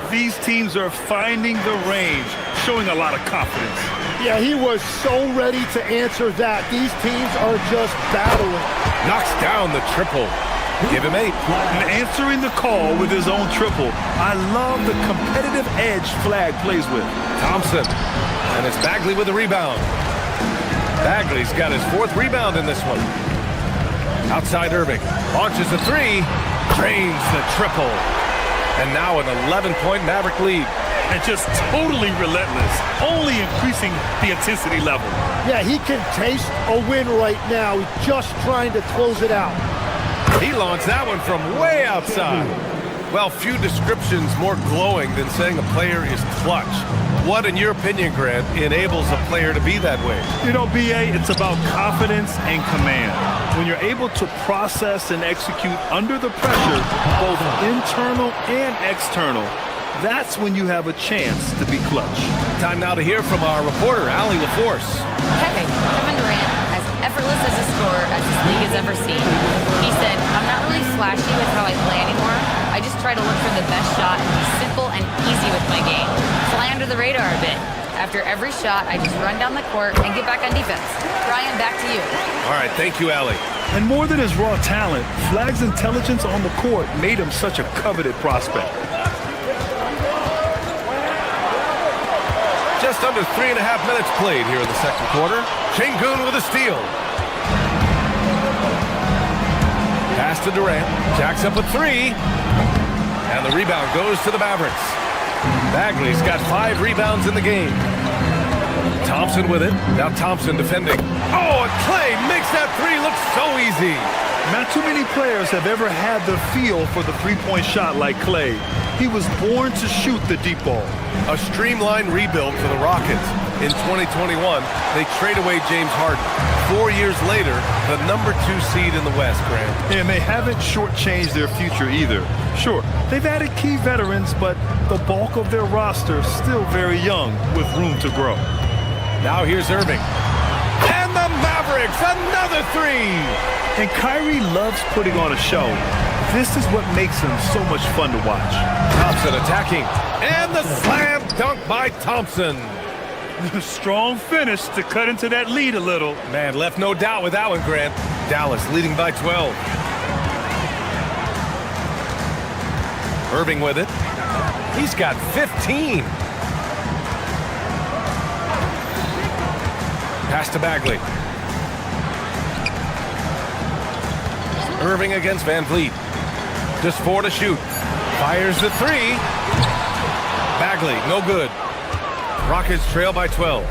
These teams are finding the range, showing a lot of confidence. Yeah, he was so ready to answer that. These teams are just battling. Knocks down the triple. Give him 8. And answering the call with his own triple. I love the competitive edge Flag plays with. Thompson. And it's Bagley with the rebound. Bagley's got his 4th rebound in this one. Outside Irving. Launches the 3. Drains the triple. And now an 11-point Maverick lead. And just totally relentless. Only increasing the intensity level. Yeah, he can taste a win right now. He's just trying to close it out. He launched that one from way outside. Well, few descriptions more glowing than saying a player is clutch. What, in your opinion, Grant, enables a player to be that way? You know, B.A., it's about confidence and command. When you're able to process and execute under the pressure, both internal and external, that's when you have a chance to be clutch. Time now to hear from our reporter, Allie LaForce. Hey, Kevin Durant, as effortless as a scorer as this league has ever seen. He said, I'm not really flashy with how I play anymore. I just try to look for the best shot and be simple and easy with my game. Fly under the radar a bit. After every shot, I just run down the court and get back on defense. Brian, back to you. All right, thank you, Allie. And more than his raw talent, Flag's intelligence on the court made him such a coveted prospect. Just Just under 3.5 minutes played here in the second quarter. Şengün with a steal. Pass to Durant. Jacks up a three. And the rebound goes to the Mavericks. Bagley's got 5 rebounds in the game. Thompson with it. Now Thompson defending. Oh, and Clay makes that three look so easy. Not too many players have ever had the feel for the three-point shot like Clay. He was born to shoot the deep ball. A streamlined rebuild for the Rockets. In 2021, they trade away James Harden. 4 years later, the number 2 seed in the West, Grant. And they haven't shortchanged their future either. Sure, they've added key veterans, but the bulk of their roster still very young with room to grow. Now here's Irving. And the Mavericks, another three! And Kyrie loves putting on a show. This is what makes him so much fun to watch. Thompson attacking. And the slam dunk by Thompson. Strong finish to cut into that lead a little. Man, left no doubt with that one, Grant. Dallas leading by 12. Irving with it. He's got 15. Pass to Bagley. Irving against Van Vliet. Just 4 to shoot. Fires the three. Bagley, no good. Rockets trail by 12.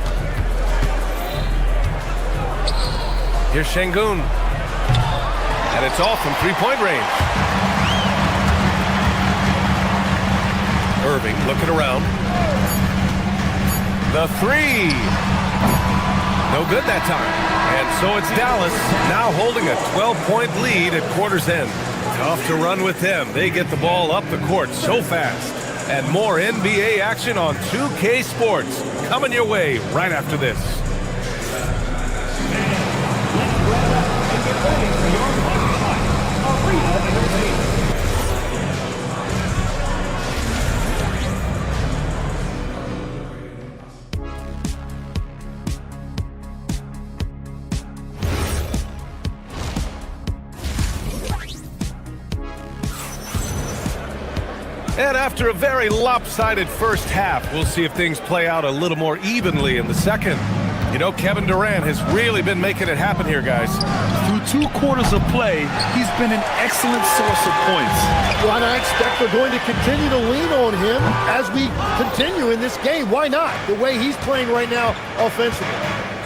Here's Şengün. And it's off from three-point range. Irving looking around. The three. No good that time. And so it's Dallas now holding a 12-point lead at quarter's end. Tough to run with them. They get the ball up the court so fast. And more NBA action on 2K Sports coming your way right after this. And after a very lopsided first half, we'll see if things play out a little more evenly in the second. You know, Kevin Durant has really been making it happen here, guys. Through 2 quarters of play, he's been an excellent source of points. Well, and I expect they're going to continue to lean on him as we continue in this game. Why not? The way he's playing right now offensively.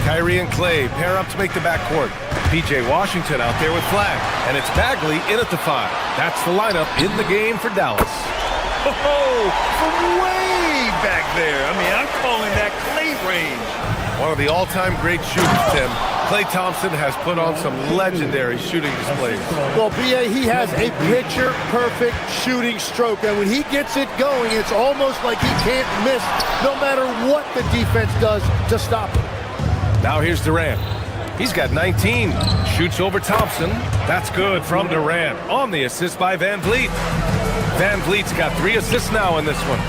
Kyrie and Clay pair up to make the backcourt. P.J. Washington out there with flag. And it's Bagley in at the 5. That's the lineup in the game for Dallas. Oh, from way back there. I mean, I'm calling that Clay range. One of the all-time great shooters, Tim. Klay Thompson has put on some legendary shooting displays. Well, B.A., he has a picture-perfect shooting stroke, and when he gets it going, it's almost like he can't miss no matter what the defense does to stop him. Now here's Durant. He's got 19. Shoots over Thompson. That's good from Durant on the assist by Van Vliet. Van Vliet's got 3 assists now in this one.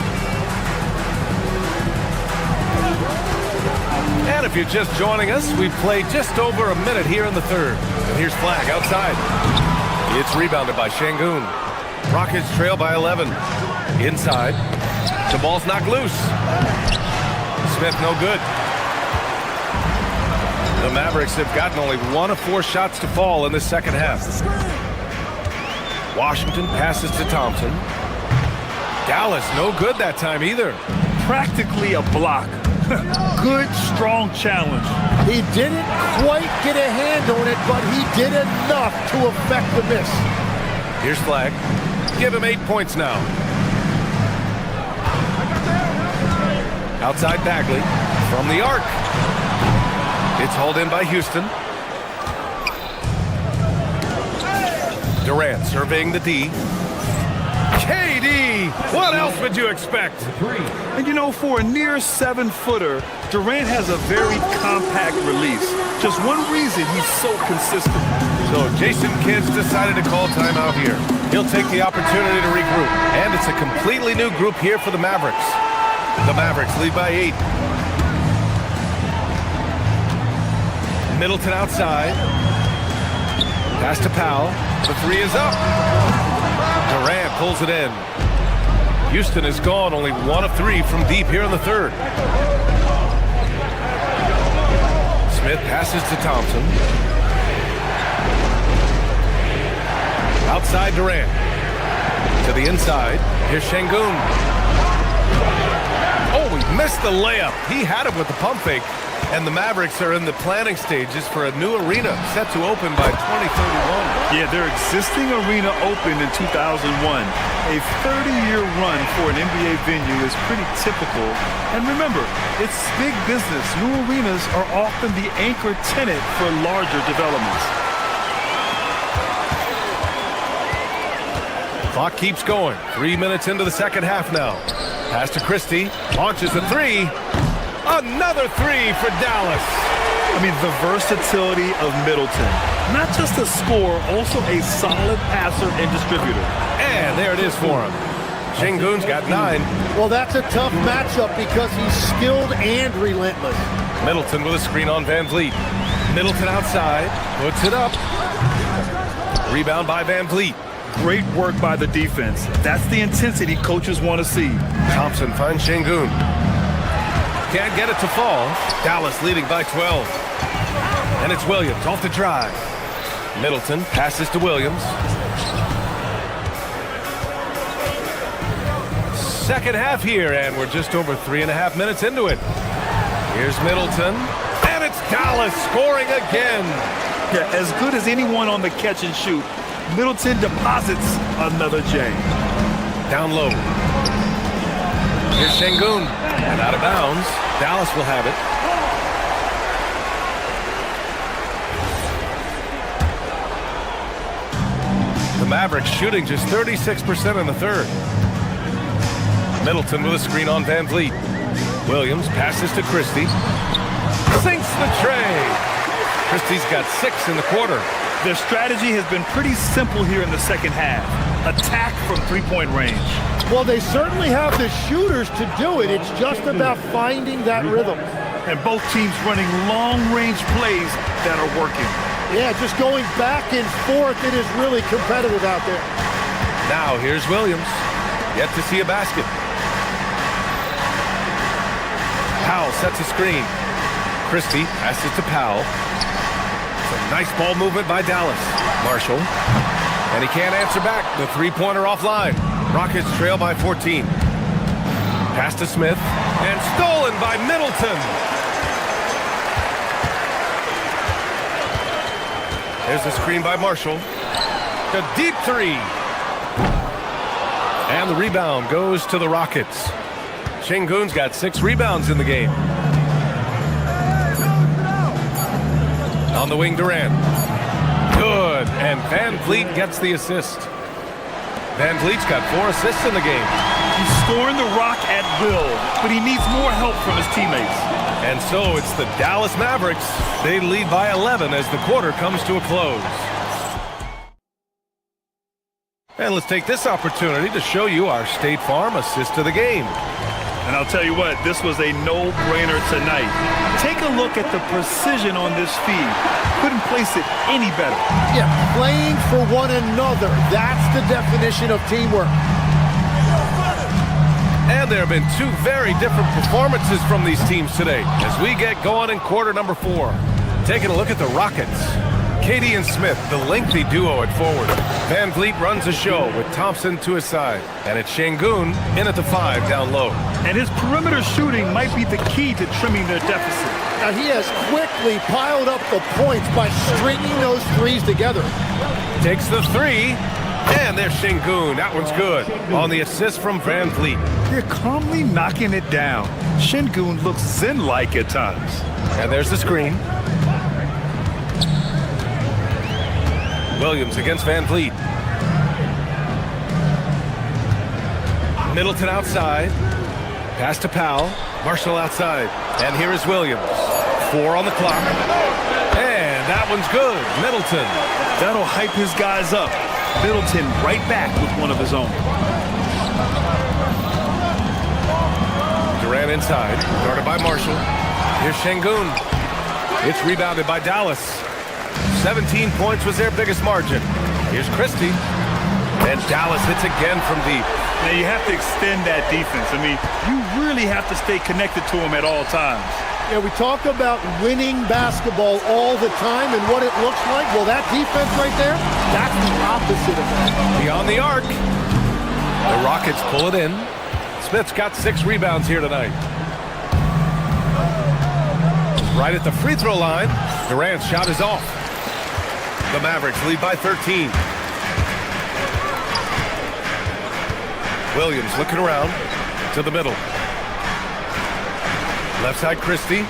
And if you're just joining us, we've played just over a minute here in the third. And here's flag outside. It's rebounded by Şengün. Rockets trail by 11. Inside. The ball's knocked loose. Smith no good. The Mavericks have gotten only 1 of 4 shots to fall in the second half. Washington passes to Thompson. Dallas no good that time either. Practically a block. Good, strong challenge. He didn't quite get a hand on it, but he did enough to affect the miss. Here's flag. Give him 8 points now. Outside Bagley from the arc. It's hauled in by Houston. Durant surveying the D. KD! What else would you expect? And you know, for a near 7-footer, Durant has a very compact release. Just one reason he's so consistent. So Jason Kidd's decided to call timeout here. He'll take the opportunity to regroup. And it's a completely new group here for the Mavericks. The Mavericks lead by 8. Middleton outside. Pass to Powell. The 3 is up. Durant pulls it in. Houston is gone, only 1 of 3 from deep here in the third. Smith passes to Thompson. Outside Durant. To the inside. Here's Şengün. Oh, he missed the layup. He had it with the pump fake. And the Mavericks are in the planning stages for a new arena set to open by 2031. Yeah, their existing arena opened in 2001. A 30-year run for an NBA venue is pretty typical. And remember, it's big business. New arenas are often the anchor tenant for larger developments. Clock keeps going. 3 minutes into the second half now. Pass to Christie. Launches a three. Another three for Dallas. I mean, the versatility of Middleton. Not just a scorer, also a solid passer and distributor. And there it is for him. Şengün's got 9. Well, that's a tough matchup because he's skilled and relentless. Middleton with a screen on Van Vliet. Middleton outside. Puts it up. Rebound by Van Vliet. Great work by the defense. That's the intensity coaches want to see. Thompson finds Şengün. Can't get it to fall. Dallas leading by 12. And it's Williams off the drive. Middleton passes to Williams. Second half here, and we're just over 3.5 minutes into it. Here's Middleton, and it's Dallas scoring again. Yeah, as good as anyone on the catch and shoot, Middleton deposits another J. Down low. Here's Şengün, and out of bounds. Dallas will have it. The Mavericks shooting just 36% in the third. Middleton with a screen on Van Vliet. Williams passes to Christie. Sinks the tray. Christie's got 6 in the quarter. Their strategy has been pretty simple here in the second half. Attack from three-point range. Well, they certainly have the shooters to do it. It's just about finding that rhythm. And both teams running long-range plays that are working. Yeah, just going back and forth. It is really competitive out there. Now here's Williams. Yet to see a basket. Powell sets a screen. Christie passes to Powell. It's a nice ball movement by Dallas. Marshall. And he can't answer back. The three-pointer offline. Rockets trail by 14. Pass to Smith. And stolen by Middleton. There's the screen by Marshall. The deep three. And the rebound goes to the Rockets. Şengün's got 6 rebounds in the game. On the wing, Durant. Good. And Van Vliet gets the assist. Van Vliet's got 4 assists in the game. He's scoring the rock at will, but he needs more help from his teammates. And so it's the Dallas Mavericks. They lead by 11 as the quarter comes to a close. And let's take this opportunity to show you our State Farm assist of the game. And I'll tell you what, this was a no-brainer tonight. Take a look at the precision on this feed. Couldn't place it any better. Yeah, playing for one another. That's the definition of teamwork. And there have been 2 very different performances from these teams today as we get going in quarter number 4. Taking a look at the Rockets. KD and Smith, the lengthy duo at forward. Van Vliet runs the show with Thompson to his side. And it's Şengün in at the 5 down low. And his perimeter shooting might be the key to trimming their deficit. Now he has quickly piled up the points by stringing those threes together. Takes the 3. And there's Şengün. That one's good. On the assist from Van Vliet. They're calmly knocking it down. Şengün looks zen-like at times. And there's the screen. Williams against Van Vliet. Middleton outside. Pass to Powell. Marshall outside. And here is Williams. 4 on the clock. And that one's good. Middleton. That'll hype his guys up. Middleton right back with one of his own. Durant inside. Guarded by Marshall. Here's Şengün. It's rebounded by Dallas. 17 points was their biggest margin. Here's Christie. And Dallas hits again from deep. Now you have to extend that defense. I mean, you really have to stay connected to him at all times. Yeah, we talk about winning basketball all the time and what it looks like. Well, that defense right there, that's the opposite of that. Beyond the arc. The Rockets pull it in. Smith's got 6 rebounds here tonight. Right at the free throw line. Durant's shot is off. The Mavericks lead by 13. Williams looking around to the middle. Left side Christie.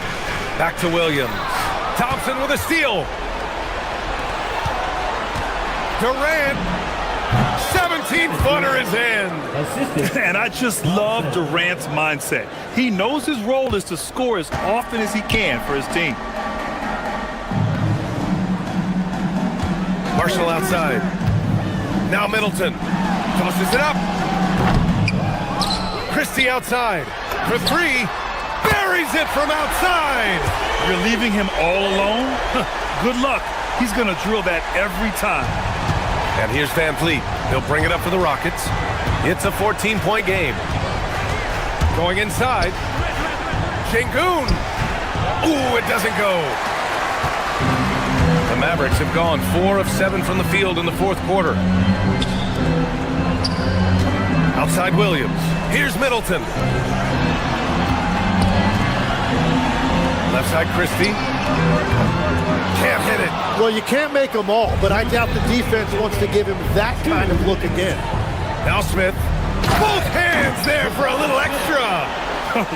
Back to Williams. Thompson with a steal. Durant. 17-footer is in. And I just love Durant's mindset. He knows his role is to score as often as he can for his team. Marshall outside. Now Middleton. Tosses it up. Christie outside. For 3. Buries it from outside. You're leaving him all alone? Good luck. He's going to drill that every time. And here's Van Vliet. He'll bring it up for the Rockets. It's a 14-point game. Going inside. Şengün. Ooh, it doesn't go. The Mavericks have gone 4 of 7 from the field in the fourth quarter. Outside Williams. Here's Middleton. Left side Christie. Can't hit it. Well, you can't make them all, but I doubt the defense wants to give him that kind of look again. Now Smith. Both hands there for a little extra.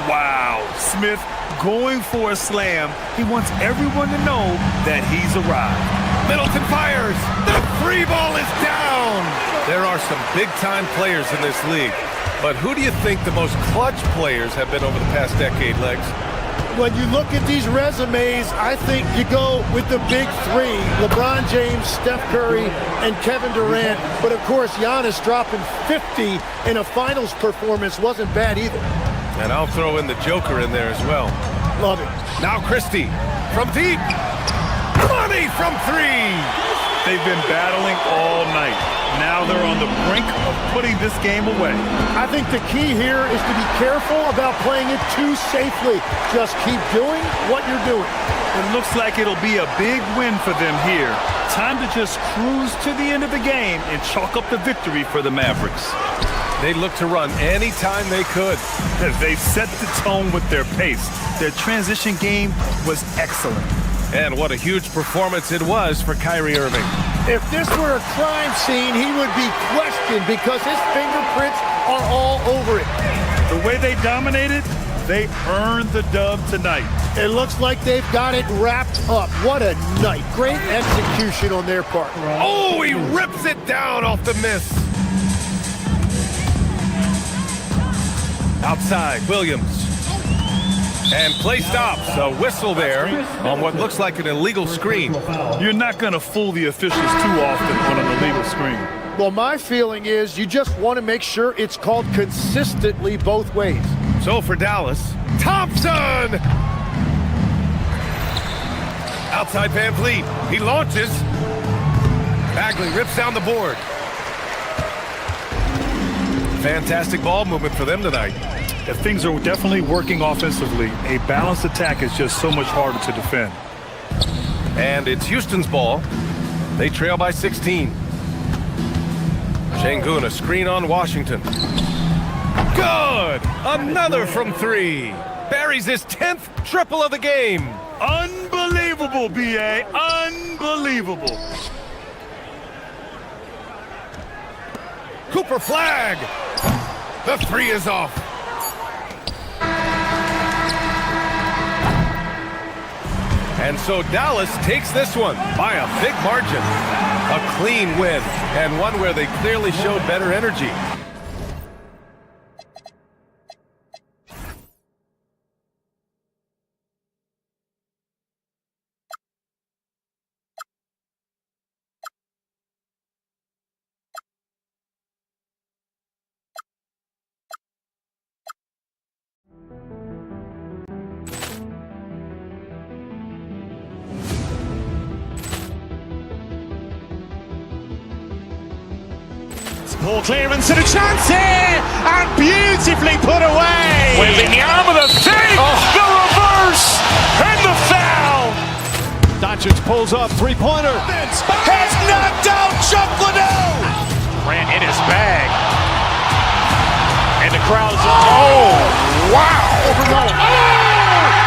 Wow. Smith going for a slam. He wants everyone to know that he's arrived. Middleton fires. The 3 ball is down. There are some big-time players in this league. But who do you think the most clutch players have been over the past decade, Legs? When you look at these resumes, I think you go with the big 3, LeBron James, Steph Curry, and Kevin Durant. But, of course, Giannis dropping 50 in a finals performance wasn't bad either. And I'll throw in the Joker in there as well. Love it. Now Christie from deep. Money from 3. They've been battling all night. Now they're on the brink of putting this game away. I think the key here is to be careful about playing it too safely. Just keep doing what you're doing. It looks like it'll be a big win for them here. Time to just cruise to the end of the game and chalk up the victory for the Mavericks. They look to run anytime they could. They set the tone with their pace. Their transition game was excellent. And what a huge performance it was for Kyrie Irving. If this were a crime scene, he would be questioned because his fingerprints are all over it. The way they dominated, they earned the dub tonight. It looks like they've got it wrapped up. What a night. Great execution on their part. Oh, he rips it down off the miss. Outside, Williams. And play stops. A whistle there on what looks like an illegal screen. You're not going to fool the officials too often on an illegal screen. Well, my feeling is you just want to make sure it's called consistently both ways. So for Dallas, Thompson! Outside Van Vliet. He launches. Bagley rips down the board. Fantastic ball movement for them tonight. Things are definitely working offensively. A balanced attack is just so much harder to defend. And it's Houston's ball. They trail by 16. Şengün, a screen on Washington. Good! Another from 3. Buries his 10th triple of the game. Unbelievable, B.A. Unbelievable. Cooper flag. The 3 is off. And so Dallas takes this one by a big margin. A clean win, and one where they clearly showed better energy. Ball clearance and a chance here, and beautifully put away. With the arm of the save, the reverse. reverse and the foul. Doncic pulls up, three-pointer. Has knocked out Chuck Liddell. Grant in his bag. And the crowd's, oh, wow.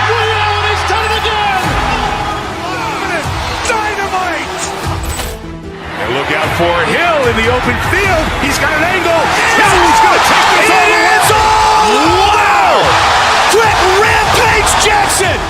Ray Allen has done it again. Dynamite. And look out for Hill in the open field. He's got an angle. Hill's going to take this all the way. Wow. Quick rampage Jackson.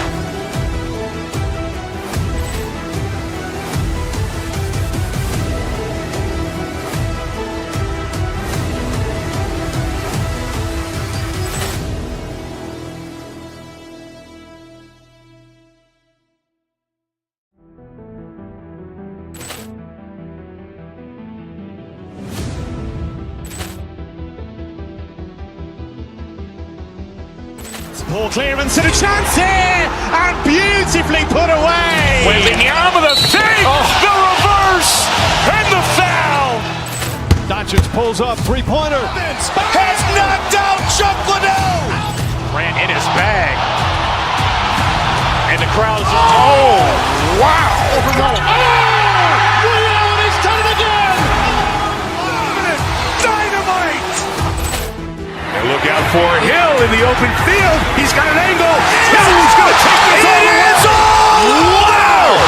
Ball clearance and a chance here, and beautifully put away. Wembanyama the fake, the reverse, and the foul. Doncic pulls up, three-pointer. Has knocked out Chuck Liddell. Grant in his bag. And the crowd's, oh, wow. Ray Allen has done it again. Dynamite. And look out for Hill in the open field. He's got an angle. Hill's going to take this all the way. Wow.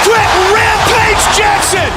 Quick rampage Jackson.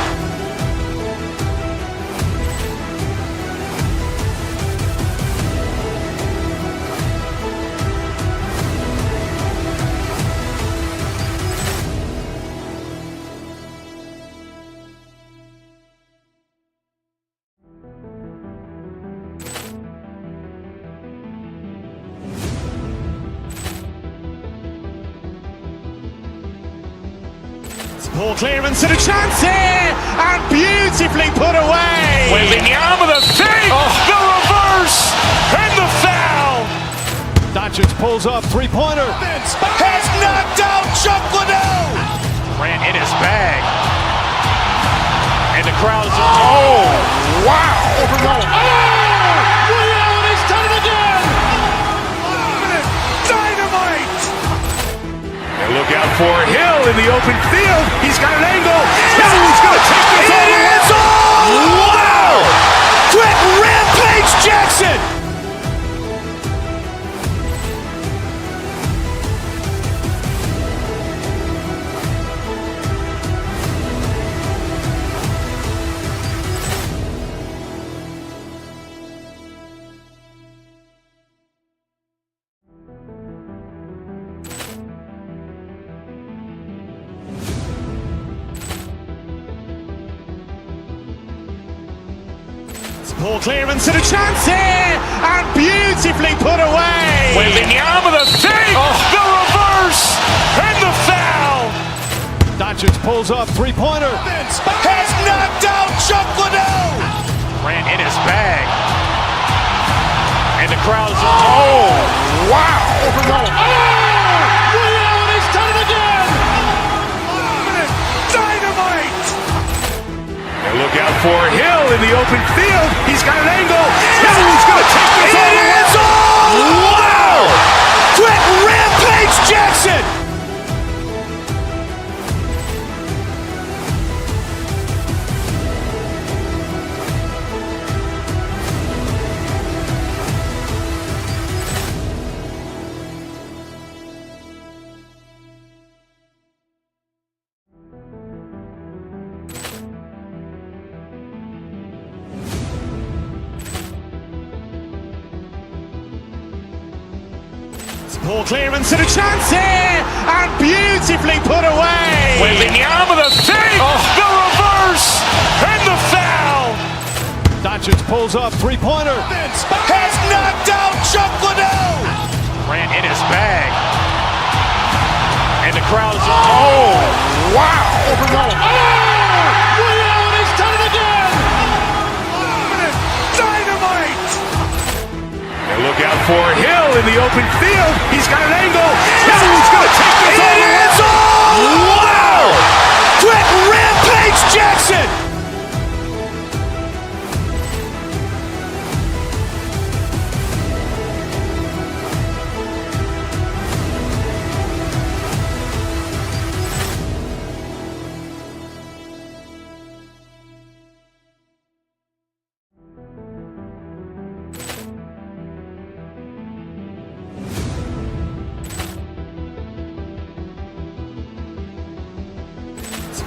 Ball clearance and a chance here, and beautifully put away. Wembanyama the fake, the reverse, and the foul. Doncic pulls up, three-pointer. Has knocked out Chuck Liddell. Grant in his bag. And the crowd's, oh, wow. Ray Allen has done it again. Dynamite. And look out for Hill in the open field. He's got an angle. Hill's going to take this all the way. Wow. Quick rampage Jackson. Ball clearance and a chance here, and beautifully put away. Wembanyama the fake, the reverse, and the foul. Doncic pulls up, three-pointer. Has knocked out Chuck Liddell. Grant in his bag. And the crowd's, oh, wow. Ray Allen has done it again. Dynamite. And look out for Hill in the open field. He's got an angle. Hill's going to take this all the way. Wow. Quick rampage Jackson. Ball clearance and a chance here, and beautifully put away. Wembanyama the fake, the reverse, and the foul. Doncic pulls up, three-pointer. Has knocked out Chuck Liddell. Grant in his bag. And the crowd's, oh, wow. Ray Allen has done it again. Dynamite. And look out for Hill in the open field. He's got an angle. Hill's going to take this all the way. Wow. Quick rampage Jackson.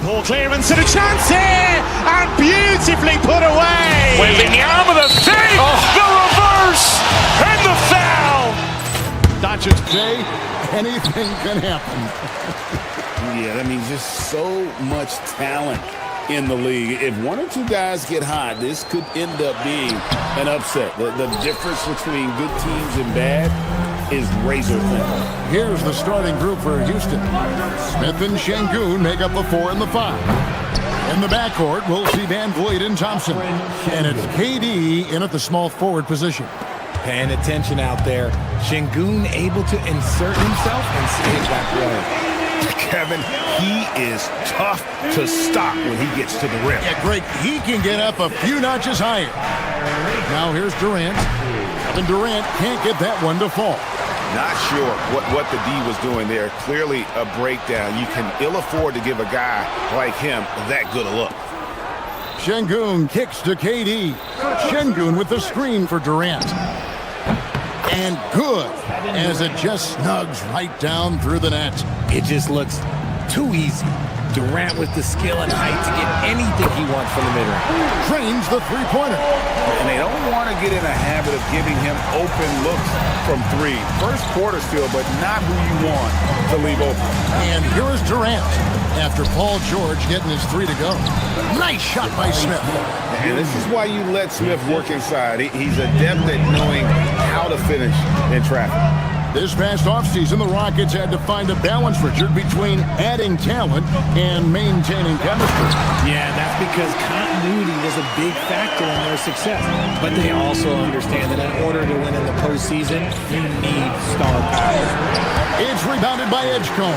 Ball clearance and a chance here, and beautifully put away. Wembanyama the save, the reverse, and the foul. Doncic say anything can happen. Yeah, I mean, just so much talent in the league. If one or two guys get hot, this could end up being an upset. The difference between good teams and bad is razor thin. Here's the starting group for Houston. Smith and Şengün make up the 4 and the 5. In the backcourt, we'll see Van Vliet and Thompson. And it's KD in at the small forward position. Paying attention out there. Şengün able to insert himself and save that play. Kevin, he is tough to stop when he gets to the rim. Yeah, Greg, he can get up a few notches higher. Now here's Durant. Kevin Durant can't get that one to fall. Not sure what the D was doing there. Clearly a breakdown. You can ill afford to give a guy like him that good a look. Şengün kicks to KD. Şengün with the screen for Durant. And good, as it just snugs right down through the net. It just looks too easy. Durant with the skill and height to get anything he wants from the mid-range. Drains the three-pointer. And they don't want to get in a habit of giving him open looks from 3. First quarter still, but not who you want to leave open. And here is Durant after Paul George getting his 3 to go. Nice shot by Smith. And this is why you let Smith work inside. He's adept at knowing how to finish in traffic. This past offseason, the Rockets had to find a balance, Richard, between adding talent and maintaining chemistry. Yeah, that's because continuity was a big factor in their success. But they also understand that in order to win in the postseason, you need star power. It's rebounded by Edgecombe.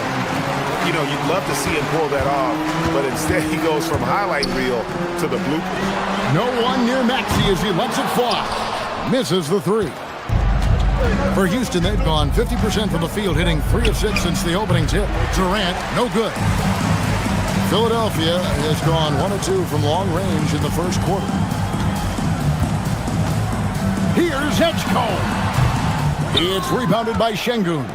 You know, you'd love to see him pull that off, but instead he goes from highlight reel to the blooper. No one near Maxey as he lets it fly. Misses the 3. For Houston, they've gone 50% from the field, hitting 3 of 6 since the opening tip. Durant, no good. Philadelphia has gone 1 of 2 from long range in the first quarter. Here's Edgecombe. It's rebounded by Şengün.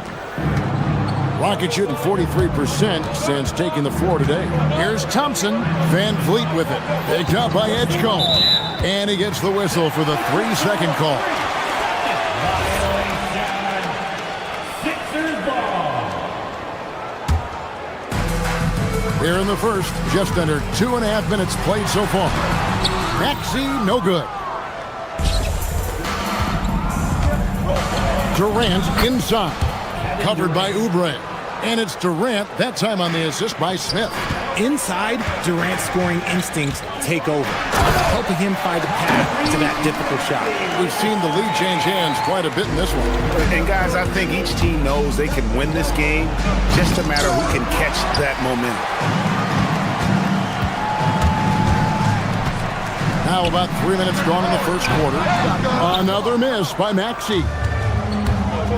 Rockets shooting 43% since taking the floor today. Here's Thompson. Van Vliet with it. Picked up by Edgecombe. And he gets the whistle for the 3-second call. Here in the first, just under 2.5 minutes played so far. Maxey, no good. Durant inside. Covered by Oubre. And it's Durant, that time on the assist by Smith. Inside, Durant's scoring instincts take over, helping him find a path to that difficult shot. We've seen the lead change hands quite a bit in this one. And guys, I think each team knows they can win this game, just a matter who can catch that momentum. Now about 3 minutes gone in the first quarter. Another miss by Maxey.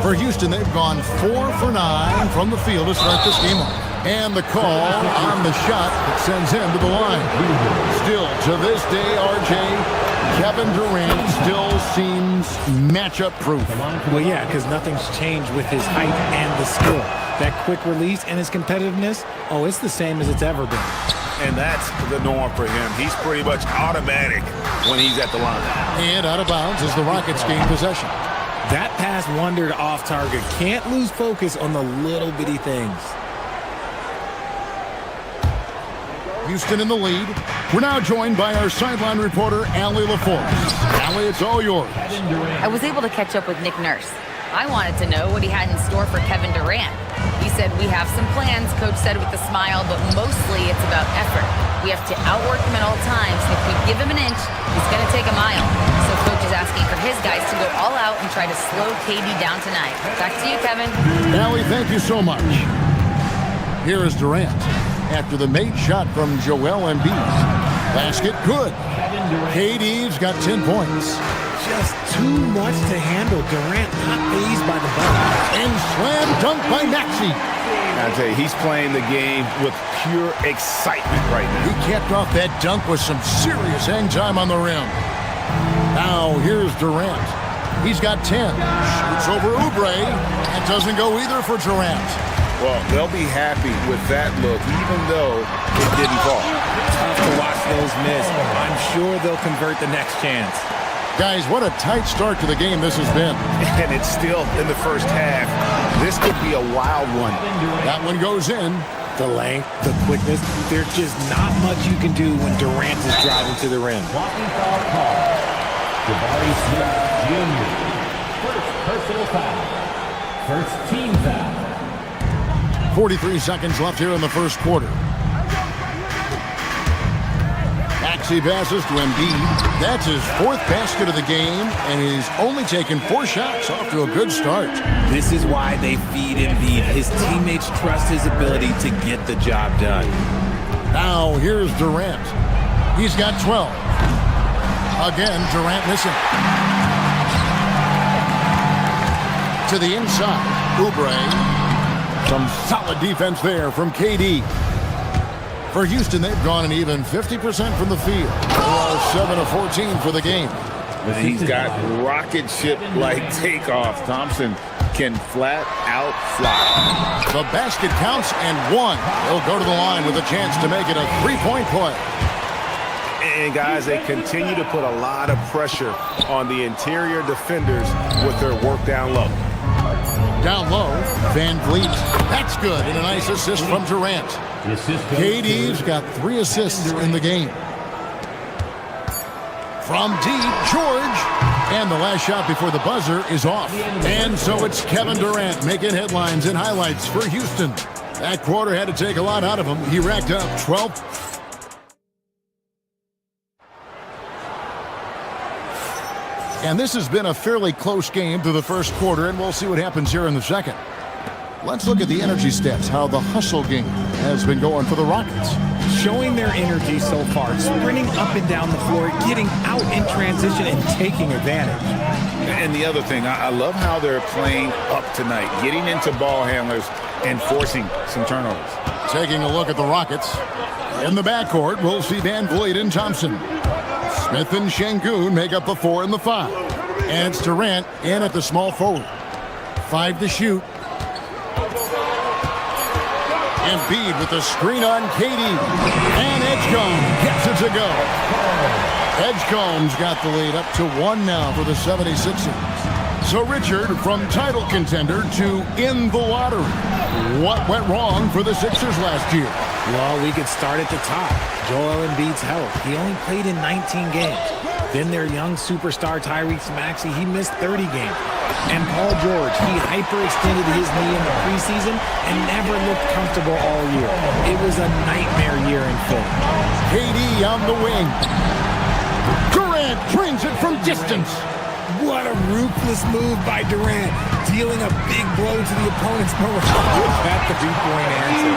For Houston, they've gone 4 for 9 from the field to start this game off. And the call on the shot that sends him to the line. Still, to this day, RJ, Kevin Durant still seems matchup proof. Well, yeah, because nothing's changed with his height and the skill. That quick release and his competitiveness, oh, it's the same as it's ever been. And that's the norm for him. He's pretty much automatic when he's at the line. And out of bounds as the Rockets gain possession. That pass wandered off target. Can't lose focus on the little bitty things. Houston in the lead. We're now joined by our sideline reporter, Allie LaForce. Allie, it's all yours. I was able to catch up with Nick Nurse. I wanted to know what he had in store for Kevin Durant. He said, "We have some plans," Coach said with a smile, "but mostly it's about effort. We have to outwork him at all times. If we give him an inch, he's going to take a mile." So Coach is asking for his guys to go all out and try to slow KD down tonight. Back to you, Kevin. Allie, thank you so much. Here is Durant after the made shot from Joel Embiid. Basket good. KD's got 10 points. Just too much to handle. Durant not fazed by the ball. And slam dunk by Maxey. I tell you, he's playing the game with pure excitement right now. He capped off that dunk with some serious hang time on the rim. Now here's Durant. He's got 10. Shoots over Oubre. That doesn't go either for Durant. Well, they'll be happy with that look, even though it didn't fall. Tough to watch those miss. I'm sure they'll convert the next chance. Guys, what a tight start to the game this has been. And it's still in the first half. This could be a wild one. That one goes in. The length, the quickness, there's just not much you can do when Durant is driving to the rim. Walking foul call. Jabari Smith Jr. First personal foul. First team foul. 43 seconds left here in the first quarter. Maxey passes to Embiid. That's his 4th basket of the game, and he's only taken 4 shots, off to a good start. This is why they feed Embiid. His teammates trust his ability to get the job done. Now here's Durant. He's got 12. Again, Durant missing. To the inside, Oubre. Some solid defense there from KD. For Houston, they've gone an even 50% from the field. They are 7 of 14 for the game. He's got rocket ship-like takeoff. Thompson can flat out fly. The basket counts and 1. He'll go to the line with a chance to make it a 3-point play. And guys, they continue to put a lot of pressure on the interior defenders with their work down low. Down low, Van Vliet. That's good, and a nice assist from Durant. KD's got 3 assists in the game. From deep, George. And the last shot before the buzzer is off. And so it's Kevin Durant making headlines and highlights for Houston. That quarter had to take a lot out of him. He racked up 12. And this has been a fairly close game through the first quarter, and we'll see what happens here in the second. Let's look at the energy stats, how the hustle game has been going for the Rockets. Showing their energy so far, sprinting up and down the floor, getting out in transition and taking advantage. And the other thing, I love how they're playing up tonight, getting into ball handlers and forcing some turnovers. Taking a look at the Rockets. In the backcourt, we'll see Van Vliet and Thompson. Smith and Şengün make up the 4 and the 5. And it's Durant in at the small forward. 5 to shoot. Embiid with the screen on KD. And Edgecombe gets it to go. Edgecombe's got the lead up to 1 now for the 76ers. So Richard, from title contender to in the lottery. What went wrong for the Sixers last year? Well, we could start at the top. Joel Embiid's health. He only played in 19 games. Then their young superstar Tyrese Maxey, he missed 30 games. And Paul George, he hyperextended his knee in the preseason and never looked comfortable all year. It was a nightmare year in Philly. KD on the wing. Durant drains it from distance. What a ruthless move by Durant, dealing a big blow to the opponent's morale. That's the 3-point answer.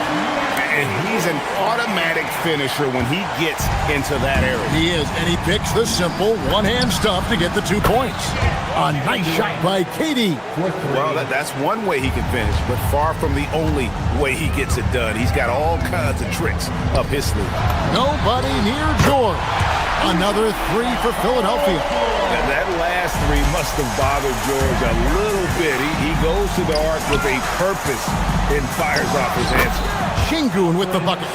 And he's an automatic finisher when he gets into that area. He is, and he picks the simple one-hand stuff to get the 2 points. A nice shot by KD. Well, that's one way he can finish, but far from the only way he gets it done. He's got all kinds of tricks up his sleeve. Nobody near George. Another 3 for Philadelphia. And that last 3 must have bothered George a little bit. He goes to the arc with a purpose and fires off his answer. Şengün with the bucket.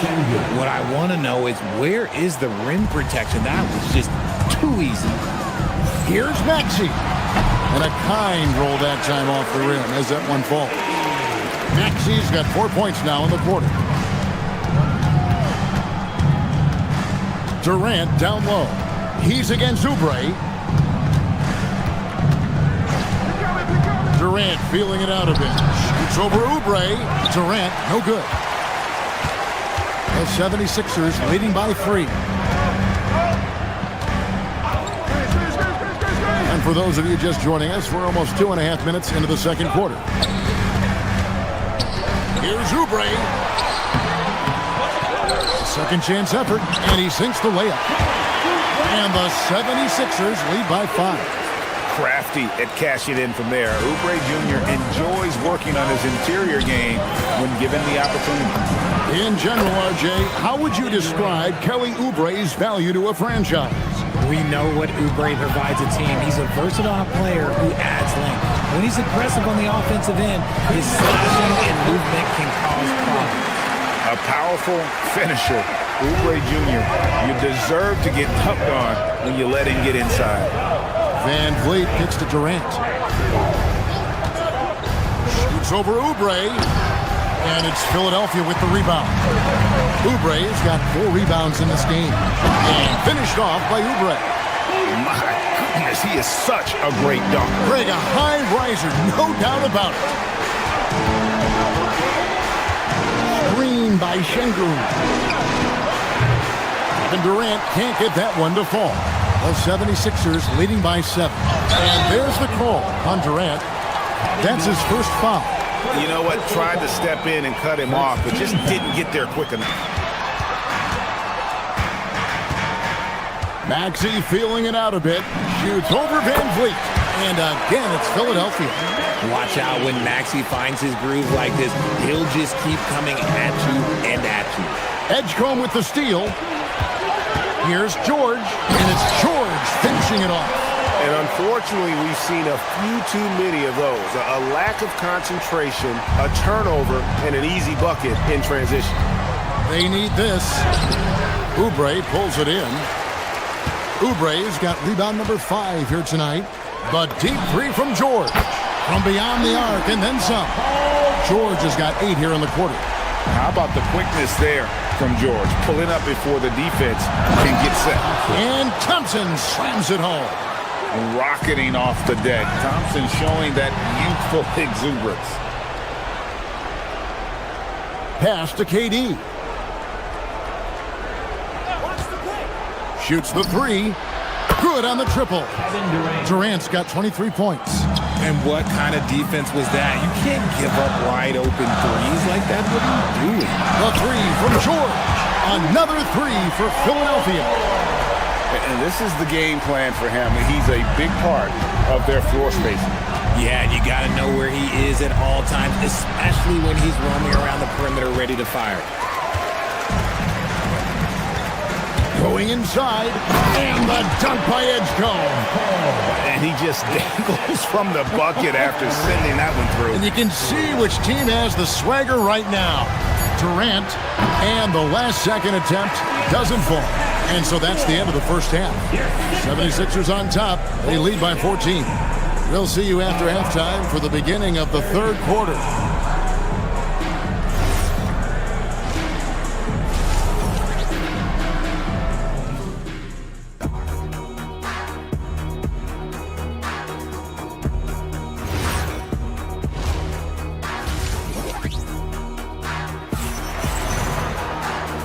What I want to know is, where is the rim protection? That was just too easy. Here's Maxey. And a kind roll that time off the rim as that one falls. Maxey's got 4 points now in the quarter. Durant down low. He's against Oubre. Durant feeling it out a bit. Shoots over Oubre. Durant, no good. The 76ers leading by 3. And for those of you just joining us, we're almost 2.5 minutes into the second quarter. Here's Oubre. Second chance effort, and he sinks the layup. And the 76ers lead by 5. Crafty at cashing in from there. Oubre Jr. enjoys working on his interior game when given the opportunity. In general, RJ, how would you describe Kelly Oubre's value to a franchise? We know what Oubre provides a team. He's a versatile player who adds length. When he's aggressive on the offensive end, his slashing and movement can cause problems. A powerful finisher, Oubre Jr. You deserve to get dunked on when you let him get inside. Van Vliet kicks to Durant. Shoots over Oubre. And it's Philadelphia with the rebound. Oubre's got 4 rebounds in this game. And finished off by Oubre. My goodness, he is such a great dunker. Greg, a high riser, no doubt about it. Screen by Şengün. And Durant can't get that one to fall. The 76ers leading by 7. And there's the call on Durant. That's his first foul. You know what? Tried to step in and cut him off, but just didn't get there quick enough. Maxey feeling it out a bit. Shoots over Van Vliet. And again, it's Philadelphia. Watch out when Maxey finds his groove like this. He'll just keep coming at you and at you. Edgecombe with the steal. Here's George. And it's George finishing it off. And unfortunately, we've seen a few too many of those. A lack of concentration, a turnover, and an easy bucket in transition. They need this. Oubre pulls it in. Oubre's got rebound number 5 here tonight. The deep 3 from George. From beyond the arc and then some. George has got 8 here in the quarter. How about the quickness there from George? Pulling up before the defense can get set. And Thompson slams it home. Rocketing off the deck. Thompson showing that youthful exuberance. Pass to KD. Shoots the 3. Good on the triple. Durant's got 23 points. And what kind of defense was that? You can't give up wide open threes like that. What are you doing? The 3 from George. Another 3 for Philadelphia. And this is the game plan for him. He's a big part of their floor spacing. Yeah, and you got to know where he is at all times, especially when he's roaming around the perimeter ready to fire. Going inside, and the dunk by Edgecombe. And he just dangles from the bucket after sending that one through. And you can see which team has the swagger right now. Durant, and the last second attempt doesn't fall. And so that's the end of the first half. 76ers on top. They lead by 14. We'll see you after halftime for the beginning of the third quarter.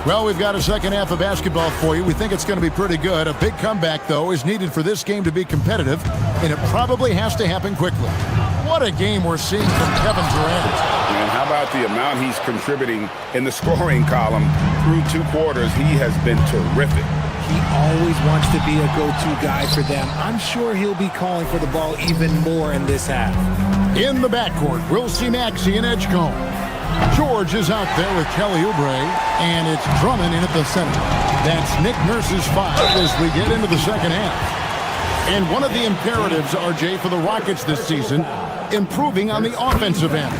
Well, we've got a second half of basketball for you. We think it's going to be pretty good. A big comeback, though, is needed for this game to be competitive, and it probably has to happen quickly. What a game we're seeing from Kevin Durant. And how about the amount he's contributing in the scoring column through 2 quarters? He has been terrific. He always wants to be a go-to guy for them. I'm sure he'll be calling for the ball even more in this half. In the backcourt, we'll see Maxey and Edgecombe. George is out there with Kelly Oubre, and it's Drummond in at the center. That's Nick Nurse's 5 as we get into the second half. And one of the imperatives, RJ, for the Rockets this season, improving on the offensive end.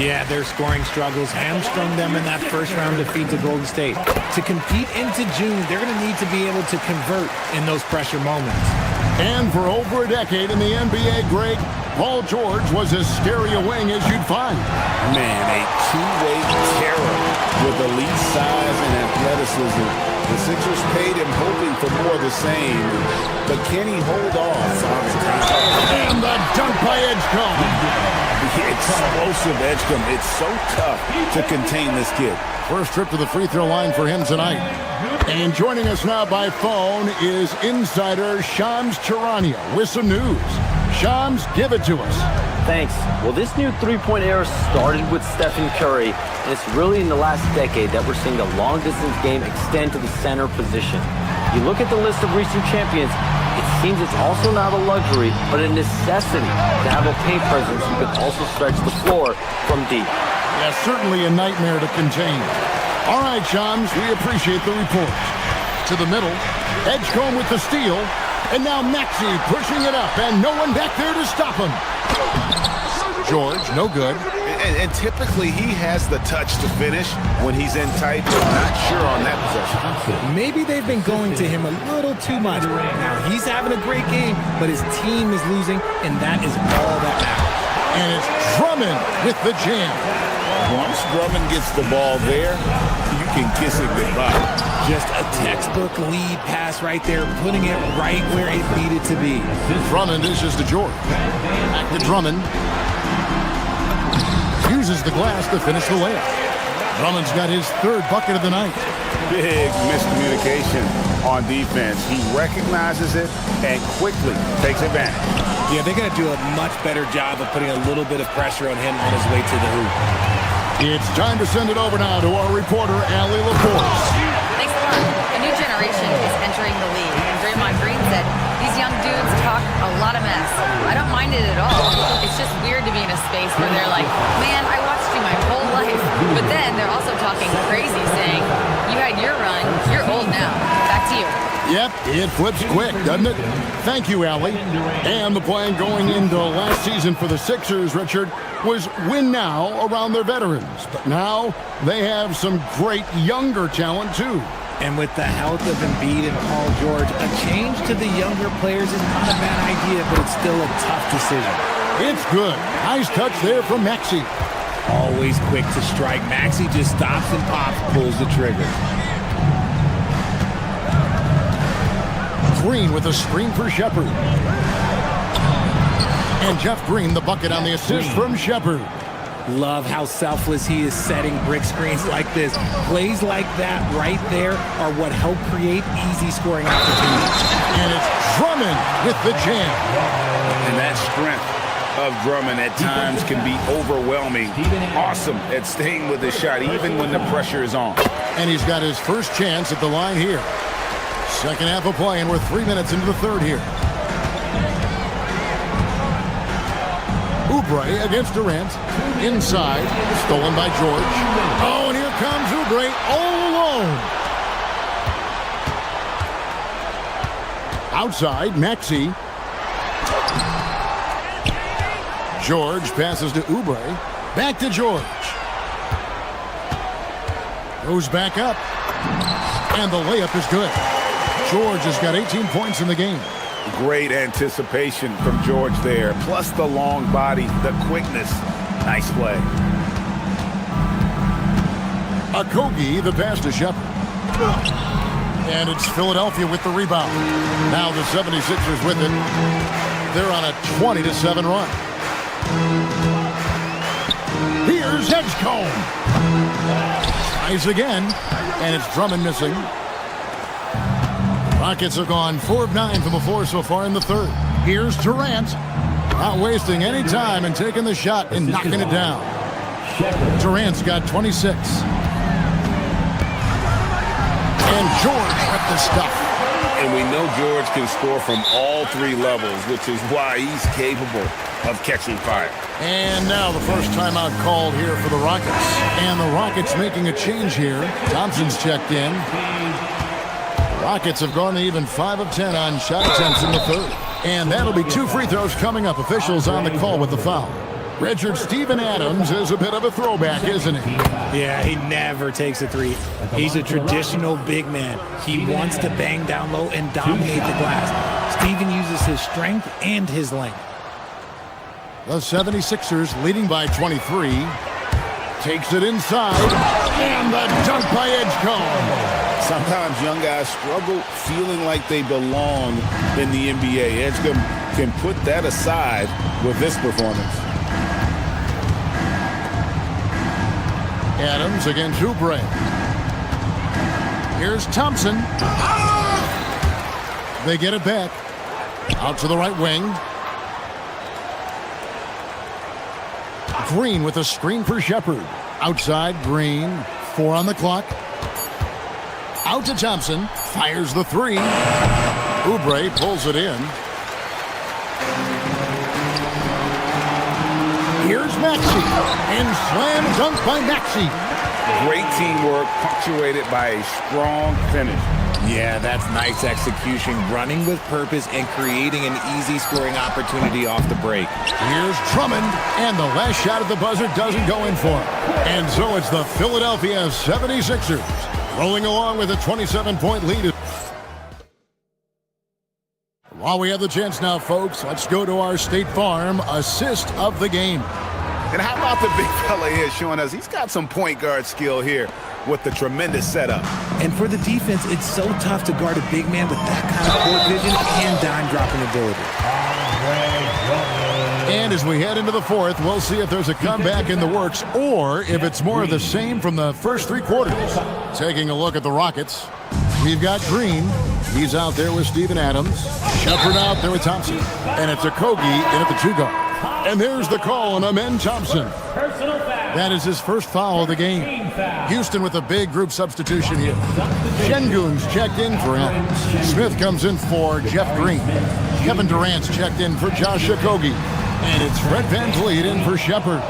Yeah, their scoring struggles hamstrung them in that first-round defeat to Golden State. To compete into June, they're going to need to be able to convert in those pressure moments. And for over a decade in the NBA, Greg, Paul George was as scary a wing as you'd find. Man, a two-way terror with elite size and athleticism. The Sixers paid him hoping for more of the same, but can he hold off? And the dunk by Edgecombe. The explosive Edgecombe. It's so tough to contain this kid. First trip to the free throw line for him tonight. And joining us now by phone is insider Shams Charania with some news. Shams, give it to us. Thanks. Well, this new three-point era started with Stephen Curry, and it's really in the last decade that we're seeing the long-distance game extend to the center position. You look at the list of recent champions, it seems it's also not a luxury, but a necessity to have a paint presence who can also stretch the floor from deep. Yeah, certainly a nightmare to contain. All right, Shams, we appreciate the report. To the middle, Edgecombe with the steal, and now Maxey pushing it up, and no one back there to stop him. George, no good. And typically he has the touch to finish when he's in tight, but not sure on that possession. Maybe they've been going to him a little too much. Now, he's having a great game, but his team is losing, and that is all that matters. And it's Drummond with the jam. Once Drummond gets the ball there, you can kiss it goodbye. Just a textbook lead pass right there, putting it right where it needed to be. Drummond dishes to George. Back to Drummond. Uses the glass to finish the layup. Drummond's got his third bucket of the night. Big miscommunication on defense. He recognizes it and quickly takes advantage. Yeah, they're going to do a much better job of putting a little bit of pressure on him on his way to the hoop. It's time to send it over now to our reporter, Allie LaForce. Thanks a lot. A new generation is entering the league, and Draymond Green said these young dudes talk a lot of mess. I don't mind it at all. It's just weird to be in a space where they're like, man, I watched you my whole life. But then they're also talking crazy, saying, you had your run, you're old now. Back to you. Yep, it flips quick, doesn't it? Thank you, Allie. And the plan going into last season for the Sixers, Richard, was win now around their veterans. But now they have some great younger talent, too. And with the health of Embiid and Paul George, a change to the younger players is not a bad idea, but it's still a tough decision. It's good. Nice touch there from Maxey. Always quick to strike. Maxey just stops and pops, pulls the trigger. Green with a screen for Shepherd. And Jeff Green, the bucket on the assist from Shepherd. Love how selfless he is setting brick screens like this. Plays like that right there are what help create easy scoring opportunities. And it's Drummond with the jam. And that strength of Drummond at times can be overwhelming. Awesome at staying with the shot, even when the pressure is on. And he's got his first chance at the line here. Second half of play, and we're 3 minutes into the third here. Oubre against Durant. Inside. Stolen by George. Oh, and here comes Oubre all alone. Outside, Maxey. George passes to Oubre. Back to George. Goes back up. And the layup is good. George has got 18 points in the game. Great anticipation from George there. Plus the long body, the quickness. Nice play. Okogie, the pass to Shepherd. And it's Philadelphia with the rebound. Now the 76ers with it. They're on a 20-7 run. Here's Edgecombe. Tries again. And it's Drummond missing. Rockets have gone 4 of 9 from the floor so far in the third. Here's Durant. Not wasting any time and taking the shot and knocking it down. Durant's got 26. And George with the stuff. And we know George can score from all 3 levels, which is why he's capable of catching fire. And now the first timeout called here for the Rockets. And the Rockets making a change here. Thompson's checked in. Rockets have gone to even 5 of 10 on shot attempts in the third. And that'll be 2 free throws coming up. Officials on the call with the foul. Richard, Steven Adams is a bit of a throwback, isn't he? Yeah, he never takes a three. He's a traditional big man. He wants to bang down low and dominate the glass. Steven uses his strength and his length. The 76ers leading by 23. Takes it inside. And the dunk by Edgecombe. Sometimes young guys struggle feeling like they belong in the NBA. Edgecombe can put that aside with this performance. Adams against Oubre. Here's Thompson. They get it back. Out to the right wing. Green with a screen for Shepherd. Outside, Green. 4 on the clock. Out to Thompson. Fires the 3. Oubre pulls it in. Here's Maxey. And slam dunk by Maxey. Great teamwork punctuated by a strong finish. Yeah, that's nice execution, running with purpose and creating an easy scoring opportunity off the break. Here's Drummond, and the last shot at the buzzer doesn't go in for him. And so it's the Philadelphia 76ers rolling along with a 27-point lead. While we have the chance now, folks, let's go to our State Farm assist of the game. And how about the big fella here showing us he's got some point guard skill here with the tremendous setup. And for the defense, it's so tough to guard a big man with that kind of court vision and dime-dropping ability. And as we head into the fourth, we'll see if there's a comeback in the works or if it's more of the same from the first three quarters. Taking a look at the Rockets, we've got Green. He's out there with Steven Adams. Shepard out there with Thompson. And it's Okogie in at the two-guard. And there's the call on Amen Thompson. That is his first foul of the game. Houston with a big group substitution here. Şengün's checked in for him. Smith comes in for Jeff Green. Kevin Durant's checked in for Josh Okogie. And it's Fred VanVleet in for Shepard.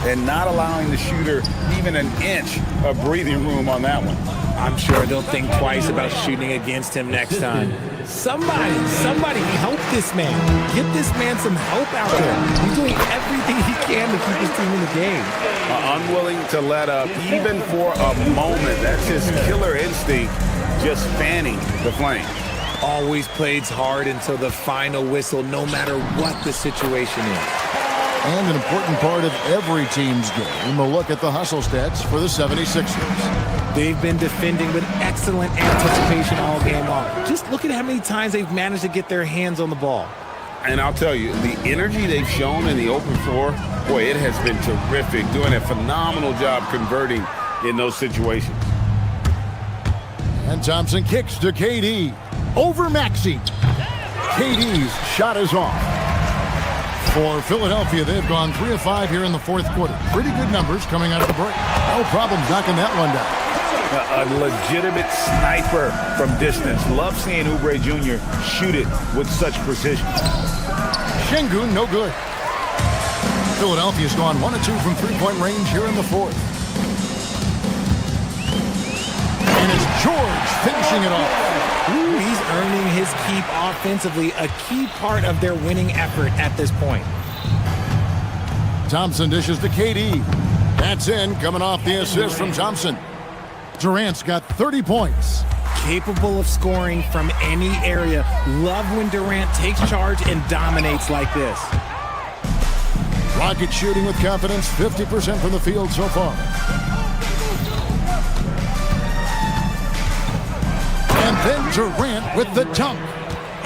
And not allowing the shooter even an inch of breathing room on that one. I'm sure they'll think twice about shooting against him next time. Somebody help this man. Get this man some help out there. He's doing everything he can to keep his team in the game. Unwilling to let up even for a moment. That's his killer instinct, just fanning the flame. Always plays hard until the final whistle, no matter what the situation is. And an important part of every team's game, a look at the hustle stats for the 76ers. They've been defending with excellent anticipation all game long. Just look at how many times they've managed to get their hands on the ball. And I'll tell you, the energy they've shown in the open floor, boy, it has been terrific. Doing a phenomenal job converting in those situations. And Thompson kicks to KD. Over Maxey. KD's shot is off. For Philadelphia, they've gone 3 of 5 here in the fourth quarter. Pretty good numbers coming out of the break. No problem knocking that one down. A legitimate sniper from distance. Love seeing Oubre Jr. shoot it with such precision. Şengün, no good. Philadelphia's gone 1 of 2 from three-point range here in the fourth. And it's George finishing it off. Ooh, he's earning his keep offensively, a key part of their winning effort at this point. Thompson dishes to KD. That's in, coming off the assist from Thompson. Durant's got 30 points. Capable of scoring from any area. Love when Durant takes charge and dominates like this. Rockets shooting with confidence, 50% from the field so far. And then Durant with the dunk.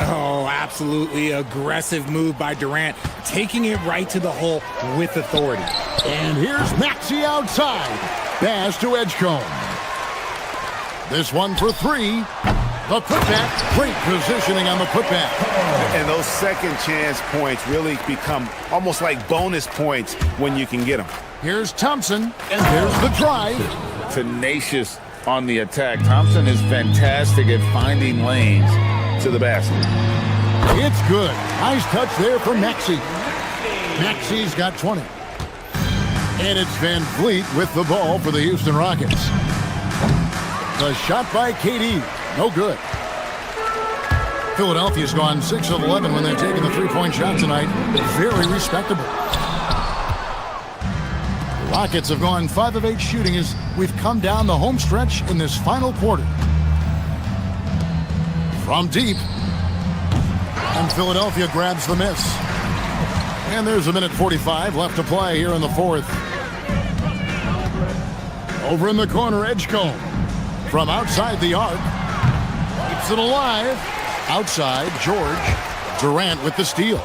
Oh, absolutely aggressive move by Durant, taking it right to the hole with authority. And here's Maxey outside. Pass to Edgecombe. This one for 3. The putback. Great positioning on the putback. And those second chance points really become almost like bonus points when you can get them. Here's Thompson, and there's the drive. Tenacious on the attack. Thompson is fantastic at finding lanes to the basket. It's good. Nice touch there from Maxey. Maxey's got 20. And it's VanVleet with the ball for the Houston Rockets. The shot by KD. No good. Philadelphia's gone 6 of 11 when they've taken the three-point shot tonight. Very respectable. The Rockets have gone 5 of 8 shooting as we've come down the home stretch in this final quarter. From deep. And Philadelphia grabs the miss. And there's a minute 45 left to play here in the fourth. Over in the corner, Edgecombe. From outside the arc. Keeps it alive. Outside, George. Durant with the steal.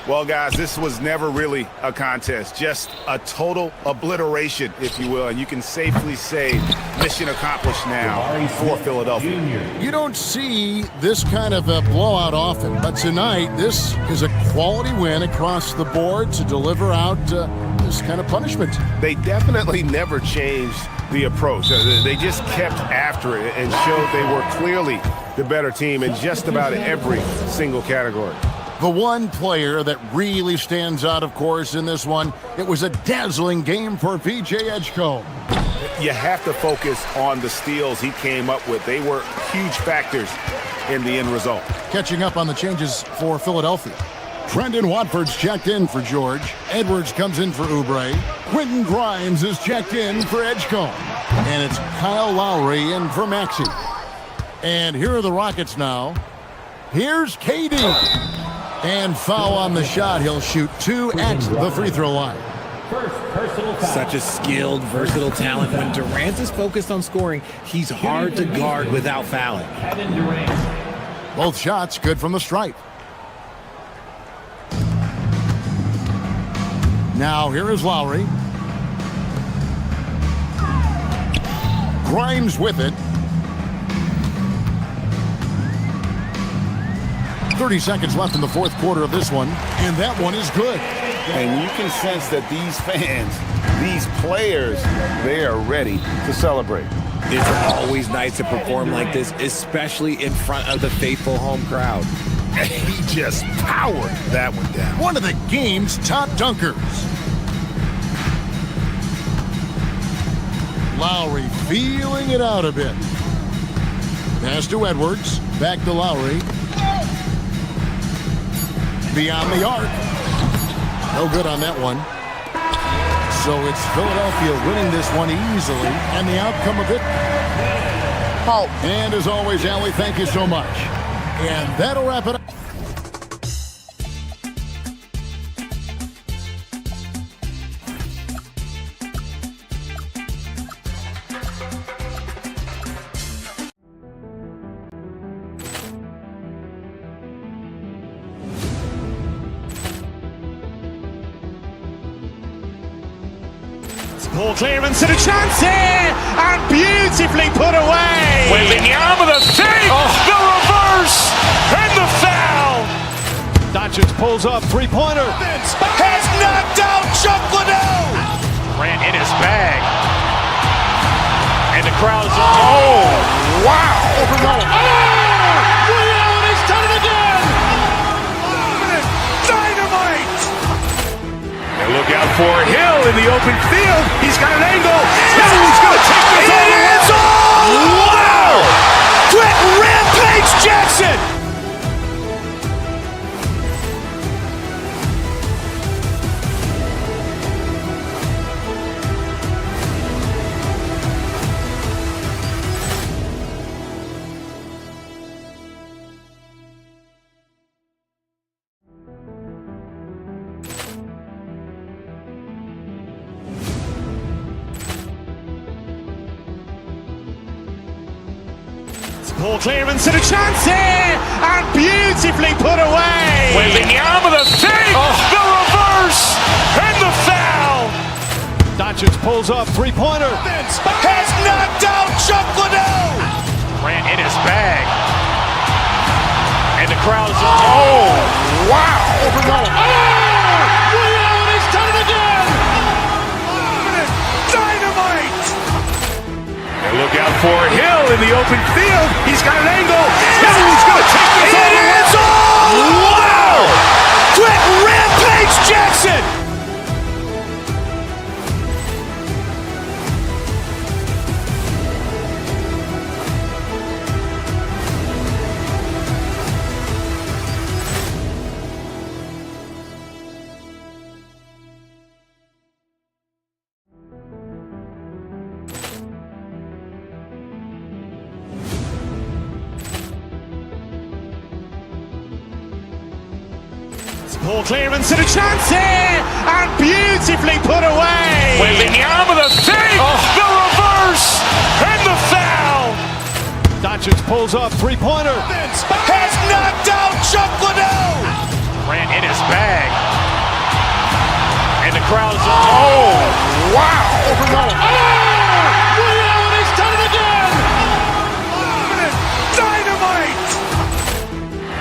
Well, guys, this was never really a contest. Just a total obliteration, if you will. And you can safely say mission accomplished now for Philadelphia. You don't see this kind of a blowout often, but tonight this is a quality win across the board to deliver out this kind of punishment. They definitely never changed the approach. They just kept after it and showed they were clearly the better team in just about every single category. The one player that really stands out, of course, in this one, it was a dazzling game for PJ Edgecombe. You have to focus on the steals he came up with. They were huge factors in the end result. Catching up on the changes for Philadelphia. Brendan Watford's checked in for George. Edwards comes in for Oubre. Quentin Grimes is checked in for Edgecombe. And it's Kyle Lowry in for Maxey. And here are the Rockets now. Here's KD. And foul on the shot. He'll shoot 2 at the free throw line. Such a skilled, versatile talent. When Durant is focused on scoring, he's hard to guard without fouling. Both shots good from the stripe. Now here is Lowry. Grimes with it. 30 seconds left in the fourth quarter of this one, and that one is good. And you can sense that these fans, these players, they are ready to celebrate. It's always nice to perform like this, especially in front of the faithful home crowd. He just powered that one down. One of the game's top dunkers. Lowry feeling it out a bit. Pass to Edwards. Back to Lowry. Beyond the arc. No good on that one. So it's Philadelphia winning this one easily, and the outcome of it. Paul. And as always, Allie, thank you so much. And that'll wrap it up. Ball clearance and a chance here, and beautifully put away. Wembanyama with a save, the reverse, and the foul. Doncic pulls up, three-pointer. Has knocked out Chuck Liddell. Ran in his bag. And the crowd is, oh, wow. He's done it again. Dynamite. And look out for Hill in the open field. He's got an angle. He's going to take this all the way. Wow! Quick Rampage Jackson. Ball clearance and a chance here, and beautifully put away. Wembanyama with a save, the reverse, and the foul. Doncic pulls up, three-pointer. Has knocked out Chuck Liddell. Ran in his bag. And the crowd is, oh, wow. He's done it again. Dynamite. And look out for Hill in the open field. He's got an angle. He's going to take this all the way. Wow! Quick Rampage Jackson. Ball clearance and a chance here, and beautifully put away. Wembanyama with a save, the reverse, and the foul. Doncic pulls up, three-pointer. Has knocked out Chuck Liddell. Ran in his bag. And the crowd is, oh, wow. He's done it again. Dynamite.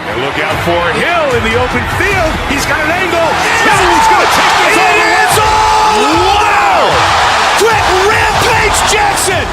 And look out for Hill in the open field. He's got an angle. He's going to take this all the way. Wow! Quick Rampage Jackson.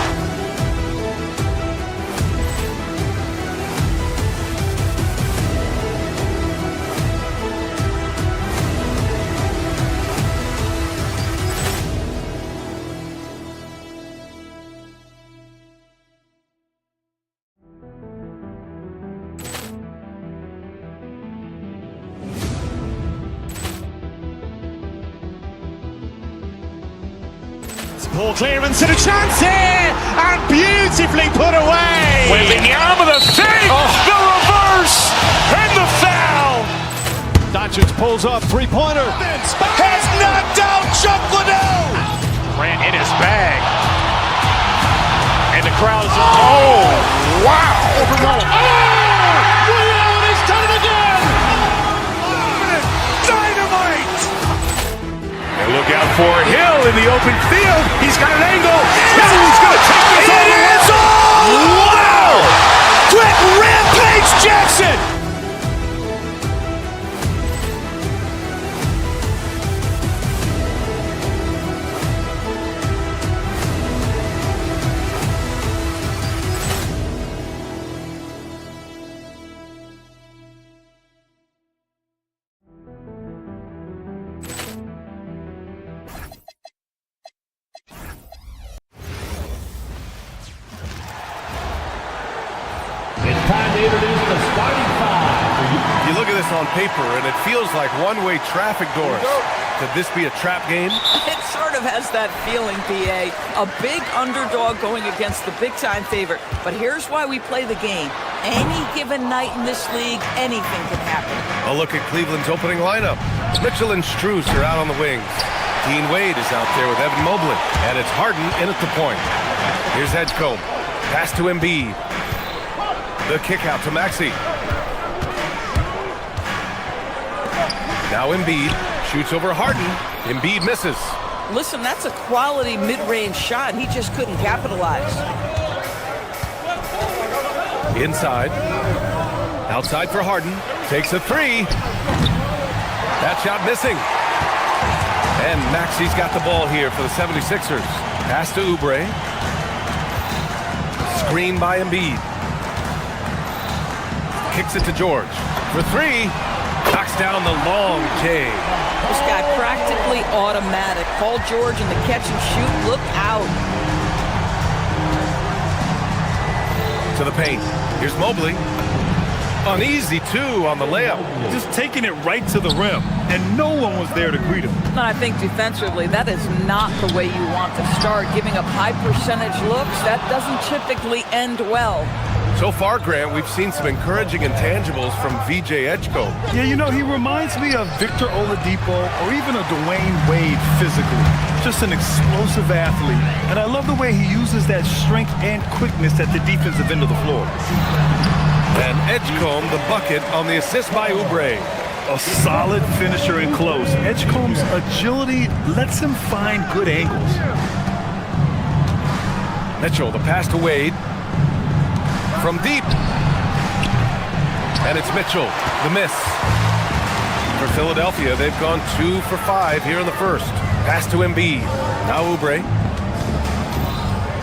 Ball clearance and a chance here, and beautifully put away. Wembanyama the save, the reverse, and the foul. Doncic pulls up, three-pointer. Has knocked out Chuck Liddell. Ran in his bag. And the crowd is, oh, wow. Ray Allen has done it again. Dynamite. And look out for Hill in the open field. He's got an angle. He's going to take this all the way. Wow. Quick rampage Jackson. It's time to introduce the starting five. You look at this on paper, and it feels like one-way traffic doors. Could this be a trap game? It sort of has that feeling, PA. A big underdog going against the big-time favorite. But here's why we play the game. Any given night in this league, anything can happen. A look at Cleveland's opening lineup. Mitchell and Strus are out on the wings. Dean Wade is out there with Evan Mobley. And it's Harden in at the point. Here's Edgecombe. Pass to Embiid. The kick out to Maxey. Now Embiid shoots over Harden. Embiid misses. Listen, that's a quality mid-range shot. He just couldn't capitalize. Inside. Outside for Harden. Takes a three. That shot missing. And Maxey's got the ball here for the 76ers. Pass to Oubre. Screen by Embiid. Kicks it to George. For three. Knocks down the long J. This guy practically automatic. Paul George in the catch and shoot. Look out. To the paint. Here's Mobley. Uneasy two on the layup. Just taking it right to the rim, and no one was there to greet him. And I think defensively, that is not the way you want to start. Giving up high percentage looks, that doesn't typically end well. So far, Grant, we've seen some encouraging intangibles from VJ Edgecombe. Yeah, you know, he reminds me of Victor Oladipo or even a Dwayne Wade physically. Just an explosive athlete. And I love the way he uses that strength and quickness at the defensive end of the floor. And Edgecombe, the bucket on the assist by Oubre. A solid finisher in close. Edgecombe's agility lets him find good angles. Mitchell, the pass to Wade. From deep. And it's Mitchell, the miss. For Philadelphia, they've gone 2 for 5 here in the first. Pass to Embiid. Now Oubre.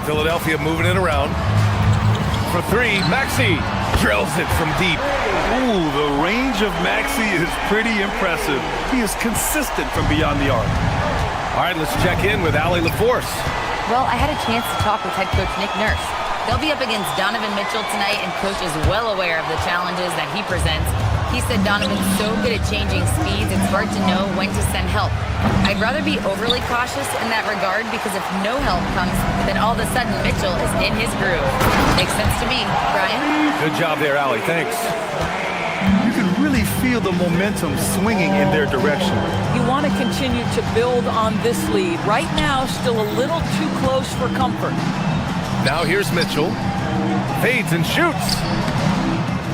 Philadelphia moving it around. For three, Maxey drills it from deep. Ooh, the range of Maxey is pretty impressive. He is consistent from beyond the arc. All right, let's check in with Allie LaForce. Well, I had a chance to talk with head coach Nick Nurse. They'll be up against Donovan Mitchell tonight, and coach is well aware of the challenges that he presents. He said Donovan's so good at changing speeds, it's hard to know when to send help. I'd rather be overly cautious in that regard, because if no help comes, then all of a sudden Mitchell is in his groove. Makes sense to me. Brian? Good job there, Allie. Thanks. You can really feel the momentum swinging in their direction. You want to continue to build on this lead. Right now, still a little too close for comfort. Now here's Mitchell. Fades and shoots.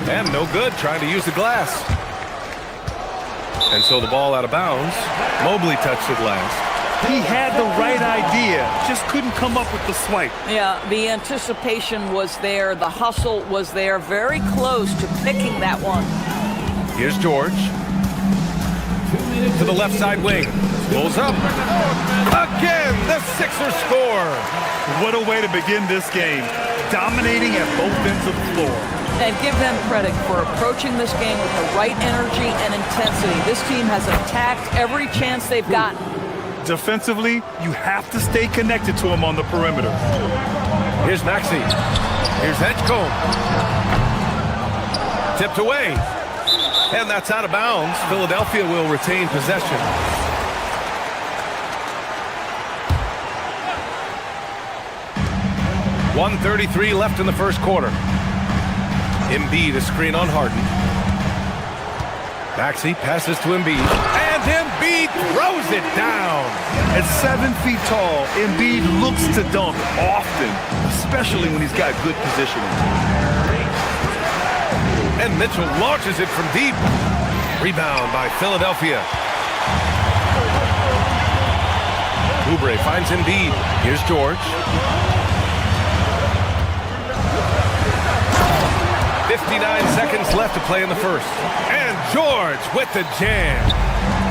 And no good, trying to use the glass. And so the ball out of bounds. Mobley touched it last. He had the right idea, just couldn't come up with the swipe. Yeah, the anticipation was there. The hustle was there. Very close to picking that one. Here's George. To the left side wing. Pulls up. Again, the Sixers score. What a way to begin this game. Dominating at both ends of the floor. And give them credit for approaching this game with the right energy and intensity. This team has attacked every chance they've gotten. Defensively, you have to stay connected to him on the perimeter. Here's Maxey. Here's Edgecombe. Tipped away. And that's out of bounds. Philadelphia will retain possession. 1:33 left in the first quarter. Embiid a screen on Harden. Maxey passes to Embiid, and Embiid throws it down. At 7 feet tall, Embiid looks to dunk often, especially when he's got good positioning. And Mitchell launches it from deep. Rebound by Philadelphia. Oubre finds Embiid. Here's George. 59 seconds left to play in the first. And George with the jam.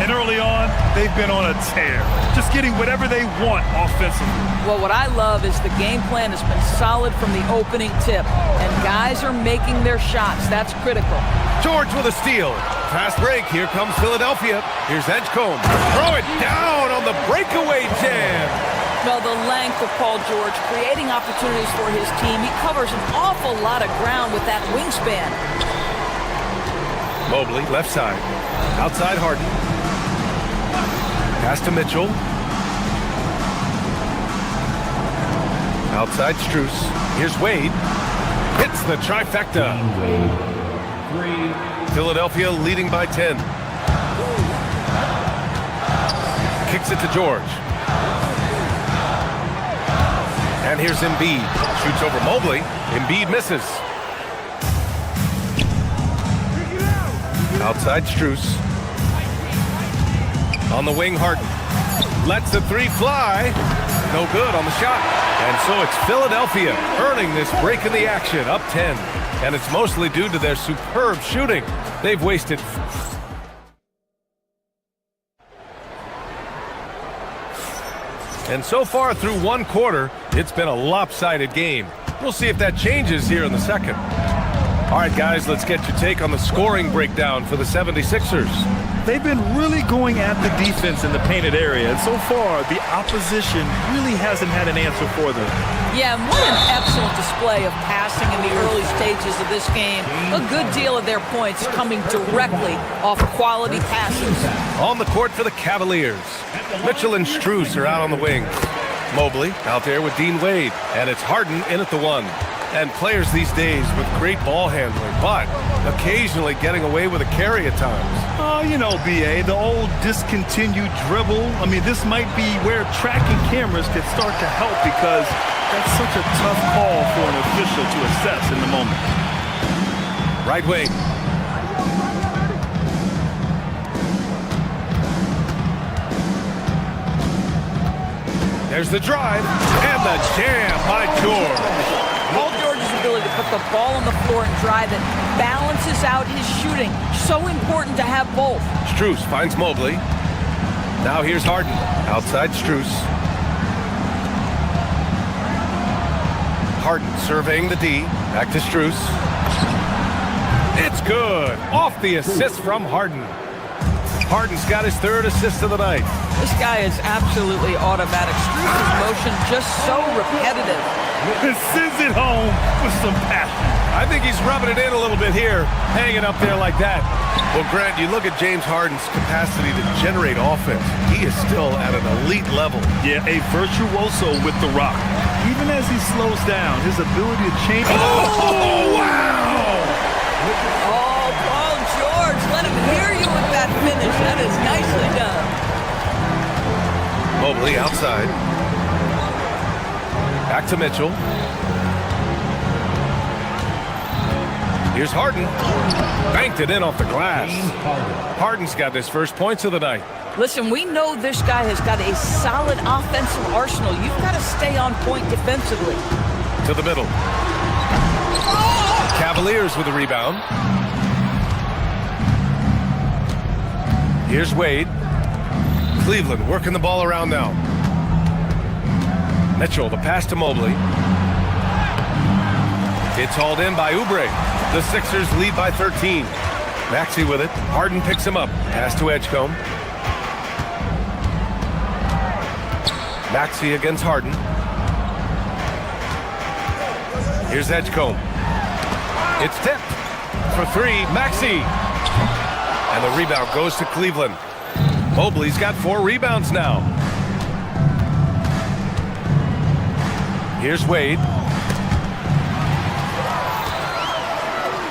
And early on, they've been on a tear. Just getting whatever they want offensively. Well, what I love is the game plan has been solid from the opening tip. And guys are making their shots. That's critical. George with a steal. Fast break. Here comes Philadelphia. Here's Edgecombe. Throw it down on the breakaway jam. Well, the length of Paul George, creating opportunities for his team. He covers an awful lot of ground with that wingspan. Mobley, left side. Outside Harden. Pass to Mitchell. Outside Strus. Here's Wade. Hits the trifecta. Philadelphia leading by 10. Kicks it to George. And here's Embiid. Shoots over Mobley. Embiid misses. Outside Strus. On the wing, Harden. Lets the three fly. No good on the shot. And so it's Philadelphia earning this break in the action, up 10. And it's mostly due to their superb shooting. They've wasted... And so far through one quarter, it's been a lopsided game. We'll see if that changes here in the second. All right, guys, let's get your take on the scoring breakdown for the 76ers. They've been really going at the defense in the painted area, and so far, the opposition really hasn't had an answer for them. Yeah, and what an excellent display of passing in the early stages of this game. A good deal of their points coming directly off quality passes. On the court for the Cavaliers, Mitchell and Strus are out on the wing. Mobley out there with Dean Wade, and it's Harden in at the one. And players these days with great ball handling, but occasionally getting away with a carry at times. Oh, you know, B.A., the old discontinued dribble. I mean, this might be where tracking cameras could start to help because that's such a tough call for an official to assess in the moment. Right wing. There's the drive and the jam by George. Paul George's ability to put the ball on the floor and drive it balances out his shooting. So important to have both. Strus finds Mobley. Now here's Harden. Outside Strus. Harden surveying the D. Back to Strus. It's good. Off the assist from Harden. Harden's got his third assist of the night. This guy is absolutely automatic. Strus's motion just so repetitive. Sends it home with some passion. I think he's rubbing it in a little bit here, hanging up there like that. Well, Grant, you look at James Harden's capacity to generate offense. He is still at an elite level. Yeah, a virtuoso with the rock. Even as he slows down, his ability to change... Oh, wow! Oh, Paul George, let him hear you with that finish. That is nicely done. Mobley outside. Back to Mitchell. Here's Harden. Banked it in off the glass. Harden's got his first points of the night. Listen, we know this guy has got a solid offensive arsenal. You've got to stay on point defensively. To the middle. Cavaliers with a rebound. Here's Wade. Cleveland working the ball around now. Mitchell, the pass to Mobley. It's hauled in by Oubre. The Sixers lead by 13. Maxey with it. Harden picks him up. Pass to Edgecombe. Maxey against Harden. Here's Edgecombe. It's tipped for three. Maxey. And the rebound goes to Cleveland. Mobley's got 4 rebounds now. Here's Wade.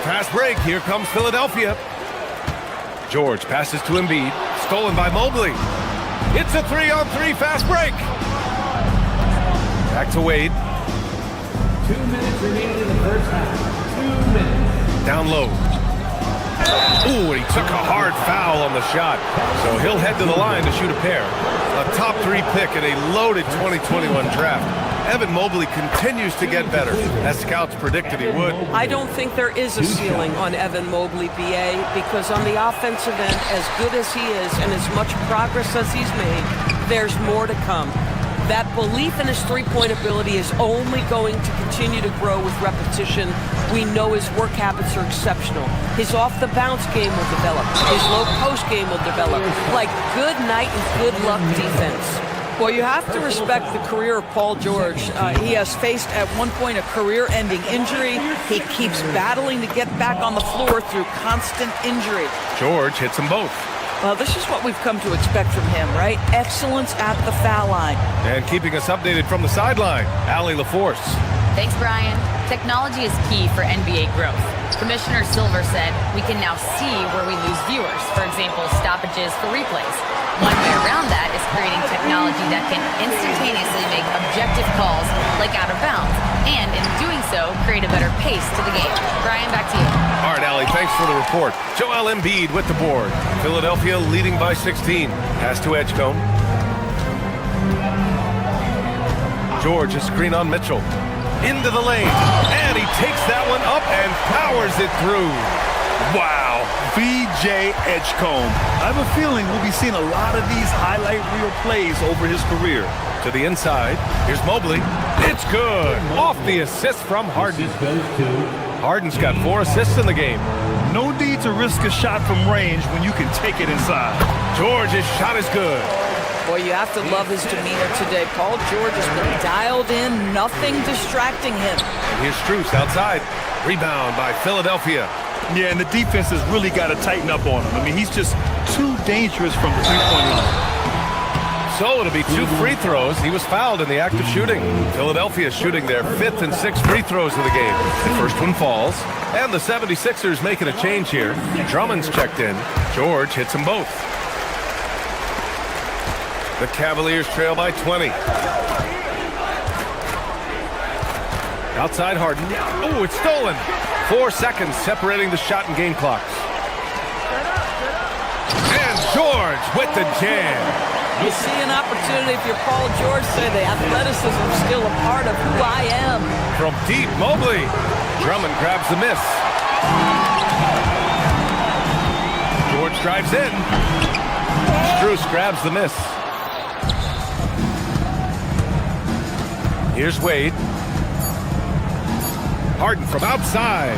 Fast break. Here comes Philadelphia. George passes to Embiid. Stolen by Mobley. It's a 3-on-3 fast break. Back to Wade. 2 minutes remaining in the first half. 2 minutes. Down low. Ooh, and he took a hard foul on the shot. So he'll head to the line to shoot a pair. A top 3 pick in a loaded 2021 draft. Evan Mobley continues to get better, as scouts predicted he would. I don't think there is a ceiling on Evan Mobley, BA, because on the offensive end, as good as he is and as much progress as he's made, there's more to come. That belief in his three-point ability is only going to continue to grow with repetition. We know his work habits are exceptional. His off-the-bounce game will develop. His low-post game will develop. Like good night and good luck defense. Well, you have to respect the career of Paul George. He has faced at one point a career-ending injury. He keeps battling to get back on the floor through constant injury. George hits them both. Well, this is what we've come to expect from him, right? Excellence at the foul line. And keeping us updated from the sideline, Allie LaForce. Thanks, Brian. Technology is key for NBA growth. Commissioner Silver said we can now see where we lose viewers, for example, stoppages for replays. One way around that is creating technology that can instantaneously make objective calls like out of bounds, and in doing so, create a better pace to the game. Brian, back to you. All right, Allie, thanks for the report. Joel Embiid with the board. Philadelphia leading by 16. Pass to Edgecombe. George, a screen on Mitchell. Into the lane, and he takes that one up and powers it through. Wow, VJ Edgecombe. I have a feeling we'll be seeing a lot of these highlight reel plays over his career. To the inside, here's Mobley. It's good. Off the assist from Harden. Harden's got 4 assists in the game. No need to risk a shot from range when you can take it inside. George's shot is good. Boy, you have to love his demeanor today. Paul George has been dialed in, nothing distracting him. And here's Strus outside. Rebound by Philadelphia. Yeah, and the defense has really got to tighten up on him. I mean, he's just too dangerous from the three-point line. So it'll be 2 free throws. He was fouled in the act of shooting. Philadelphia shooting their 5th and 6th free throws of the game. The first one falls. And the 76ers making a change here. Drummond's checked in. George hits them both. The Cavaliers trail by 20. Outside Harden. Oh, it's stolen. 4 seconds separating the shot and game clocks. And George with the jam. You see an opportunity if you're Paul George, say the athleticism is still a part of who I am. From deep, Mobley. Drummond grabs the miss. George drives in. Strus grabs the miss. Here's Wade. Harden from outside.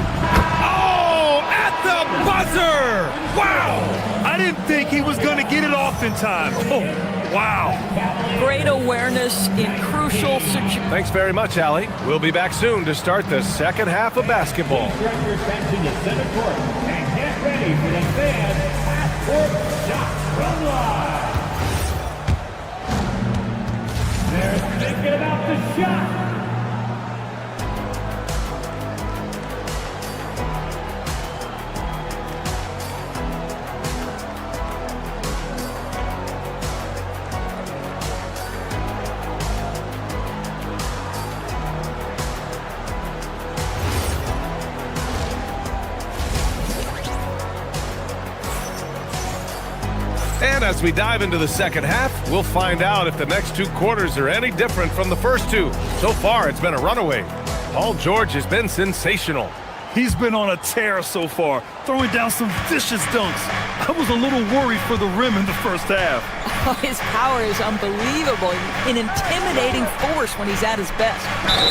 Oh, at the buzzer! Wow! I didn't think he was going to get it off in time. Oh, wow. Great awareness in crucial situations. Thanks very much, Allie. We'll be back soon to start the second half of basketball. Direct your attention to center court and get ready for the fans half-court shot from live. They're thinking about the shot. And as we dive into the second half, we'll find out if the next 2 quarters are any different from the first 2. So far, it's been a runaway. Paul George has been sensational. He's been on a tear so far, throwing down some vicious dunks. I was a little worried for the rim in the first half. Oh, his power is unbelievable, an intimidating force when he's at his best.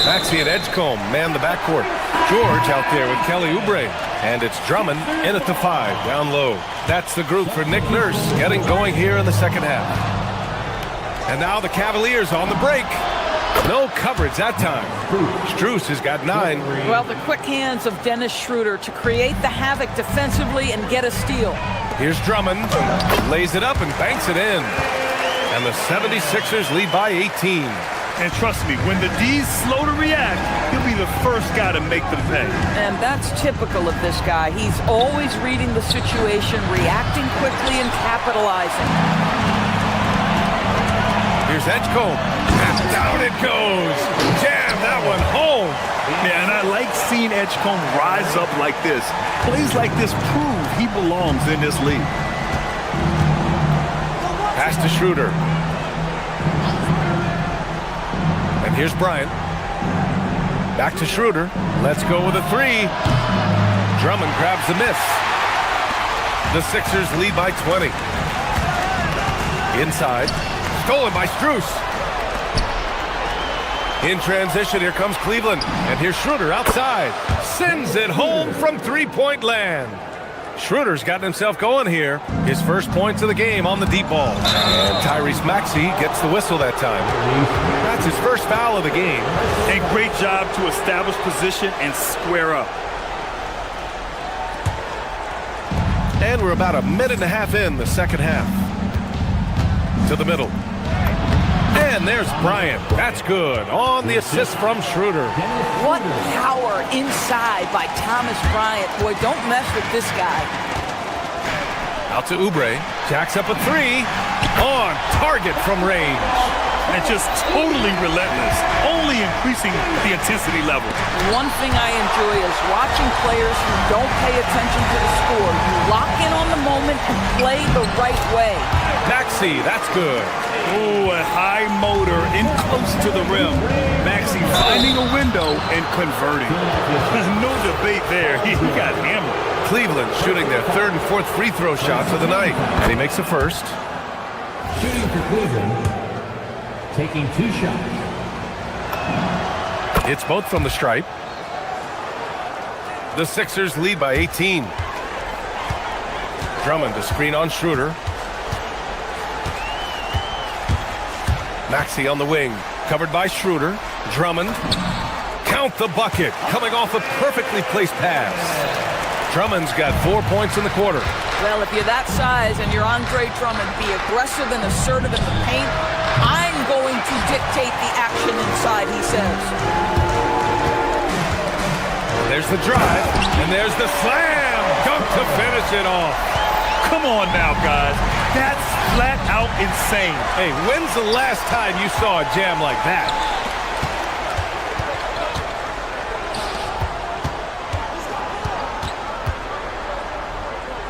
Maxey and Edgecombe man the backcourt. George out there with Kelly Oubre. And it's Drummond in at the 5, down low. That's the group for Nick Nurse getting going here in the second half. And now the Cavaliers on the break. No coverage that time. Strus has got 9. Well, the quick hands of Dennis Schroeder to create the havoc defensively and get a steal. Here's Drummond. Lays it up and banks it in. And the 76ers lead by 18. And trust me, when the D's slow to react, he'll be the first guy to make them pay. And that's typical of this guy. He's always reading the situation, reacting quickly, and capitalizing. Here's Edgecombe, and down it goes. Jam that one home. Yeah, and I like seeing Edgecombe rise up like this. Plays like this prove he belongs in this league. Pass to Schroeder. And here's Bryant. Back to Schroeder. Let's go with a three. Drummond grabs the miss. The Sixers lead by 20. Inside. Stolen by Strus. In transition, here comes Cleveland. And here's Schroeder outside. Sends it home from three-point land. Schroeder's gotten himself going here. His first points of the game on the deep ball. And Tyrese Maxey gets the whistle that time. That's his first foul of the game. And great job to establish position and square up. And we're about a minute and a half in the second half. To the middle. And there's Bryant. That's good. On the assist from Schroeder. What power inside by Thomas Bryant. Boy, don't mess with this guy. Out to Oubre. Jacks up a three. On target from range. And just totally relentless. Only increasing the intensity level. One thing I enjoy is watching players who don't pay attention to the score. You lock in on the moment and play the right way. Maxey, that's good. Ooh, a high motor in close to the rim. Maxey finding a window and converting. No debate there. He got hammered. Cleveland shooting their third and fourth free throw shots of the night. And he makes the first. Shooting for Cleveland, taking 2 shots. It's both from the stripe. The Sixers lead by 18. Drummond to screen on Schroeder. Maxey on the wing, covered by Schroeder. Drummond, count the bucket, coming off a perfectly placed pass. Drummond's got 4 points in the quarter. Well, if you're that size and you're Andre Drummond, be aggressive and assertive in the paint. I'm going to dictate the action inside, he says. There's the drive, and there's the slam dunk to finish it off. Come on now, guys. That's flat out insane. Hey, when's the last time you saw a jam like that?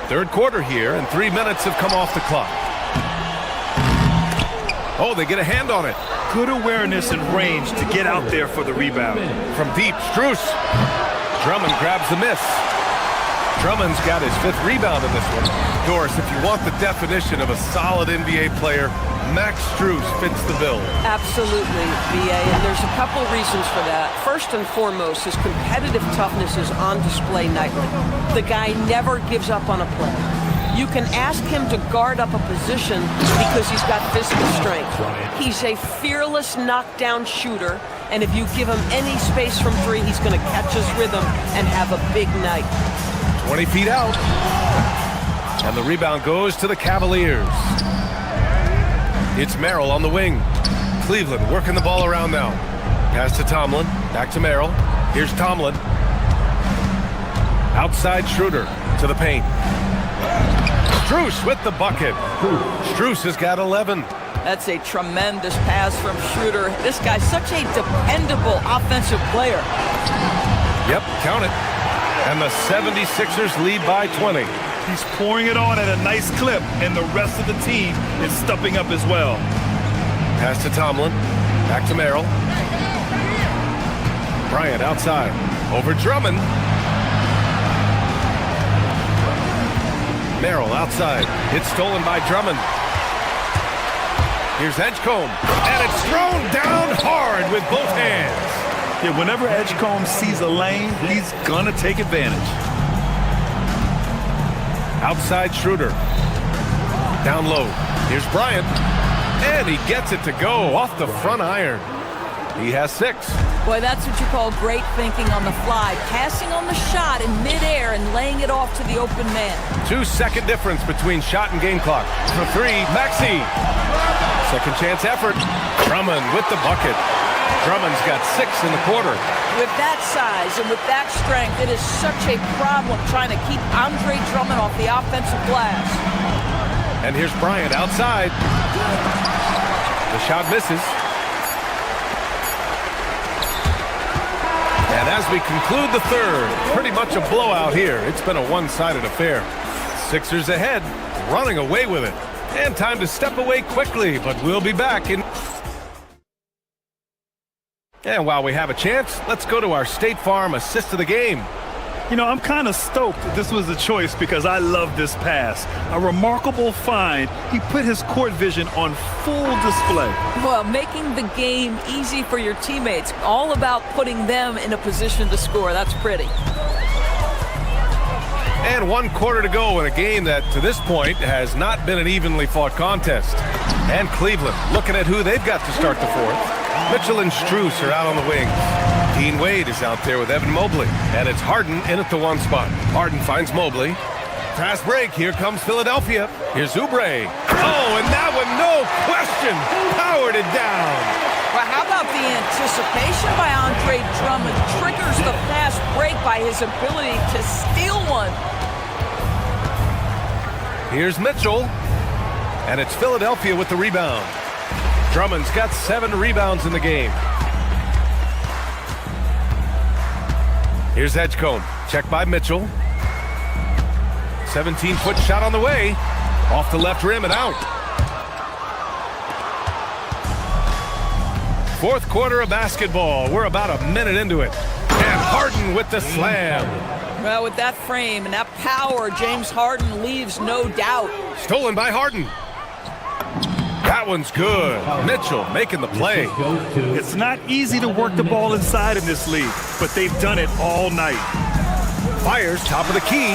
Third quarter here, and 3 minutes have come off the clock. Oh, they get a hand on it. Good awareness and range to get out there for the rebound. From deep, Strus. Drummond grabs the miss. Drummond's got his 5th rebound in this one. Doris, if you want the definition of a solid NBA player, Max Strus fits the bill. Absolutely, B.A., and there's a couple reasons for that. First and foremost, his competitive toughness is on display nightly. The guy never gives up on a play. You can ask him to guard up a position because he's got physical strength. He's a fearless knockdown shooter, and if you give him any space from 3, he's going to catch his rhythm and have a big night. 20 feet out. And the rebound goes to the Cavaliers. It's Merrill on the wing. Cleveland working the ball around now. Pass to Tomlin. Back to Merrill. Here's Tomlin. Outside Schroeder to the paint. Strus with the bucket. Strus has got 11. That's a tremendous pass from Schroeder. This guy's such a dependable offensive player. Yep, count it. And the 76ers lead by 20. He's pouring it on at a nice clip, and the rest of the team is stepping up as well. Pass to Tomlin. Back to Merrill. Bryant outside. Over Drummond. Merrill outside. It's stolen by Drummond. Here's Edgecombe. And it's thrown down hard with both hands. Yeah, whenever Edgecombe sees a lane, he's gonna take advantage. Outside Schroeder. Down low. Here's Bryant. And he gets it to go off the front iron. He has 6. Boy, that's what you call great thinking on the fly. Passing on the shot in midair and laying it off to the open man. 2-second difference between shot and game clock. For 3, Maxey. Second chance effort. Drummond with the bucket. Drummond's got 6 in the quarter. With that size and with that strength, it is such a problem trying to keep Andre Drummond off the offensive glass. And here's Bryant outside. The shot misses. And as we conclude the third, pretty much a blowout here. It's been a one-sided affair. Sixers ahead, running away with it. And time to step away quickly, but we'll be back in... And while we have a chance, let's go to our State Farm assist of the game. You know, I'm kind of stoked this was a choice because I love this pass. A remarkable find. He put his court vision on full display. Well, making the game easy for your teammates. All about putting them in a position to score. That's pretty. And 1 quarter to go in a game that, to this point, has not been an evenly fought contest. And Cleveland looking at who they've got to start the fourth. Mitchell and Strus are out on the wings. Dean Wade is out there with Evan Mobley. And it's Harden in at the 1 spot. Harden finds Mobley. Fast break. Here comes Philadelphia. Here's Oubre. Oh, and that one, no question, powered it down. Well, how about the anticipation by Andre Drummond triggers the fast break by his ability to steal one. Here's Mitchell. And it's Philadelphia with the rebound. Drummond's got 7 rebounds in the game. Here's Edgecombe. Check by Mitchell. 17-foot shot on the way. Off the left rim and out. Fourth quarter of basketball. We're about a minute into it. And Harden with the slam. Well, with that frame and that power, James Harden leaves no doubt. Stolen by Harden. That one's good. Mitchell making the play. It's not easy to work the ball inside in this league, but they've done it all night. Fires top of the key.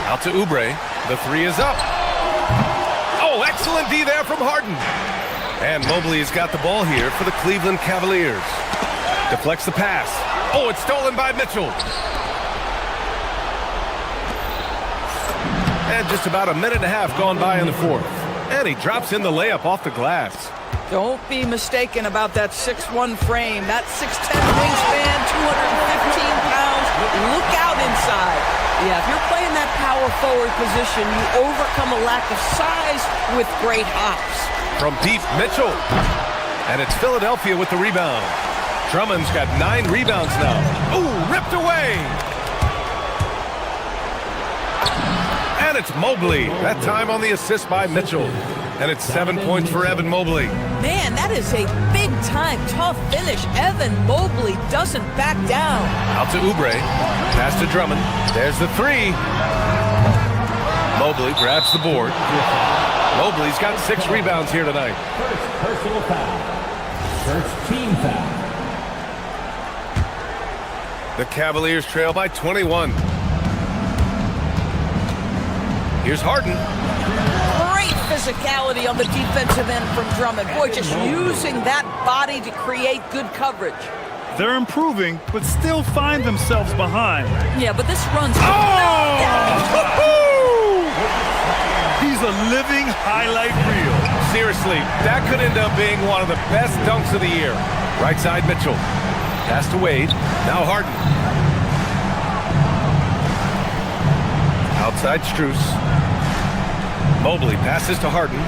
Out to Oubre. The 3 is up. Oh, excellent D there from Harden. And Mobley's got the ball here for the Cleveland Cavaliers. Deflects the pass. Oh, it's stolen by Mitchell. And just about a minute and a half gone by in the fourth. And he drops in the layup off the glass. Don't be mistaken about that 6'1 frame. That 6'10 wingspan, 215 pounds. Look out inside. Yeah, if you're playing that power forward position, you overcome a lack of size with great hops. From deep, Mitchell. And it's Philadelphia with the rebound. Drummond's got 9 rebounds now. Ooh, ripped away. And it's Mobley. That time on the assist by Mitchell. And it's 7 points for Evan Mobley. Man, that is a big-time, tough finish. Evan Mobley doesn't back down. Out to Oubre. Pass to Drummond. There's the 3. Mobley grabs the board. Mobley's got 6 rebounds here tonight. First personal foul. First team foul. The Cavaliers trail by 21. Here's Harden. Great physicality on the defensive end from Drummond. Boy, just using that body to create good coverage. They're improving, but still find themselves behind. Yeah, but this runs... He's a living highlight reel. Seriously, that could end up being one of the best dunks of the year. Right side, Mitchell. Pass to Wade. Now Harden. Outside, Strus. Mobley passes to Harden.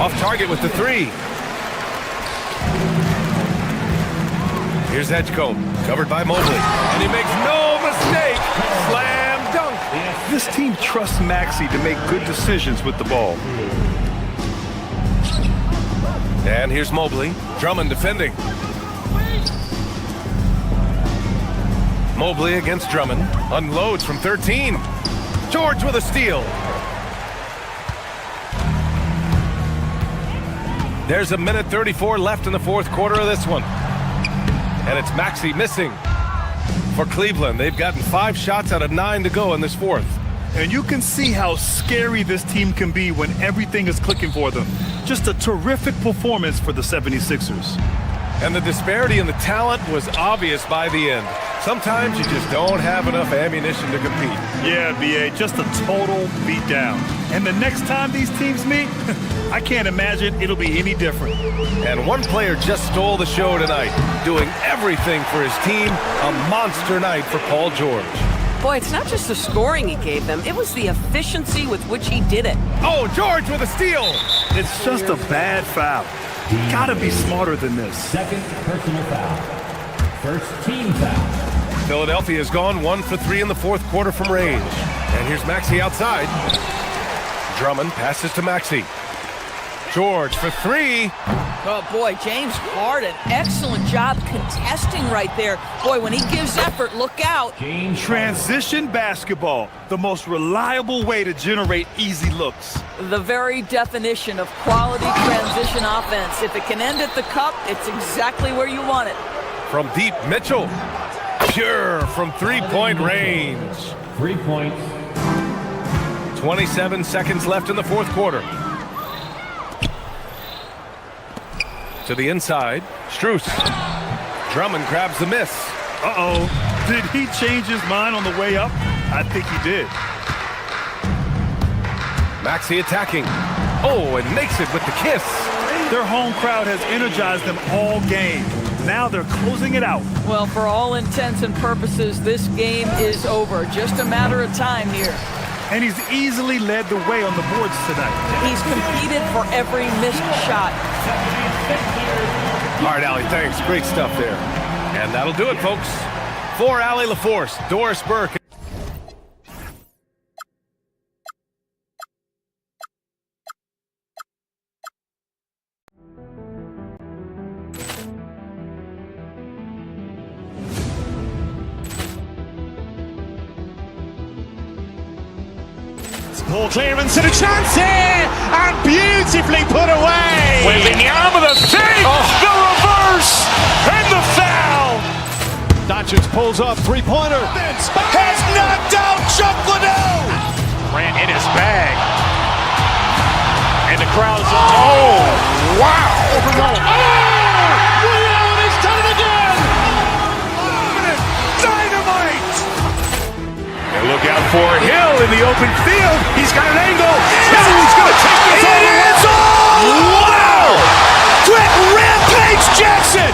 Off target with the 3. Here's Edgecombe, covered by Mobley. And he makes no mistake. Slam dunk. This team trusts Maxey to make good decisions with the ball. And here's Mobley. Drummond defending. Mobley against Drummond. Unloads from 13. George with a steal. There's a minute 34 left in the fourth quarter of this one. And it's Maxey missing. For Cleveland, they've gotten 5 shots out of 9 to go in this fourth. And you can see how scary this team can be when everything is clicking for them. Just a terrific performance for the 76ers. And the disparity in the talent was obvious by the end. Sometimes you just don't have enough ammunition to compete. Yeah, B.A., just a total beatdown. And the next time these teams meet, I can't imagine it'll be any different. And one player just stole the show tonight, doing everything for his team. A monster night for Paul George. Boy, it's not just the scoring he gave them, it was the efficiency with which he did it. Oh, George with a steal. It's just a bad foul. Gotta be smarter than this. Second personal foul. First team foul. Philadelphia has gone 1 for 3 in the fourth quarter from range. And here's Maxey outside. Drummond passes to Maxey. George for 3. Oh, boy, James Harden, excellent job contesting right there. Boy, when he gives effort, look out. Transition basketball, the most reliable way to generate easy looks. The very definition of quality transition offense. If it can end at the cup, it's exactly where you want it. From deep, Mitchell. Pure from three-point range. 3 points. 27 seconds left in the fourth quarter. To the inside, Strus. Drummond grabs the miss. Uh-oh. Did he change his mind on the way up? I think he did. Maxey attacking. Oh, and makes it with the kiss. Their home crowd has energized them all game. Now they're closing it out. Well, for all intents and purposes, this game is over. Just a matter of time here. And he's easily led the way on the boards tonight. He's competed for every missed shot. All right, Allie, thanks. Great stuff there. And that'll do it, folks. For Allie LaForce, Doris Burke. Ball clearance and a chance here, and beautifully put away. Wembanyama with a save, the reverse, and the foul. Doncic pulls up, three-pointer. Has knocked out Chuck Liddell. Grant in his bag. And the crowd is, oh, wow. Lee has done it again. Dynamite. And look out for Hill in the open field. He's got an angle. He's going to take this all the way. Wow. Quick rampage Jackson.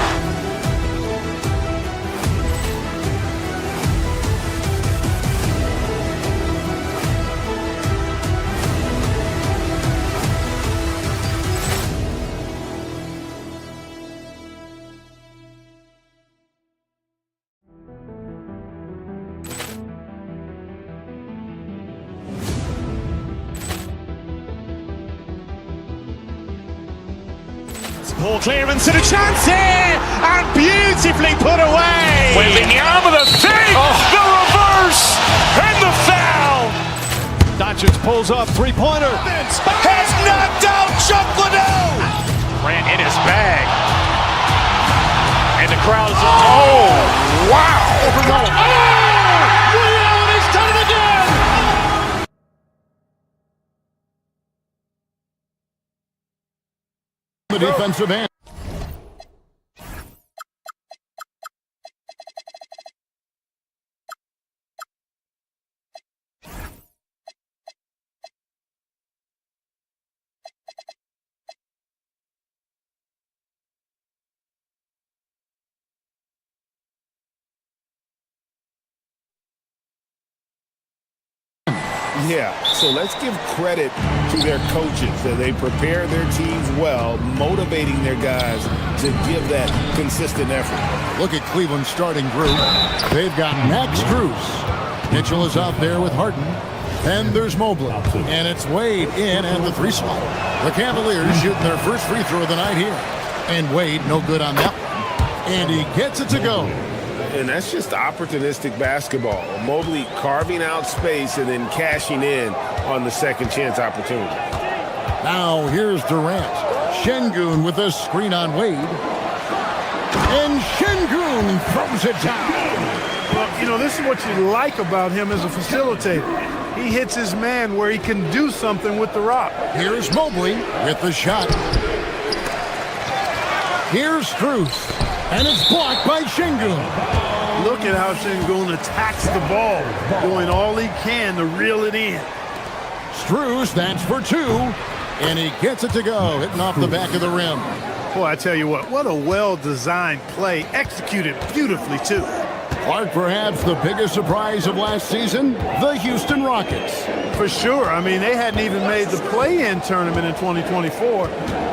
Ball clearance and a chance here, and beautifully put away. Wembanyama with a save, the reverse, and the foul. Doncic pulls up, three-pointer. Has knocked out Chuck Liddell. Grant in his bag. And the crowd is, oh, wow. Lee has done it again. The defensive end. Yeah, so let's give credit to their coaches that they prepare their teams well, motivating their guys to give that consistent effort. Look at Cleveland's starting group. They've got Max Strus. Mitchell is out there with Harden. And there's Mobley. And it's Wade in at the three spot. The Cavaliers shooting their first free throw of the night here. And Wade no good on that one. And he gets it to go. And that's just opportunistic basketball. Mobley carving out space and then cashing in on the second chance opportunity. Now here's Durant. Şengün with a screen on Wade. And Şengün throws it down. Well, you know, this is what you like about him as a facilitator. He hits his man where he can do something with the rock. Here's Mobley with the shot. Here's Strus. And it's blocked by Şengün. Look at how Şengün attacks the ball, doing all he can to reel it in. Strus, that's for two. And he gets it to go, hitting off the back of the rim. Boy, I tell you what a well-designed play, executed beautifully, too. Clark, perhaps the biggest surprise of last season, the Houston Rockets. For sure. I mean, they hadn't even made the play-in tournament in 2024.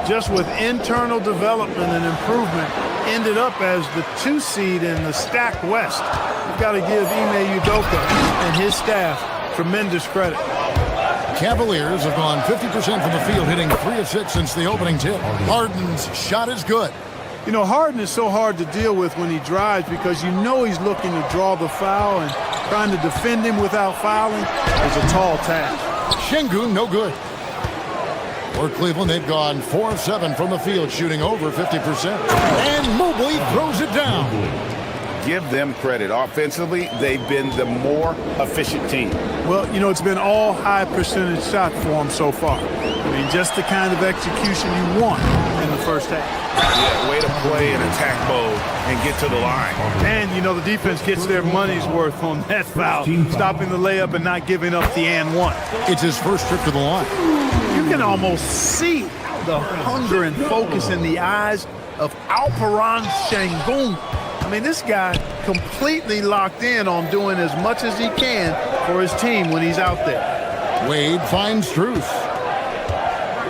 Just with internal development and improvement, ended up as the 2 seed in the stacked West. You've got to give Ime Udoka and his staff tremendous credit. Cavaliers have gone 50% from the field, hitting 3 of 6 since the opening tip. Harden's shot is good. You know, Harden is so hard to deal with when he drives because you know he's looking to draw the foul, and trying to defend him without fouling is a tall task. Şengün, no good. For Cleveland, they've gone 4 of 7 from the field, shooting over 50%. And Mobley throws it down. Give them credit. Offensively, they've been the more efficient team. Well, you know, it's been all high percentage shots for them so far. I mean, just the kind of execution you want in the first half. Yeah, way to play in attack mode and get to the line. And, you know, the defense gets their money's worth on that foul, stopping the layup and not giving up the and one. It's his first trip to the line. You can almost see the hunger and focus in the eyes of Alperen Şengün. I mean, this guy completely locked in on doing as much as he can for his team when he's out there. Wade finds Strus.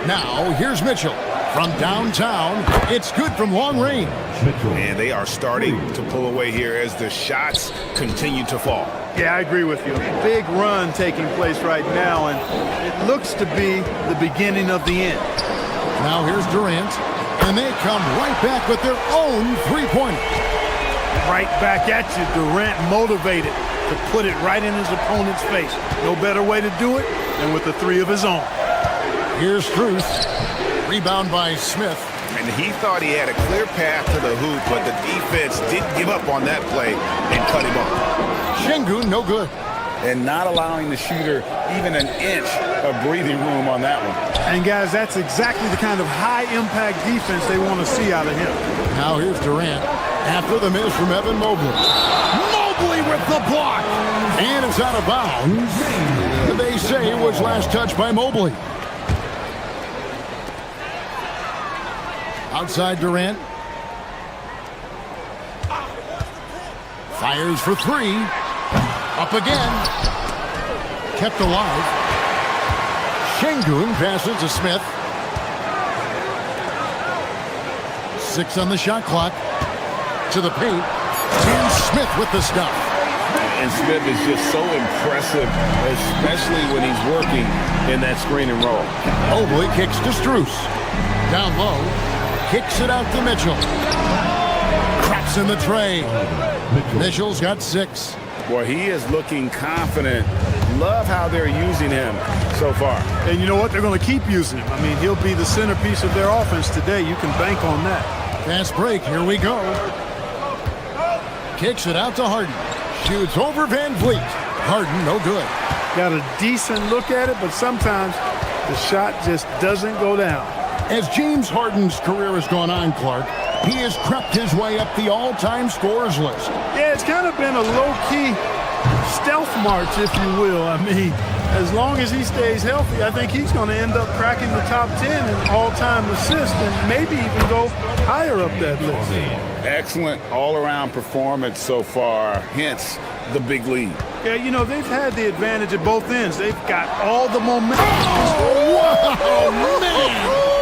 Now, here's Mitchell. From downtown, it's good from long range. And they are starting to pull away here as the shots continue to fall. Yeah, I agree with you. A big run taking place right now, and it looks to be the beginning of the end. Now here's Durant, and they come right back with their own three-pointer. Right back at you, Durant motivated to put it right in his opponent's face. No better way to do it than with the 3 of his own. Here's Strus. Rebound by Smith. And he thought he had a clear path to the hoop, but the defense didn't give up on that play and cut him off. Şengün, no good. And not allowing the shooter even an inch of breathing room on that one. And guys, that's exactly the kind of high-impact defense they want to see out of him. Now here's Durant after the miss from Evan Mobley. Mobley with the block. And it's out of bounds. They say it was last touched by Mobley. Outside Durant. Fires for 3. Up again. Kept alive. Şengün passes to Smith. 6 on the shot clock. To the paint. And Smith with the stop. And Smith is just so impressive, especially when he's working in that screen and roll. Mobley kicks to Strus. Down low. Kicks it out to Mitchell. Craps in the tray. Mitchell's got 6. Boy, he is looking confident. Love how they're using him so far. And you know what? They're going to keep using him. I mean, he'll be the centerpiece of their offense today. You can bank on that. Fast break. Here we go. Kicks it out to Harden. Shoots over Van Vliet. Harden, no good. Got a decent look at it, but sometimes the shot just doesn't go down. As James Harden's career has gone on, Clark, he has crept his way up the all-time scorers list. Yeah, it's kind of been a low-key stealth march, if you will. I mean, as long as he stays healthy, I think he's going to end up cracking the top 10 in all-time assists and maybe even go higher up that list. Excellent all-around performance so far, hence the big lead. Yeah, you know, they've had the advantage at both ends. They've got all the momentum. Oh, man!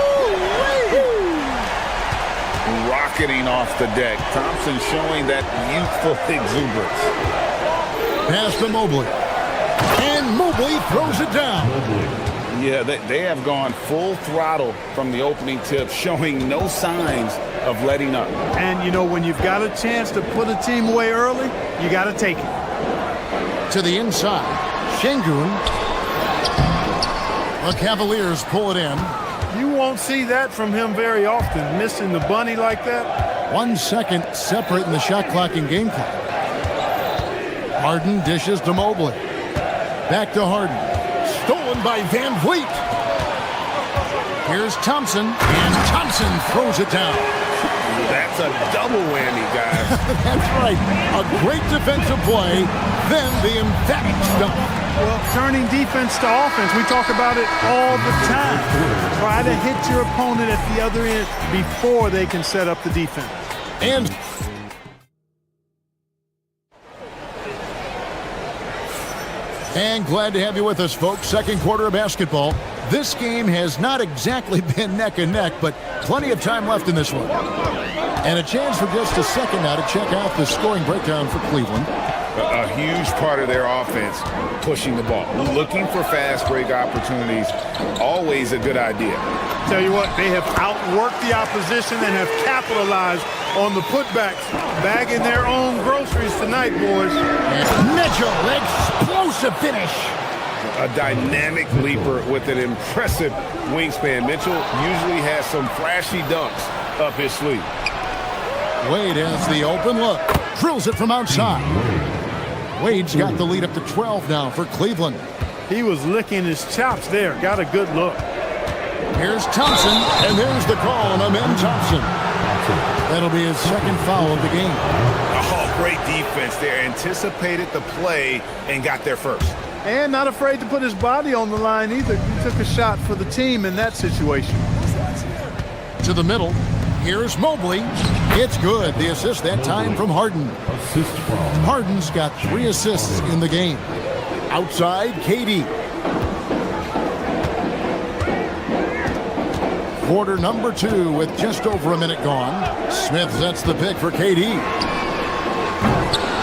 Rocketing off the deck. Thompson showing that youthful exuberance. Pass to Mobley. And Mobley throws it down. Yeah, they have gone full throttle from the opening tip, showing no signs of letting up. And, you know, when you've got a chance to put a team away early, you got to take it. To the inside. Şengün. The Cavaliers pull it in. You won't see that from him very often, missing the bunny like that. 1 second separating the shot clock and game clock. Harden dishes to Mobley. Back to Harden. Stolen by Van Vliet. Here's Thompson, and Thompson throws it down. That's a double whammy, guys. That's right. A great defensive play, then the emphatic dunk. Well, turning defense to offense, we talk about it all the time. Try to hit your opponent at the other end before they can set up the defense. And glad to have you with us, folks. Second quarter of basketball. This game has not exactly been neck and neck, but plenty of time left in this one. And a chance for just a second now to check out the scoring breakdown for Cleveland. A huge part of their offense, pushing the ball. Looking for fast break opportunities, always a good idea. Tell you what, they have outworked the opposition and have capitalized on the putbacks, bagging their own groceries tonight, boys. Mitchell, explosive finish. A dynamic leaper with an impressive wingspan. Mitchell usually has some flashy dunks up his sleeve. Wade has the open look. Drills it from outside. Wade's got the lead up to 12 now for Cleveland. He was licking his chops there. Got a good look. Here's Thompson, and there's the call on Amen Thompson. That'll be his second foul of the game. Oh, great defense there. Anticipated the play and got there first. And not afraid to put his body on the line either. He took a shot for the team in that situation. To the middle. Here's Mobley. It's good. The assist that time from Harden. Harden's got 3 assists in the game. Outside, KD. Quarter number 2 with just over a minute gone. Smith sets the pick for KD.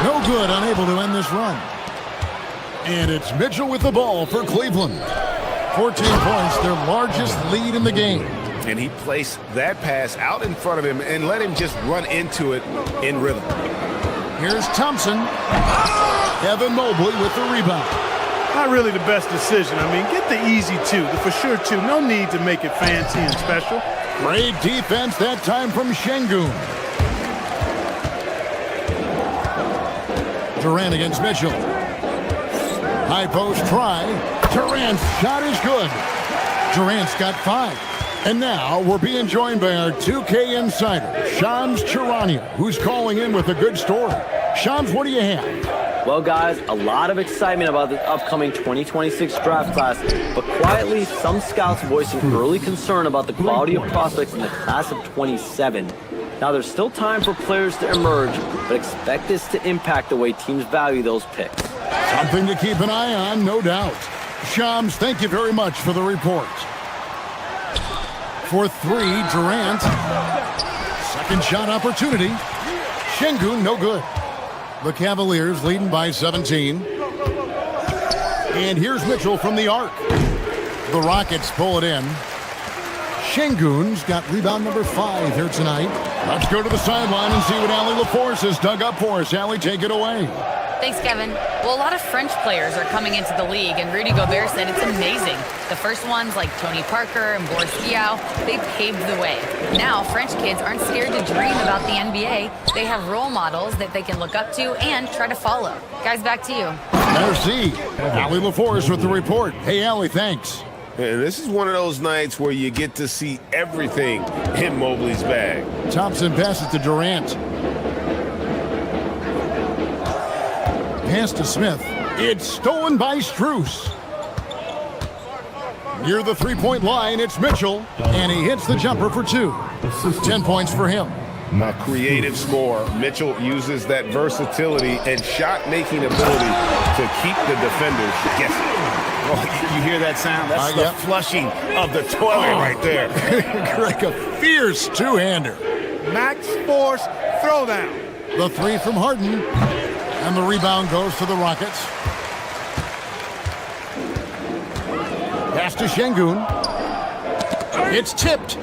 No good, unable to end this run. And it's Mitchell with the ball for Cleveland. 14 points, their largest lead in the game. And he placed that pass out in front of him and let him just run into it in rhythm. Here's Thompson. Evan Mobley with the rebound. Not really the best decision. I mean, get the easy 2, the for sure 2. No need to make it fancy and special. Great defense that time from Şengün. Durant against Mitchell. High post try. Durant's shot is good. Durant's got 5. And now we're being joined by our 2K insider, Shams Charania, who's calling in with a good story. Shams, what do you have? Well, guys, a lot of excitement about the upcoming 2026 draft class, but quietly, some scouts voicing early concern about the quality of prospects in the class of 27. Now, there's still time for players to emerge, but expect this to impact the way teams value those picks. Something to keep an eye on, no doubt. Shams, thank you very much for the report. For 3, Durant. Second shot opportunity. Şengün, no good. The Cavaliers leading by 17. And here's Mitchell from the arc. The Rockets pull it in. Şengün's got rebound number 5 here tonight. Let's go to the sideline and see what Allie LaForce has dug up for us. Allie, take it away. Thanks, Kevin. Well, a lot of French players are coming into the league, and Rudy Gobert said it's amazing. The first ones, like Tony Parker and Boris Diaw, they paved the way. Now, French kids aren't scared to dream about the NBA. They have role models that they can look up to and try to follow. Guys, back to you. Merci. Allie LaForce with the report. Hey, Allie, thanks. And this is one of those nights where you get to see everything in Mobley's bag. Thompson passes to Durant. Pass to Smith. It's stolen by Strus. Near the three-point line, it's Mitchell, and he hits the jumper for 2. 10 points for him. A creative score. Mitchell uses that versatility and shot-making ability to keep the defenders guessing. Oh, you hear that sound? That's the flushing of the toilet right there. Like a fierce two-hander. Max Force throwdown. The 3 from Harden. And the rebound goes to the Rockets. Pass to Şengün. It's tipped.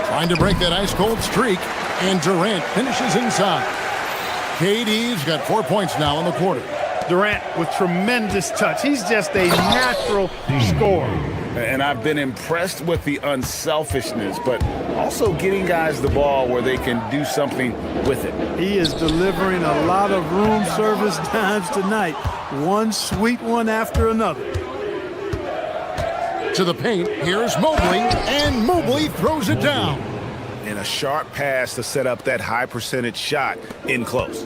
Trying to break that ice-cold streak. And Durant finishes inside. KD's got 4 points now in the quarter. Durant with tremendous touch. He's just a natural scorer. And I've been impressed with the unselfishness, but also getting guys the ball where they can do something with it. He is delivering a lot of room service dimes tonight. One sweet one after another. To the paint, here's Mobley, and Mobley throws it down. And a sharp pass to set up that high percentage shot in close.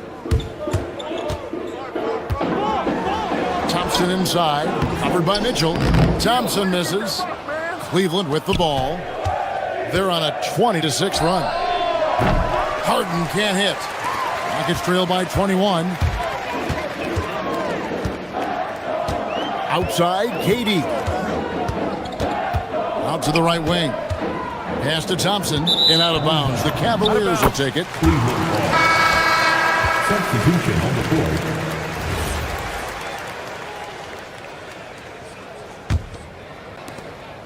Thompson inside, covered by Mitchell. Thompson misses. Cleveland with the ball. They're on a 20-6 run. Harden can't hit. Rockets trail by 21. Outside, KD. Out to the right wing. Pass to Thompson and out of bounds. The Cavaliers will take it. Substitution on the board.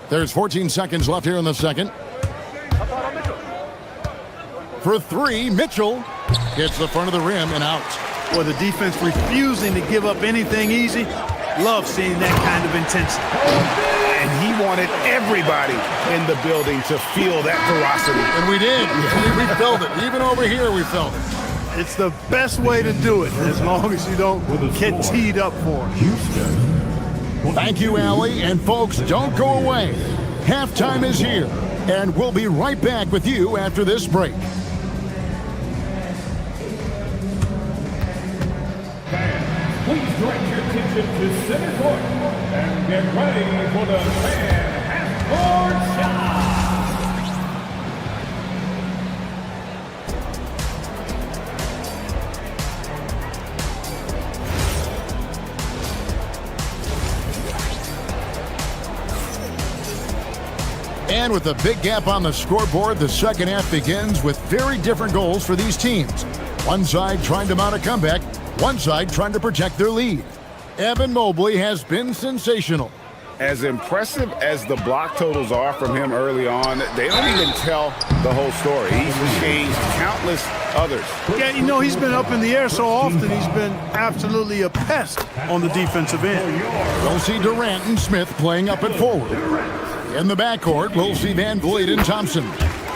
There's 14 seconds left here in the second. For three, Mitchell hits the front of the rim and out. Well, the defense refusing to give up anything easy. Love seeing that kind of intensity. And he wanted everybody in the building to feel that ferocity. And we did. We felt it. Even over here, we felt it. It's the best way to do it, as long as you don't get teed up for it. Thank you, Allie. And folks, don't go away. Halftime is here, and we'll be right back with you after this break. Please direct your attention to center court and get ready for the fan half-court shot. And with a big gap on the scoreboard, the second half begins with very different goals for these teams. One side trying to mount a comeback, one side trying to protect their lead. Evan Mobley has been sensational. As impressive as the block totals are from him early on, they don't even tell the whole story. He's changed countless others. Yeah, you know, he's been up in the air so often, he's been absolutely a pest on the defensive end. We'll see Durant and Smith playing up and forward. In the backcourt, we'll see Van Vliet and Thompson.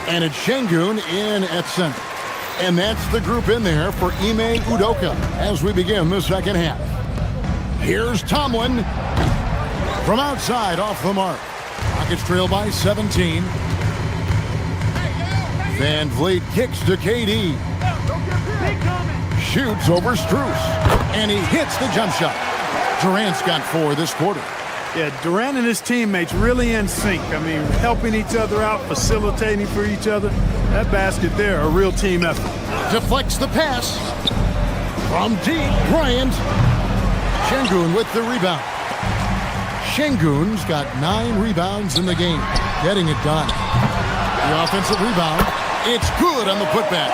And it's Şengün in at center. And that's the group in there for Ime Udoka as we begin the second half. Here's Tomlin from outside off the mark. Rockets trail by 17. Van Vliet kicks to KD. Shoots over Strus. And he hits the jump shot. Durant's got 4 this quarter. Yeah, Durant and his teammates really in sync. I mean, helping each other out, facilitating for each other. That basket there, a real team effort. Deflects the pass. From deep, Bryant. Şengün with the rebound. Şengün's got 9 rebounds in the game, getting it done. The offensive rebound, it's good on the putback.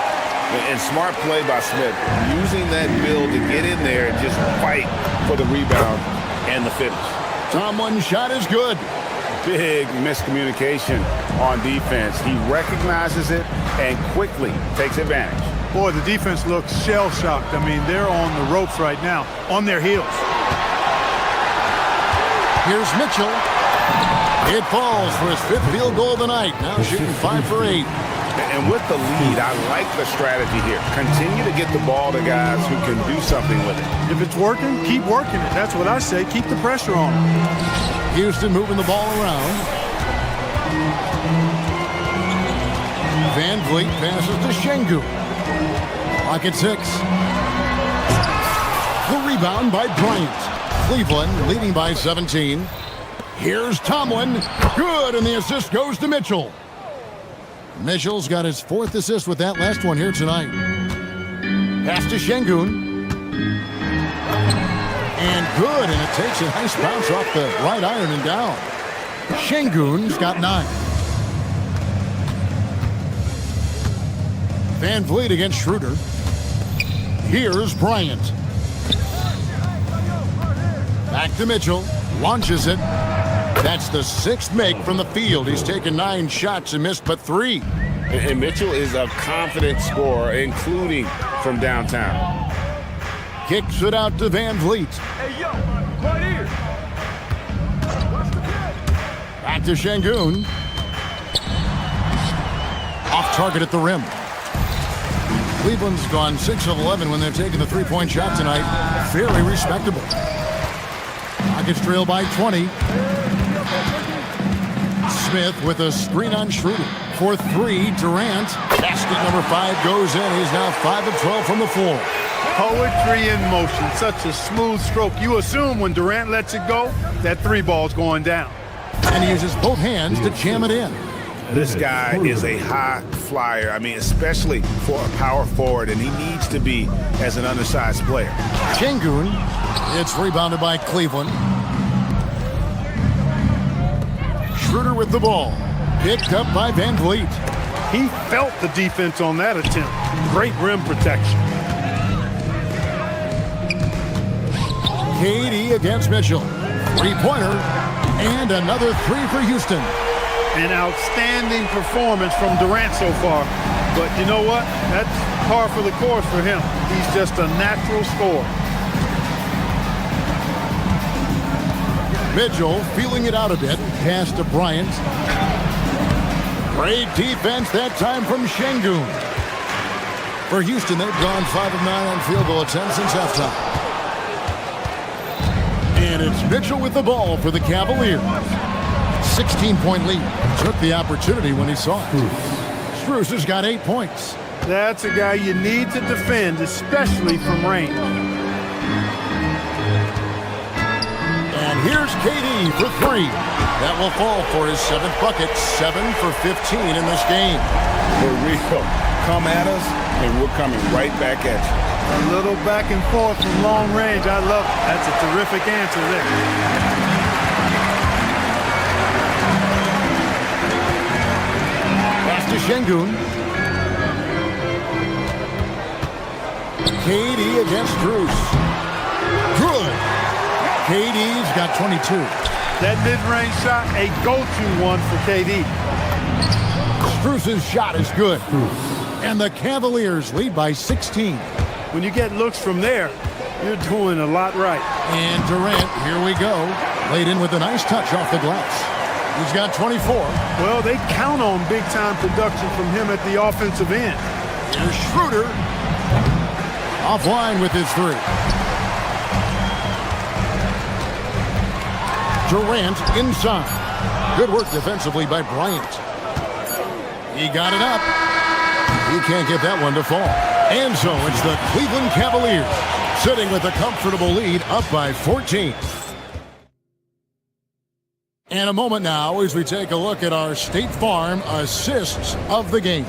And smart play by Smith, using that build to get in there and just fight for the rebound and the finish. Tomlin's shot is good. Big miscommunication on defense. He recognizes it and quickly takes advantage. Boy, the defense looks shell-shocked. I mean, they're on the ropes right now, on their heels. Here's Mitchell. It falls for his 5th field goal of the night. Now shooting 5 for 8. And with the lead, I like the strategy here. Continue to get the ball to guys who can do something with it. If it's working, keep working it. That's what I say. Keep the pressure on them. Houston moving the ball around. Van Vliet passes to Şengün. Rocket 6. The rebound by Bryant. Cleveland leading by 17. Here's Tomlin. Good, and the assist goes to Mitchell. Mitchell's got his 4th assist with that last one here tonight. Pass to Şengün. And good, and it takes a nice bounce off the right iron and down. Şengün's got 9. Van Vliet against Schroeder. Here's Bryant. Back to Mitchell. Launches it. That's the 6th make from the field. He's taken 9 shots and missed but 3. And Mitchell is a confident scorer, including from downtown. Kicks it out to Van Vliet. Hey, yo, right here. Back to Şengün. Off target at the rim. Cleveland's gone 6 of 11 when they're taking the 3-point shot tonight. Fairly respectable. Rockets trail by 20. Smith with a screen on Schroeder. For 3, Durant. Basket number 5 goes in. He's now 5 of 12 from the floor. Poetry in motion, such a smooth stroke. You assume when Durant lets it go, that three ball's going down. And he uses both hands to jam it in. This guy is a high flyer. I mean, especially for a power forward, and he needs to be as an undersized player. Şengün, it's rebounded by Cleveland. Schroeder with the ball, picked up by Van Vliet. He felt the defense on that attempt. Great rim protection. KD against Mitchell. Three-pointer, and another three for Houston. An outstanding performance from Durant so far. But you know what? That's par for the course for him. He's just a natural scorer. Mitchell feeling it out a bit. Pass to Bryant. Great defense that time from Şengün. For Houston, they've gone 5 of 9 on field goal attempts since halftime. And it's Mitchell with the ball for the Cavaliers. 16-point lead. Took the opportunity when he saw it. Strus has got 8 points. That's a guy you need to defend, especially from range. And here's KD for 3. That will fall for his 7th bucket. 7 for 15 in this game. For real. Come at us, and we're coming right back at you. A little back and forth from long range. I love it. That's a terrific answer there. To Şengün. KD against Strus. Good. KD's got 22. That mid-range shot, a go-to one for KD. Strus's shot is good. And the Cavaliers lead by 16. When you get looks from there, you're doing a lot right. And Durant, here we go. Laid in with a nice touch off the glass. He's got 24. Well, they count on big-time production from him at the offensive end. Here's Schroeder. Offline with his 3. Durant inside. Good work defensively by Bryant. He got it up. He can't get that one to fall. And so it's the Cleveland Cavaliers sitting with a comfortable lead up by 14. And a moment now as we take a look at our State Farm assists of the game.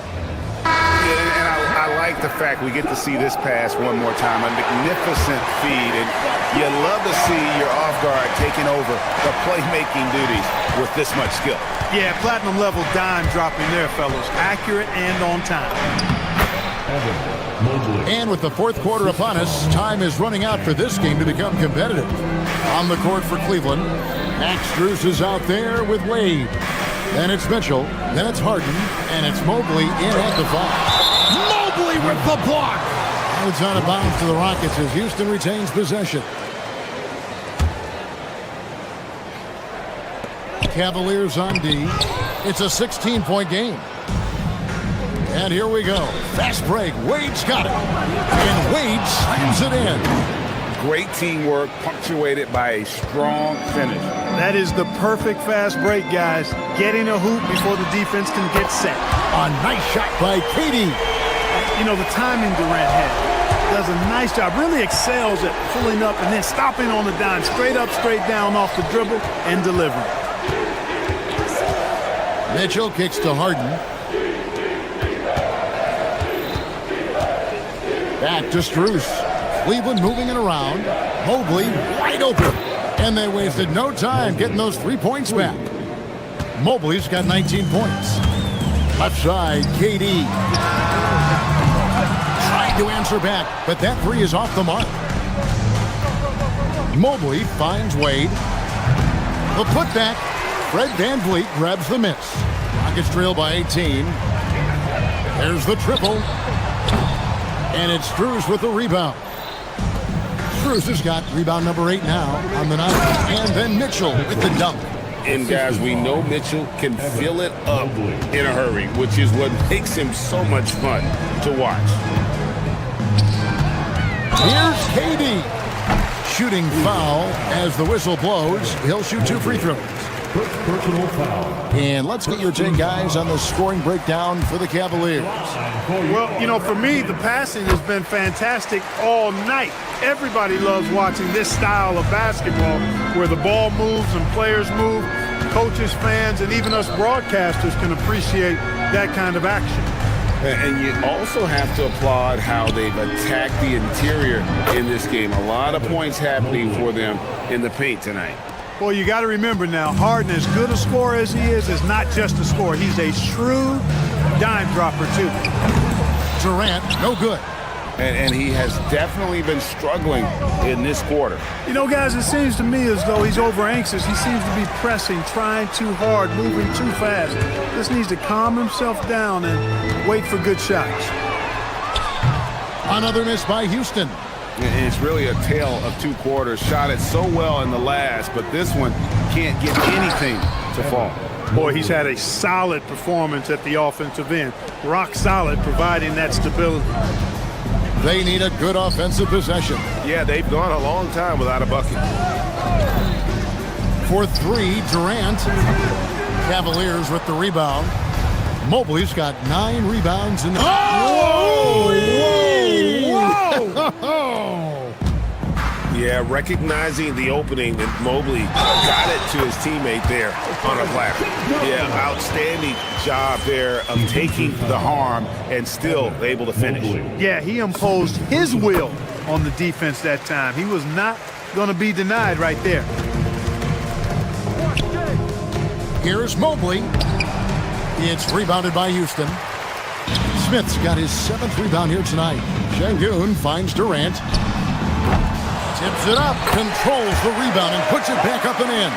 Yeah, and I like the fact we get to see this pass one more time. A magnificent feed, and you love to see your off guard taking over the playmaking duties with this much skill. Yeah, platinum level dime dropping there, fellas. Accurate and on time. And with the fourth quarter upon us, time is running out for this game to become competitive. On the court for Cleveland, Max Strus is out there with Wade. Then it's Mitchell, then it's Harden, and it's Mobley in at the foul. Mobley with the block! And it's out of bounds to the Rockets as Houston retains possession. Cavaliers on D. It's a 16-point game. And here we go. Fast break. Wade's got it. And Wade slams it in. Great teamwork punctuated by a strong finish. That is the perfect fast break, guys. Getting a hoop before the defense can get set. A nice shot by KD. You know, the timing Durant had. Does a nice job. Really excels at pulling up and then stopping on the dime. Straight up, straight down off the dribble and delivering. Mitchell kicks to Harden. Back to Strus. Cleveland moving it around. Mobley wide open. And they wasted no time getting those 3 points back. Mobley's got 19 points. Left side, KD. Tried to answer back, but that 3 is off the mark. Mobley finds Wade. The putback. Fred Van Vliet grabs the miss. Rockets trail by 18. There's the triple. And it's Strus with the rebound. Strus has got rebound number 8 now on the night. And then Mitchell with the dunk. And guys, we know Mitchell can fill it up in a hurry, which is what makes him so much fun to watch. Here's KD. Shooting foul as the whistle blows. He'll shoot 2 free throws. First personal foul. And let's get your take, guys, on the scoring breakdown for the Cavaliers. Well, you know, for me, the passing has been fantastic all night. Everybody loves watching this style of basketball where the ball moves and players move. Coaches, fans, and even us broadcasters can appreciate that kind of action. And you also have to applaud how they've attacked the interior in this game. A lot of points happening for them in the paint tonight. Well, you got to remember now, Harden, as good a scorer as he is not just a scorer. He's a shrewd dime dropper, too. Durant, no good. And he has definitely been struggling in this quarter. You know, guys, it seems to me as though he's over anxious. He seems to be pressing, trying too hard, moving too fast. Just needs to calm himself down and wait for good shots. Another miss by Houston. And it's really a tale of two quarters. Shot it so well in the last, but this one can't get anything to fall. Boy, he's had a solid performance at the offensive end. Rock solid, providing that stability. They need a good offensive possession. Yeah, they've gone a long time without a bucket. For three, Durant. Cavaliers with the rebound. Mobley's got 9 rebounds in the... Whoa! Yeah, recognizing the opening, and Mobley got it to his teammate there on a platter. Yeah, outstanding job there of taking the harm and still able to finish. Yeah, he imposed his will on the defense that time. He was not going to be denied right there. Here's Mobley. It's rebounded by Houston. Smith's got his 7th rebound here tonight. Şengün finds Durant. Tips it up, controls the rebound, and puts it back up and in.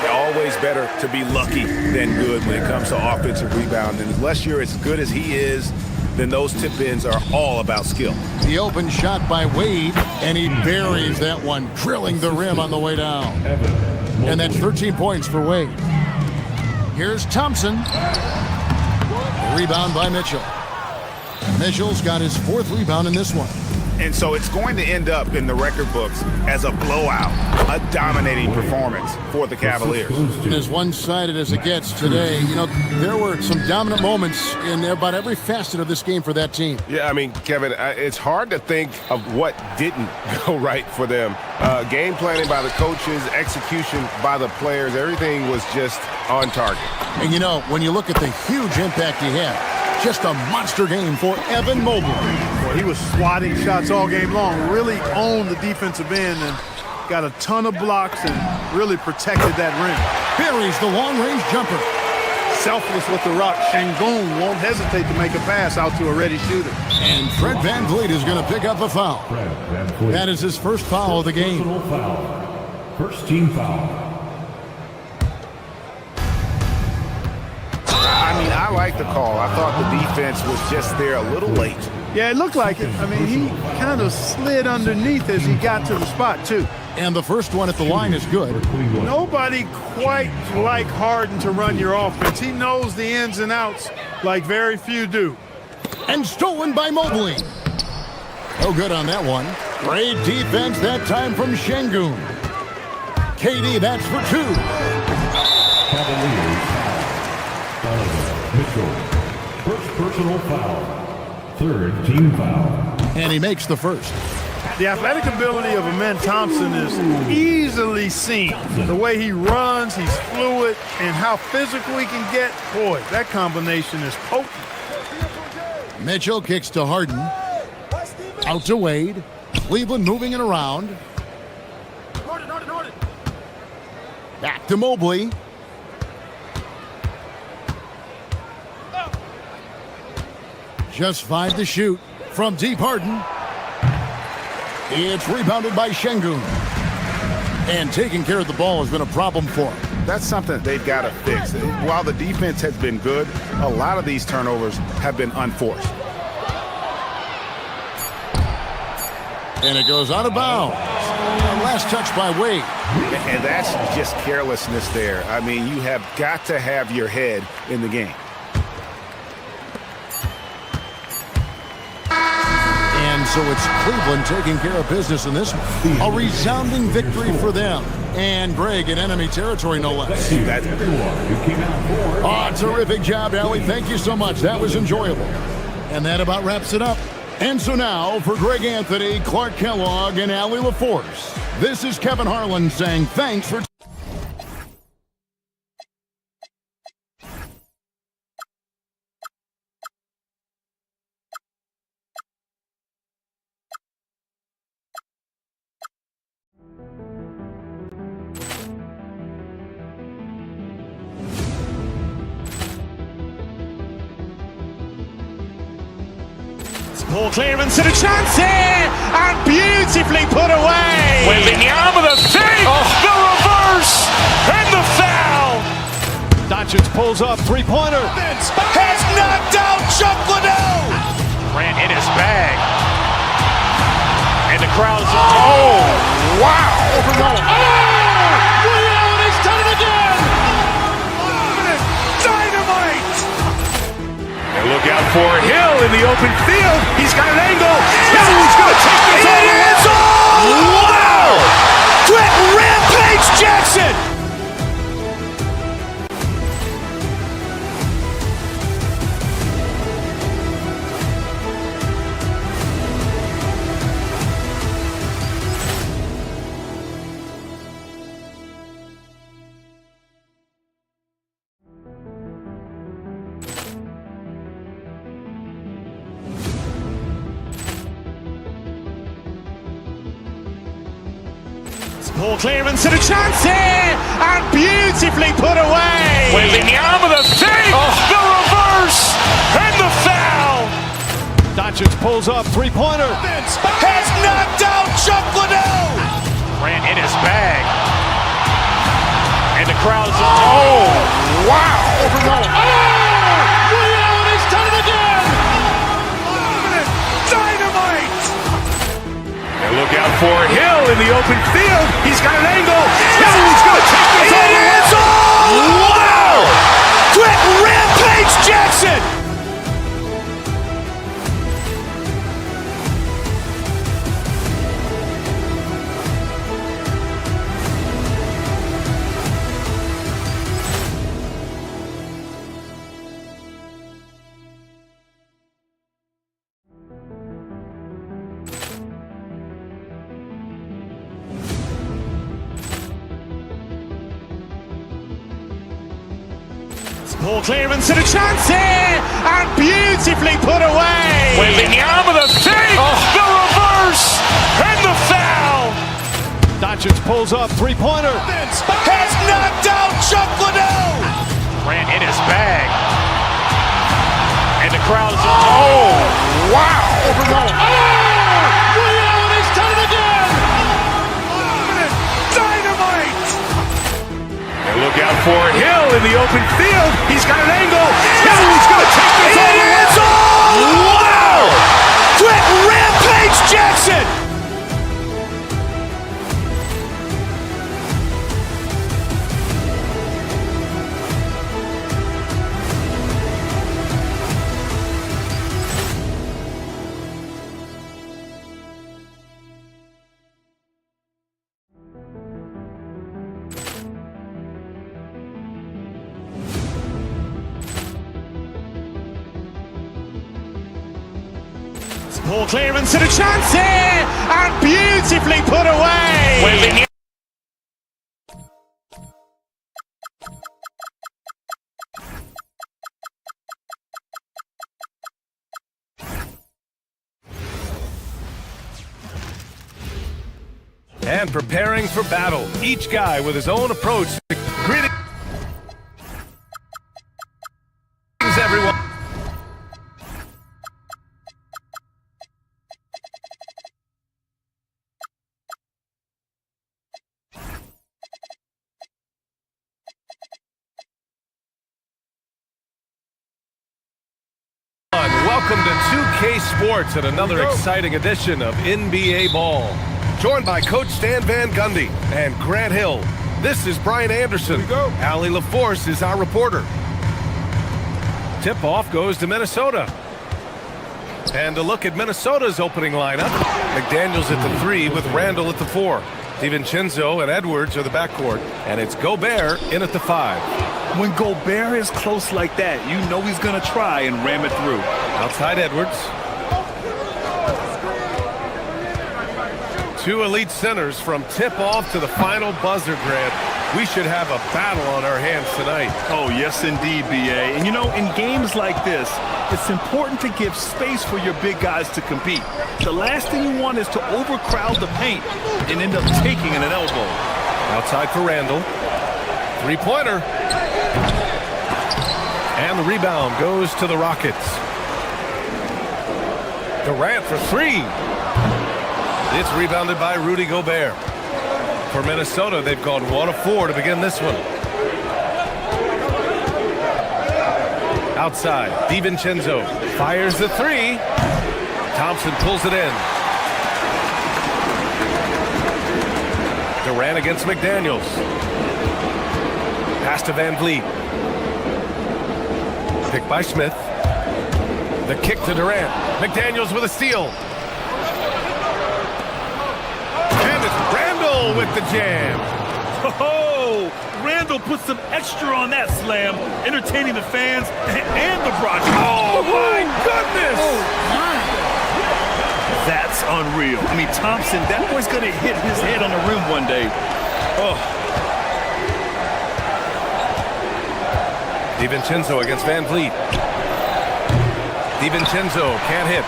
Always better to be lucky than good when it comes to offensive rebound. And unless you're as good as he is, then those tip-ins are all about skill. The open shot by Wade, and he buries that one, drilling the rim on the way down. And that's 13 points for Wade. Here's Thompson. Rebound by Mitchell. Mitchell's got his 4th rebound in this one. And so it's going to end up in the record books as a blowout, a dominating performance for the Cavaliers. As one-sided as it gets today, you know, there were some dominant moments in about every facet of this game for that team. Yeah, I mean, Kevin, it's hard to think of what didn't go right for them. Game planning by the coaches, execution by the players, everything was just on target. And, you know, when you look at the huge impact he had, just a monster game for Evan Mobley. Well, he was swatting shots all game long, really owned the defensive end and got a ton of blocks and really protected that rim. Buries the long-range jumper. Selfless with the rock. Şengün won't hesitate to make a pass out to a ready shooter. And Fred VanVleet is going to pick up a foul. That is his first foul of the game. First team foul. I mean, I like the call. I thought the defense was just there a little late. Yeah, it looked like it. I mean, he kind of slid underneath as he got to the spot, too. And the first one at the line is good. Nobody quite like Harden to run your offense. He knows the ins and outs like very few do. And stolen by Mobley. No good on that one. Great defense that time from Şengün. KD, that's for 2. Cavaliers. Mitchell. First personal foul. 3rd team foul. And he makes the first. The athletic ability of Amen Thompson is easily seen. The way he runs, he's fluid, and how physical he can get. Boy, that combination is potent. Mitchell kicks to Harden. Out to Wade. Cleveland moving it around. Back to Mobley. Just 5 to shoot from deep. Harden. It's rebounded by Şengün. And taking care of the ball has been a problem for him. That's something they've got to fix. While the defense has been good, a lot of these turnovers have been unforced. And it goes out of bounds. Last touch by Wade. And that's just carelessness there. I mean, you have got to have your head in the game. And And so it's Cleveland taking care of business in this one. A resounding victory for them. And Greg in enemy territory, no less. Terrific job, Allie. Thank you so much. That was enjoyable. And that about wraps it up. And so now, for Greg Anthony, Clark Kellogg, and Allie LaForce, this is Kevin Harlan saying thanks for... Ball clearance and a chance here, and beautifully put away. Wembanyama the save, the reverse, and the foul. Doncic pulls up, three-pointer. Has knocked out Chuck Liddell. Ran in his bag. And the crowd is, oh, wow. Ray Allen has done it again. Dynamite. And look out for Hill in the open field. He's got an angle. He's going to take this all the way. Wow! Quick Rampage Jackson. Ball clearance and a chance here, and beautifully put away. Wembanyama the save, the reverse, and the foul. Doncic pulls up, three-pointer. Has knocked out Chuck Liddell. Ran in his bag. And the crowd is, oh, wow. Ray Allen has done it again. Dynamite. And look out for Hill in the open field. He's got an angle. He's going to take this all the way. Wow! Quick Rampage Jackson. Ball clearance and a chance here, and beautifully put away. Wembanyama the save, the reverse, and the foul. Doncic pulls up, three-pointer. Has knocked out Chuck Liddell. Ran in his bag. And the crowd is, oh, wow. Ray Allen has done it again. Dynamite. And look out for Hill in the open field. He's got an angle. He's going to take this all the way. Wow! Quick Rampage Jackson. Ball clearance and a chance here, and beautifully put away. And preparing for battle, each guy with his own approach. Greetings, everyone. Welcome to 2K Sports and another exciting edition of NBA Ball. Joined by Coach Stan Van Gundy and Grant Hill. This is Brian Anderson. Allie LaForce is our reporter. Tip-off goes to Minnesota. And a look at Minnesota's opening lineup. McDaniels at the 3 with Randall at the 4. DiVincenzo and Edwards are the backcourt. And it's Gobert in at the 5. When Gobert is close like that, you know he's going to try and ram it through. Outside Edwards. 2 elite centers from tip-off to the final buzzer, Grant. We should have a battle on our hands tonight. Oh, yes, indeed, B.A. And, you know, in games like this, it's important to give space for your big guys to compete. The last thing you want is to overcrowd the paint and end up taking an elbow. Outside for Randall. Three-pointer. And the rebound goes to the Rockets. Durant for 3. It's rebounded by Rudy Gobert. For Minnesota, they've gone 1 of 4 to begin this one. Outside, DiVincenzo fires the 3. Thompson pulls it in. Durant against McDaniels. Pass to Van Vliet. Picked by Smith. The kick to Durant. McDaniels with a steal. And it's Randall with the jam. Oh, Randall put some extra on that slam, entertaining the fans and the broadcast. Oh, my goodness! Oh, my. That's unreal. I mean, Thompson, that boy's going to hit his head on the rim one day. Oh. DiVincenzo against Van Vliet. DiVincenzo can't hit.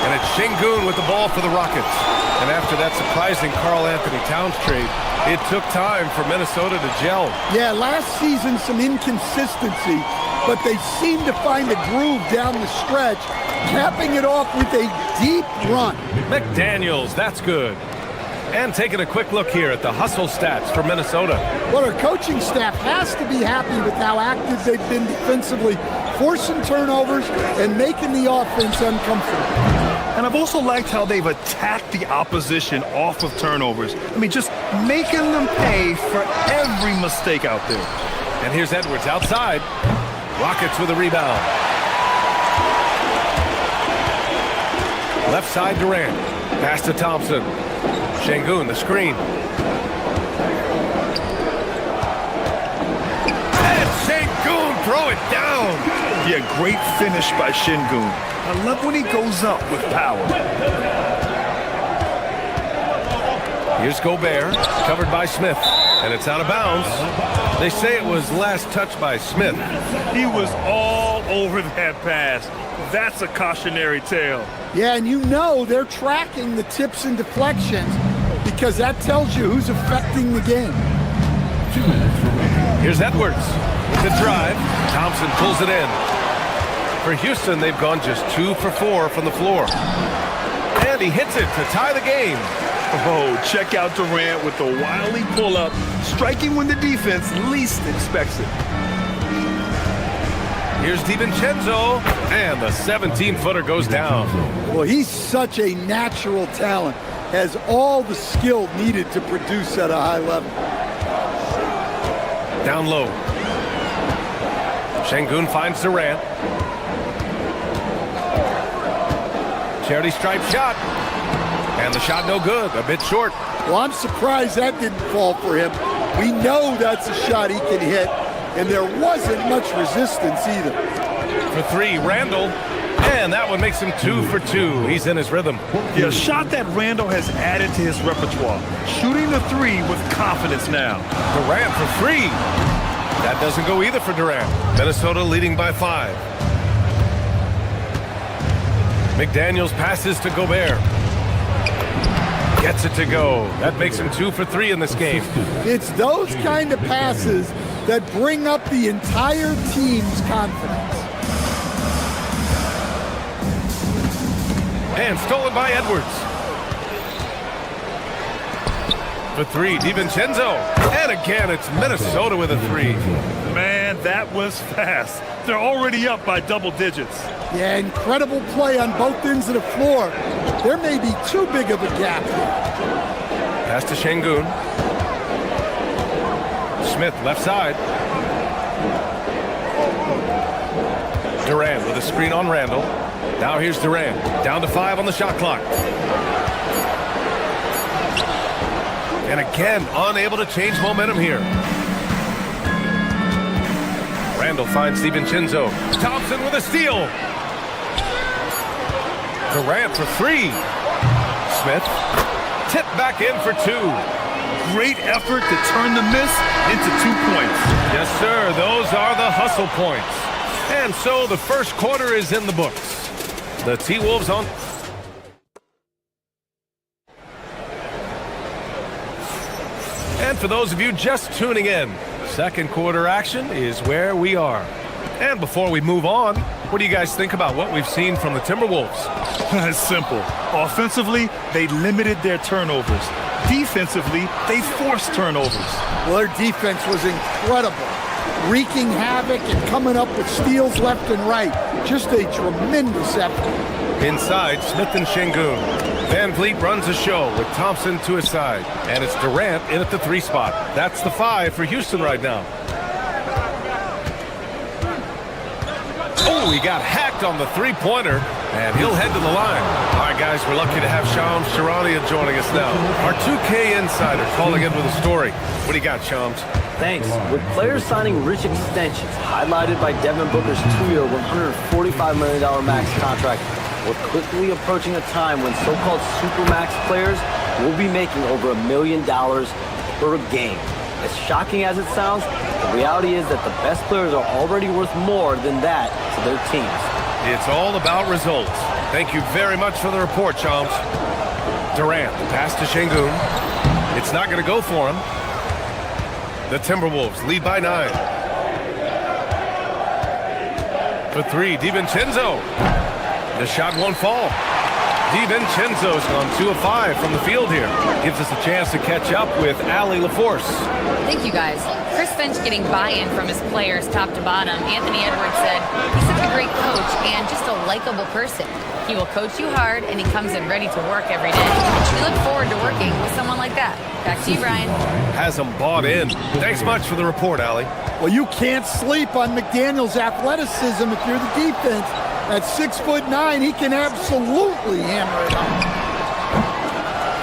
And it's Şengün with the ball for the Rockets. And after that surprising Karl Anthony Towns trade, it took time for Minnesota to gel. Yeah, last season some inconsistency, but they seem to find a groove down the stretch, capping it off with a deep run. McDaniels, that's good. And taking a quick look here at the hustle stats for Minnesota. Well, our coaching staff has to be happy with how active they've been defensively, forcing turnovers and making the offense uncomfortable. And I've also liked how they've attacked the opposition off of turnovers. I mean, just making them pay for every mistake out there. And here's Edwards outside. Rockets with a rebound. Left side Durant. Pass to Thompson. Şengün, the screen. And Şengün, throw it down. Yeah, great finish by Şengün. I love when he goes up with power. Here's Gobert, covered by Smith, and it's out of bounds. They say it was last touched by Smith. He was all over that pass. That's a cautionary tale. Yeah, and you know they're tracking the tips and deflections because that tells you who's affecting the game. Here's Edwards with the drive. Thompson pulls it in. For Houston, they've gone just 2 for 4 from the floor. And he hits it to tie the game. Oh, check out Durant with the wily pull-up, striking when the defense least expects it. Here's DiVincenzo, and the 17-footer goes down. Well, he's such a natural talent, has all the skill needed to produce at a high level. Down low. Şengün finds Durant. Charity stripe shot. And the shot no good, a bit short. Well, I'm surprised that didn't fall for him. We know that's a shot he can hit, and there wasn't much resistance either. For 3, Randall. And that one makes him 2 for 2. He's in his rhythm. Yeah, a shot that Randall has added to his repertoire. Shooting the 3 with confidence now. Durant for 3. That doesn't go either for Durant. Minnesota leading by 5. McDaniels passes to Gobert. Gets it to go. That makes him 2 for 3 in this game. It's those kind of passes that bring up the entire team's confidence. And stolen by Edwards. For 3, DiVincenzo. And again, it's Minnesota with a 3. Man, that was fast. They're already up by double digits. Yeah, incredible play on both ends of the floor. There may be too big of a gap here. Pass to Şengün. Smith, left side. Durant with a screen on Randall. Now here's Durant. Down to 5 on the shot clock. And again, unable to change momentum here. Randall finds DiVincenzo. Thompson with a steal. Durant for 3. Smith. Tip back in for 2. Great effort to turn the miss into 2 points. Yes, sir. Those are the hustle points. And so the first quarter is in the books. The T-Wolves on. And for those of you just tuning in, second quarter action is where we are. And before we move on, what do you guys think about what we've seen from the Timberwolves? It's simple. Offensively, they limited their turnovers. Defensively, they forced turnovers. Well, their defense was incredible, wreaking havoc and coming up with steals left and right. Just a tremendous effort. Inside, Smith and Şengün. Van Vliet runs the show with Thompson to his side. And it's Durant in at the 3 spot. That's the 5 for Houston right now. Oh, he got hacked on the 3-pointer, and he'll head to the line. All right, guys, we're lucky to have Shams Charania joining us now. Our 2K insider calling in with a story. What do you got, Shams? Thanks. With players signing rich extensions, highlighted by Devin Booker's 2-year, $145 million max contract, we're quickly approaching a time when so-called supermax players will be making over $1 million per game. As shocking as it sounds, the reality is that the best players are already worth more than that to their teams. It's all about results. Thank you very much for the report, Shams. Durant, pass to Şengün. It's not going to go for him. The Timberwolves lead by 9. For 3, DiVincenzo. The shot won't fall. DiVincenzo's gone 2 of 5 from the field here. Gives us a chance to catch up with Allie LaForce. Thank you, guys. Chris Finch getting buy-in from his players top to bottom. Anthony Edwards said he's such a great coach and just a likable person. He will coach you hard, and he comes in ready to work every day. We look forward to working with someone like that. Back to you, Brian. Has him bought in. Thanks much for the report, Allie. Well, you can't sleep on McDaniel's athleticism if you're the defense. At 6'9", he can absolutely hammer it out.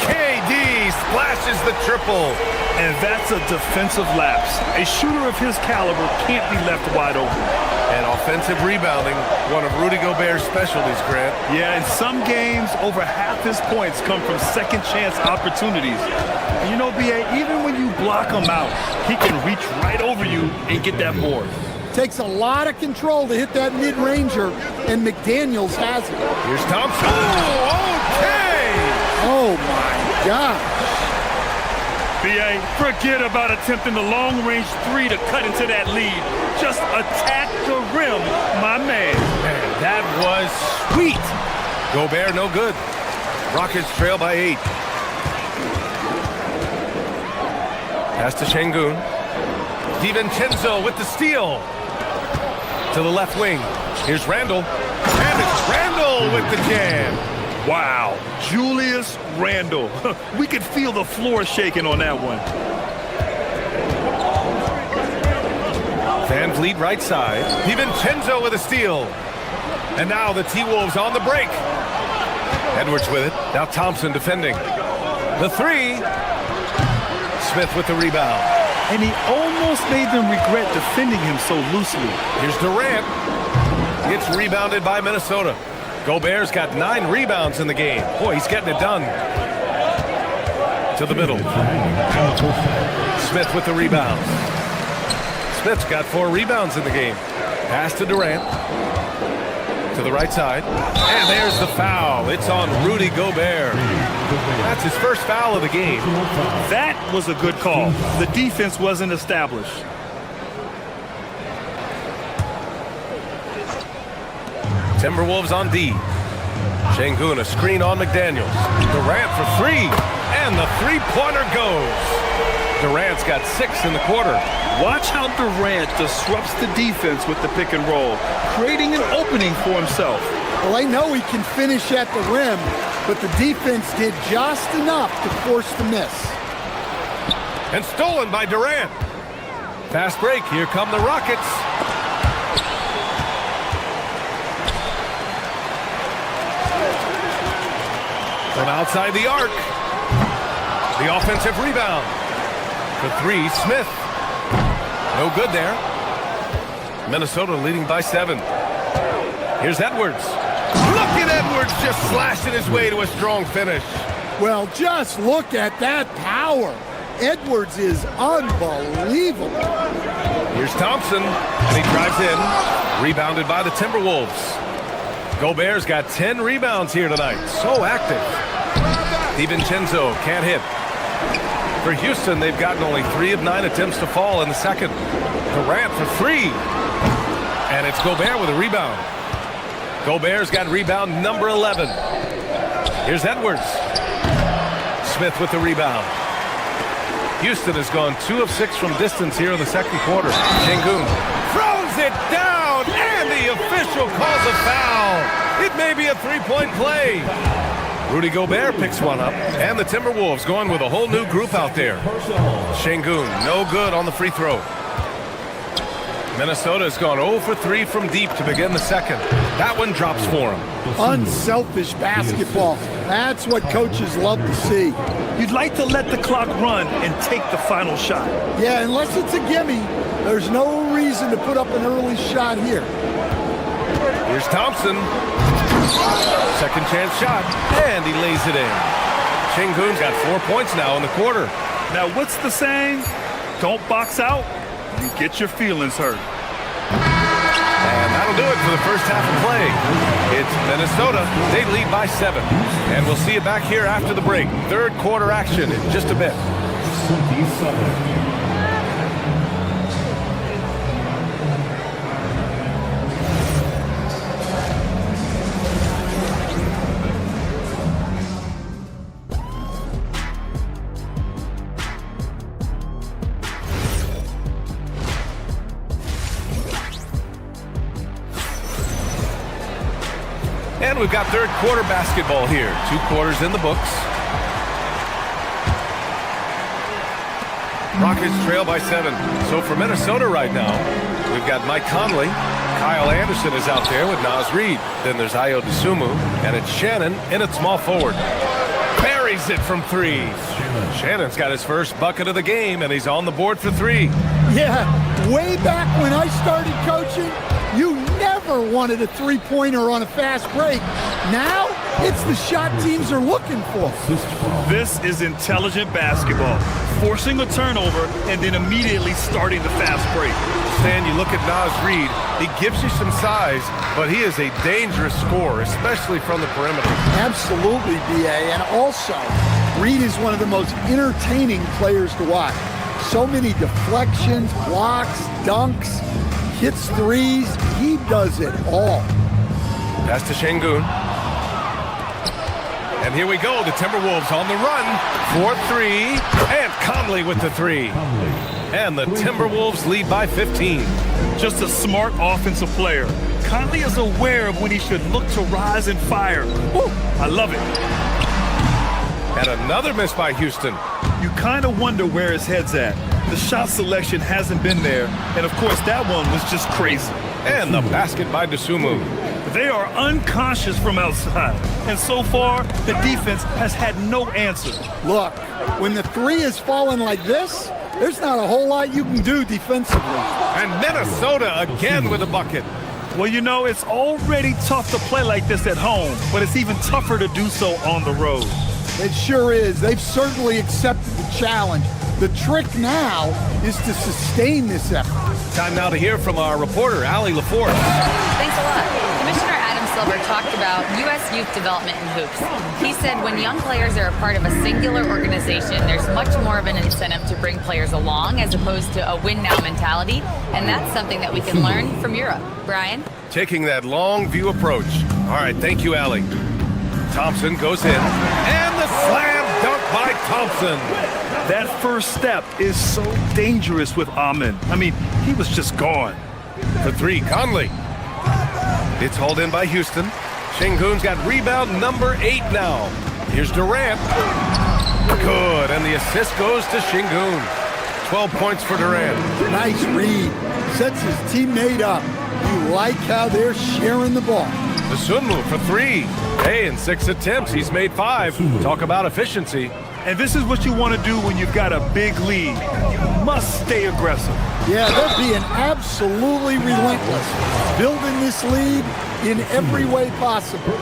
KD splashes the triple. And that's a defensive lapse. A shooter of his caliber can't be left wide open. And offensive rebounding, one of Rudy Gobert's specialties, Grant. Yeah, in some games, over half his points come from second chance opportunities. And you know, B.A., even when you block him out, he can reach right over you and get that board. Takes a lot of control to hit that mid-ranger, and McDaniels has it. Here's Thompson. Oh, okay! Oh, my gosh. B.A., forget about attempting the long-range 3 to cut into that lead. Just attack the rim, my man. Man, that was sweet. Gobert, no good. Rockets trail by 8. Pass to Şengün. DiVincenzo with the steal. To the left wing. Here's Randall. And it's Randall with the jam. Wow, Julius Randle. We could feel the floor shaking on that one. Van Vliet right side. DiVincenzo with a steal. And now the T-Wolves on the break. Edwards with it. Now Thompson defending. The 3. Smith with the rebound. And he almost made them regret defending him so loosely. Here's Durant. Gets rebounded by Minnesota. Gobert's got 9 rebounds in the game. Boy, he's getting it done. To the middle. Smith with the rebound. Smith's got 4 rebounds in the game. Pass to Durant. To the right side. And there's the foul. It's on Rudy Gobert. That's his first foul of the game. That was a good call. The defense wasn't established. Timberwolves on D. Şengün, a screen on McDaniels. Durant for 3. And the 3-pointer goes. Durant's got 6 in the quarter. Watch how Durant disrupts the defense with the pick and roll, creating an opening for himself. Well, I know he can finish at the rim, but the defense did just enough to force the miss. And stolen by Durant. Fast break. Here come the Rockets. outside the arc. The offensive rebound. For three, Smith. No good there. Minnesota leading by 7. Here's Edwards. Look at Edwards just slashing his way to a strong finish. Well, just look at that power. Edwards is unbelievable. Here's Thompson, and he drives in. Rebounded by the Timberwolves. Gobert's got 10 rebounds here tonight. So active. DiVincenzo can't hit. For Houston, they've gotten only 3 of 9 attempts to fall in the second. Durant for 3. And it's Gobert with a rebound. Gobert's got rebound number 11. Here's Edwards. Smith with the rebound. Houston has gone 2 of 6 from distance here in the second quarter. Şengün throws it down, and the official calls a foul. It may be a 3-point play. Rudy Gobert picks one up, and the Timberwolves going with a whole new group out there. Şengün, no good on the free throw. Minnesota has gone 0 for 3 from deep to begin the second. That one drops for him. Unselfish basketball. That's what coaches love to see. You'd like to let the clock run and take the final shot. Yeah, unless it's a gimme, there's no reason to put up an early shot here. Here's Thompson. Second chance shot, and he lays it in. Şengün's got 4 points now in the quarter. Now, what's the saying? Don't box out, you get your feelings hurt. And that'll do it for the first half of play. It's Minnesota. They lead by 7. And we'll see you back here after the break. Third quarter action in just a bit. 27. And we've got third quarter basketball here. 2 quarters in the books. Rockets trail by 7. So for Minnesota right now, we've got Mike Conley. Kyle Anderson is out there with Naz Reid. Then there's Ayo Dosunmu, and it's Shannon in at small forward. Buries it from 3. Shannon's got his first bucket of the game, and he's on the board for 3. Yeah, way back when I started coaching, you never wanted a three-pointer on a fast break. Now, it's the shot teams are looking for. This is intelligent basketball. Forcing a turnover and then immediately starting the fast break. Stan, you look at Naz Reid, he gives you some size, but he is a dangerous scorer, especially from the perimeter. Absolutely, B.A. And also, Reid is one of the most entertaining players to watch. So many deflections, blocks, dunks, hits threes. He does it all. Pass to Şengün. And here we go. The Timberwolves on the run for 3. And Conley with the 3. And the Timberwolves lead by 15. Just a smart offensive player. Conley is aware of when he should look to rise and fire. Woo, I love it. And another miss by Houston. You kind of wonder where his head's at. The shot selection hasn't been there. And, of course, that one was just crazy. And the basket by Dosunmu. They are unconscious from outside. And so far, the defense has had no answer. Look, when the 3 is falling like this, there's not a whole lot you can do defensively. And Minnesota again with a bucket. Well, you know, it's already tough to play like this at home, but it's even tougher to do so on the road. It sure is. They've certainly accepted the challenge. The trick now is to sustain this effort. Time now to hear from our reporter, Allie LaForce. Thanks a lot. Commissioner Adam Silver talked about U.S. youth development in hoops. He said when young players are a part of a singular organization, there's much more of an incentive to bring players along as opposed to a win-now mentality, and that's something that we can learn from Europe. Brian? Taking that long view approach. All right, thank you, Allie. Thompson goes in, and the slam dunk by Thompson. That first step is so dangerous with Amin. I mean, he was just gone. For 3, Conley. It's hauled in by Houston. Şengün's got rebound number 8 now. Here's Durant. Good, and the assist goes to Şengün. 12 points for Durant. Nice read. Sets his teammate up. You like how they're sharing the ball. Dosunmu for 3. Hey, in 6 attempts, he's made 5. Talk about efficiency. And this is what you want to do when you've got a big lead. You must stay aggressive. Yeah, they're being absolutely relentless, building this lead in every way possible.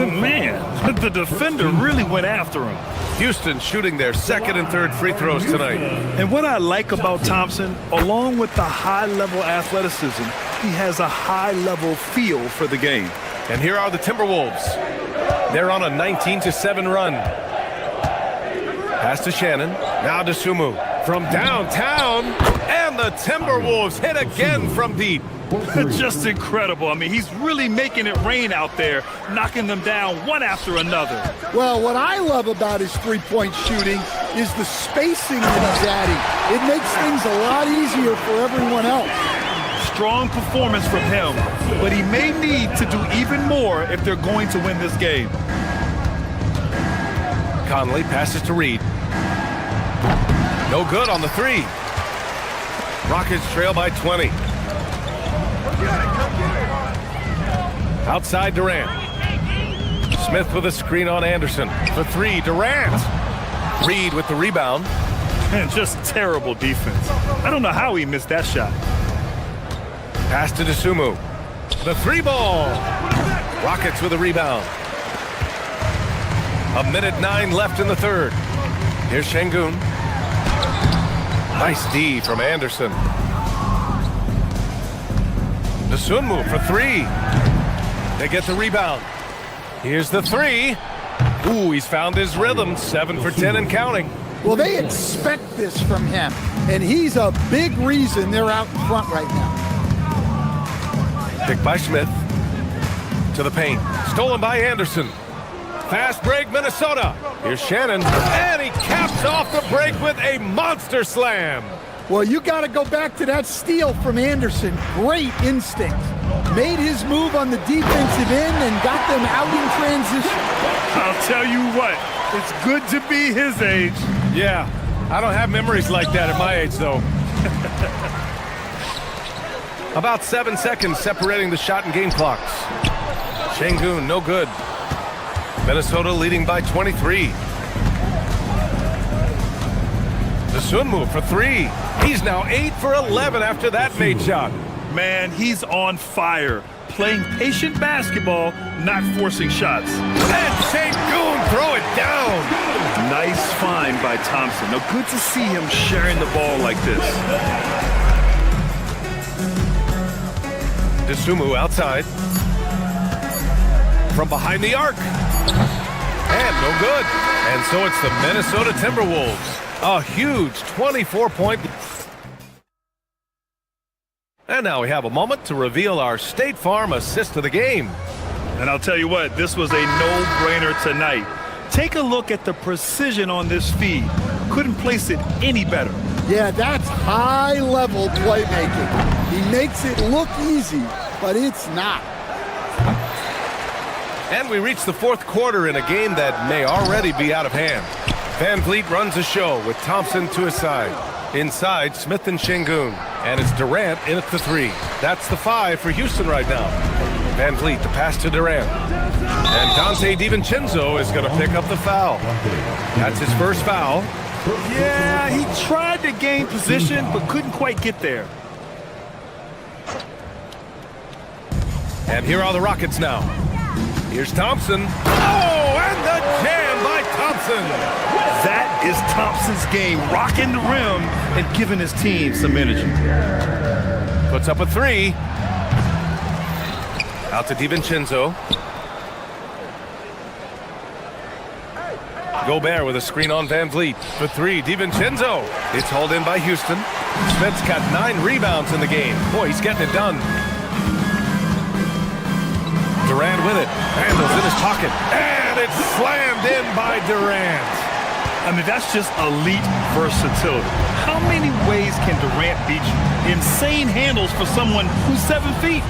Man, the defender really went after him. Houston shooting their 2nd and 3rd free throws tonight. And what I like about Thompson, along with the high-level athleticism, he has a high-level feel for the game. And here are the Timberwolves. They're on a 19-7 run. Pass to Shannon. Now to Sumu from downtown. And the Timberwolves hit again from deep. Just incredible. I mean, he's really making it rain out there, knocking them down one after another. Well, what I love about his three-point shooting is the spacing that he's adding. It makes things a lot easier for everyone else. Strong performance from him, but he may need to do even more if they're going to win this game. Conley passes to Reed. No good on the 3. Rockets trail by 20. Outside Durant. Smith with a screen on Anderson. For 3, Durant. Reed with the rebound. And just terrible defense. I don't know how he missed that shot. Pass to Dosunmu. The 3 ball. Rockets with a rebound. 1:09 left in the 3rd. Here's Şengün. Nice D from Anderson. Dosunmu for 3. They get the rebound. Here's the 3. Ooh, he's found his rhythm. 7 for 10 and counting. Well, they expect this from him, and he's a big reason they're out in front right now. Picked by Smith. To the paint. Stolen by Anderson. Fast break, Minnesota. Here's Shannon, and he caps off the break with a monster slam. Well, you got to go back to that steal from Anderson. Great instinct. Made his move on the defensive end and got them out in transition. I'll tell you what, it's good to be his age. Yeah, I don't have memories like that at my age, though. About 7 seconds separating the shot and game clocks. Şengün, no good. Minnesota leading by 23. Dosunmu for 3. He's now 8 for 11 after that made shot. Man, he's on fire. Playing patient basketball, not forcing shots. And Şengün throw it down. Nice find by Thompson. Now, good to see him sharing the ball like this. Dosunmu outside. From behind the arc. And no good. And so it's the Minnesota Timberwolves. A huge 24-point. And now we have a moment to reveal our State Farm assist of the game. And I'll tell you what, this was a no-brainer tonight. Take a look at the precision on this feed. Couldn't place it any better. Yeah, that's high-level playmaking. He makes it look easy, but it's not. And we reach the 4th quarter in a game that may already be out of hand. Van Vliet runs the show with Thompson to his side. Inside, Smith and Şengün. And it's Durant in at the 3. That's the 5 for Houston right now. Van Vliet, the pass to Durant. And Dante DiVincenzo is going to pick up the foul. That's his first foul. Yeah, he tried to gain position, but couldn't quite get there. And here are the Rockets now. Here's Thompson. Oh, and the jam by Thompson. That is Thompson's game, rocking the rim and giving his team some energy. Puts up a 3. Out to DiVincenzo. Gobert with a screen on Van Vliet. For 3, DiVincenzo. It's hauled in by Houston. Smith's got 9 rebounds in the game. Boy, he's getting it done. Durant with it. Handles in his pocket. And it's slammed in by Durant. I mean, that's just elite versatility. How many ways can Durant beat you? Insane handles for someone who's 7 feet.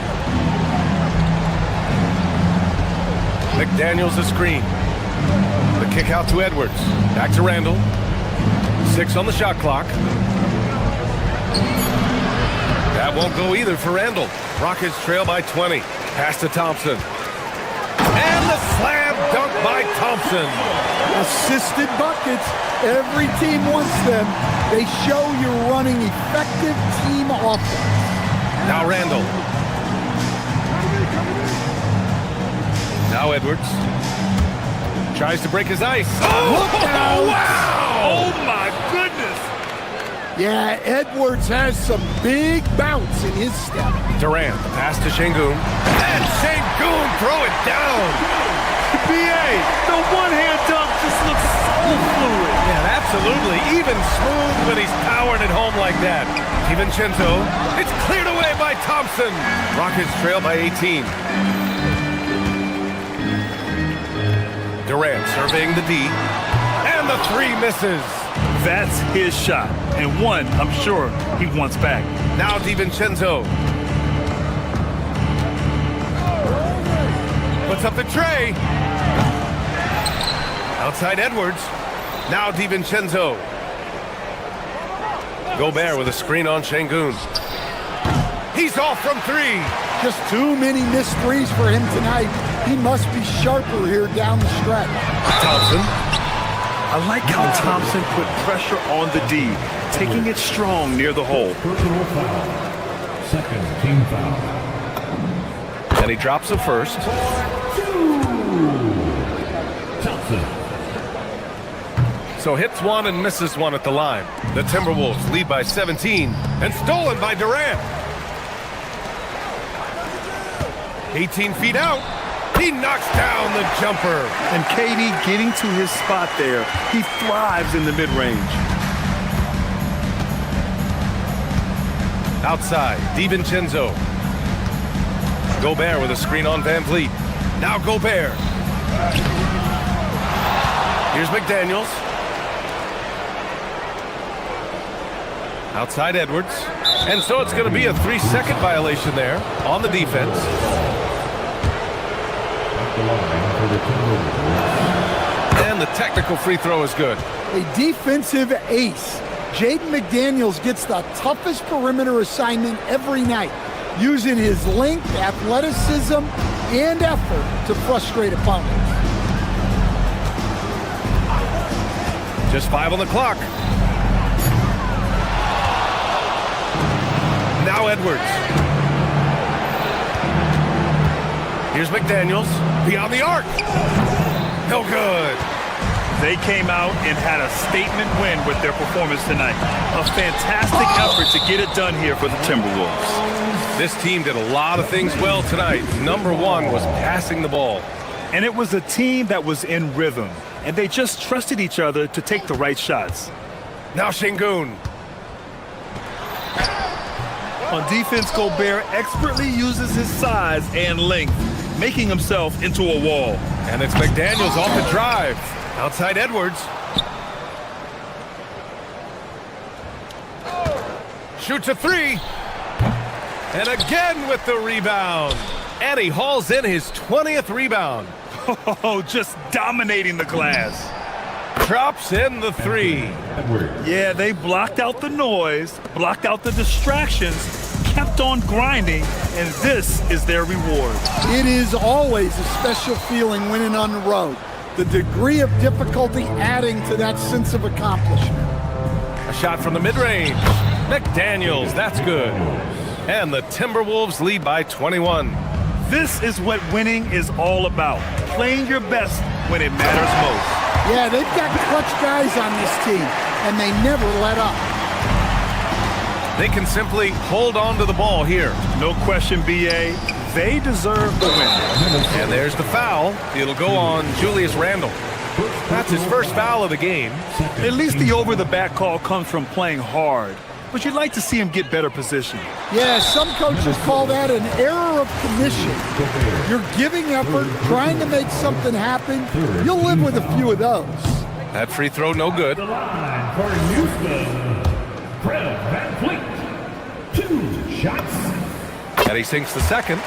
McDaniels the screen. The kick out to Edwards. Back to Randall. 6 on the shot clock. That won't go either for Randall. Rockets trail by 20. Pass to Thompson. by Thompson. Assisted buckets. Every team wants them. They show you're running effective team offense. Now Randall. Now Edwards. Tries to break his ice. Look out! Wow! Oh, my goodness. Yeah, Edwards has some big bounce in his step. Durant, pass to Şengün. And Şengün throw it down. BA, the one-hand dunk just looks so fluid. Yeah, absolutely. Even smooth when he's powering it home like that. DiVincenzo. It's cleared away by Thompson. Rockets trail by 18. Durant surveying the D. And the three misses. That's his shot, and one I'm sure he wants back. Now DiVincenzo. Puts up the tray. Outside Edwards. Now DiVincenzo. Gobert with a screen on Şengün. He's off from three. Just too many missed threes for him tonight. He must be sharper here down the stretch. Thompson. I like how Thompson put pressure on the D, taking it strong near the hole. Personal foul. Second team foul. And he drops the first. Thompson. So hits one and misses one at the line. The Timberwolves lead by 17 and stolen by Durant. 18 feet out. He knocks down the jumper. And KD getting to his spot there. He thrives in the mid-range. Outside, DiVincenzo. Gobert with a screen on Van Vliet. Now Gobert. Here's McDaniels. Outside Edwards. And so it's going to be a 3-second violation there on the defense. And the technical free throw is good. A defensive ace. Jaden McDaniels gets the toughest perimeter assignment every night, using his length, athleticism, and effort to frustrate opponents. Just 5 on the clock. Now Edwards. Here's McDaniels. Beyond the arc. No good. They came out and had a statement win with their performance tonight. A fantastic effort to get it done here for the Timberwolves. This team did a lot of things well tonight. Number one was passing the ball. And it was a team that was in rhythm, and they just trusted each other to take the right shots. Now Şengün. On defense, Gobert expertly uses his size and length, making himself into a wall. And it's McDaniels off the drive. Outside Edwards. Shoots a three. And again with the rebound. And he hauls in his 20th rebound. Oh, just dominating the glass. Drops in the three. Yeah, they blocked out the noise, blocked out the distractions, kept on grinding, and this is their reward. It is always a special feeling winning on the road. The degree of difficulty adding to that sense of accomplishment. A shot from the mid-range. McDaniels, that's good. And the Timberwolves lead by 21. This is what winning is all about. Playing your best when it matters most. Yeah, they've got clutch guys on this team, and they never let up. They can simply hold on to the ball here. No question, BA. They deserve the win. And there's the foul. It'll go on Julius Randle. That's his first foul of the game. At least the over-the-back call comes from playing hard. But you'd like to see him get better position. Yeah, some coaches call that an error of commission. You're giving effort, trying to make something happen. You'll live with a few of those. That free throw, no good. For Houston, Fred VanVleet. 2 shots. And he sinks the second.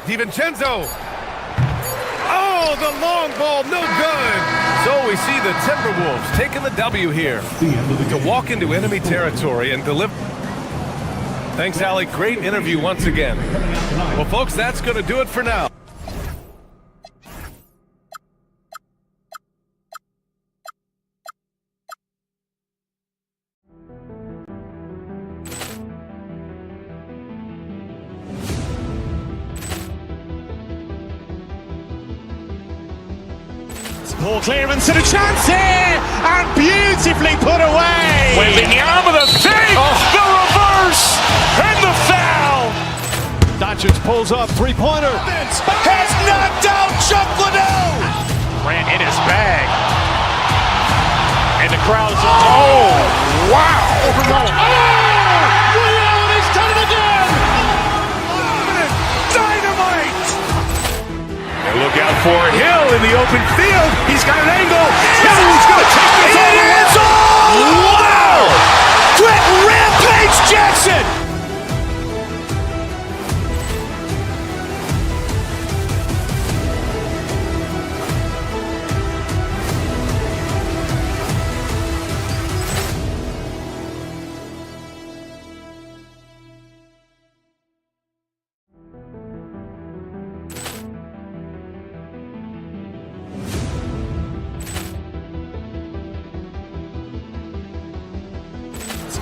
DiVincenzo. Oh, Oh, the long ball, no good. So we see the Timberwolves taking the W here to walk into enemy territory and deliver. Thanks, Allie. Great interview once again. Well, folks, that's going to do it for now. Ball clearance and a chance here, and beautifully put away. Wembanyama the fake, the reverse, and the foul. Doncic pulls up, three-pointer. Has knocked out Chuck Liddell. Ran in his bag. And the crowd's oh, wow. Overrun. He's done it again. Dynamite. And look out for Hill in the open field. He's got an angle. He's going to take this all the way. Wow. Quick Rampage Jackson.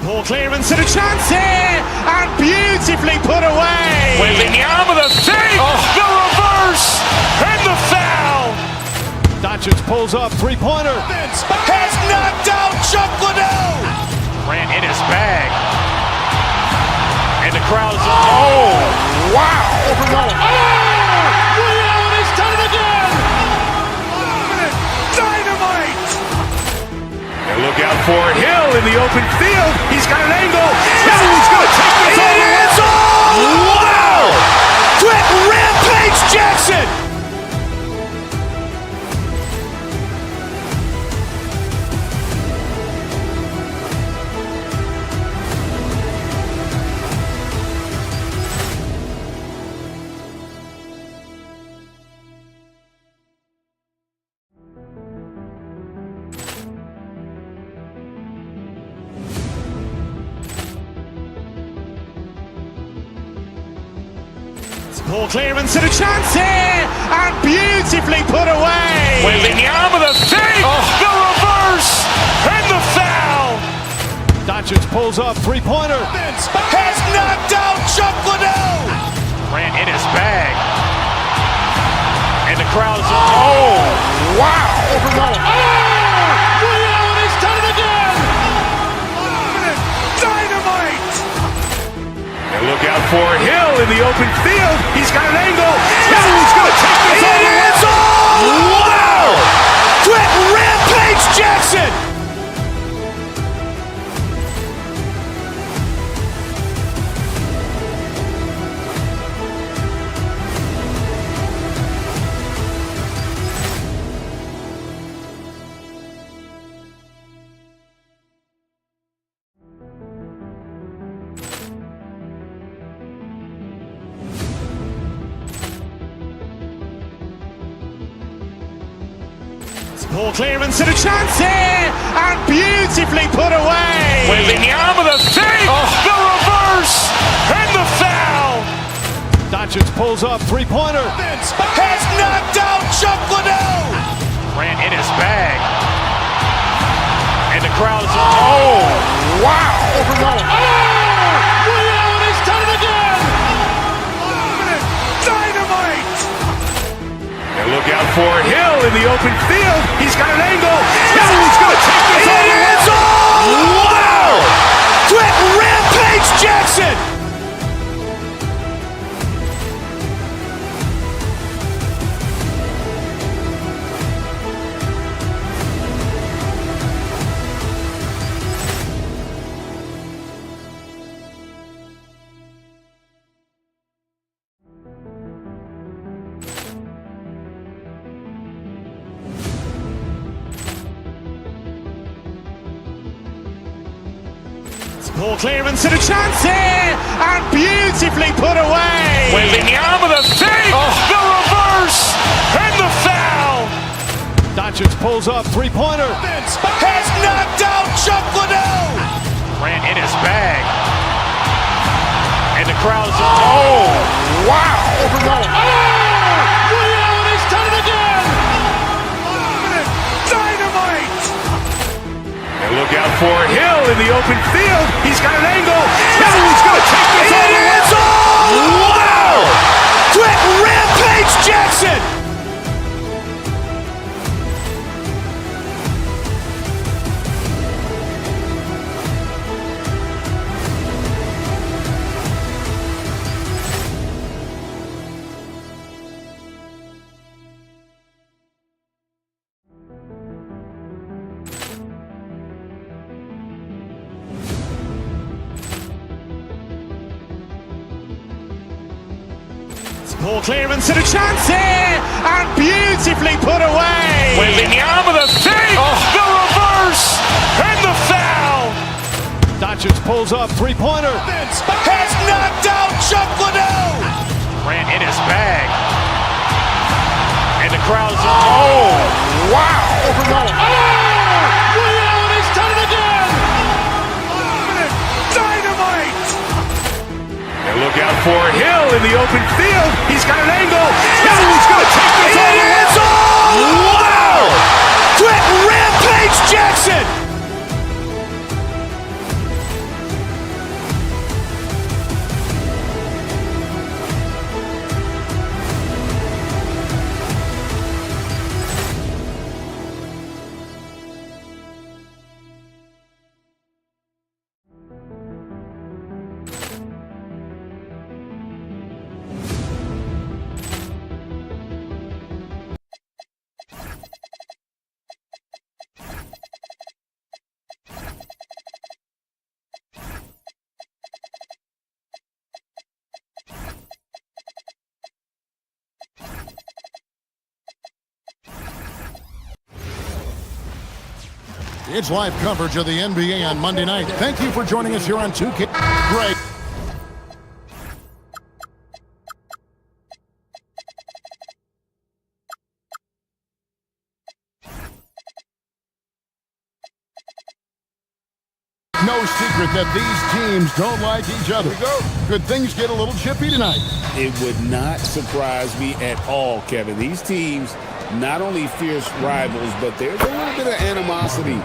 Ball clearance and a chance here, and beautifully put away. Wembanyama the fake, the reverse, and the foul. Doncic pulls up, three-pointer. Has knocked out Chuck Liddell. Ran in his bag. And the crowd's oh, wow. Overrun. He's done it again. Dynamite. And look out for Hill in the open field. He's got an angle. He's going to take this all the way. Wow. Quick Rampage Jackson. Ball clearance and a chance here, and beautifully put away. Wembanyama the fake, the reverse, and the foul. Doncic pulls up, three-pointer. Has knocked out Chuck Liddell. Ran in his bag. And the crowd's oh, wow. Overrun. He's done it again. Dynamite. And look out for Hill in the open field. He's got an angle. He's going to take this all the way. Wow. Quick Rampage Jackson. Ball clearance and a chance here, and beautifully put away. Wembanyama the fake, the reverse, and the foul. Doncic pulls up, three-pointer. Has knocked out Chuck Liddell. Ran in his bag. And the crowd's oh, wow. Overrun. He's done it again. Dynamite. And look out for Hill in the open field. He's got an angle. He's going to take this all the way. Wow. Quick Rampage Jackson. Ball clearance and a chance here, and beautifully put away. Wembanyama the fake, the reverse, and the foul. Doncic pulls up, three-pointer. Has knocked out Chuck Liddell. Ran in his bag. And the crowd's... Oh, wow. Ray Allen has done it again. Dynamite. And look out for Hill in the open field. He's got an angle. Hill's going to take this all the way. Wow. Quick Rampage Jackson. Poor clearance and a chance here, and beautifully put away. Wembanyama the fake, the reverse, and the foul. Doncic pulls up, three-pointer. Has knocked out Chuck Liddell. Ran in his bag. And the crowd's... Oh, wow. Ray Allen has done it again. Dynamite. And look out for Hill in the open field. He's got an angle. Hill's going to take this all the way. Wow! Quick Rampage Jackson. It's live coverage of the NBA on Monday night. Thank you for joining us here on 2K. Great. No secret that these teams don't like each other. Could things get a little chippy tonight? It would not surprise me at all, Kevin. These teams, not only fierce rivals, but there's a little bit of animosity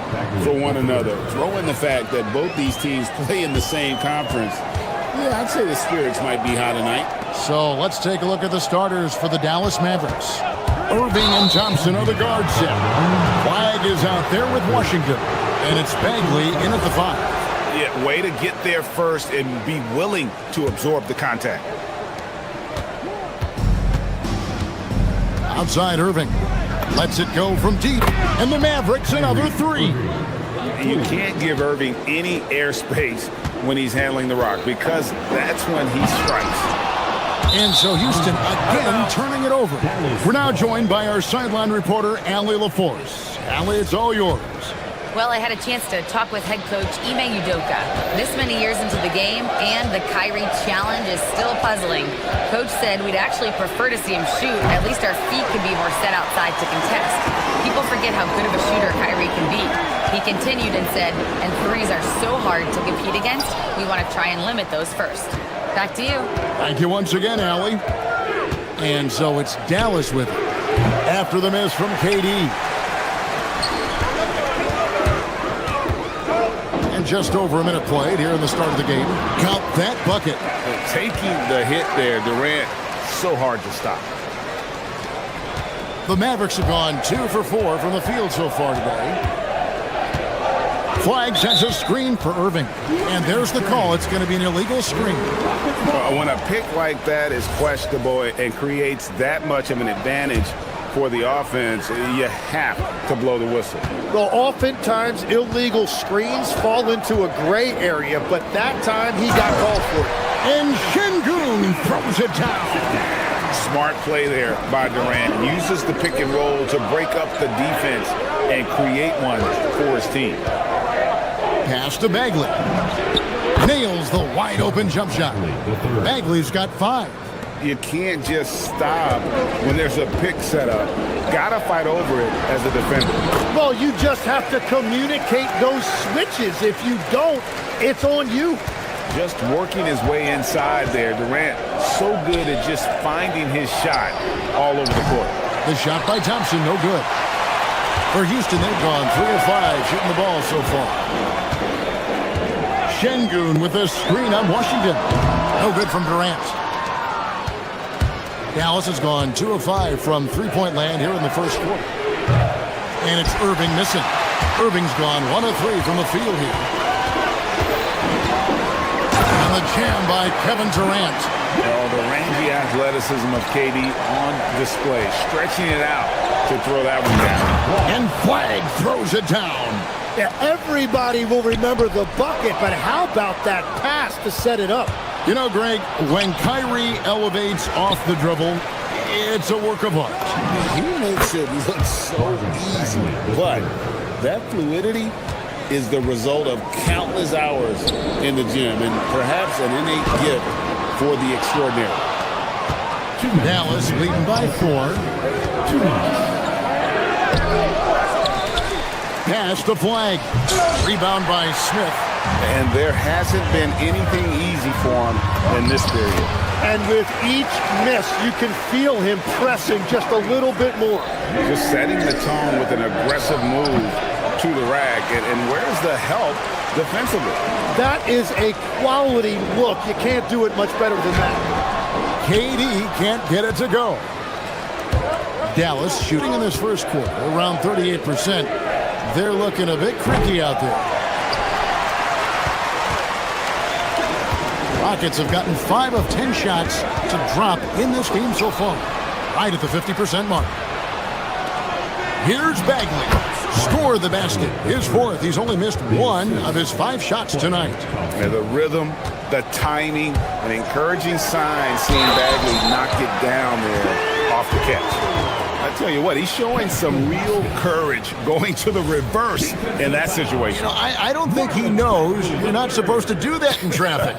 for one another. Throw in the fact that both these teams play in the same conference. Yeah, I'd say the spirits might be high tonight. So let's take a look at the starters for the Dallas Mavericks. Irving and Thompson are the guard set. Flag is out there with Washington, and it's Bagley in at the 5. Yeah, way to get there first and be willing to absorb the contact. Outside Irving. Lets it go from deep, and the Mavericks another 3. You can't give Irving any airspace when he's handling the rock because that's when he strikes. And so Houston again turning it over. We're now joined by our sideline reporter, Allie LaForce. Allie, it's all yours. Well, I had a chance to talk with head coach Ime Udoka. This many years into the game, and the Kyrie challenge is still puzzling. Coach said we'd actually prefer to see him shoot. At least our feet could be more set outside to contest. People forget how good of a shooter Kyrie can be. He continued and said, and threes are so hard to compete against, we want to try and limit those first. Back to you. Thank you once again, Allie. And so it's Dallas with it after the miss from KD. And just over a minute played here in the start of the game. Count that bucket. Taking the hit there, Durant, so hard to stop. The Mavericks have gone 2 for 4 from the field so far today. Flag sends a screen for Irving. And there's the call. It's going to be an illegal screen. When a pick like that is questionable and creates that much of an advantage for the offense, you have to blow the whistle. Well, oftentimes illegal screens fall into a gray area, but that time he got called for it. And Şengün throws it down. Smart play there by Durant. Uses the pick and roll to break up the defense and create one for his team. Pass to Bagley. Nails the wide open jump shot. Bagley's got 5. You can't just stop when there's a pick set up. Gotta fight over it as a defender. Well, you just have to communicate those switches. If you don't, it's on you. Just working his way inside there. Durant so good at just finding his shot all over the court. The shot by Thompson, no good. For Houston, they've gone 3 of 5 shooting the ball so far. Şengün with a screen on Washington. No good from Durant. Dallas has gone 2 of 5 from three-point land here in the first quarter. And it's Irving missing. Irving's gone 1 of 3 from the field here. And the jam by Kevin Durant. Oh, the rangy athleticism of KD on display, stretching it out to throw that one down. And Flag throws it down. Yeah, everybody will remember the bucket, but how about that pass to set it up? You know, Greg, when Kyrie elevates off the dribble, it's a work of art. He makes it look so easy, but that fluidity is the result of countless hours in the gym and perhaps an innate gift for the extraordinary. Dallas leading by 4. Pass to Flag. Rebound by Smith. And there hasn't been anything easy for him in this period. And with each miss, you can feel him pressing just a little bit more. Just setting the tone with an aggressive move to the rack. And where's the help defensively? That is a quality look. You can't do it much better than that. KD can't get it to go. Dallas shooting in this first quarter around 38%. They're looking a bit creaky out there. Rockets have gotten 5 of 10 shots to drop in this game so far. Right at the 50% mark. Here's Bagley. Score the basket. His 4th. He's only missed 1 of his 5 shots tonight. And the rhythm, the timing, an encouraging sign seeing Bagley knock it down there off the catch. I tell you what, he's showing some real courage going to the reverse in that situation. You know, I don't think he knows you're not supposed to do that in traffic.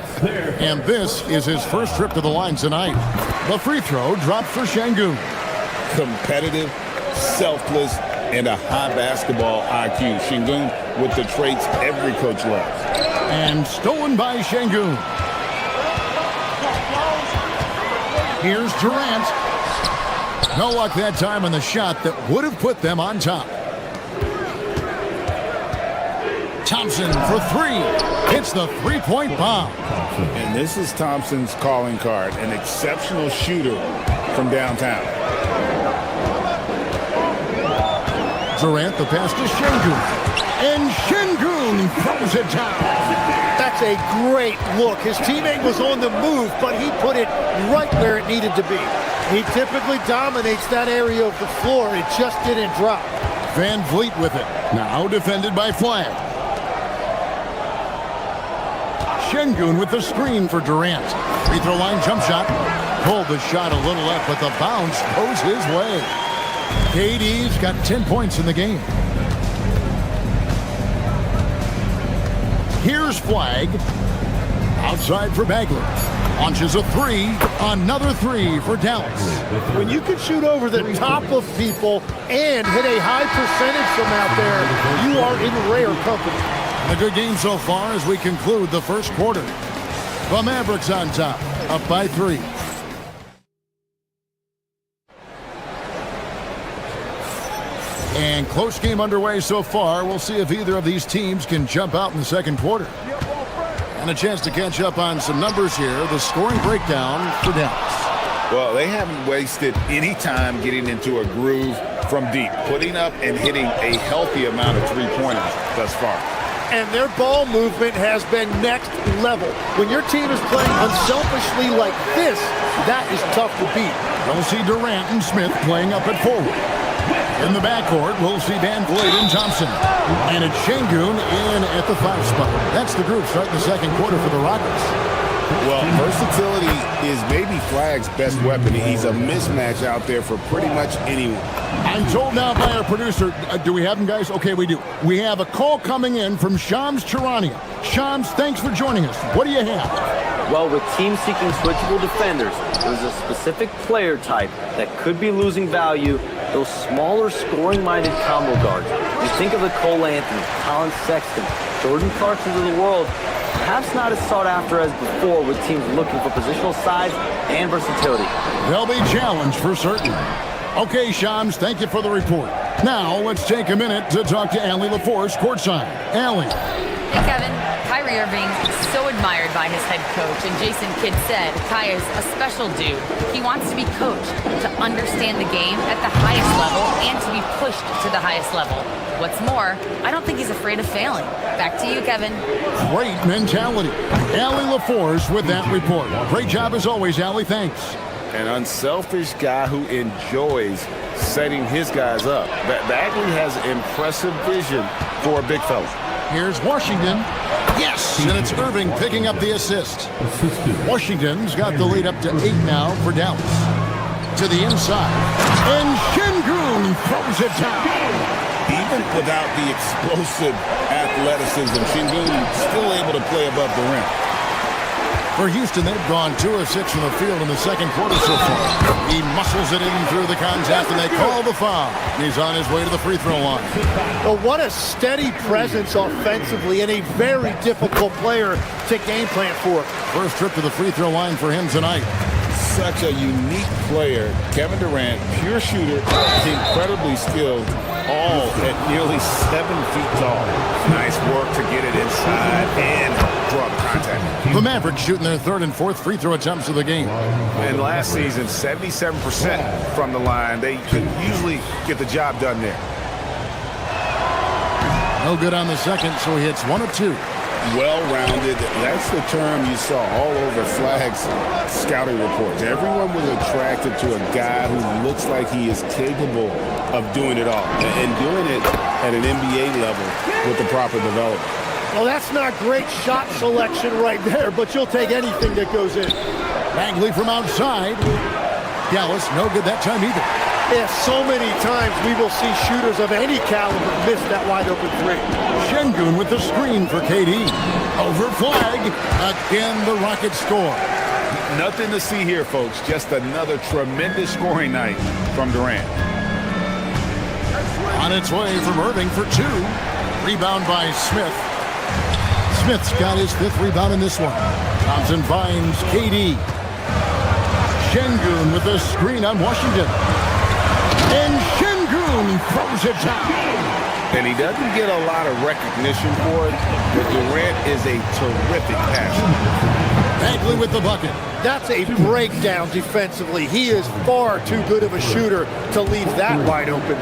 And this is his first trip to the line tonight. The free throw dropped for Şengün. Competitive, selfless, and a high basketball IQ. Şengün with the traits every coach loves. And stolen by Şengün. Here's Durant. No luck that time on the shot that would have put them on top. Thompson for 3. Hits the three-point bomb. And this is Thompson's calling card, an exceptional shooter from downtown. Durant, the pass to Şengün. And Şengün throws it down. That's a great look. His teammate was on the move, but he put it right where it needed to be. He typically dominates that area of the floor. It just didn't drop. Van Vliet with it. Now defended by Flag. Şengün with the screen for Durant. Free throw line jump shot. Pulled the shot a little up, but the bounce goes his way. KD's got 10 points in the game. Here's Flag. Outside for Bagley. Launches a 3. Another 3 for Dallas. When you can shoot over the top of people and hit a high percentage from out there, you are in rare company. A good game so far as we conclude the first quarter. The Mavericks on top, up by 3. And close game underway so far. We'll see if either of these teams can jump out in the second quarter. And a chance to catch up on some numbers here. The scoring breakdown for Dallas. Well, they haven't wasted any time getting into a groove from deep, putting up and hitting a healthy amount of three-pointers thus far. And their ball movement has been next level. When your team is playing unselfishly like this, that is tough to beat. We'll see Durant and Smith playing up at forward. In the backcourt, we'll see Van Vliet and Thompson. And it's Şengün in at the 5 spot. That's the group starting the second quarter for the Rockets. Well, versatility is maybe Flag's best weapon. He's a mismatch out there for pretty much anyone. I'm told now by our producer, do we have him, guys? Okay, we do. We have a call coming in from Shams Charania. Shams, thanks for joining us. What do you have? Well, with teams seeking switchable defenders, there's a specific player type that could be losing value, those smaller scoring-minded combo guards. You think of the Cole Anthony, Colin Sexton, Jordan Clarksons of the world, perhaps not as sought after as before with teams looking for positional size and versatility. They'll be challenged for certain. Okay, Shams, thank you for the report. Now, let's take a minute to talk to Allie LaForce courtside. Allie. Hey, Kevin. Kyrie Irving is so admired by his head coach, and Jason Kidd said Kai is a special dude. He wants to be coached to understand the game at the highest level and to be pushed to the highest level. What's more, I don't think he's afraid of failing. Back to you, Kevin. Great mentality. Allie LaForce with that report. Great job as always, Allie. Thanks. An unselfish guy who enjoys setting his guys up. Bagley has impressive vision for a big fella. Here's Washington. Yes, and it's Irving picking up the assist. Washington's got the lead up to 8 now for Dallas. To the inside. And Şengün throws it down. Even without the explosive athleticism, Şengün still able to play above the rim. For Houston, they've gone 2 of 6 from the field in the second quarter so far. He muscles it in through the contact, and they call the foul. He's on his way to the free throw line. Well, what a steady presence offensively and a very difficult player to game plan for. First trip to the free throw line for him tonight. Such a unique player. Kevin Durant, pure shooter, incredibly skilled, all at nearly 7 feet tall. Nice work to get it inside and draw the contact. The Mavericks shooting their 3rd and 4th free throw attempts of the game. And last season, 77% from the line. They could usually get the job done there. No good on the second, so he hits 1 of 2. Well-rounded. That's the term you saw all over Flag's scouting reports. Everyone was attracted to a guy who looks like he is capable of doing it all and doing it at an NBA level with the proper development. Well, that's not great shot selection right there, but you'll take anything that goes in. Bagley from outside. Dallas, no good that time either. Yeah, so many times we will see shooters of any caliber miss that wide open 3. Şengün with the screen for KD. Over Flag. Again, the Rockets score. Nothing to see here, folks. Just another tremendous scoring night from Durant. On its way from Irving for 2. Rebound by Smith. Smith's got his 5th rebound in this one. Thompson finds KD. Şengün with the screen on Washington. And Şengün throws it down. And he doesn't get a lot of recognition for it, but Durant is a terrific passer. Bagley with the bucket. That's a breakdown defensively. He is far too good of a shooter to leave that wide open.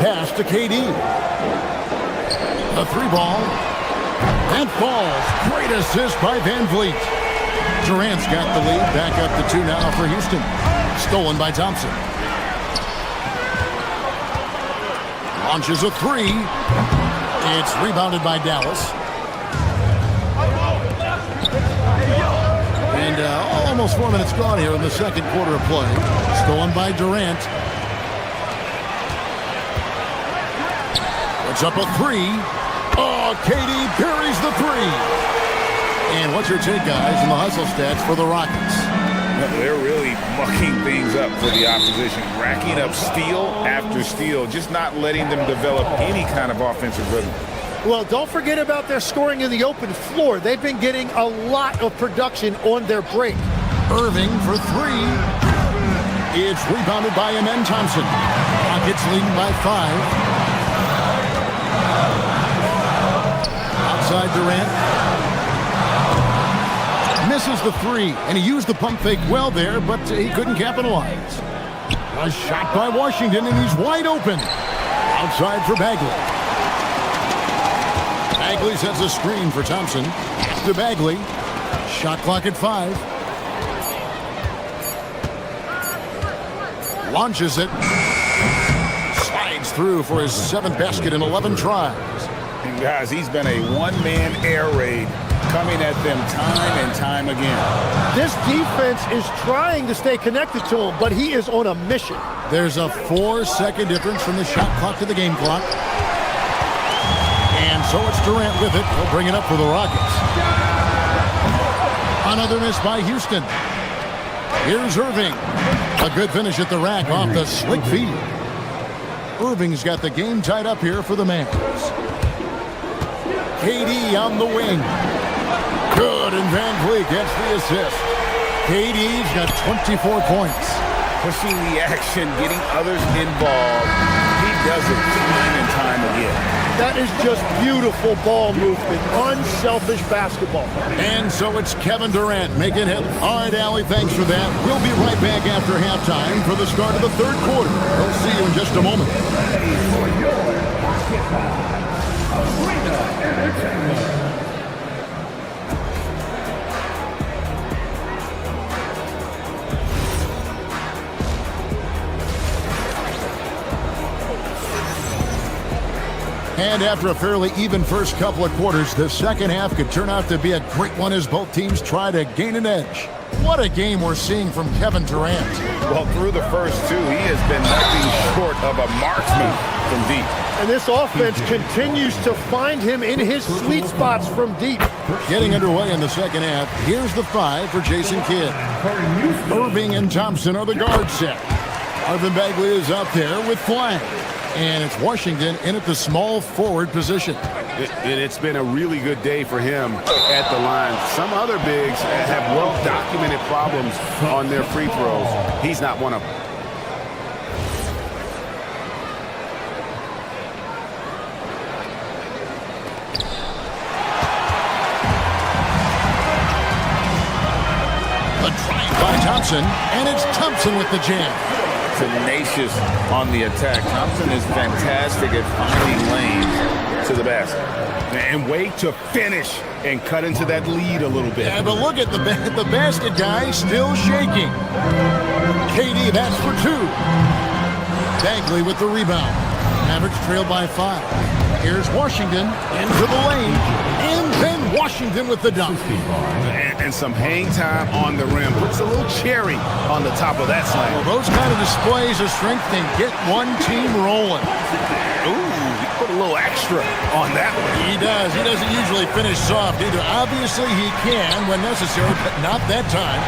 Pass to KD. A 3 ball. And falls. Great assist by Van Vliet. Durant's got the lead. Back up to 2 now for Houston. Stolen by Thompson. Launches a 3. It's rebounded by Dallas. And almost 4 minutes gone here in the second quarter of play. Stolen by Durant. Puts up a 3. Oh, KD buries the 3. And what's your take, guys, in the hustle stats for the Rockets? They're really mucking things up for the opposition, racking up steal after steal, just not letting them develop any kind of offensive rhythm. Well, don't forget about their scoring in the open floor. They've been getting a lot of production on their break. Irving for 3. It's rebounded by Amen Thompson. Rockets leading by 5. Outside Durant. Misses the 3, and he used the pump fake well there, but he couldn't capitalize. A shot by Washington, and he's wide open. Outside for Bagley. Bagley sets a screen for Thompson. To Bagley. Shot clock at 5. Launches it. Slides through for his 7th basket in 11 tries. And guys, he's been a one-man air raid, coming at them time and time again. This defense is trying to stay connected to him, but he is on a mission. There's a 4-second difference from the shot clock to the game clock. And so it's Durant with it. He'll bring it up for the Rockets. Another miss by Houston. Here's Irving. A good finish at the rack off the slick feed. Irving's got the game tied up here for the Mavs. KD on the wing. Good, and Van Vliet gets the assist. KD's got 24 points. Pushing the action, getting others involved. He does it time and time again. That is just beautiful ball movement, unselfish basketball. And so it's Kevin Durant making it. All right, Allie, thanks for that. We'll be right back after halftime for the start of the third quarter. We'll see you in just a moment. And after a fairly even first couple of quarters, the second half could turn out to be a great one as both teams try to gain an edge. What a game we're seeing from Kevin Durant. Well, through the first two, he has been nothing short of a marksman from deep. And this offense continues to find him in his sweet spots from deep. Getting underway in the second half, here's the five for Jason Kidd. Irving and Thompson are the guard set. Marvin Bagley is out there with Flag. And it's Washington in at the small forward position. It's been a really good day for him at the line. Some other bigs have well-documented problems on their free throws. He's not one of them. A drive by Thompson, and it's Thompson with the jam. Tenacious on the attack. Thompson is fantastic at finding lanes to the basket. And wait to finish and cut into that lead a little bit. Yeah, but look at the basket guy still shaking. KD, that's for two. Bagley with the rebound. Mavericks trail by 5. Here's Washington into the lane. And then Washington with the dunk. And some hang time on the rim. Puts a little cherry on the top of that slam. Well, those kind of displays of strength can get one team rolling. Ooh, he put a little extra on that one. He does. He doesn't usually finish soft either. Obviously, he can when necessary, but not that time.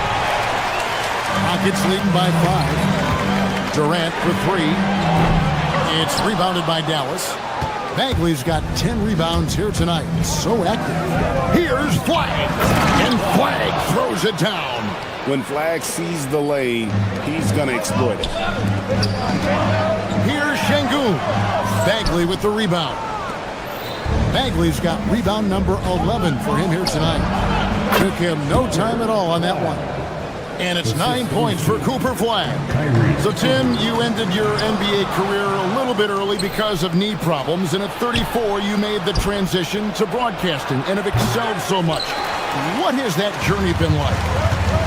Rockets leading by 5. Durant for 3. It's rebounded by Dallas. Bagley's got 10 rebounds here tonight. So active. Here's Flag. And Flag throws it down. When Flag sees the lane, he's going to exploit it. Here's Şengün. Bagley with the rebound. Bagley's got rebound number 11 for him here tonight. Took him no time at all on that one. And it's 9 points for Cooper Flag. So, Tim, you ended your NBA career a little bit early because of knee problems, and at 34, you made the transition to broadcasting and have excelled so much. What has that journey been like?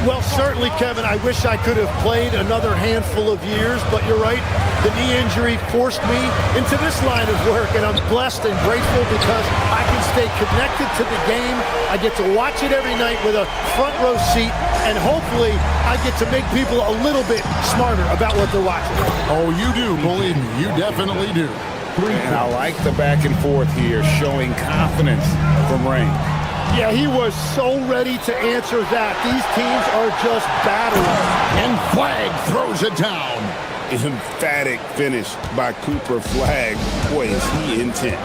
Well, certainly, Kevin, I wish I could have played another handful of years, but you're right. The knee injury forced me into this line of work, and I'm blessed and grateful because I can stay connected to the game. I get to watch it every night with a front row seat, and hopefully I get to make people a little bit smarter about what they're watching. Oh, you do, believe me. You definitely do. And I like the back and forth here, showing confidence from Rain. Yeah, he was so ready to answer that. These teams are just battling. And Flag throws it down. Emphatic finish by Cooper Flag. Boy, is he intense.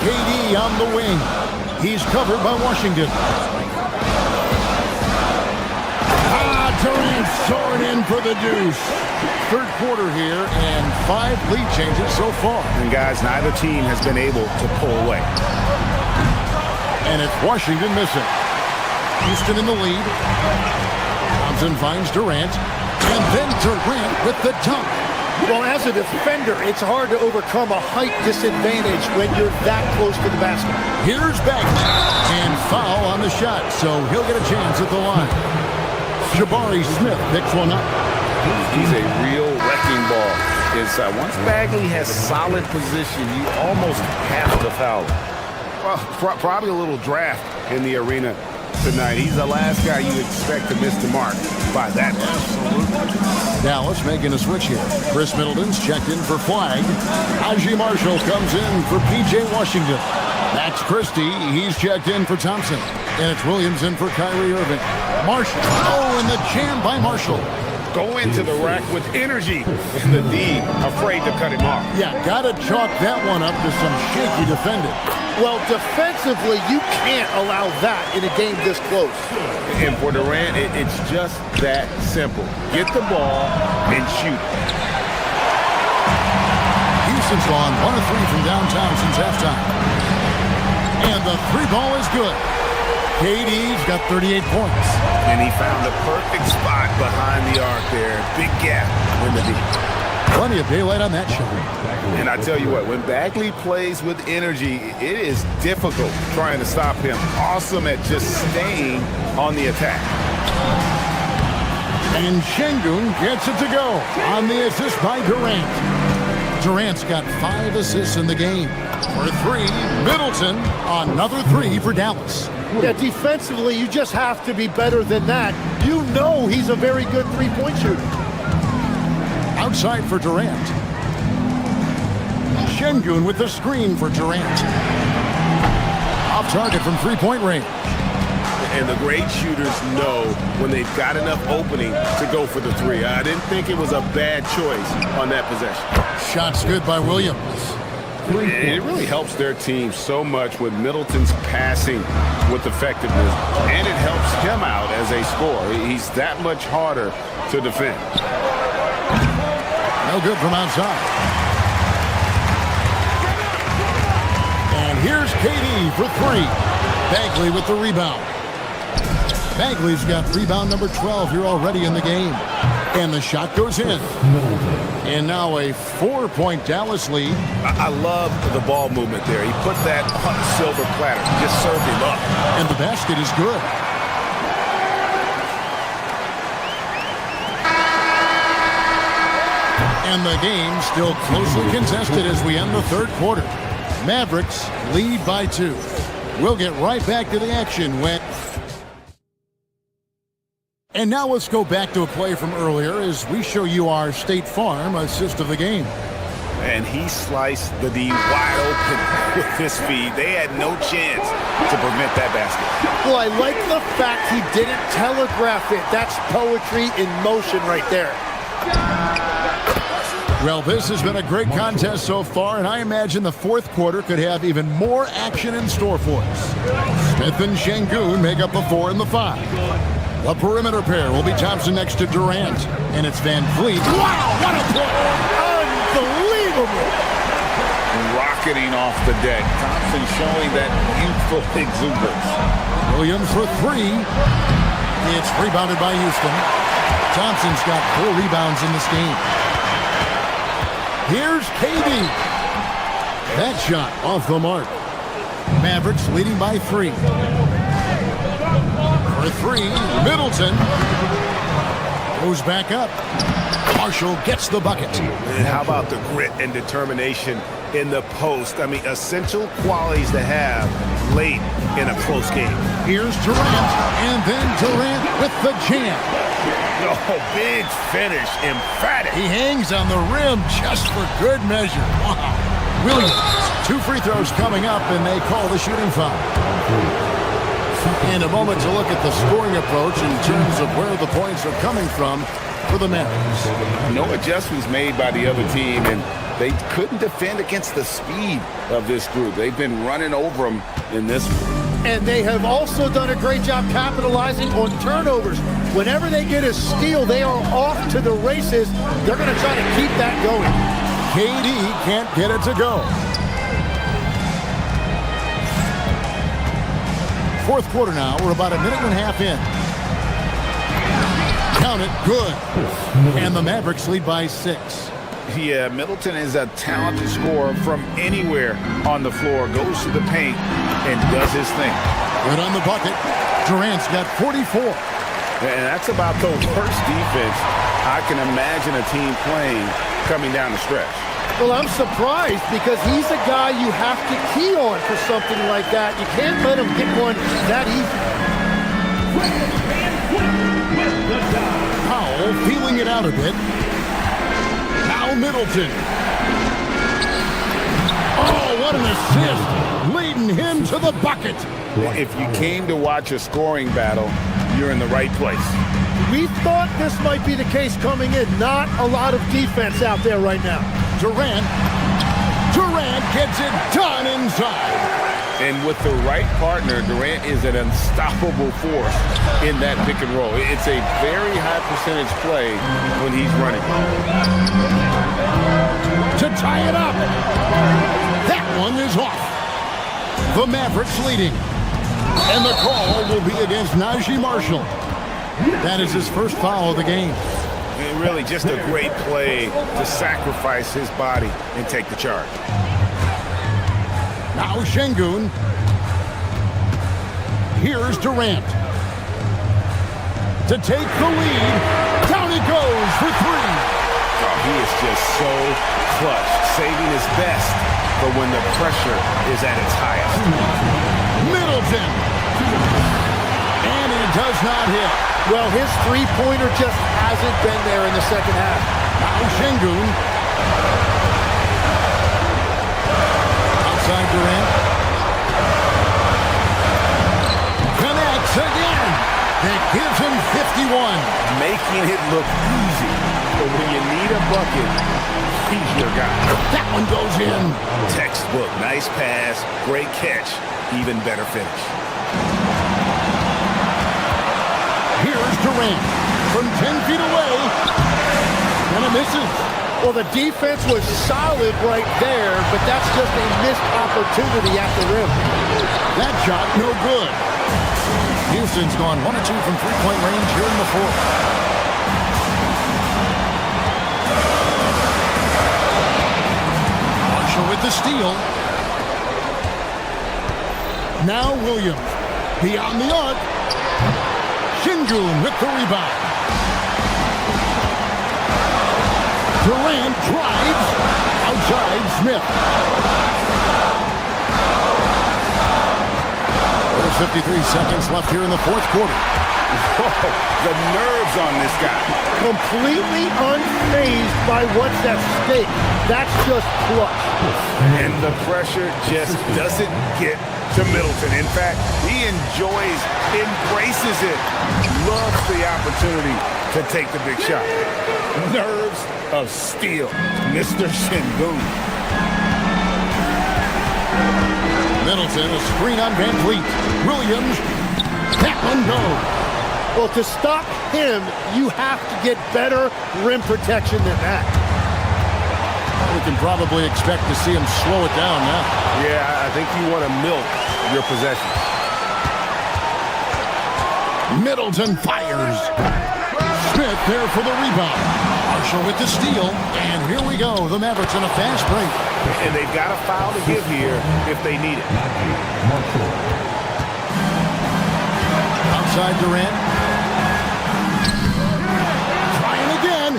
KD on the wing. He's covered by Washington. Durant soaring in for the deuce. Third quarter here and 5 lead changes so far. And guys, neither team has been able to pull away. And it's Washington missing. Houston in the lead. Thompson finds Durant. And then Durant with the dunk. Well, as a defender, it's hard to overcome a height disadvantage when you're that close to the basket. Here's Bagley. And foul on the shot, so he'll get a chance at the line. Jabari Smith picks one up. He's a real wrecking ball inside. Once Bagley has solid position, you almost have to foul him. Well, probably a little draft in the arena tonight. He's the last guy you expect to miss the mark by that much. Absolutely. Dallas making a switch here. Chris Middleton's checked in for Flag. Najee Marshall comes in for P.J. Washington. Max Christie, he's checked in for Thompson. And it's Williams in for Kyrie Irving. Marshall. Oh, and the jam by Marshall. Go into the rack with energy. And the D, afraid to cut him off. Yeah, got to chalk that one up to some shaky defending. Well, defensively, you can't allow that in a game this close. And for Durant, it's just that simple. Get the ball and shoot. Houston's gone 1 of 3 from downtown since halftime. And the three ball is good. KD's got 38 points. And he found the perfect spot behind the arc there. Big gap in the deep. Plenty of daylight on that shot. And I tell you what, when Bagley plays with energy, it is difficult trying to stop him. Awesome at just staying on the attack. And Şengün gets it to go on the assist by Durant. Durant's got 5 assists in the game. For 3, Middleton, another 3 for Dallas. Yeah, defensively, you just have to be better than that. You know he's a very good three-point shooter. Outside for Durant. Şengün with the screen for Durant. Off target from three-point range. And the great shooters know when they've got enough opening to go for the 3. I didn't think it was a bad choice on that possession. Shots good by Williams. It really helps their team so much with Middleton's passing with effectiveness. And it helps him out as a scorer. He's that much harder to defend. No good from outside. And here's KD for 3. Bagley with the rebound. Bagley's got rebound number 12 here already in the game. And the shot goes in. And now a 4-point Dallas lead. I love the ball movement there. He put that on a silver platter. Just served him up. And the basket is good. And the game still closely contested as we end the third quarter. Mavericks lead by 2. We'll get right back to the action when... And now let's go back to a play from earlier as we show you our State Farm assist of the game. And he sliced the D wide open with his feed. They had no chance to prevent that basket. Well, I like the fact he didn't telegraph it. That's poetry in motion right there. Well, this has been a great contest so far, and I imagine the fourth quarter could have even more action in store for us. Smith and Şengün make up the 4 and the 5. The perimeter pair will be Thompson next to Durant, and it's Van Vliet. Wow, what a play! Unbelievable! Rocketing off the deck. Thompson showing that youthful exuberance. Williams for 3. It's rebounded by Houston. Thompson's got 4 rebounds in this game. Here's KD. That shot off the mark. Mavericks leading by 3. For 3, Middleton goes back up. Marshall gets the bucket. And how about the grit and determination in the post? I mean, essential qualities to have late in a close game. Here's Durant, and then Durant with the jam. Oh, big finish, emphatic. He hangs on the rim just for good measure. Wow. Williams, 2 free throws coming up, and they call the shooting foul. And a moment to look at the scoring approach in terms of where the points are coming from for the Mavericks. No adjustments made by the other team, and they couldn't defend against the speed of this group. They've been running over them in this one. And they have also done a great job capitalizing on turnovers. Whenever they get a steal, they are off to the races. They're going to try to keep that going. KD can't get it to go. Fourth quarter now. We're about a minute and a half in. Count it. Good. And the Mavericks lead by 6. Yeah, Middleton is a talented scorer from anywhere on the floor. Goes to the paint and does his thing. Good on the bucket. Durant's got 44. And that's about the worst defense I can imagine a team playing coming down the stretch. Well, I'm surprised because he's a guy you have to key on for something like that. You can't let him get one that easy. Powell feeling it out a bit. Now Middleton. Oh, what an assist. Leading him to the bucket. If you came to watch a scoring battle, you're in the right place. We thought this might be the case coming in. Not a lot of defense out there right now. Durant gets it done inside. And with the right partner, Durant is an unstoppable force in that pick and roll. It's a very high percentage play when he's running. To tie it up. That one is off. The Mavericks leading. And the call will be against Najee Marshall. That is his first foul of the game. And really just a great play to sacrifice his body and take the charge. Now Şengün. Here's Durant. To take the lead. Down it goes for three. Oh, he is just so clutch, saving his best for when the pressure is at its highest. Middleton. And it does not hit. Well, his three-pointer just hasn't been there in the second half. Now Şengün. Outside Durant. Connects again. That gives him 51. Making it look easy. But when you need a bucket, he's your guy. That one goes in. Textbook. Nice pass. Great catch. Even better finish. Here's Durant from 10 feet away. And it misses. Well, the defense was solid right there, but that's just a missed opportunity at the rim. That shot, no good. Houston's gone 1 of 2 from three-point range here in the fourth. Marshall with the steal. Now Williams. Beyond the arc. Şengün with the rebound. Durant drives. Outside Smith. There's 53 seconds left here in the fourth quarter. The nerves on this guy. Completely unfazed by what's at stake. That's just clutch. And the pressure just doesn't get to Middleton. In fact, he enjoys, embraces it, loves the opportunity to take the big shot. Nerves of steel, Mr. Şengün. Middleton, a screen on Van Vliet. Williams, that one goes. Well, to stop him, you have to get better rim protection than that. We can probably expect to see him slow it down now. Yeah, I think you want to milk your possessions. Middleton fires. Smith there for the rebound. Marshall with the steal. And here we go. The Mavericks in a fast break. And they've got a foul to give here if they need it. Outside Durant. Trying again.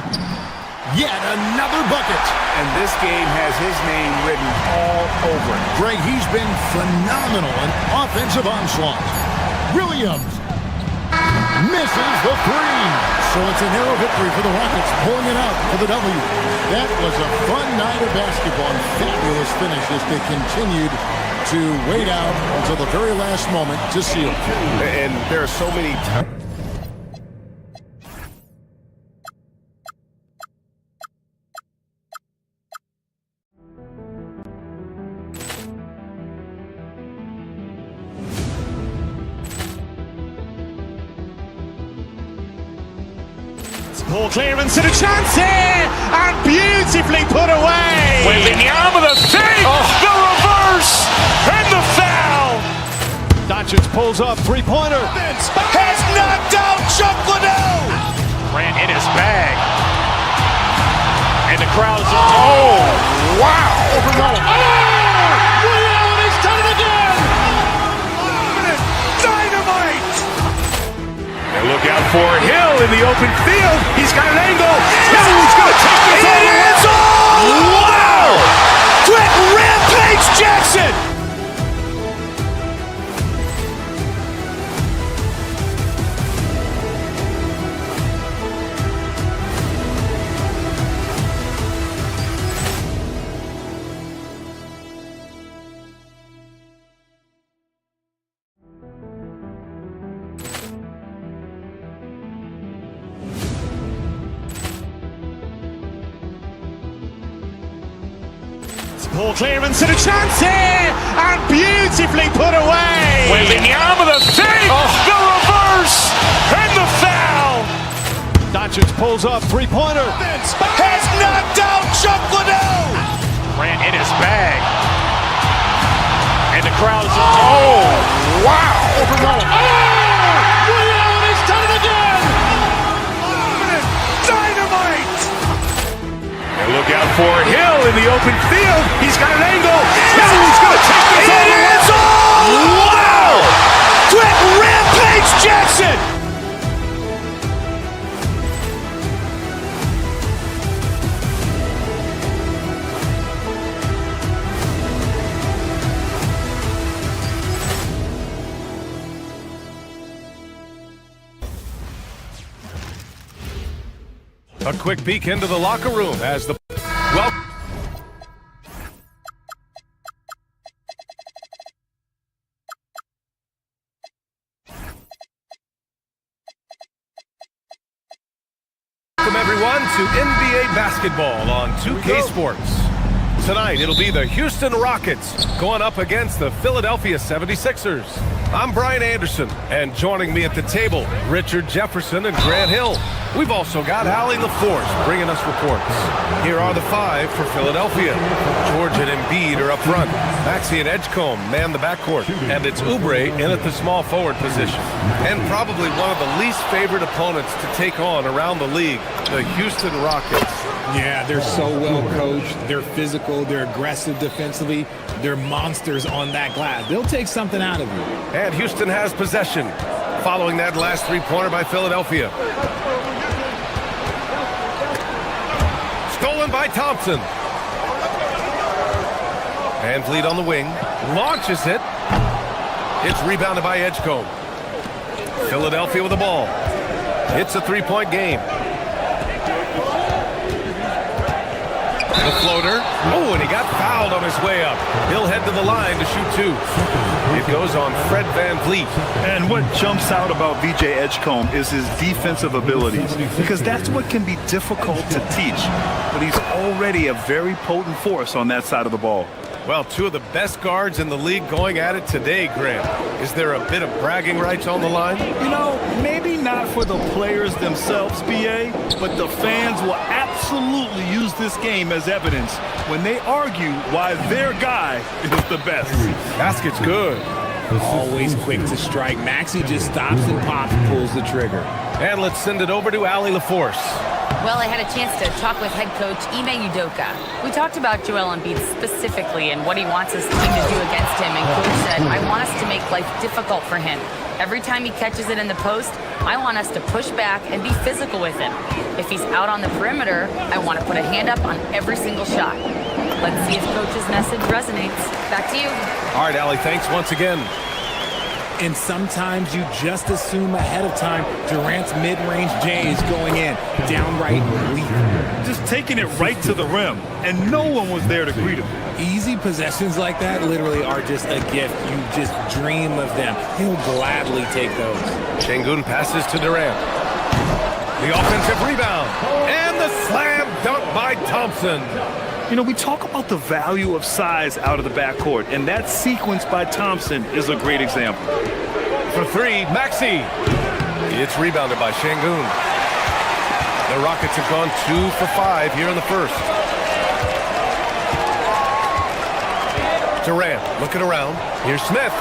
Yet another bucket. And this game has his name written all over it. Greg, he's been phenomenal in offensive onslaught. Williams misses the three. So it's a narrow victory for the Rockets, pulling it out for the W. That was a fun night of basketball and fabulous finish as they continued to wait out until the very last moment to seal it. And there are so many times. Ball clearance and a chance here, and beautifully put away. Wembanyama the save, the reverse, and the foul. Doncic pulls up, three-pointer. Has knocked out Chuck Liddell. Ran in his bag. And the crowd is, oh, wow. He's done it again. Dynamite. And look out for Hill in the open field. He's got an angle. Hill's going to take this all the way. Wow! Quick Rampage Jackson. Ball clearance and a chance here, and beautifully put away. Wembanyama the save, the reverse, and the foul. Doncic pulls up, three-pointer. Has knocked out Chuck Liddell. Ran in his bag. And the crowd is, oh, wow. Ray Allen has done it again. Dynamite. And look out for Hill in the open field. He's got an angle. Hill's going to take this all the way. Wow. Quick Rampage Jackson. A quick peek into the locker room as the welcome everyone to NBA basketball on 2K Sports. Tonight it'll be the Houston Rockets going up against the Philadelphia 76ers. I'm Brian Anderson, and joining me at the table, Richard Jefferson and Grant Hill. We've also got Allie LaForce bringing us reports. Here are the five for Philadelphia. George and Embiid are up front. Maxey and Edgecombe man the backcourt. And it's Oubre in at the small forward position. And probably one of the least favored opponents to take on around the league, the Houston Rockets. Yeah, they're so well coached. They're physical. They're aggressive defensively. They're monsters on that glass. They'll take something out of you. And Houston has possession, following that last three-pointer by Philadelphia. Stolen by Thompson. Van Vliet on the wing. Launches it. It's rebounded by Edgecombe. Philadelphia with the ball. It's a three-point game. The floater. Oh, and he got fouled on his way up. He'll head to the line to shoot two. It goes on Fred Van Vliet. And what jumps out about VJ Edgecombe is his defensive abilities, because that's what can be difficult to teach. But he's already a very potent force on that side of the ball. Well, two of the best guards in the league going at it today, Graham. Is there a bit of bragging rights on the line? You know, maybe not for the players themselves, BA, but the fans will absolutely use this game as evidence when they argue why their guy is the best. Basket's good. Always quick to strike. Maxey just stops and pops, pulls the trigger. And let's send it over to Allie LaForce. Well, I had a chance to talk with head coach Ime Udoka. We talked about Joel Embiid specifically and what he wants his team to do against him. And coach said, I want us to make life difficult for him. Every time he catches it in the post, I want us to push back and be physical with him. If he's out on the perimeter, I want to put a hand up on every single shot. Let's see if coach's message resonates. Back to you. All right, Allie, thanks once again. And sometimes you just assume ahead of time Durant's mid-range J is going in. Downright weak. Just taking it right to the rim, and no one was there to greet him. Easy possessions like that literally are just a gift. You just dream of them. He'll gladly take those. Şengün passes to Durant. The offensive rebound. And the slam dunk by Thompson. You know, we talk about the value of size out of the backcourt, and that sequence by Thompson is a great example. For three, Maxey. It's rebounded by Şengün. The Rockets have gone 2 for 5 here in the first. Durant looking around. Here's Smith.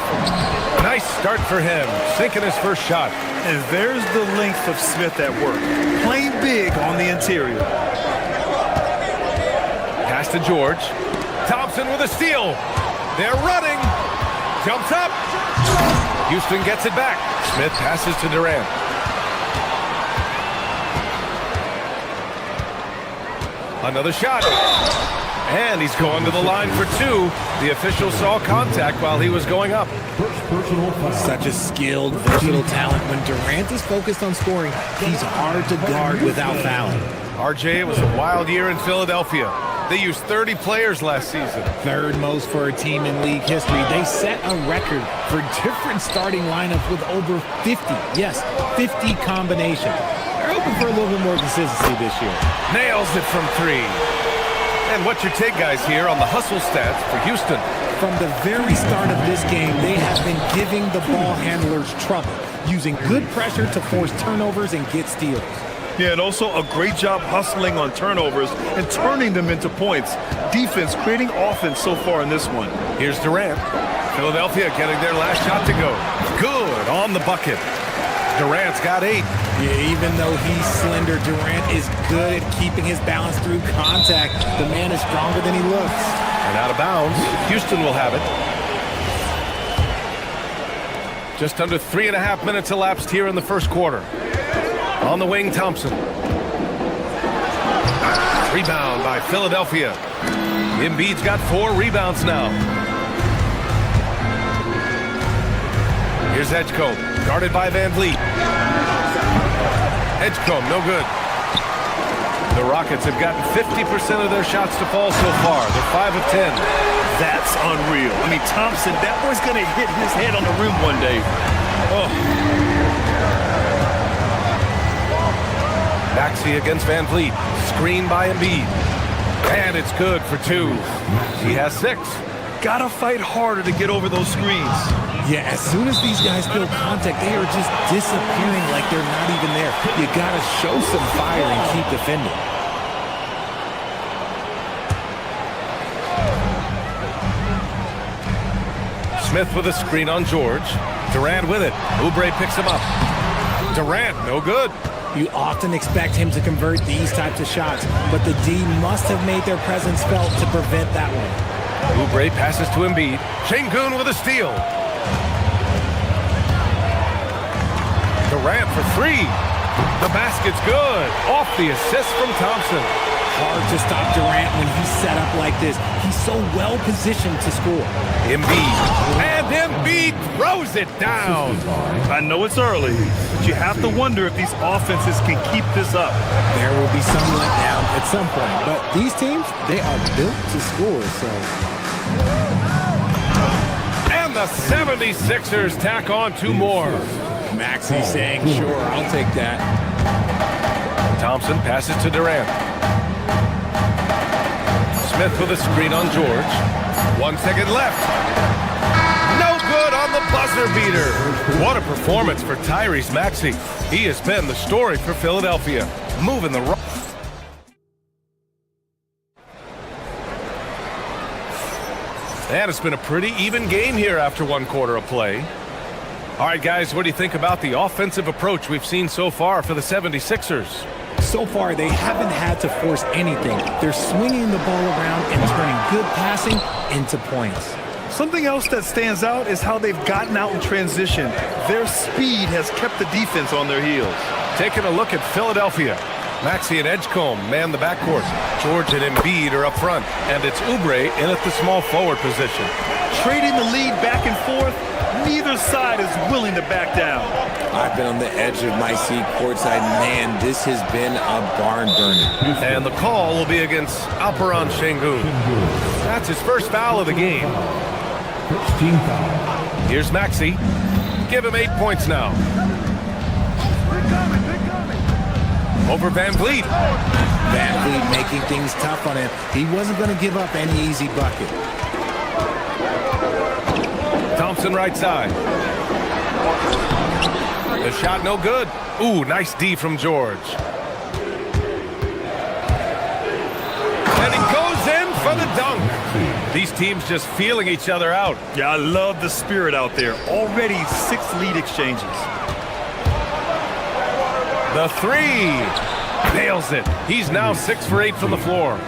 Nice start for him, sinking his first shot. And there's the length of Smith at work, playing big on the interior. Pass to George. Thompson with a steal. They're running. Jumps up. Houston gets it back. Smith passes to Durant. Another shot. And he's going to the line for two. The official saw contact while he was going up. Such a skilled, versatile talent. When Durant is focused on scoring, he's hard to guard without fouling. RJ, it was a wild year in Philadelphia. They used 30 players last season. Third most for a team in league history. They set a record for different starting lineups with over 50. Yes, 50 combinations. They're hoping for a little bit more consistency this year. Nails it from three. And what's your take, guys, here on the hustle stats for Houston? From the very start of this game, they have been giving the ball handlers trouble, using good pressure to force turnovers and get steals. Yeah, and also a great job hustling on turnovers and turning them into points. Defense creating offense so far in this one. Here's Durant. Philadelphia getting their last shot to go. Good on the bucket. Durant's got 8. Yeah, even though he's slender, Durant is good at keeping his balance through contact. The man is stronger than he looks. And out of bounds, Houston will have it. Just under 3.5 minutes elapsed here in the first quarter. On the wing, Thompson. Rebound by Philadelphia. Embiid's got 4 rebounds now. Here's Edgecombe, guarded by Van Vliet. Edgecombe, no good. The Rockets have gotten 50% of their shots to fall so far. They're 5 of 10. That's unreal. I mean, Thompson, that boy's going to hit his head on the rim one day. Oh. Maxey against Van Vliet. Screen by Embiid. And it's good for 2. He has 6. Gotta fight harder to get over those screens. Yeah, as soon as these guys feel contact, they are just disappearing like they're not even there. You gotta show some fire and keep defending. Smith with a screen on George. Durant with it. Oubre picks him up. Durant, no good. You often expect him to convert these types of shots, but the D must have made their presence felt to prevent that one. Oubre passes to Embiid. Şengün with a steal. Durant for 3. The basket's good. Off the assist from Thompson. Hard to stop Durant when he's set up like this. He's so well positioned to score. Embiid. And Embiid throws it down. I know it's early, but you have to wonder if these offenses can keep this up. There will be some letdown at some point, but these teams, they are built to score, so. And the 76ers tack on 2 more. Maxey saying, sure, I'll take that. Thompson passes to Durant. Smith with a screen on George. 1 second left. No good on the buzzer beater. What a performance for Tyrese Maxey. He has been the story for Philadelphia. Moving the rock. And it's been a pretty even game here after 1 quarter of play. All right, guys, what do you think about the offensive approach we've seen so far for the 76ers? So far, they haven't had to force anything. They're swinging the ball around and turning good passing into points. Something else that stands out is how they've gotten out in transition. Their speed has kept the defense on their heels. Taking a look at Philadelphia. Maxey and Edgecombe man the backcourt. George and Embiid are up front. And it's Oubre in at the small forward position. Trading the lead back and forth, neither side is willing to back down. I've been on the edge of my seat courtside. Man, this has been a barn burner. And the call will be against Alperen Şengün. That's his first foul of the game. Here's Maxey. Give him 8 points now. Over Van Vliet. Van Vliet making things tough on him. He wasn't going to give up any easy bucket. Thompson right side. The shot no good. Ooh, nice D from George. And he goes in for the dunk. These teams just feeling each other out. Yeah, I love the spirit out there. Already 6 lead exchanges. The 3. Nails it. He's now 6 for 8 from the floor.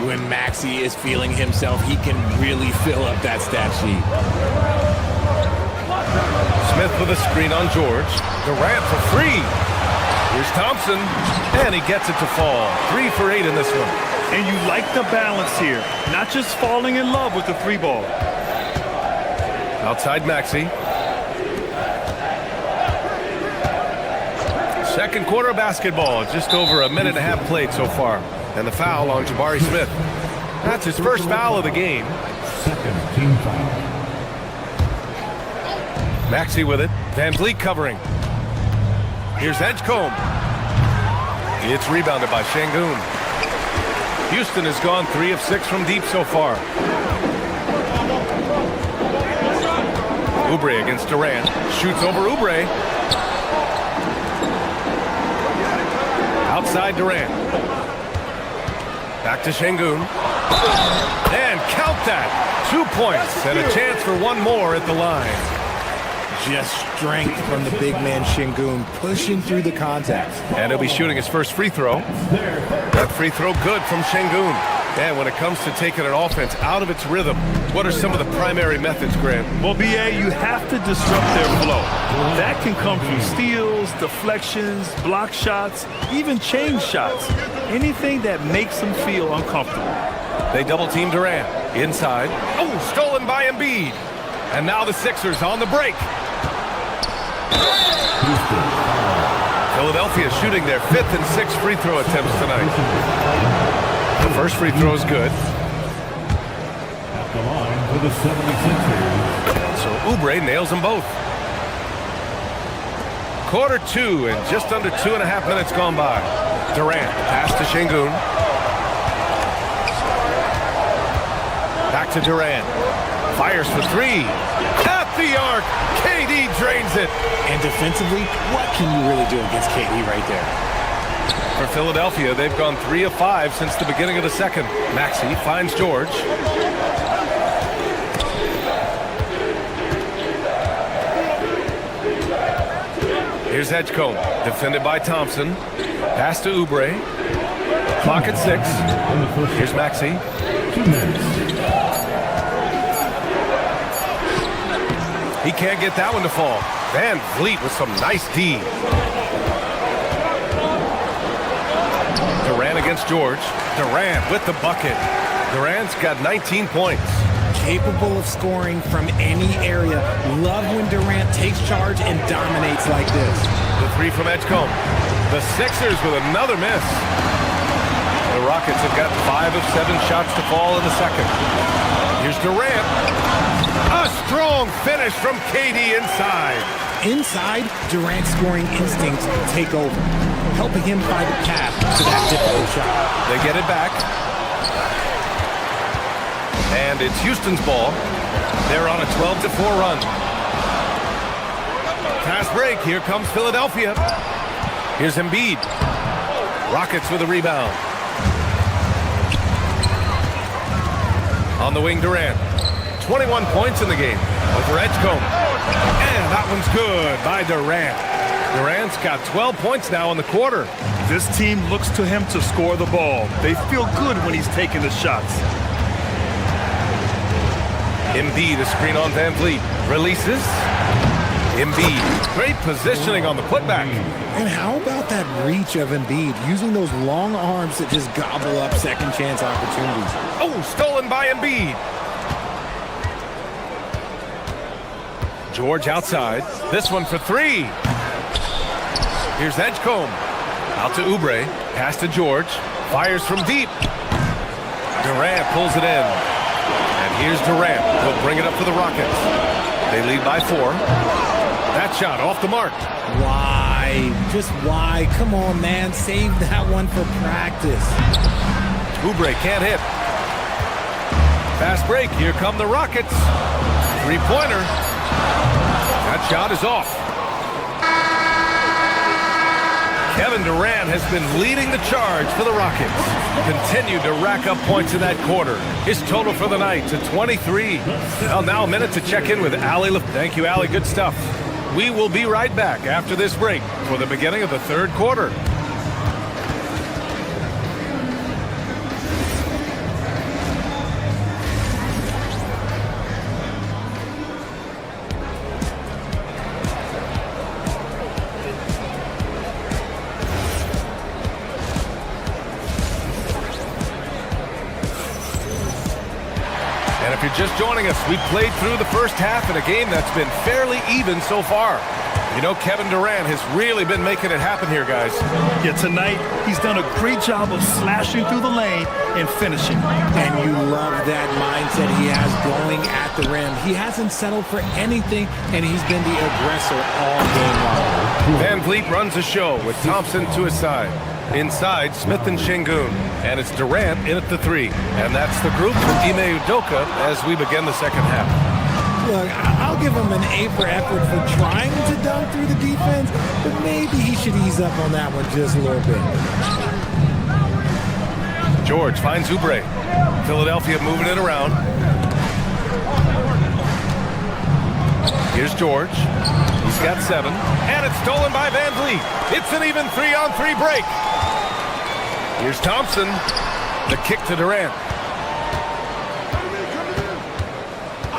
When Maxey is feeling himself, he can really fill up that stat sheet. Smith with a screen on George. Durant for 3. Here's Thompson, and he gets it to fall. 3 for 8 in this one. And you like the balance here. Not just falling in love with the 3 ball. Outside Maxey. Second quarter of basketball. Just over a minute and a half played so far. And the foul on Jabari Smith. That's his first foul of the game. Second team foul. Maxey with it. Van Vliet covering. Here's Edgecombe. It's rebounded by Şengün. Houston has gone 3 of 6 from deep so far. Oubre against Durant. Shoots over Oubre. Outside Durant. Back to Şengün. And count that. 2 points and a chance for one more at the line. Just strength from the big man Şengün, pushing through the contact. And he'll be shooting his first free throw. That free throw good from Şengün. And when it comes to taking an offense out of its rhythm, what are some of the primary methods, Grant? Well, BA, you have to disrupt their flow. That can come from steals, deflections, block shots, even change shots. Anything that makes them feel uncomfortable. They double-team Durant. Inside. Oh, stolen by Embiid. And now the Sixers on the break. Philadelphia shooting their 5th and 6th free throw attempts tonight. The first free throw is good. At the line for the 76ers. So Oubre nails them both. Quarter 2 and just under 2.5 minutes gone by. Durant pass to Şengün. Back to Durant. Fires for 3. At the arc. KD drains it. And defensively, what can you really do against KD right there? For Philadelphia, they've gone 3 of 5 since the beginning of the second. Maxey finds George. Here's Edgecombe, defended by Thompson. Pass to Oubre. Clock at 6. Here's Maxey. 2 minutes. He can't get that one to fall. Van Vliet with some nice D. Durant against George. Durant with the bucket. Durant's got 19 points. Capable of scoring from any area. Love when Durant takes charge and dominates like this. The 3 from Edgecombe. The Sixers with another miss. The Rockets have got 5 of 7 shots to fall in the second. Here's Durant. A strong finish from KD inside. Inside, Durant's scoring instincts take over, helping him find a path to that difficult shot. They get it back. And it's Houston's ball. They're on a 12-4 run. Fast break. Here comes Philadelphia. Here's Embiid. Rockets with a rebound. On the wing, Durant. 21 points in the game over Edgecombe. And that one's good by Durant. Durant's got 12 points now in the quarter. This team looks to him to score the ball. They feel good when he's taking the shots. Embiid, a screen on Van Vliet. Releases. Embiid, great positioning on the putback. And how about that reach of Embiid, using those long arms that just gobble up second chance opportunities. Oh, stolen by Embiid. George outside. This one for 3. Here's Edgecombe. Out to Oubre. Pass to George. Fires from deep. Durant pulls it in. And here's Durant. He'll bring it up for the Rockets. They lead by 4. That shot off the mark. Why? Just why? Come on, man. Save that one for practice. Oubre can't hit. Fast break. Here come the Rockets. 3-pointer. That shot is off. Kevin Durant has been leading the charge for the Rockets. Continued to rack up points in that quarter. His total for the night to 23. Well, now a minute to check in with Ali. Thank you, Ali. Good stuff. We will be right back after this break for the beginning of the third quarter. And if you're just joining us, we played through the first half in a game that's been fairly even so far. You know, Kevin Durant has really been making it happen here, guys. Yeah, tonight he's done a great job of slashing through the lane and finishing. And you love that mindset he has going at the rim. He hasn't settled for anything, and he's been the aggressor all game long. Van Vliet runs the show with Thompson to his side. Inside, Smith and Şengün. And it's Durant in at the 3. And that's the group for Ime Udoka as we begin the second half. Look, I'll give him an A for effort for trying to dunk through the defense, but maybe he should ease up on that one just a little bit. George finds Oubre. Philadelphia moving it around. Here's George. He's got 7. And it's stolen by Van Vliet. It's an even 3-on-3 break. Here's Thompson. The kick to Durant.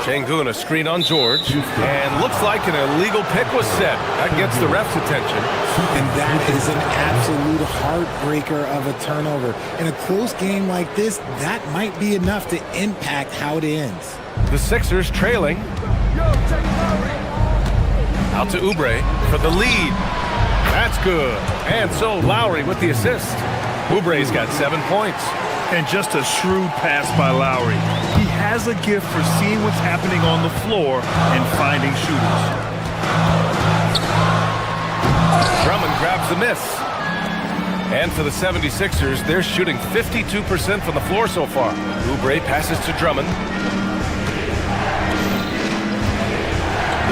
Şengün, a screen on George. And looks like an illegal pick was set. That gets the ref's attention. And that is an absolute heartbreaker of a turnover. In a close game like this, that might be enough to impact how it ends. The Sixers trailing. Out to Oubre for the lead. That's good. And so Lowry with the assist. Oubre's got 7 points. And just a shrewd pass by Lowry. He has a gift for seeing what's happening on the floor and finding shooters. Drummond grabs the miss. And for the 76ers, they're shooting 52% from the floor so far. Oubre passes to Drummond.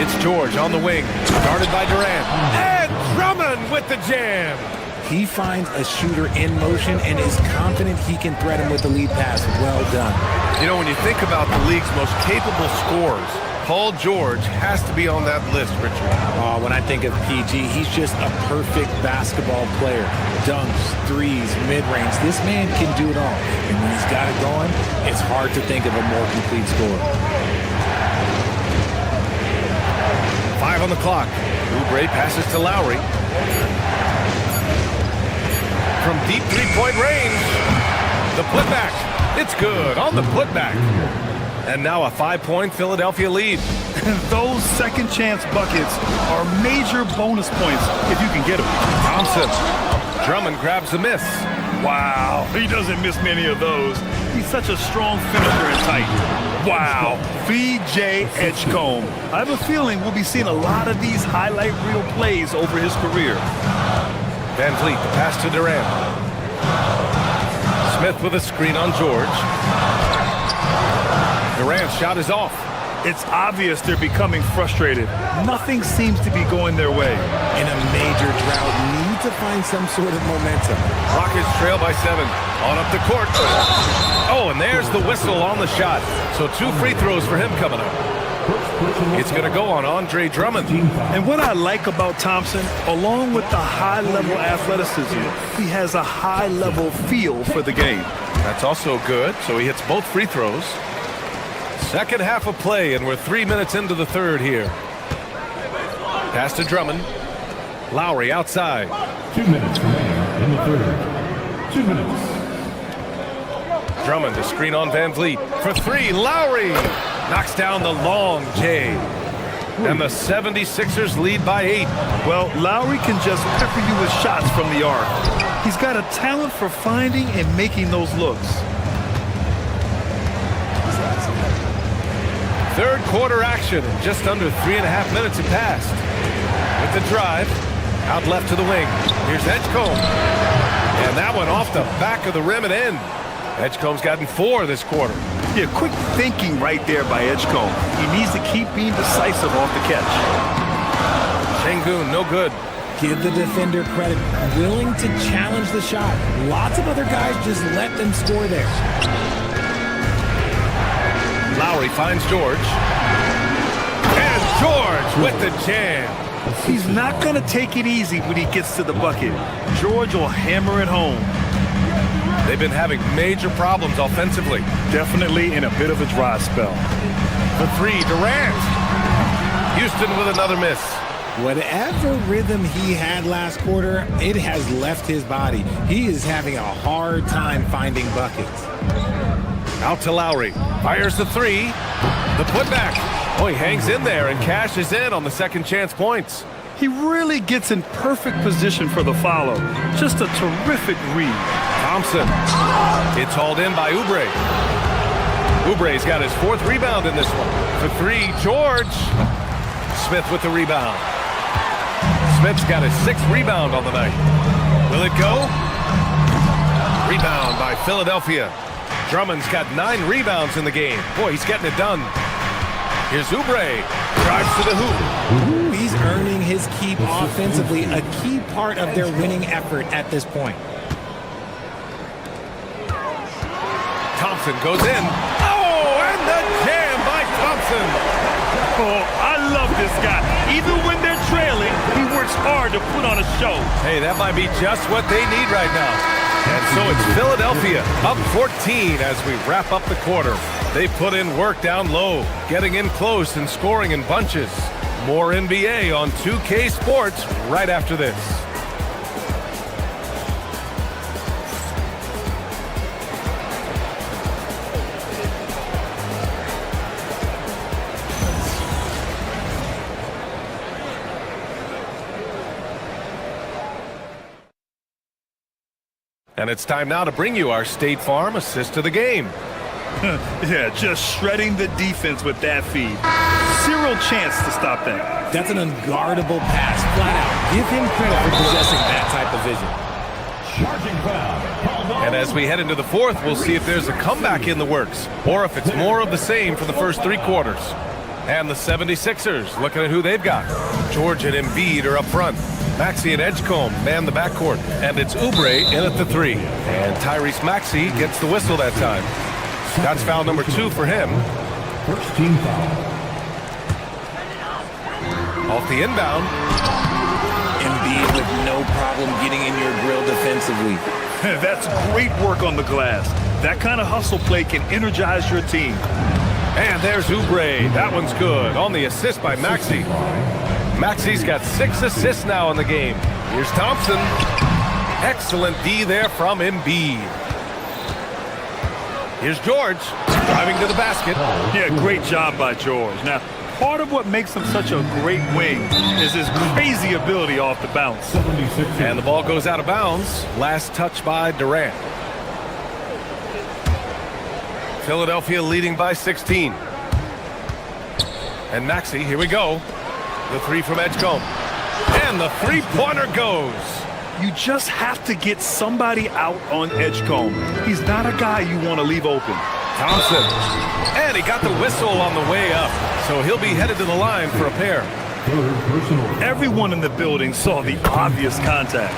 It's George on the wing, guarded by Durant. And Drummond with the jam. He finds a shooter in motion and is confident he can thread him with the lead pass. Well done. You know, when you think about the league's most capable scorers, Paul George has to be on that list, Richard. When I think of PG, he's just a perfect basketball player. Dunks, threes, mid-range. This man can do it all. And when he's got it going, it's hard to think of a more complete scorer. 5 on the clock. Oubre passes to Lowry. From deep three-point range, the putback. It's good on the putback. And now a 5-point Philadelphia lead. Those second chance buckets are major bonus points if you can get them. Thompson. Drummond grabs the miss. Wow, he doesn't miss many of those. He's such a strong finisher and tight. Wow, VJ Edgecombe. I have a feeling we'll be seeing a lot of these highlight reel plays over his career. Van Vliet, the pass to Durant. Smith with a screen on George. Durant's shot is off. It's obvious they're becoming frustrated. Nothing seems to be going their way. In a major drought, need to find some sort of momentum. Rockets trail by 7. On up the court. Oh, and there's the whistle on the shot. So 2 free throws for him coming up. It's going to go on Andre Drummond. And what I like about Thompson, along with the high-level athleticism, he has a high-level feel for the game. That's also good. So he hits both free throws. Second half of play, and we're 3 minutes into the third here. Pass to Drummond. Lowry outside. 2 minutes remaining in the third. 2 minutes. Drummond, a screen on Van Vliet. For 3, Lowry knocks down the long J. And the 76ers lead by 8. Well, Lowry can just pepper you with shots from the arc. He's got a talent for finding and making those looks. Third quarter action. Just under 3.5 minutes have passed. With the drive, out left to the wing. Here's Edgecombe. And that one off the back of the rim and in. Edgecombe's gotten 4 this quarter. Yeah, quick thinking right there by Edgecombe. He needs to keep being decisive off the catch. Şengün, no good. Give the defender credit. Willing to challenge the shot. Lots of other guys just let them score there. Lowry finds George. And George with the jam. He's not going to take it easy when he gets to the bucket. George will hammer it home. They've been having major problems offensively. Definitely in a bit of a dry spell. For 3, Durant. Houston with another miss. Whatever rhythm he had last quarter, it has left his body. He is having a hard time finding buckets. Out to Lowry. Fires the 3. The putback. Oh, he hangs in there and cashes in on the second chance points. He really gets in perfect position for the follow. Just a terrific read. Thompson. It's hauled in by Oubre. Oubre's got his 4th rebound in this one. For 3, George. Smith with the rebound. Smith's got his 6th rebound on the night. Will it go? Rebound by Philadelphia. Drummond's got 9 rebounds in the game. Boy, he's getting it done. Here's Oubre. Drives to the hoop. He's earning his keep offensively, a key part of their winning effort at this point. Thompson goes in. Oh, and the jam by Thompson. Oh, I love this guy. Even when they're trailing, he works hard to put on a show. Hey, that might be just what they need right now. And so it's Philadelphia up 14 as we wrap up the quarter. They put in work down low, getting in close and scoring in bunches. More NBA on 2K Sports right after this. And it's time now to bring you our State Farm assist of the game. Yeah, just shredding the defense with that feed. Zero chance to stop that. That's an unguardable pass, flat out. Give him credit for possessing that type of vision. And as we head into the fourth, we'll see if there's a comeback in the works or if it's more of the same for the first 3 quarters. And the 76ers, looking at who they've got. George and Embiid are up front. Maxey and Edgecombe man the backcourt. And it's Oubre in at the 3. And Tyrese Maxey gets the whistle that time. That's foul number 2 for him. First team foul. Off the inbound. Embiid with no problem getting in your grill defensively. That's great work on the glass. That kind of hustle play can energize your team. And there's Oubre. That one's good. On the assist by Maxey. Maxey's got 6 assists now in the game. Here's Thompson. Excellent D there from Embiid. Here's George driving to the basket. Yeah, great job by George. Now, part of what makes him such a great wing is his crazy ability off the bounce. And the ball goes out of bounds. Last touch by Durant. Philadelphia leading by 16. And Maxey, here we go. The 3 from Edgecombe. And the 3-pointer goes. You just have to get somebody out on Edgecombe. He's not a guy you want to leave open. Thompson. And he got the whistle on the way up. So he'll be headed to the line for a pair. Everyone in the building saw the obvious contact.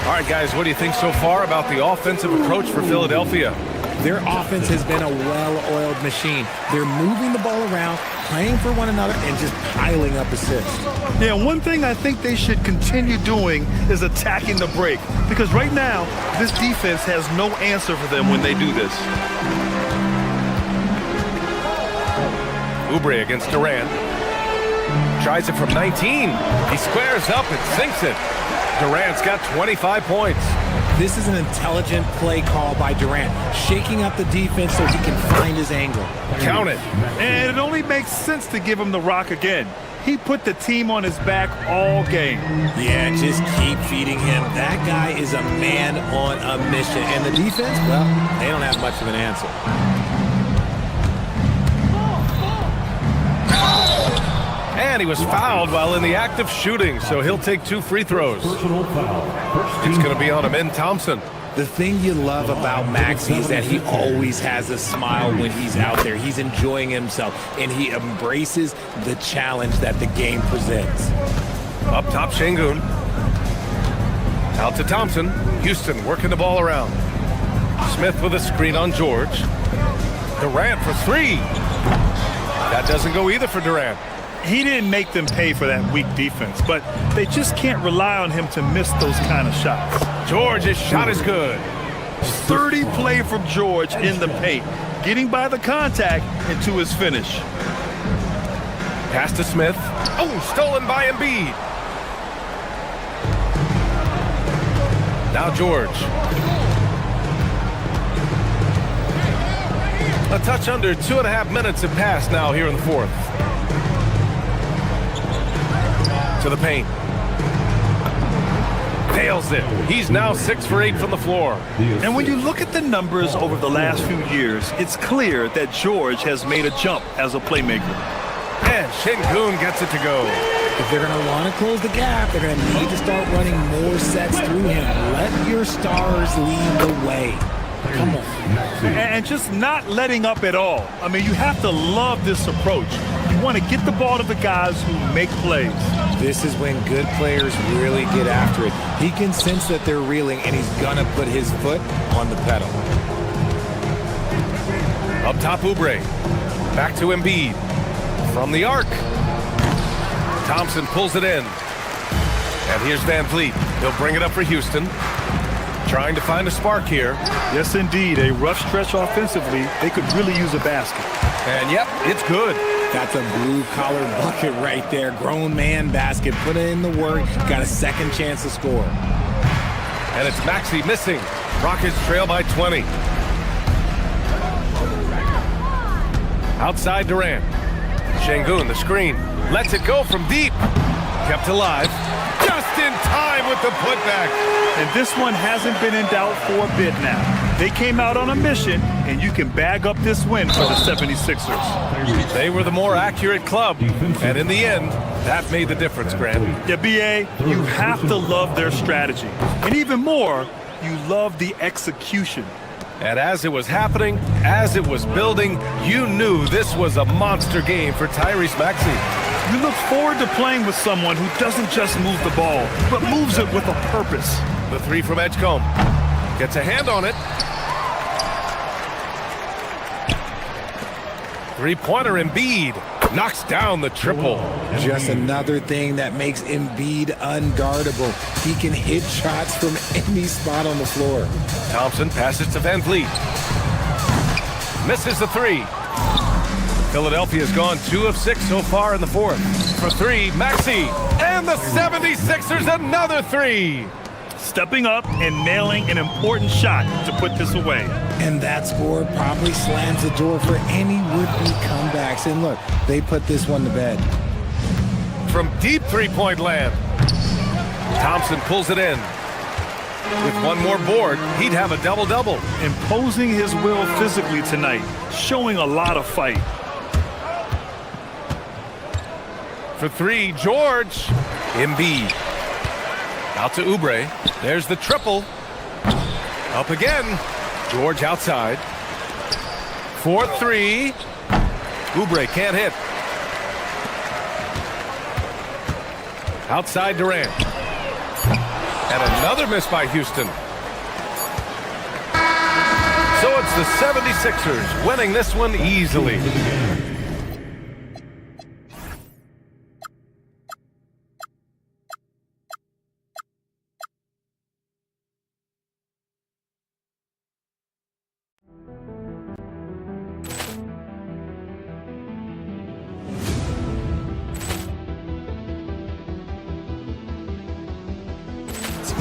All right, guys, what do you think so far about the offensive approach for Philadelphia? Their offense has been a well-oiled machine. They're moving the ball around, playing for one another, and just piling up assists. Yeah, one thing I think they should continue doing is attacking the break. Because right now, this defense has no answer for them when they do this. Oubre against Durant. Tries it from 19. He squares up and sinks it. Durant's got 25 points. This is an intelligent play call by Durant, shaking up the defense so he can find his angle. Count it. And it only makes sense to give him the rock again. He put the team on his back all game. Yeah, just keep feeding him. That guy is a man on a mission. And the defense, well, they don't have much of an answer. And he was fouled while in the act of shooting, so he'll take 2 free throws. It's going to be on him in Thompson. The thing you love about Maxey is that he always has a smile when he's out there. He's enjoying himself, and he embraces the challenge that the game presents. Up top, Şengün. Out to Thompson. Houston working the ball around. Smith with a screen on George. Durant for 3. That doesn't go either for Durant. He didn't make them pay for that weak defense, but they just can't rely on him to miss those kind of shots. George's shot is good. Sturdy play from George in the paint, getting by the contact and to his finish. Pass to Smith. Oh, stolen by Embiid. Now George. A touch under 2.5 minutes have passed now here in the fourth. To the paint. Nails it. He's now 6 for 8 from the floor. And when you look at the numbers over the last few years, it's clear that George has made a jump as a playmaker. And Şengün gets it to go. If they're going to want to close the gap, they're going to need to start running more sets through him. Let your stars lead the way. Come on. And just not letting up at all. I mean, you have to love this approach. You want to get the ball to the guys who make plays. This is when good players really get after it. He can sense that they're reeling, and he's going to put his foot on the pedal. Up top, Oubre. Back to Embiid. From the arc. Thompson pulls it in. And here's Van Vliet. He'll bring it up for Houston. Trying to find a spark here. Yes, indeed. A rough stretch offensively. They could really use a basket. And yep, it's good. That's a blue-collar bucket right there. Grown man basket. Put in the work. Got a second chance to score. And it's Maxey missing. Rockets trail by 20. Outside Durant. Şengün, the screen. Lets it go from deep. Kept alive. Just in time with the putback. And this one hasn't been in doubt for a bit now. They came out on a mission, and you can bag up this win for the 76ers. They were the more accurate club, and in the end, that made the difference, Grant. Yeah, B.A., you have to love their strategy. And even more, you love the execution. And as it was happening, as it was building, you knew this was a monster game for Tyrese Maxey. You look forward to playing with someone who doesn't just move the ball, but moves it with a purpose. The three from Edgecombe. Gets a hand on it. Three-pointer Embiid. Knocks down the triple. Just another thing that makes Embiid unguardable. He can hit shots from any spot on the floor. Thompson passes to Van Vliet. Misses the three. Philadelphia's gone 2 of 6 so far in the fourth. For three, Maxey. And the 76ers another three. Stepping up and nailing an important shot to put this away. And that score probably slams the door for any would-be comebacks. And look, they put this one to bed. From deep three-point land. Thompson pulls it in. With one more board, he'd have a double-double. Imposing his will physically tonight, showing a lot of fight. For three, George. Embiid. Out to Oubre. There's the triple. Up again. George outside. 4-3. Oubre can't hit. Outside Durant. And another miss by Houston. So it's the 76ers winning this one easily.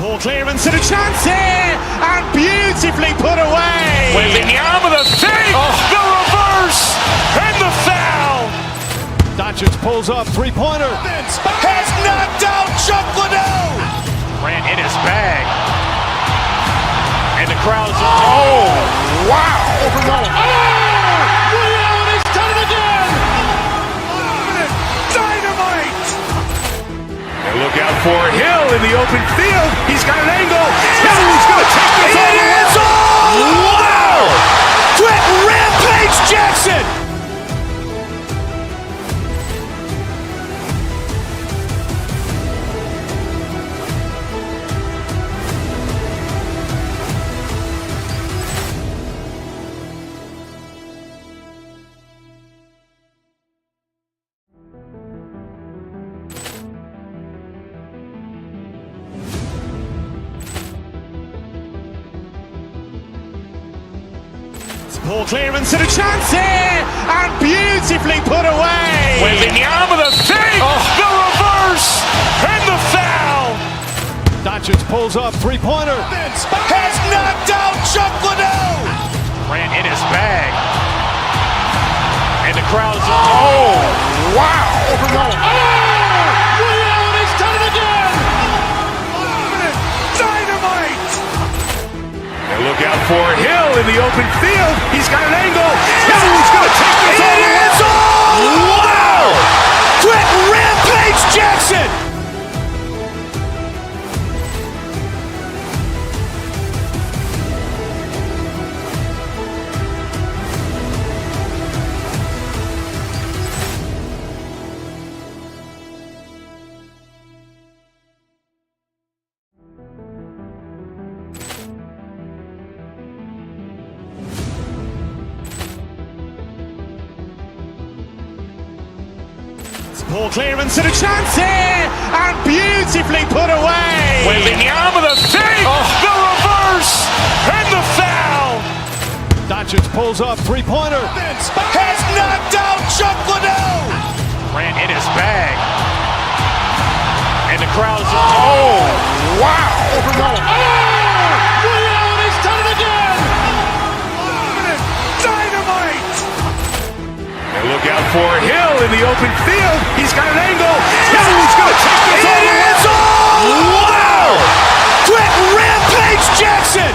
Ball clearance and a chance here, and beautifully put away. Wembanyama with a save, the reverse, and the foul. Doncic pulls up, three-pointer. Has knocked out Chuck Liddell. Ran in his bag. And the crowd's oh, wow. He's done it again. Dynamite. And look out for Hill in the open field. He's got an angle. Hill's going to take this all the way. Wow! Quick Rampage Jackson. Ball clearance and a chance here, and beautifully put away. Wembanyama with a save, the reverse, and the foul. Doncic pulls up, three-pointer. Has knocked out Chuck Liddell. Ran in his bag. And the crowd's oh, wow. He's done it again. Dynamite. And look out for Hill in the open field. He's got an angle. Hill's going to take this all the way. Wow! Quick Rampage Jackson. Ball clearance and a chance here, and beautifully put away. Wembanyama the fake, the reverse, and the foul. Doncic pulls up, three-pointer. Has knocked out Chuck Liddell. Ran in his bag. And the crowd is, oh, wow. He's done it again. Dynamite. And look out for Hill in the open field. He's got an angle. He's going to take this all the way. Wow. Quick rampage Jackson.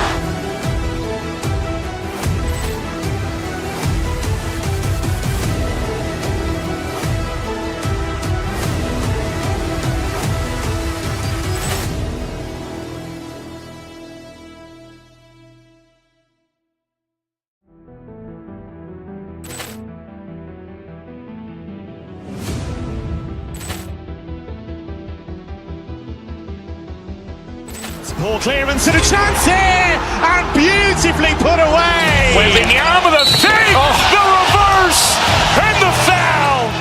Ball clearance and a chance here, and beautifully put away. Wembanyama the fake, the reverse, and the foul.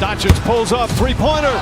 Doncic pulls up, three-pointer.